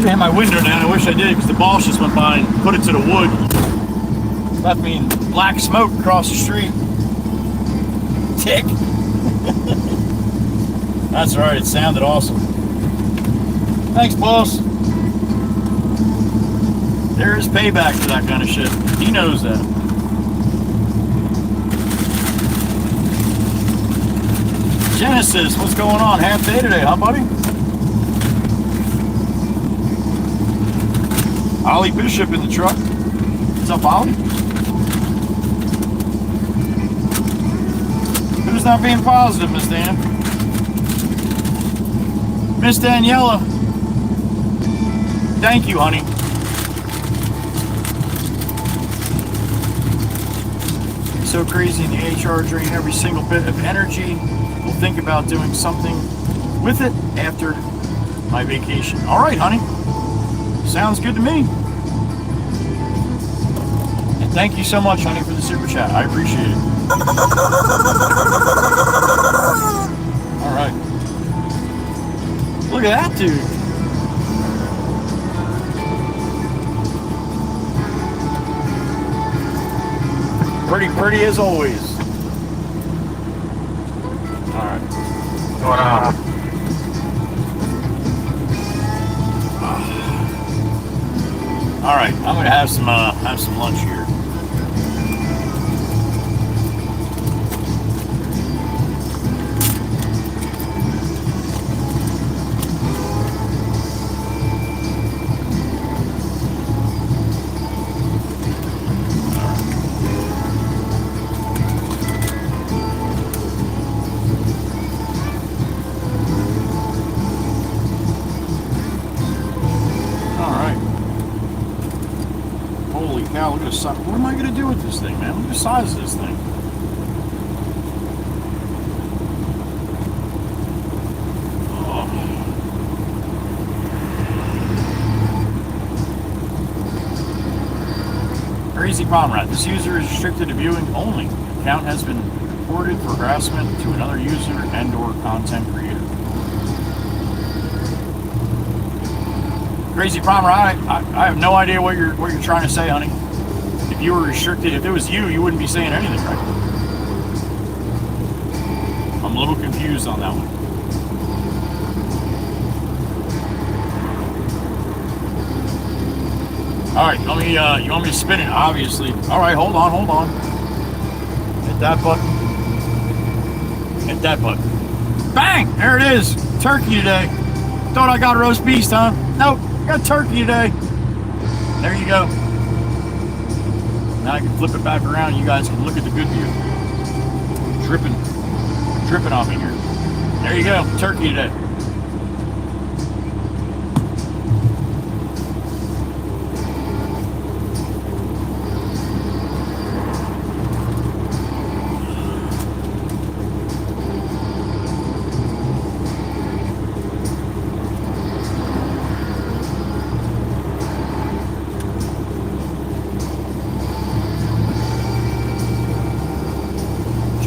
didn't have my window down. I wish I did because the boss just went by and put it to the wood. Left me in black smoke across the street. Tick. That's right. It sounded awesome. Thanks, boss. There is payback for that kind of shit. He knows that. Genesis, what's going on? Half day today, huh, buddy? Ollie Bishop in the truck. What's up, Ollie? Who's not being positive, Miss Dan? Miss Daniela. Thank you, honey. So crazy in the HR drain every single bit of energy. We'll think about doing something with it after my vacation. All right, honey. Sounds good to me. And thank you so much, honey, for the super chat. I appreciate it. All right. Look at that dude. Pretty as always. All right. Going on. All right. I'm gonna have some lunch here. What am I going to do with this thing, man? Look at the size of this thing. Oh. Crazy Pomrat. This user is restricted to viewing only. Account has been reported for harassment to another user and/or content creator. Crazy Pomrat. I have no idea what you're trying to say, honey. If you were restricted, if it was you wouldn't be saying anything, right? I'm a little confused on that one. All right, you want me to spin it? Obviously. All right, hold on. Hit that button. Hit that button. Bang! There it is. Turkey today. Thought I got roast beef, huh? Nope, got turkey today. There you go. Now I can flip it back around. You guys can look at the good view. Dripping off me here. There you go. Turkey today.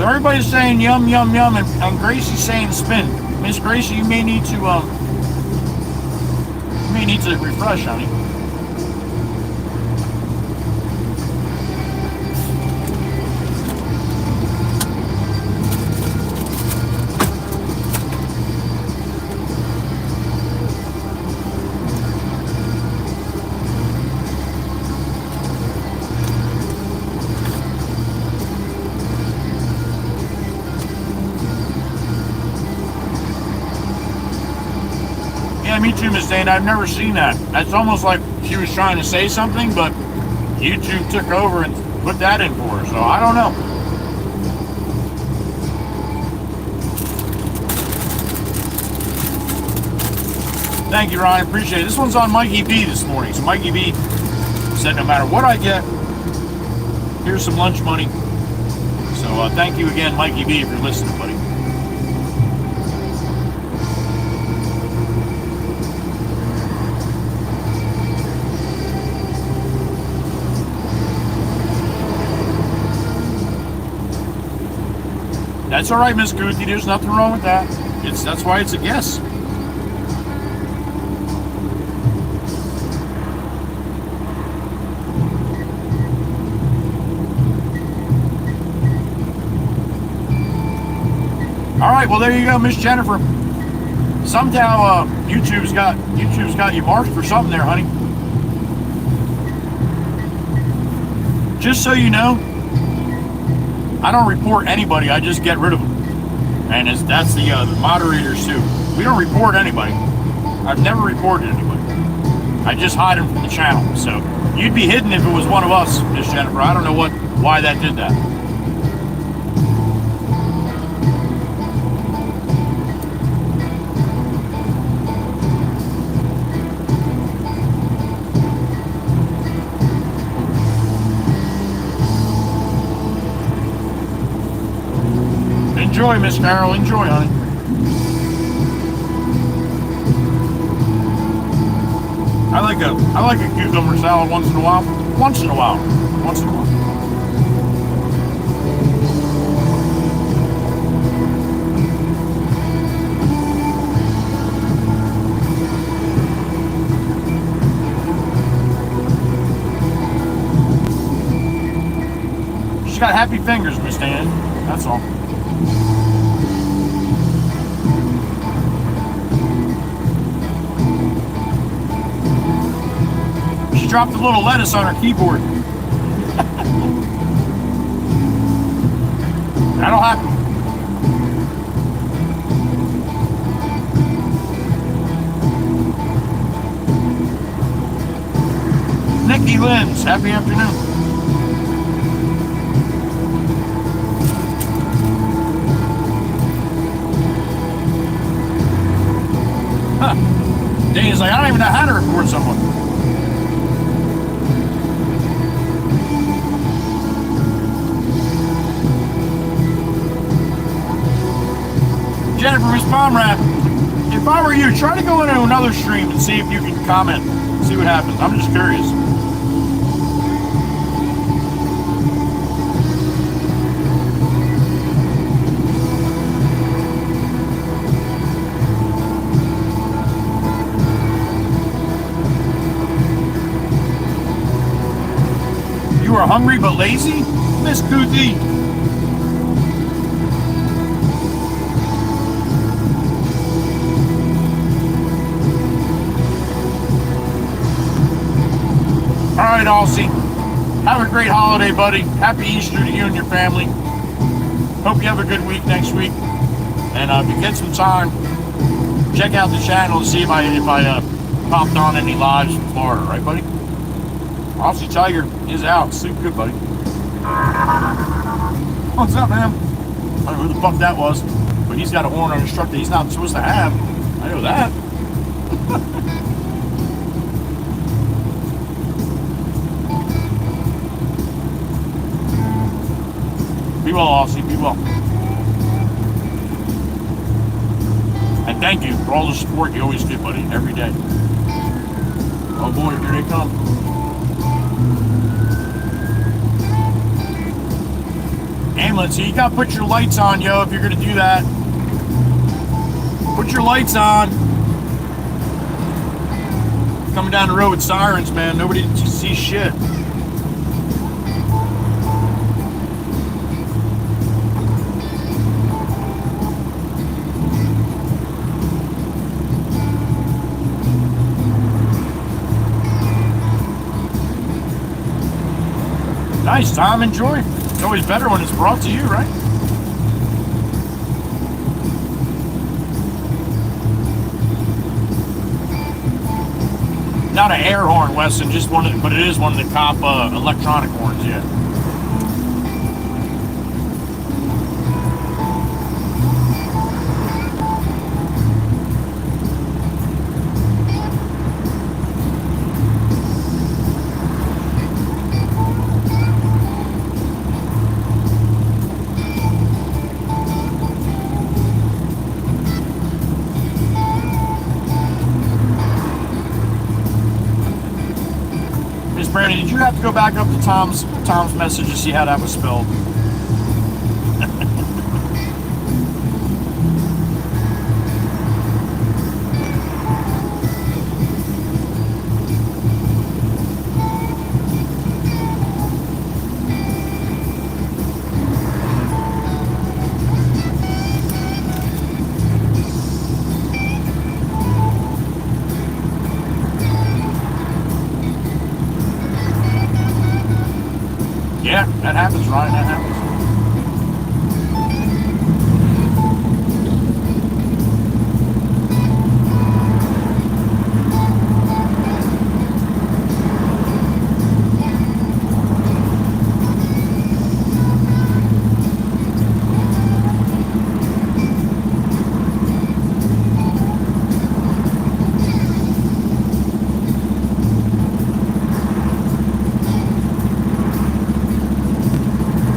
Everybody's saying yum, yum, yum, and Gracie's saying spin. Miss Gracie, you may need to refresh, honey. Me too, Miss Dane. I've never seen that. That's almost like she was trying to say something, but YouTube took over and put that in for her. So I don't know. Thank you, Ryan. Appreciate it. This one's on Mikey B this morning. So Mikey B said no matter what I get, here's some lunch money. So thank you again, Mikey B, if you're listening, buddy. That's all right, Miss Goothy. There's nothing wrong with that. That's why it's a guess. All right, well there you go, Miss Jennifer. Somehow YouTube's got you marked for something there, honey. Just so you know, I don't report anybody. I just get rid of them, and that's the moderators too. We don't report anybody. I've never reported anybody. I just hide them from the channel. So you'd be hidden if it was one of us, Miss Jennifer. I don't know why that did that. Enjoy, Miss Carol. Enjoy, honey. I like a cucumber salad once in a while. Once in a while. Once in a while. She's got happy fingers, Miss Dan. That's all. She dropped a little lettuce on her keyboard. That'll happen. Nikki Lynn's, happy afternoon. Danny's like, I don't even know how to record someone. Jennifer, Miss Pomrat, if I were you, try to go into another stream and see if you can comment, see what happens. I'm just curious. You are hungry but lazy? Miss Cootie. All right, Aussie. Have a great holiday, buddy. Happy Easter to you and your family. Hope you have a good week next week. And if you get some time, check out the channel to see if I popped on any lives from Florida. Right, buddy? Aussie Tiger is out. Sleep good, buddy. What's up, man? I don't know who the fuck that was, but he's got a horn on his truck that he's not supposed to have. I know that. Be well, Aussie. Be well. And thank you for all the support you always give, buddy, every day. Oh boy, here they come. Ambulance, so you gotta put your lights on, yo, if you're gonna do that. Put your lights on. Coming down the road with sirens, man. Nobody sees shit. Nice, Tom. Enjoy. It's always better when it's brought to you, right? Not an air horn, Weston, just one of the, but it is one of the cop electronic horns, yeah. Brandon, did you have to go back up to Tom's message to see how that was spelled? That happens, Ryan. That happens.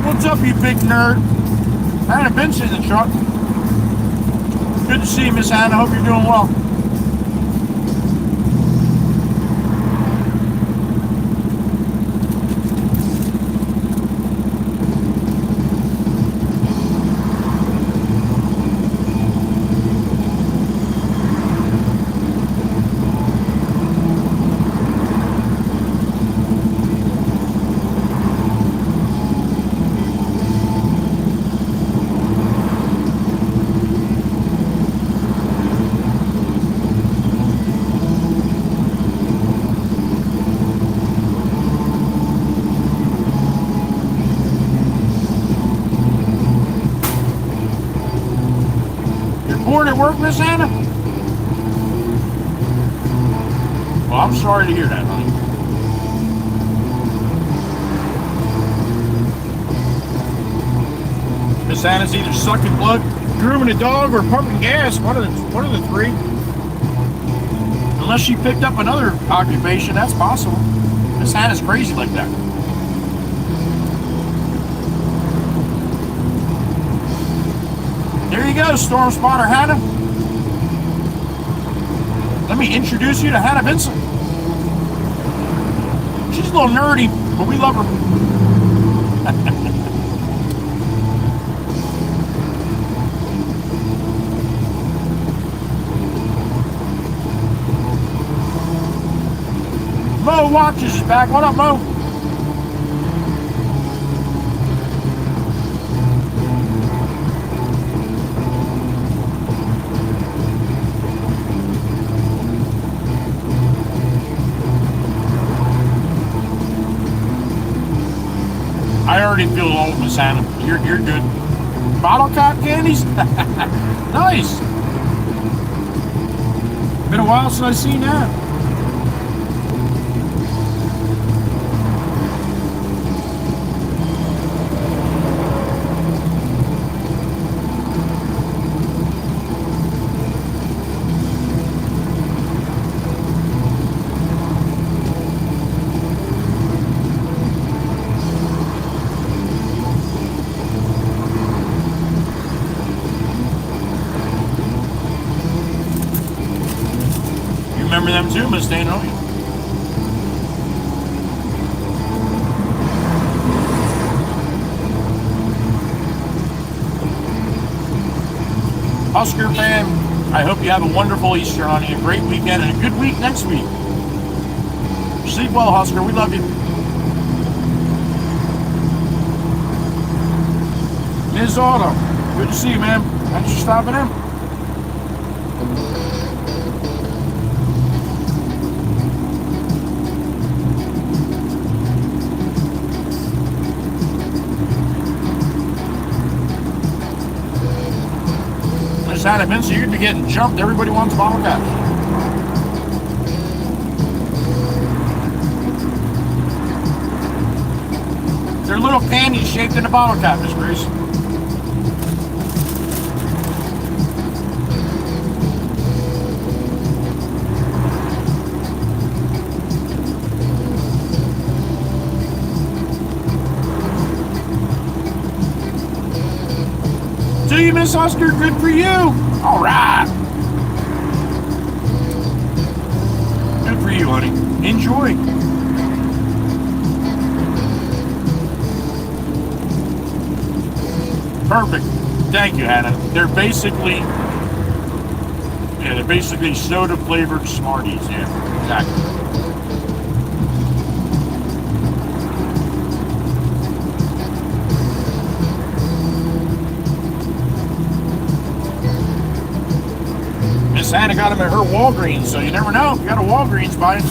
What's up, you big nerd? Hannah Vincent in the truck. Good to see you, Miss Hannah. Hope you're doing well. Bored at work, Miss Anna? Well, I'm sorry to hear that, honey. Miss Anna's either sucking blood, grooming a dog, or pumping gas. One of the three. Unless she picked up another occupation, that's possible. Miss Anna's crazy like that. There you go, Storm Spotter Hannah. Let me introduce you to Hannah Vincent. She's a little nerdy, but we love her. Mo Watches is back. What up, Mo? I already feel old, Miss Hannah. You're good. Bottle cap candies? Nice. Been a while since I've seen that. Remember them too, Miss Dana? Husker fan, I hope you have a wonderful Easter, honey, a great weekend, and a good week next week. Sleep well, Husker. We love you. Ms. Auto, good to see you, man. Thanks for stopping in. Hannah Vincent, you're gonna be getting jumped. Everybody wants bottle caps. They're little panties shaped in a bottle cap, Miss Grace. Do you, Miss Oscar? Good for you. All right. Good for you, honey. Enjoy. Perfect. Thank you, Hannah. They're basically soda flavored Smarties. Yeah, exactly. Santa got them at her Walgreens, so you never know. If you got a Walgreens by it,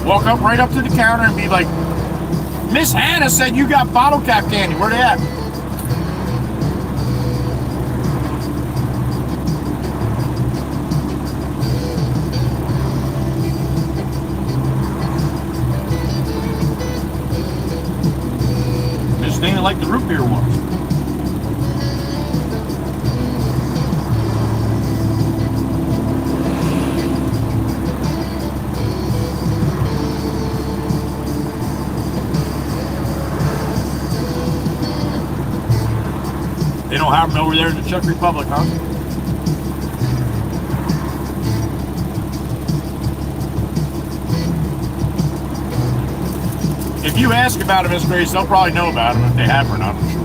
walk up right up to the counter and be like, Miss Hannah said you got bottle cap candy. Where they at? Miss Dana like the root beer ones. They don't have them over there in the Czech Republic, huh? If you ask about them, Miss Grace, they'll probably know about them if they have or not, I'm sure.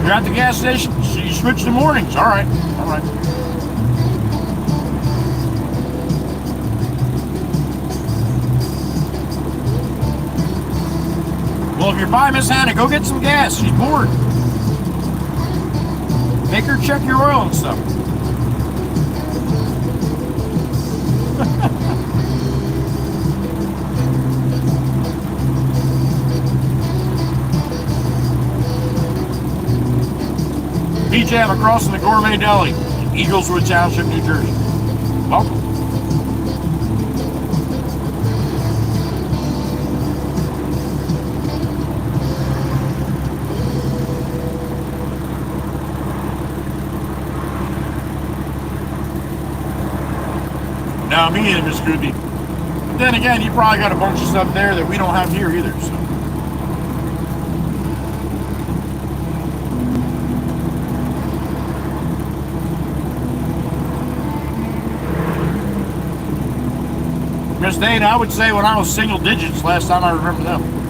You're at the gas station, so you switch to mornings. All right, all right. Well, if you're by Miss Hannah, go get some gas. She's bored. Make her check your oil and stuff. PJ, I'm across from the Gourmet Deli, Eagleswood Township, New Jersey. Welcome. No, me either, Miss Groovy. But then again, you probably got a bunch of stuff there that we don't have here either, so. Miss Dana, I would say when I was single digits, last time I remember them.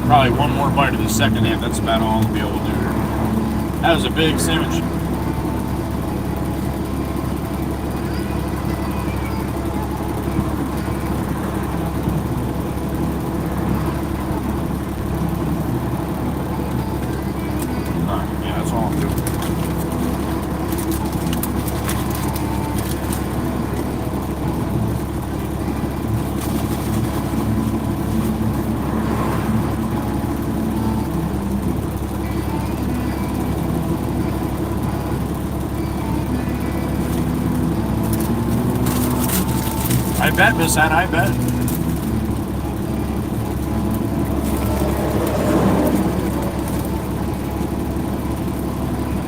Probably one more bite of the second half. That's about all I'll be able to do here. That was a big sandwich. Alright, yeah, that's all I'm doing. I bet, Miss Anna, I bet.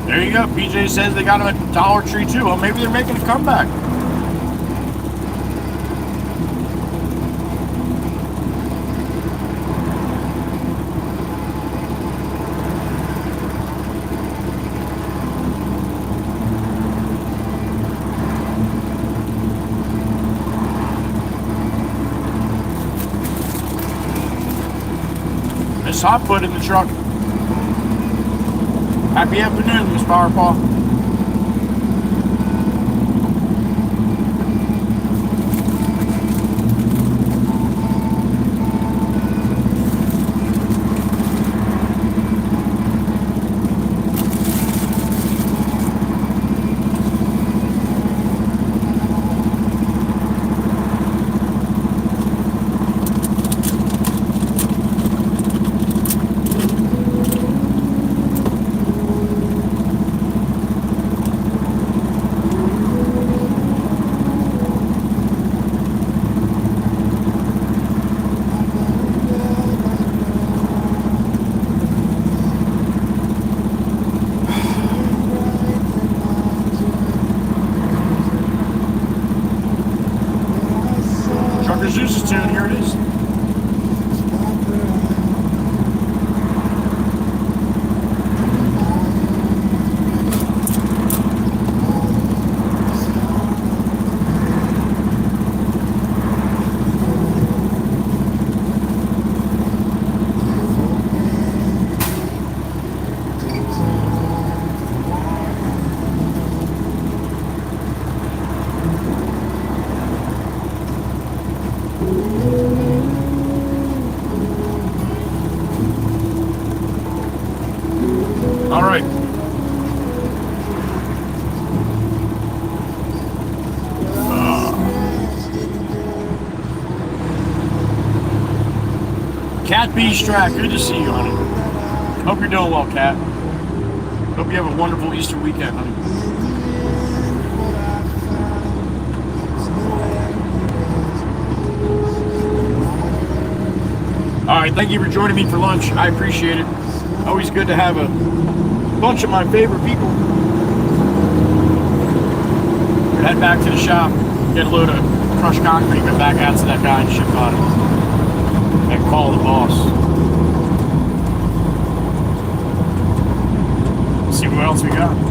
There you go. PJ says they got them at Dollar Tree too. Well, maybe they're making a comeback. Miss Hotfoot in the truck. Happy afternoon, Miss Powerpaw. Dr. Zeus's tune, here it is. All right. Cat B Strack, good to see you, honey. Hope you're doing well, Cat. Hope you have a wonderful Easter weekend, honey. All right, thank you for joining me for lunch. I appreciate it. Always good to have a bunch of my favorite people. Head back to the shop, get a load of crushed concrete, go back out to that guy and ship on it. And call the boss. See what else we got.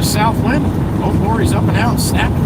South wind. Oh, Quarry's up and out, snapping.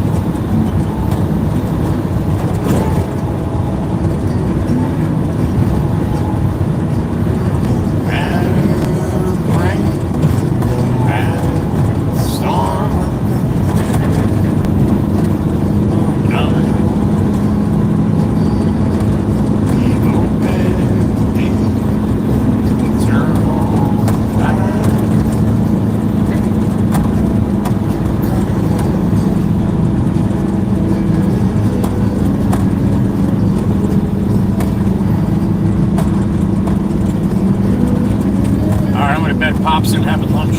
Pops in having lunch.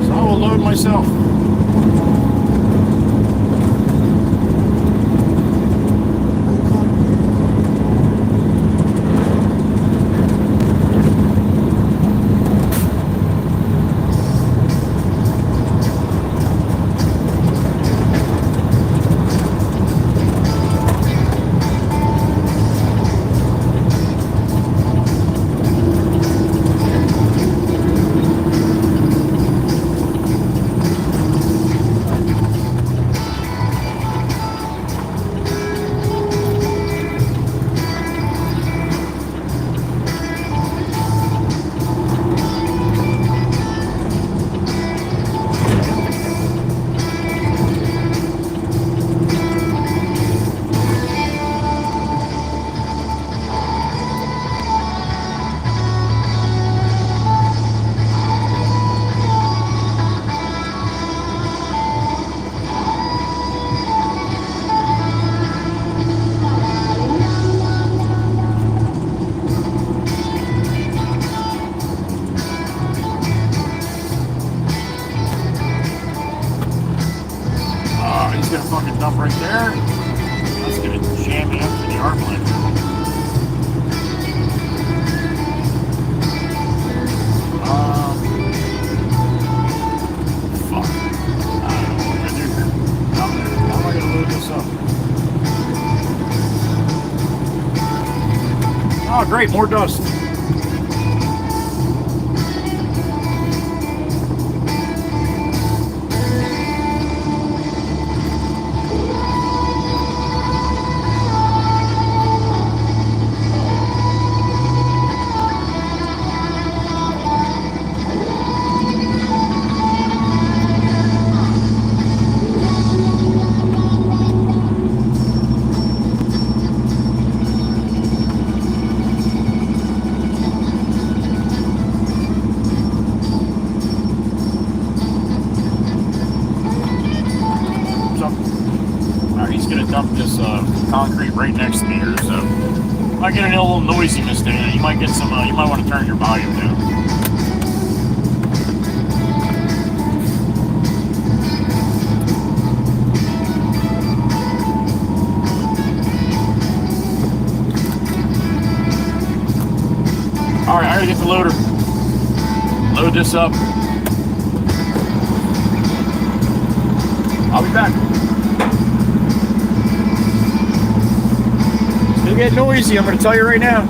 So I will load myself. Dump right there. Let's get it jammy up to the arc line. great, more dust. Dump this concrete right next to me here, so might get a little noisiness there. You might get some. You might want to turn your volume down. All right, I gotta get the loader. Load this up. I'll be back. It'll get noisy, I'm going to tell you right now.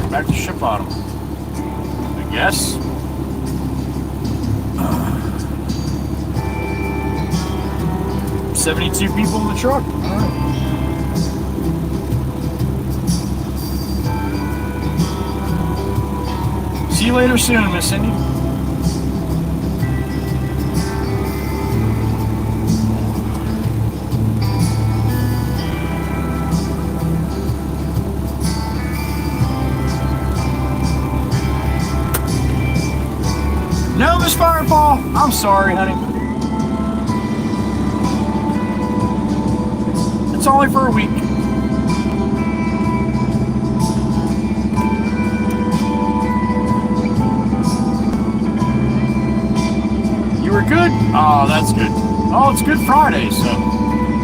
back to ship bottom. I guess. 72 people in the truck. All right. See you later soon, Miss Cindy. No, Miss Fireball. I'm sorry, honey. It's only for a week. You were good? Oh, that's good. Oh, it's Good Friday, so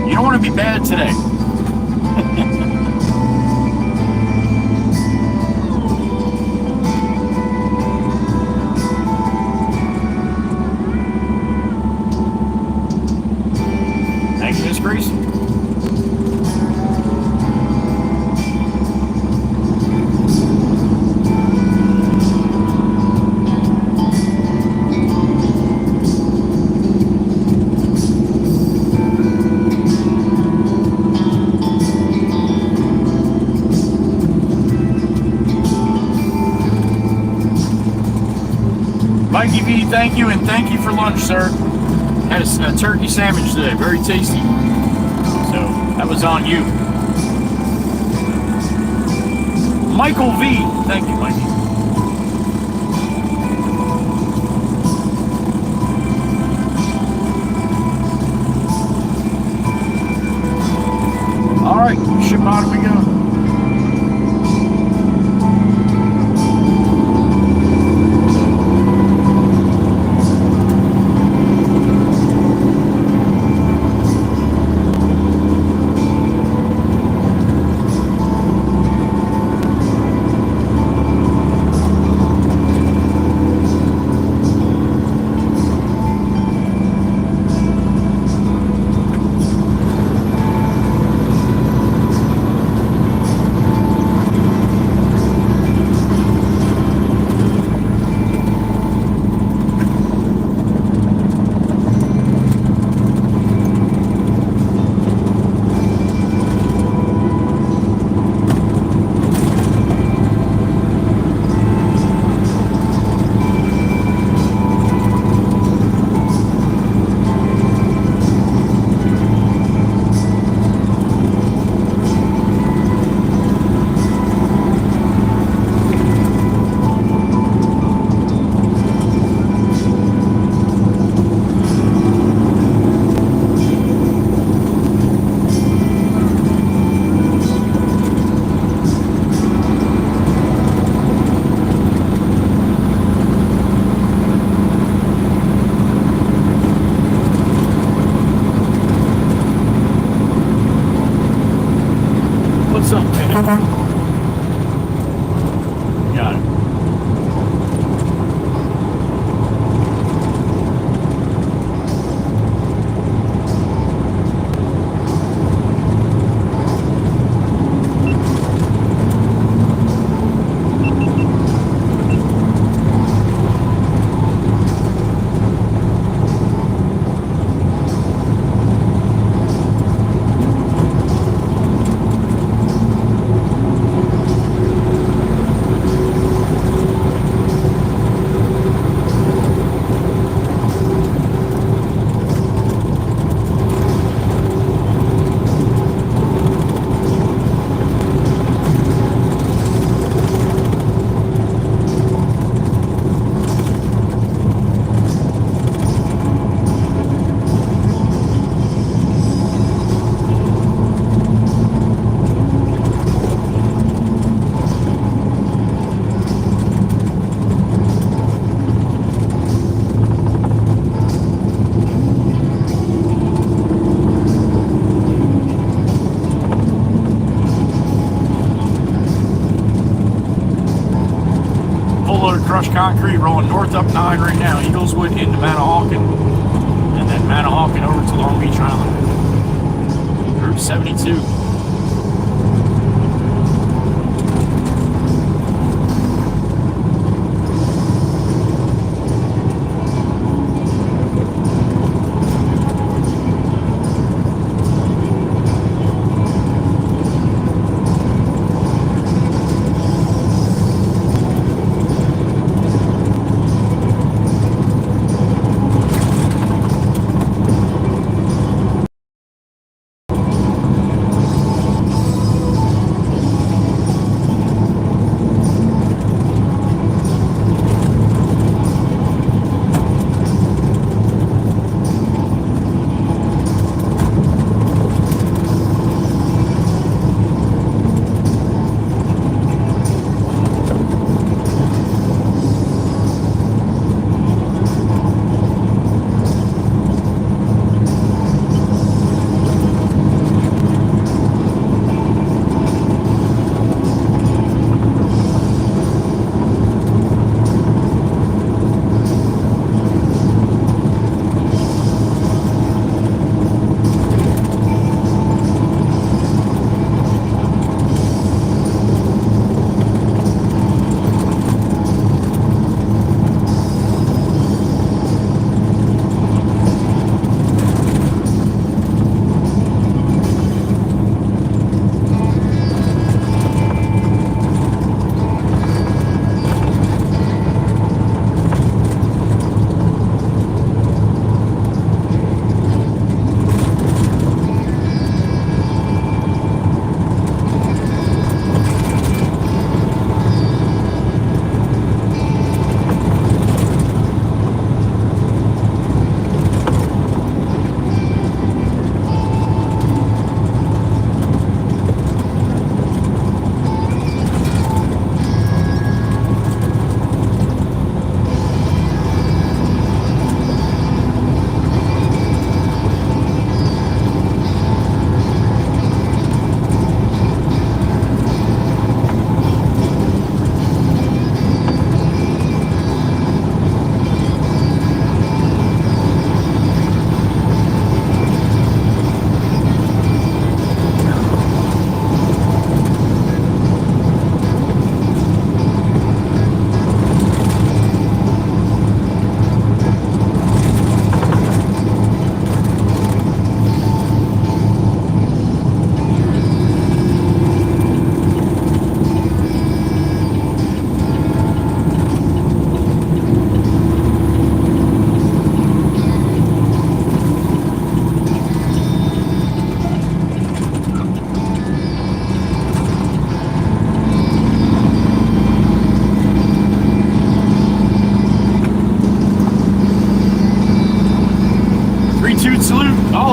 you don't want to be bad today. Thank you, Miss Grace. Mikey V, thank you, and thank you for lunch, sir. Had a turkey sandwich today, very tasty. So that was on you. Michael V, thank you, Mikey. All right, ship bottom we go. Got it. Crushed concrete rolling north up 9 right now, Eagleswood into Manahawkin, and then Manahawkin over to Long Beach Island. Group 72.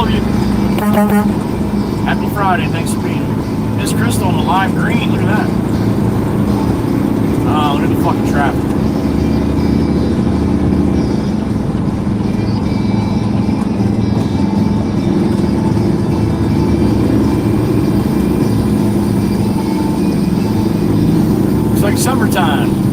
all of you. Happy Friday. Thanks for being here. Miss Crystal on the lime green. Look at that. Oh, look at the fucking traffic. It's like summertime.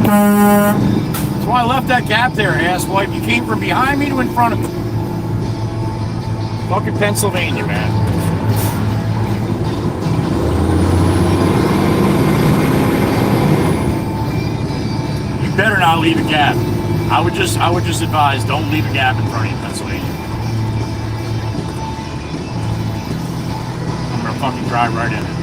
That's why I left that gap there, asswipe. You came from behind me to in front of me. Fucking Pennsylvania, man. You better not leave a gap. I would just advise, don't leave a gap in front of you, Pennsylvania. I'm gonna fucking drive right in it.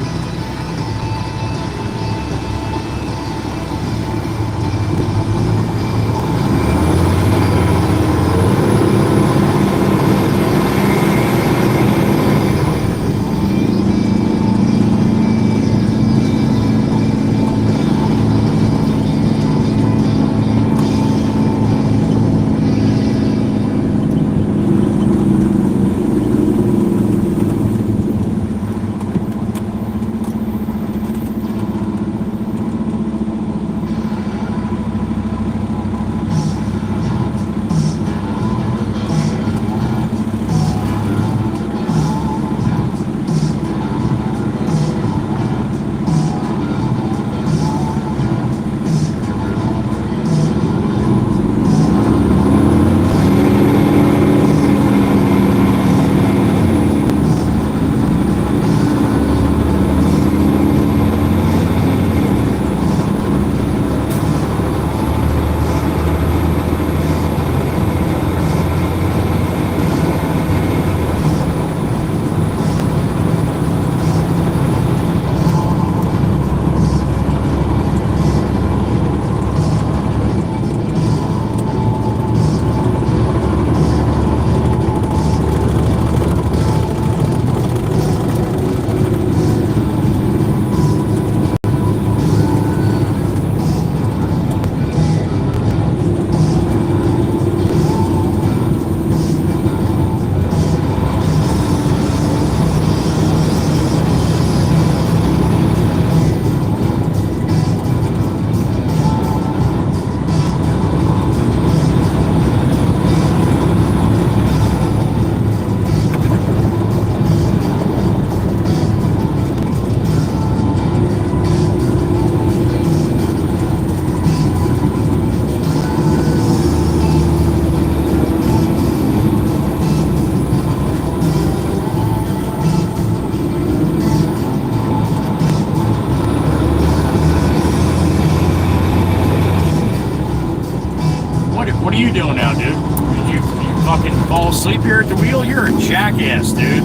What are you doing now, dude? Did you fucking fall asleep here at the wheel? You're a jackass, dude.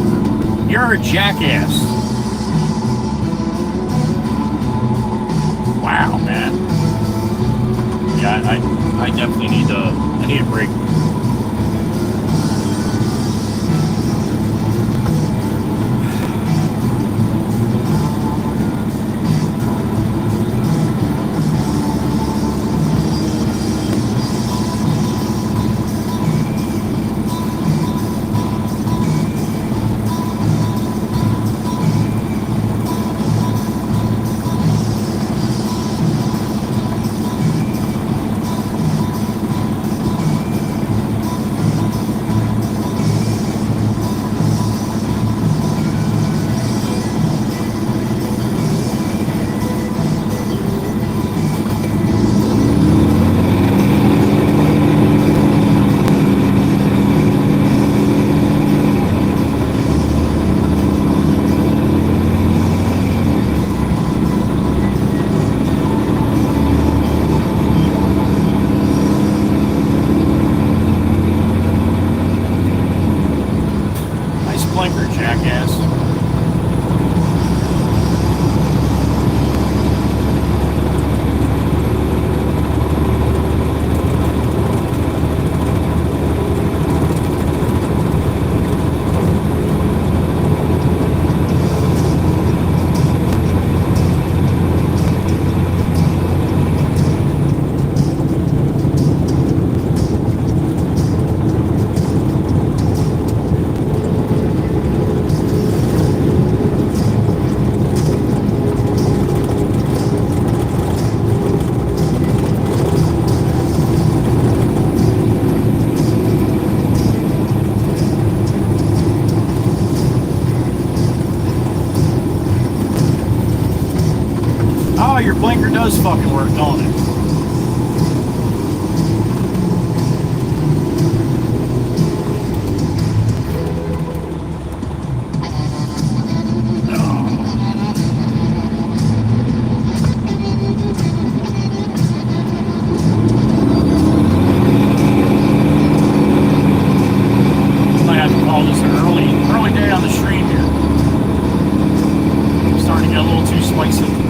You're a jackass. Wow, man. Yeah, I definitely need a break. Oh, your blinker does fucking work, don't it? Might have to call this an early day on the stream here. I'm starting to get a little too spicy.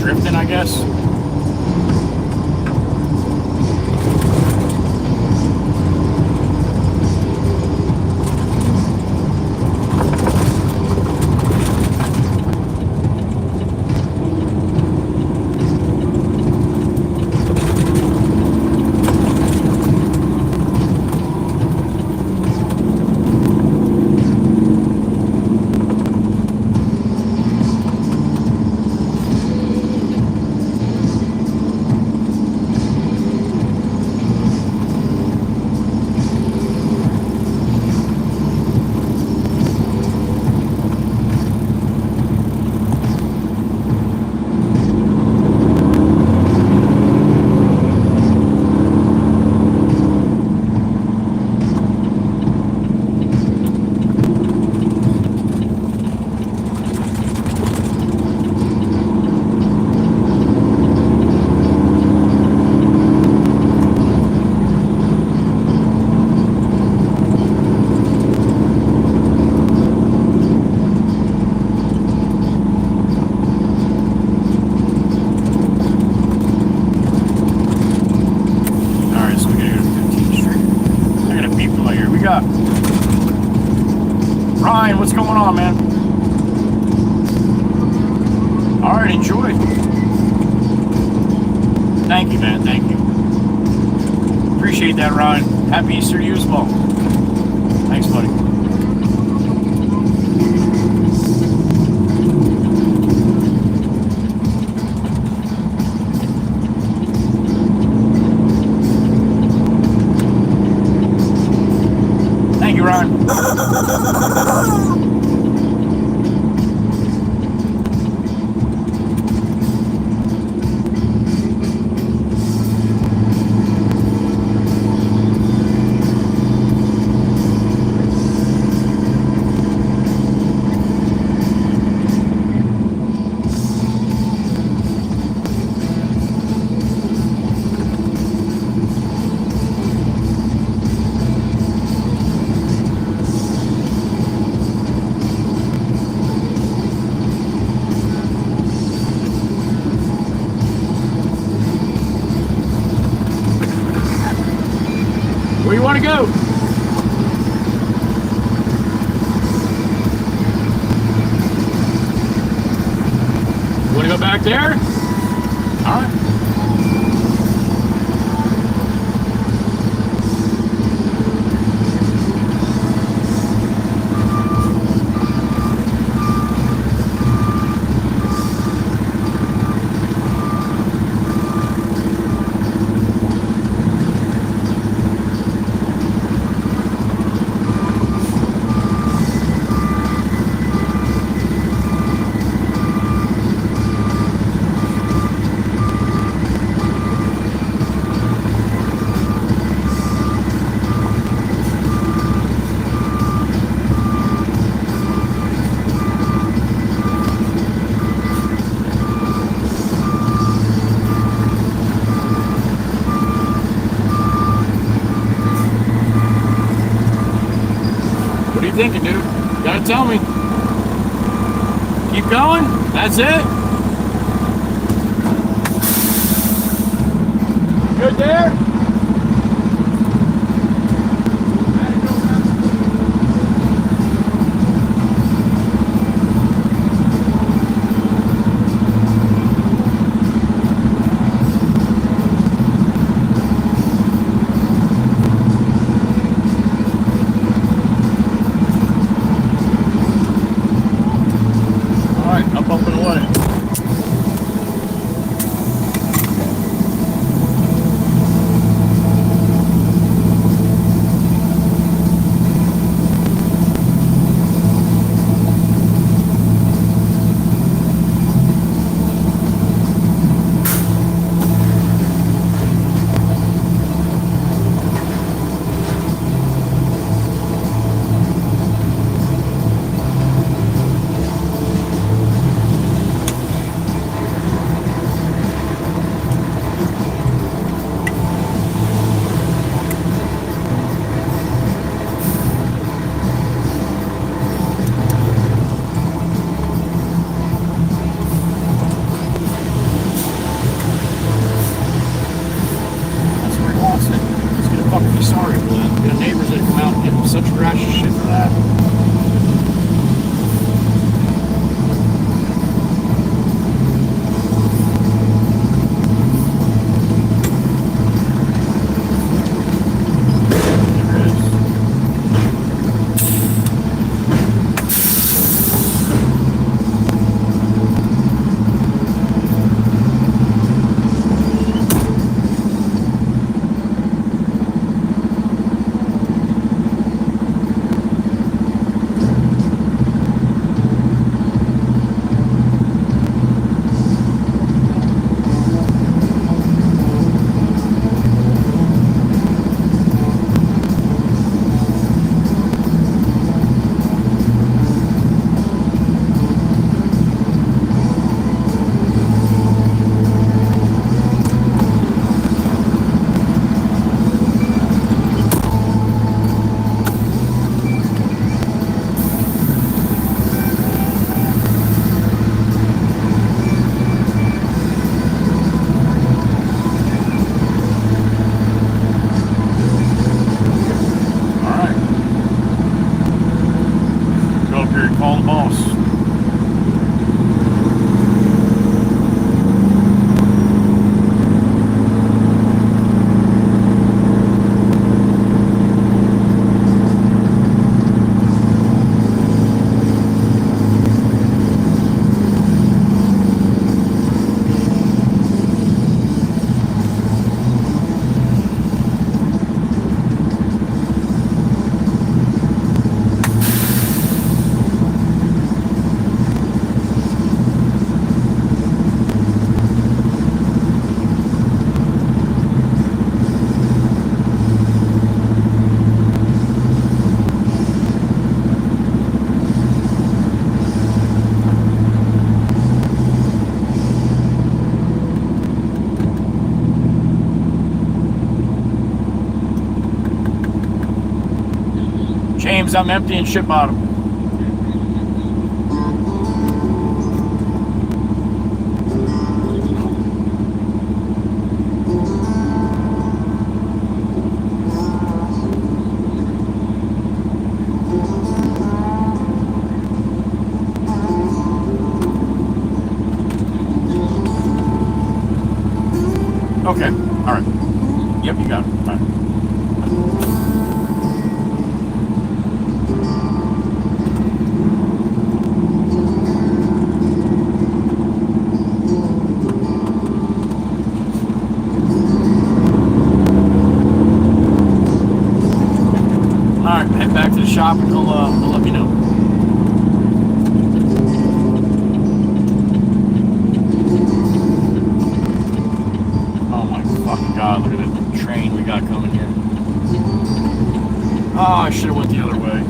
drifting, I guess. Ryan, what's going on, man? All right, enjoy. Thank you, man. Thank you. Appreciate that, Ryan. Happy Easter to you as well. Thanks, buddy. Thank you, Ryan. Where you want to go? You want to go back there? All right. What are you thinking, dude? You gotta tell me. Keep going? That's it? Good there? Up and away. Sorry for that. We got neighbors that come out and give them such trash shit for that. James, I'm emptying ship bottom. Okay, all right. Yep, you got it. All right. All right, head back to the shop and they'll let me know. God, look at the train we got coming here. Oh, I should have went the other way.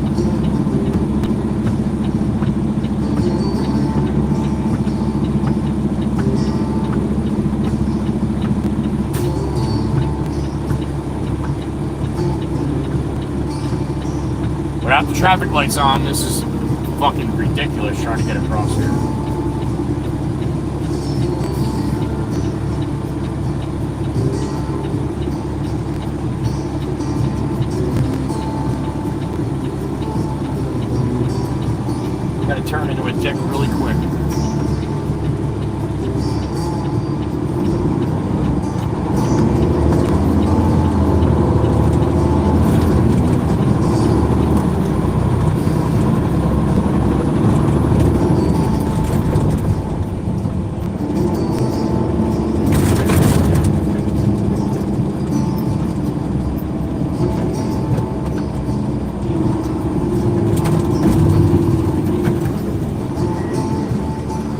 Without the traffic lights on, this is fucking ridiculous trying to get across here. Turn into a dick really quick.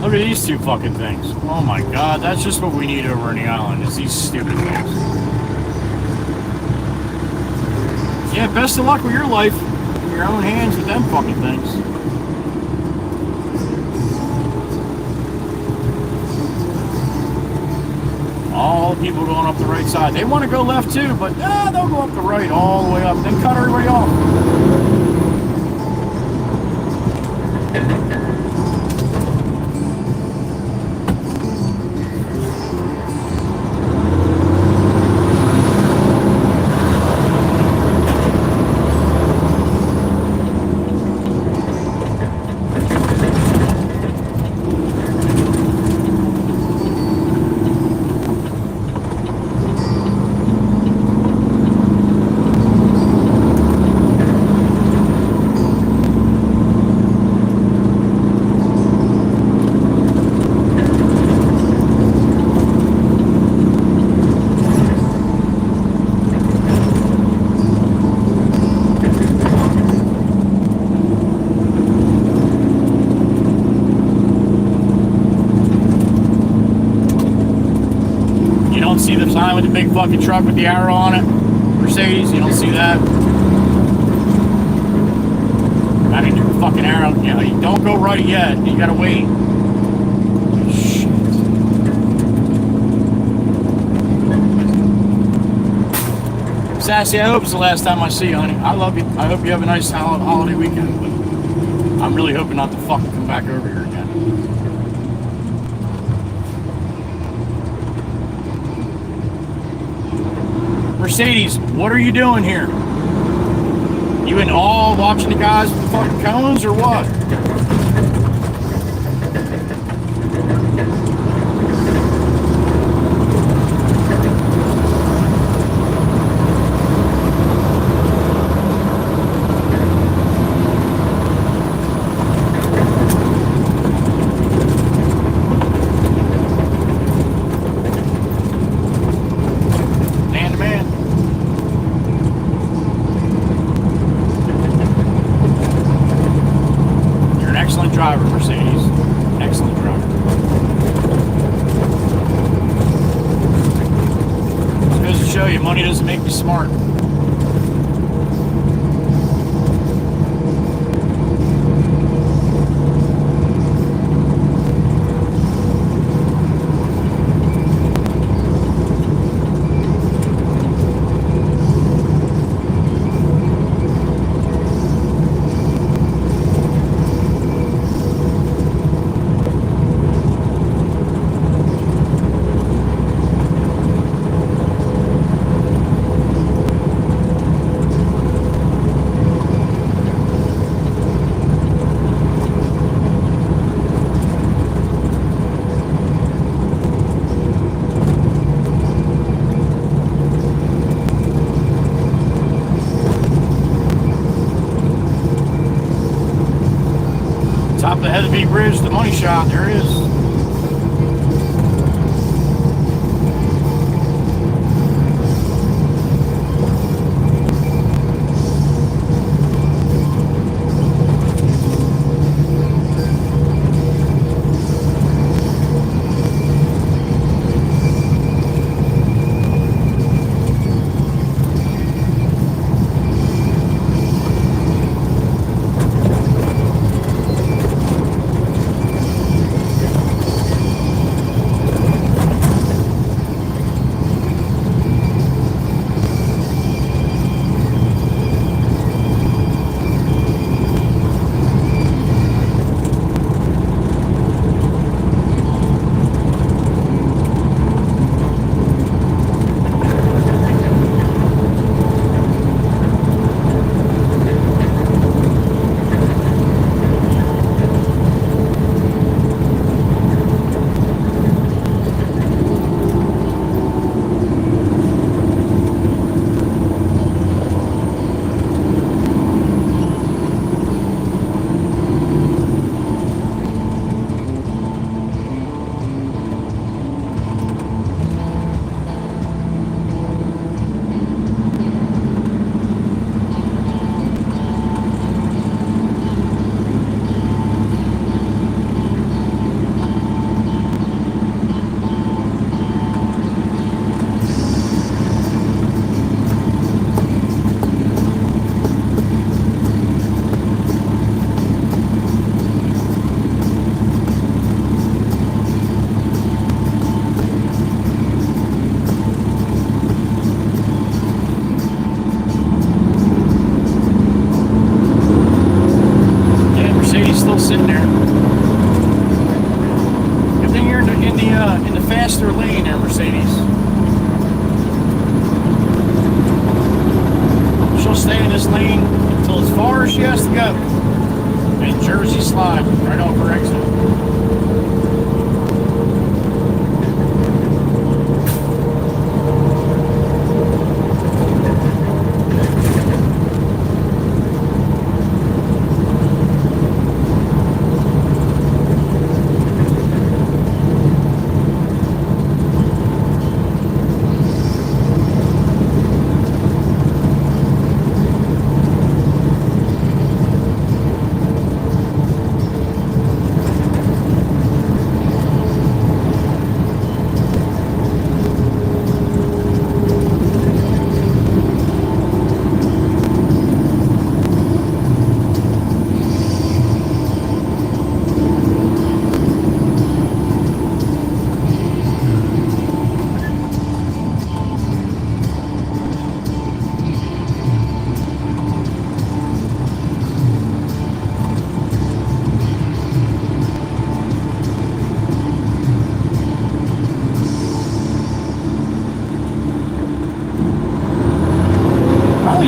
Look at these two fucking things. Oh my god, that's just what we need over in the island, is these stupid things. Yeah, best of luck with your life. In your own hands with them fucking things. All the people going up the right side. They want to go left too, but they'll go up the right all the way up, then cut everybody off. See the sign with the big fucking truck with the arrow on it? Mercedes, you don't see that? I didn't do the fucking arrow. You know, you don't go right yet. You gotta wait. Shit. Sassy, I hope it's the last time I see you, honey. I love you. I hope you have a nice holiday weekend. But I'm really hoping not to fucking come back over here again. Mercedes, what are you doing here? You in awe watching the guys with the fucking cones or what? Driver, Mercedes. Excellent driver. Just goes to show you, money doesn't make you smart. the big bridge, the money shot. There it is.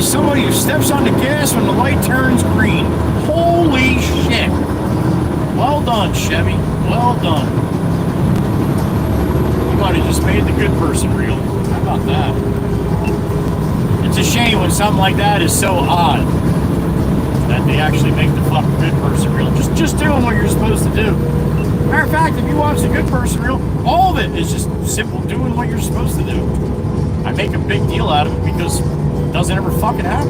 Somebody who steps on the gas when the light turns green. Holy shit. Well done, Chevy. Well done. You might have just made the good person real. How about that? It's a shame when something like that is so odd that they actually make the fucking good person real. Just doing what you're supposed to do. Matter of fact, if you watch the good person real, all of it is just simple doing what you're supposed to do. I make a big deal out of it because doesn't ever fucking happen.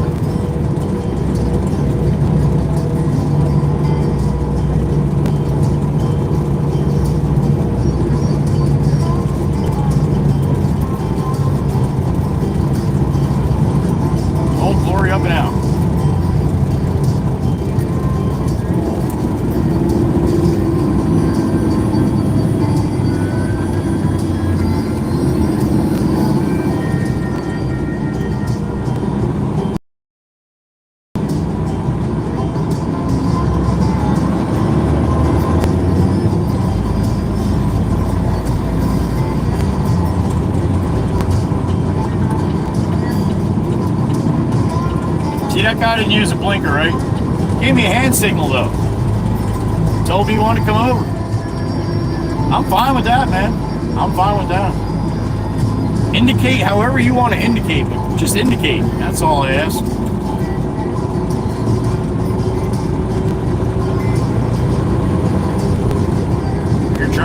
Old Glory up and out. That guy didn't use a blinker, right? Gave me a hand signal though. Told me he wanted to come over. I'm fine with that, man. I'm fine with that. Indicate however you want to indicate, but just indicate. That's all I ask.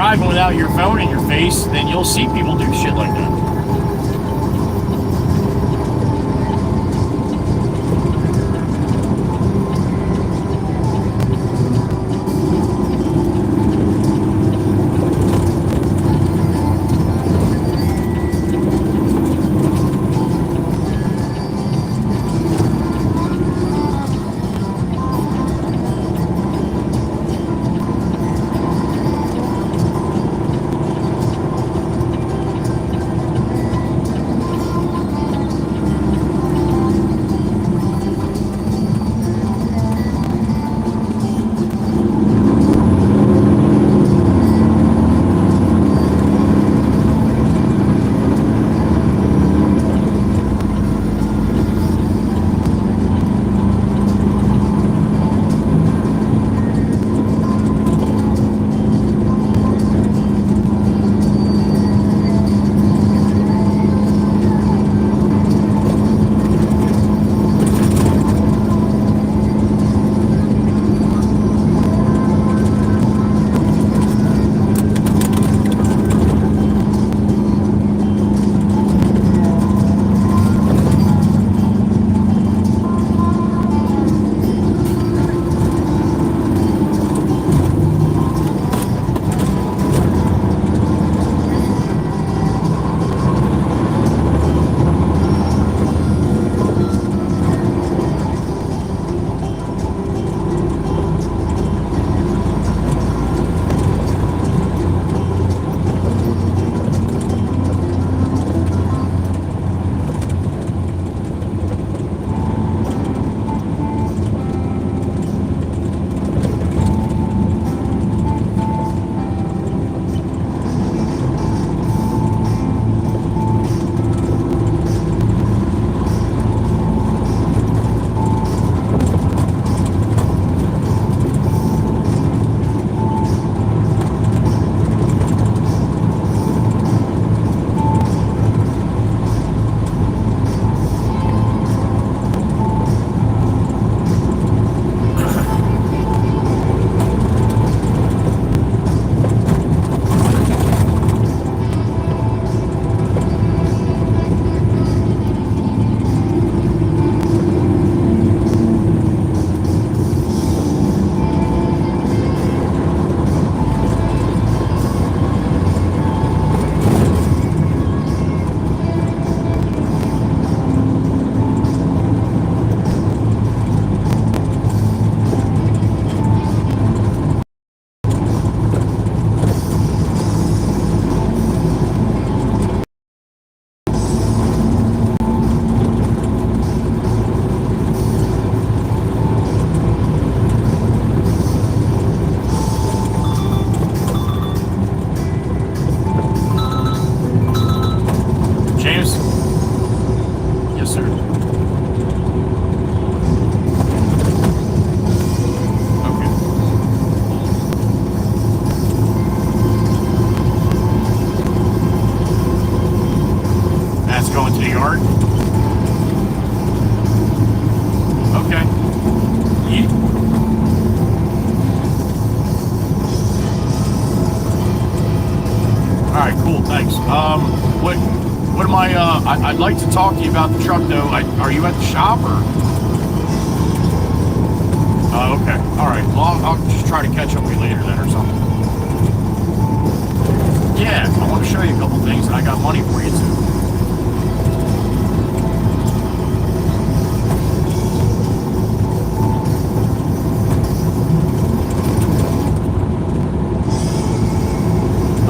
driving without your phone in your face, then you'll see people do shit like that. What am I, I'd like to talk to you about the truck though. Are you at the shop or? Okay, alright, well I'll just try to catch up with you later then or something. Yeah, I want to show you a couple things and I got money for you too.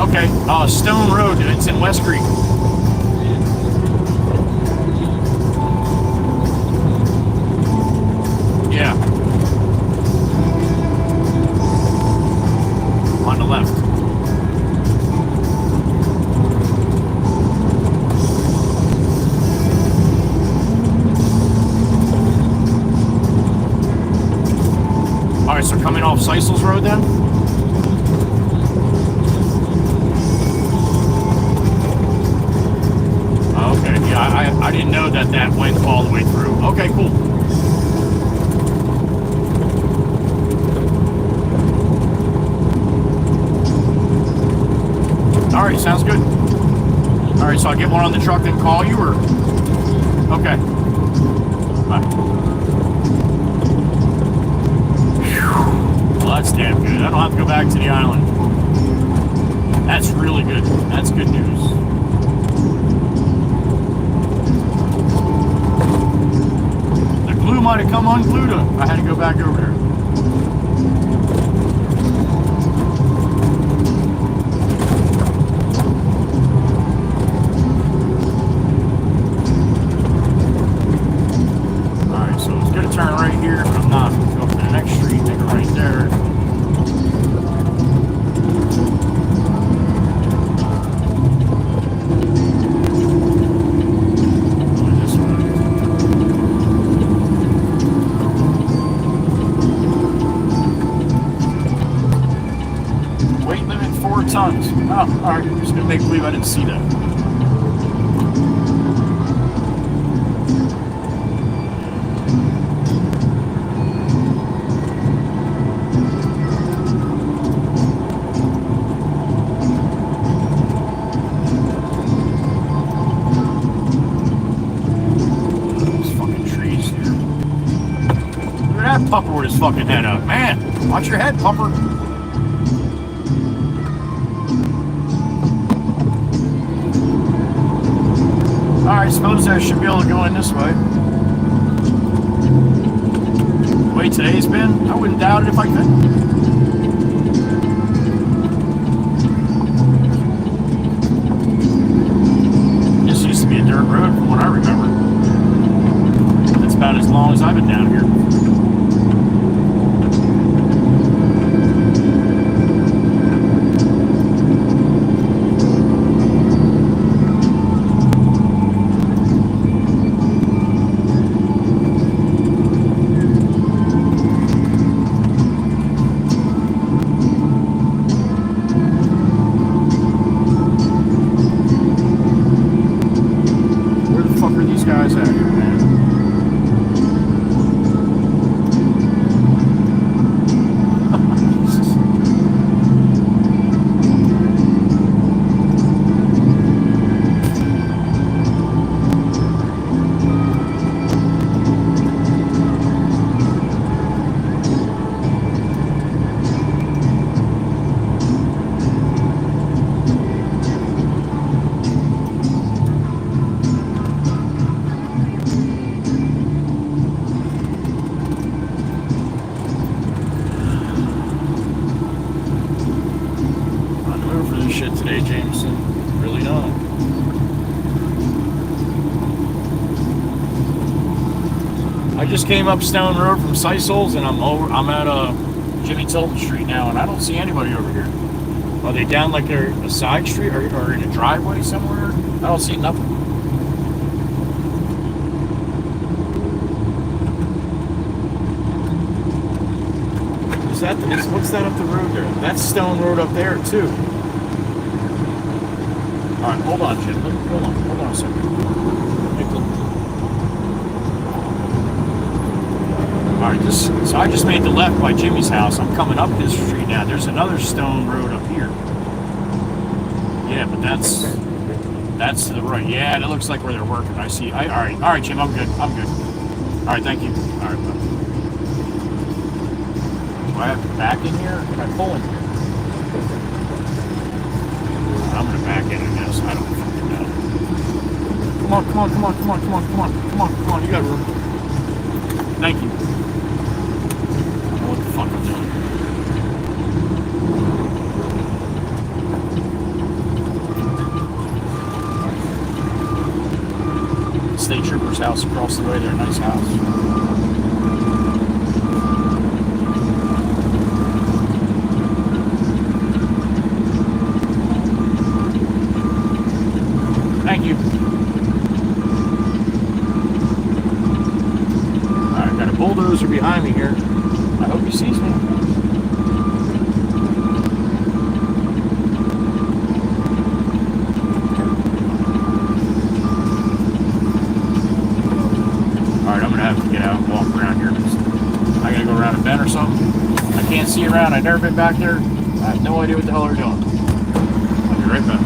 Okay, Stone Road, it's in West Creek. Yeah. On the left. Alright, so coming off Seisel's Road then? I didn't know that went all the way through. Okay, cool. sounds good. All right, so I'll get one on the truck and call you, or? Okay. Bye. Whew. Well, that's damn good. I don't have to go back to the island. That's really good. That's good news. The glue might have come unglued. I had to go back over there. Alright, so it's going to turn right here, but I'm not. Go up to the next street, take it right there. Tons. Oh, alright, I'm just gonna make believe I didn't see that. Those fucking trees here. Look at that pupper with his fucking head up. Man, watch your head, pupper. I suppose I should be able to go in this way. The way today's been, I wouldn't doubt it if I could. This used to be a dirt road from what I remember. That's about as long as I've been down here. Just came up Stone Road from Seisel's, and I'm at Jimmy Tilton Street now, and I don't see anybody over here. Are they down like they're a side street or in a driveway somewhere? I don't see nothing. What's that up the road there? That's Stone Road up there too. All right, hold on, Jim. Hold on a second. Alright, so I just made the left by Jimmy's house. I'm coming up this street now. There's another stone road up here. Yeah, but that's to the right. Yeah, that looks like where they're working. I see. Alright, Jim, I'm good. Alright, thank you. Alright, bud. Do I have to back in here? Can I pull in here? I'm gonna back in, I guess. I don't fucking know. Come on. You got room. Thank you. What the fuck I'm doing? State Trooper's house across the way there. Nice house. Thank you. Alright, got a bulldozer behind me here. I hope he sees me. Alright, I'm gonna have to get out and walk around here. I gotta go around a bend or something. I can't see around. I've never been back there. I have no idea what the hell they're doing. I'll be right back.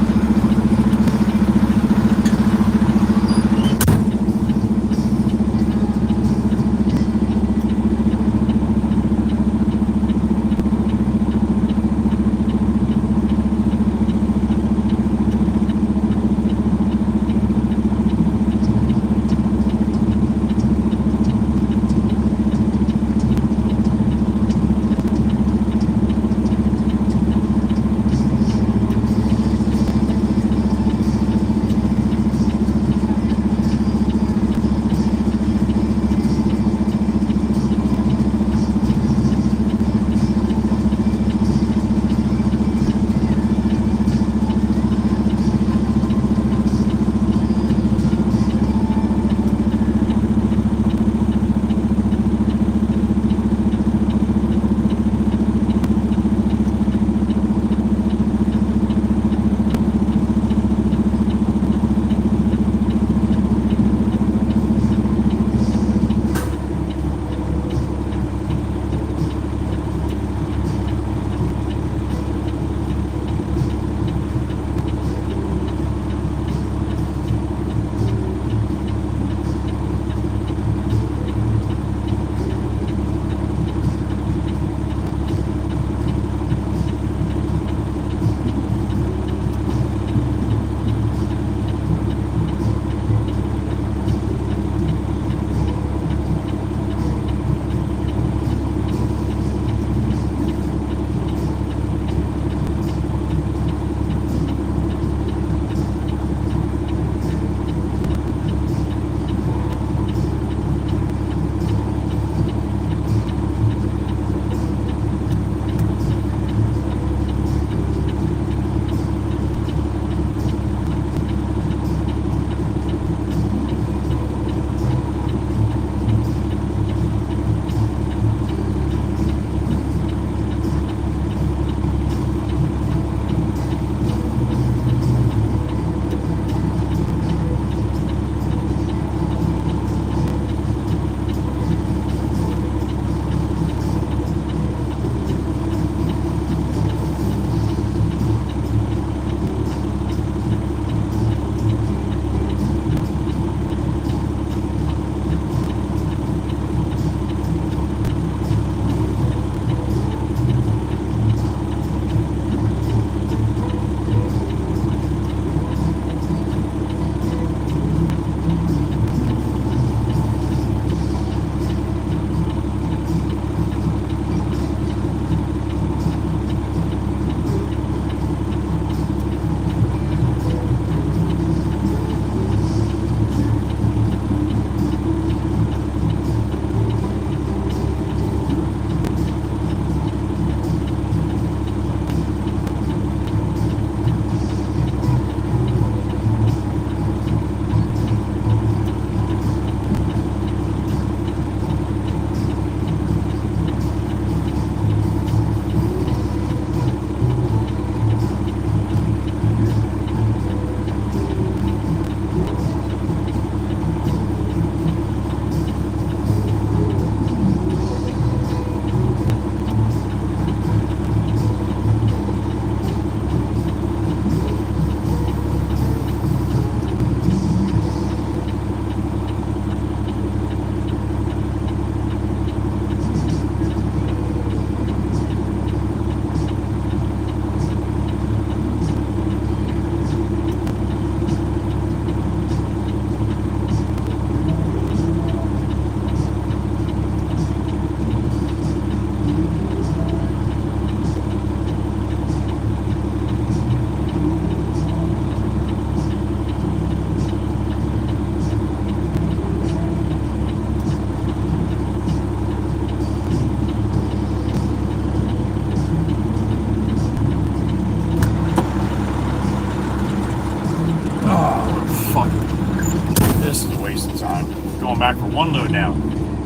Going back for 1 load now.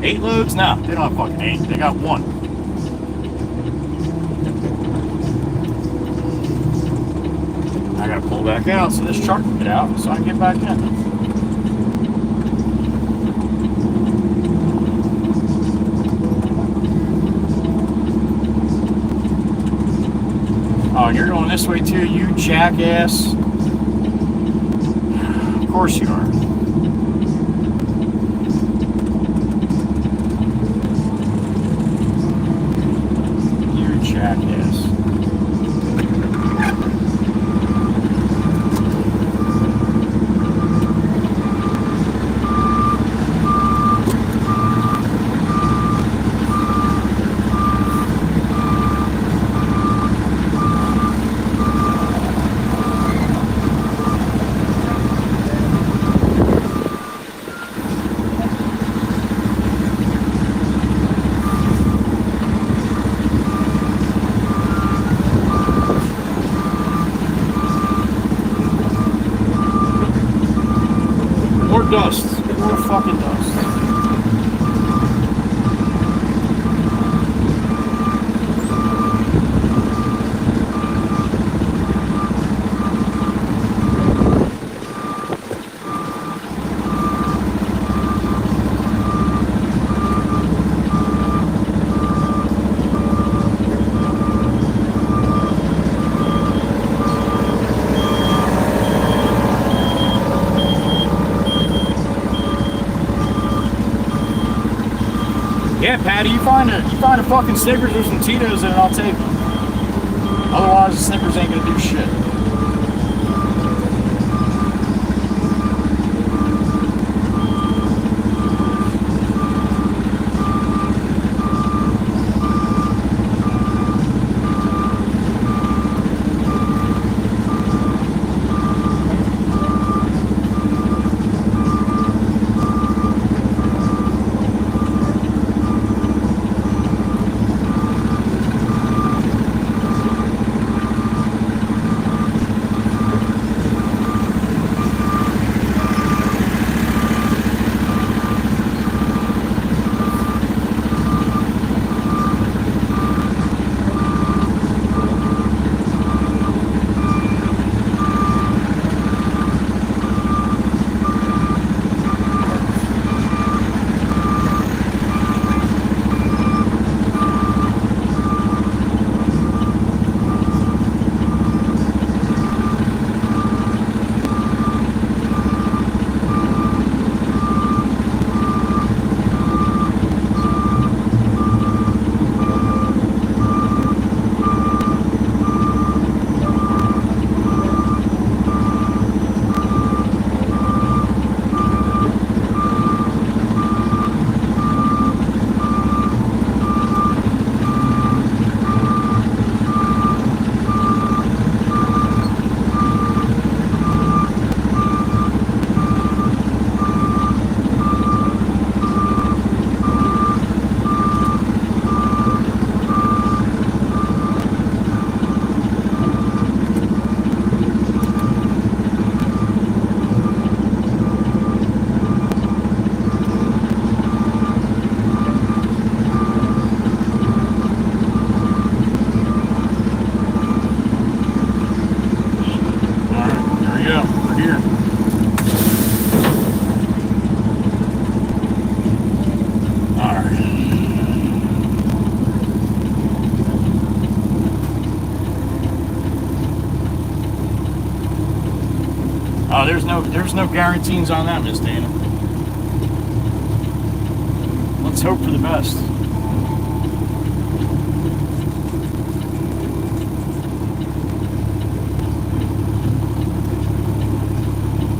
8 loads? Nah, they don't have fucking 8. They got 1. I gotta pull back out so this truck can get out so I can get back in. Oh, you're going this way too, you jackass. Of course you are. You jackass. Dust. More fucking dust. Yeah, Patty, you find a fucking Snickers or some Tito's and I'll take them. Otherwise, the Snickers ain't gonna do shit. Oh, there's no guarantees on that, Miss Dana. Let's hope for the best.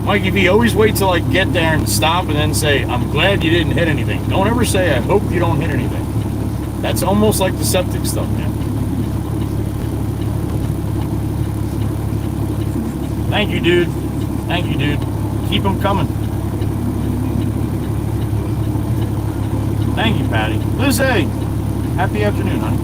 Mikey V, always wait till I get there and stop and then say, I'm glad you didn't hit anything. Don't ever say, I hope you don't hit anything. That's almost like the septic stuff, man. Thank you, dude. Thank you, dude. Keep them coming. Thank you, Patty. Lizzie, happy afternoon, honey.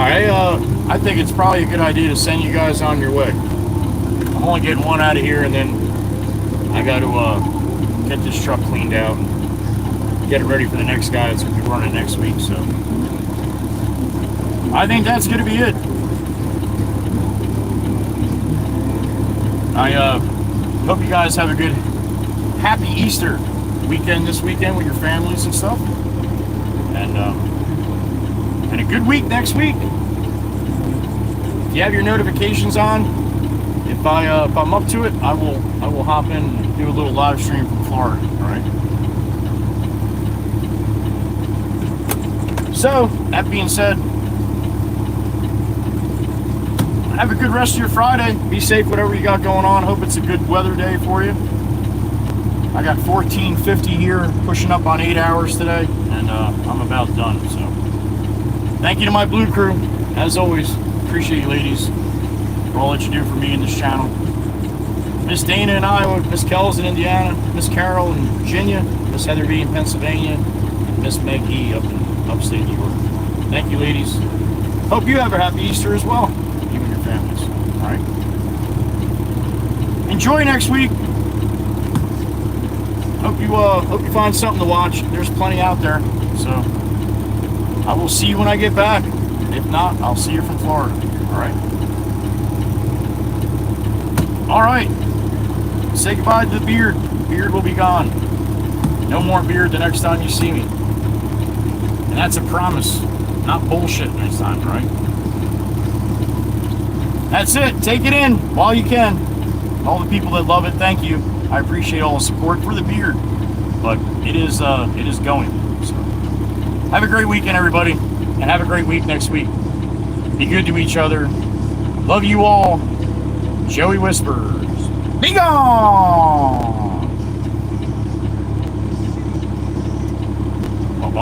I think it's probably a good idea to send you guys on your way. I'm only getting one out of here, and then I got to get this truck cleaned out and get it ready for the next guy that's going to be running next week. So I think that's going to be it. I hope you guys have a good, happy Easter weekend this weekend with your families and stuff, and a good week next week. If you have your notifications on, if I'm up to it, I will hop in and do a little live stream from Florida. All right. So that being said, have a good rest of your Friday. Be safe, whatever you got going on. Hope it's a good weather day for you. I got 1450 here, pushing up on 8 hours today, and I'm about done. So thank you to my Blue Crew, as always. Appreciate you, ladies, for all that you do for me in this channel. Miss Dana in Iowa, Miss Kells in Indiana, Miss Carol in Virginia, Miss Heather B in Pennsylvania, and Miss Maggie up in upstate New York. Thank you, ladies. Hope you have a happy Easter as well, you and your families. All right. Enjoy next week. Hope you find something to watch. There's plenty out there. So I will see you when I get back. If not, I'll see you from Florida. All right. Say goodbye to the beard. Beard will be gone. No more beard the next time you see me. And that's a promise. Not bullshit next time, right? That's it. Take it in while you can. All the people that love it, thank you. I appreciate all the support for the beard. But it is going. So have a great weekend, everybody. And have a great week next week. Be good to each other. Love you all. Joey Whispers. Be gone!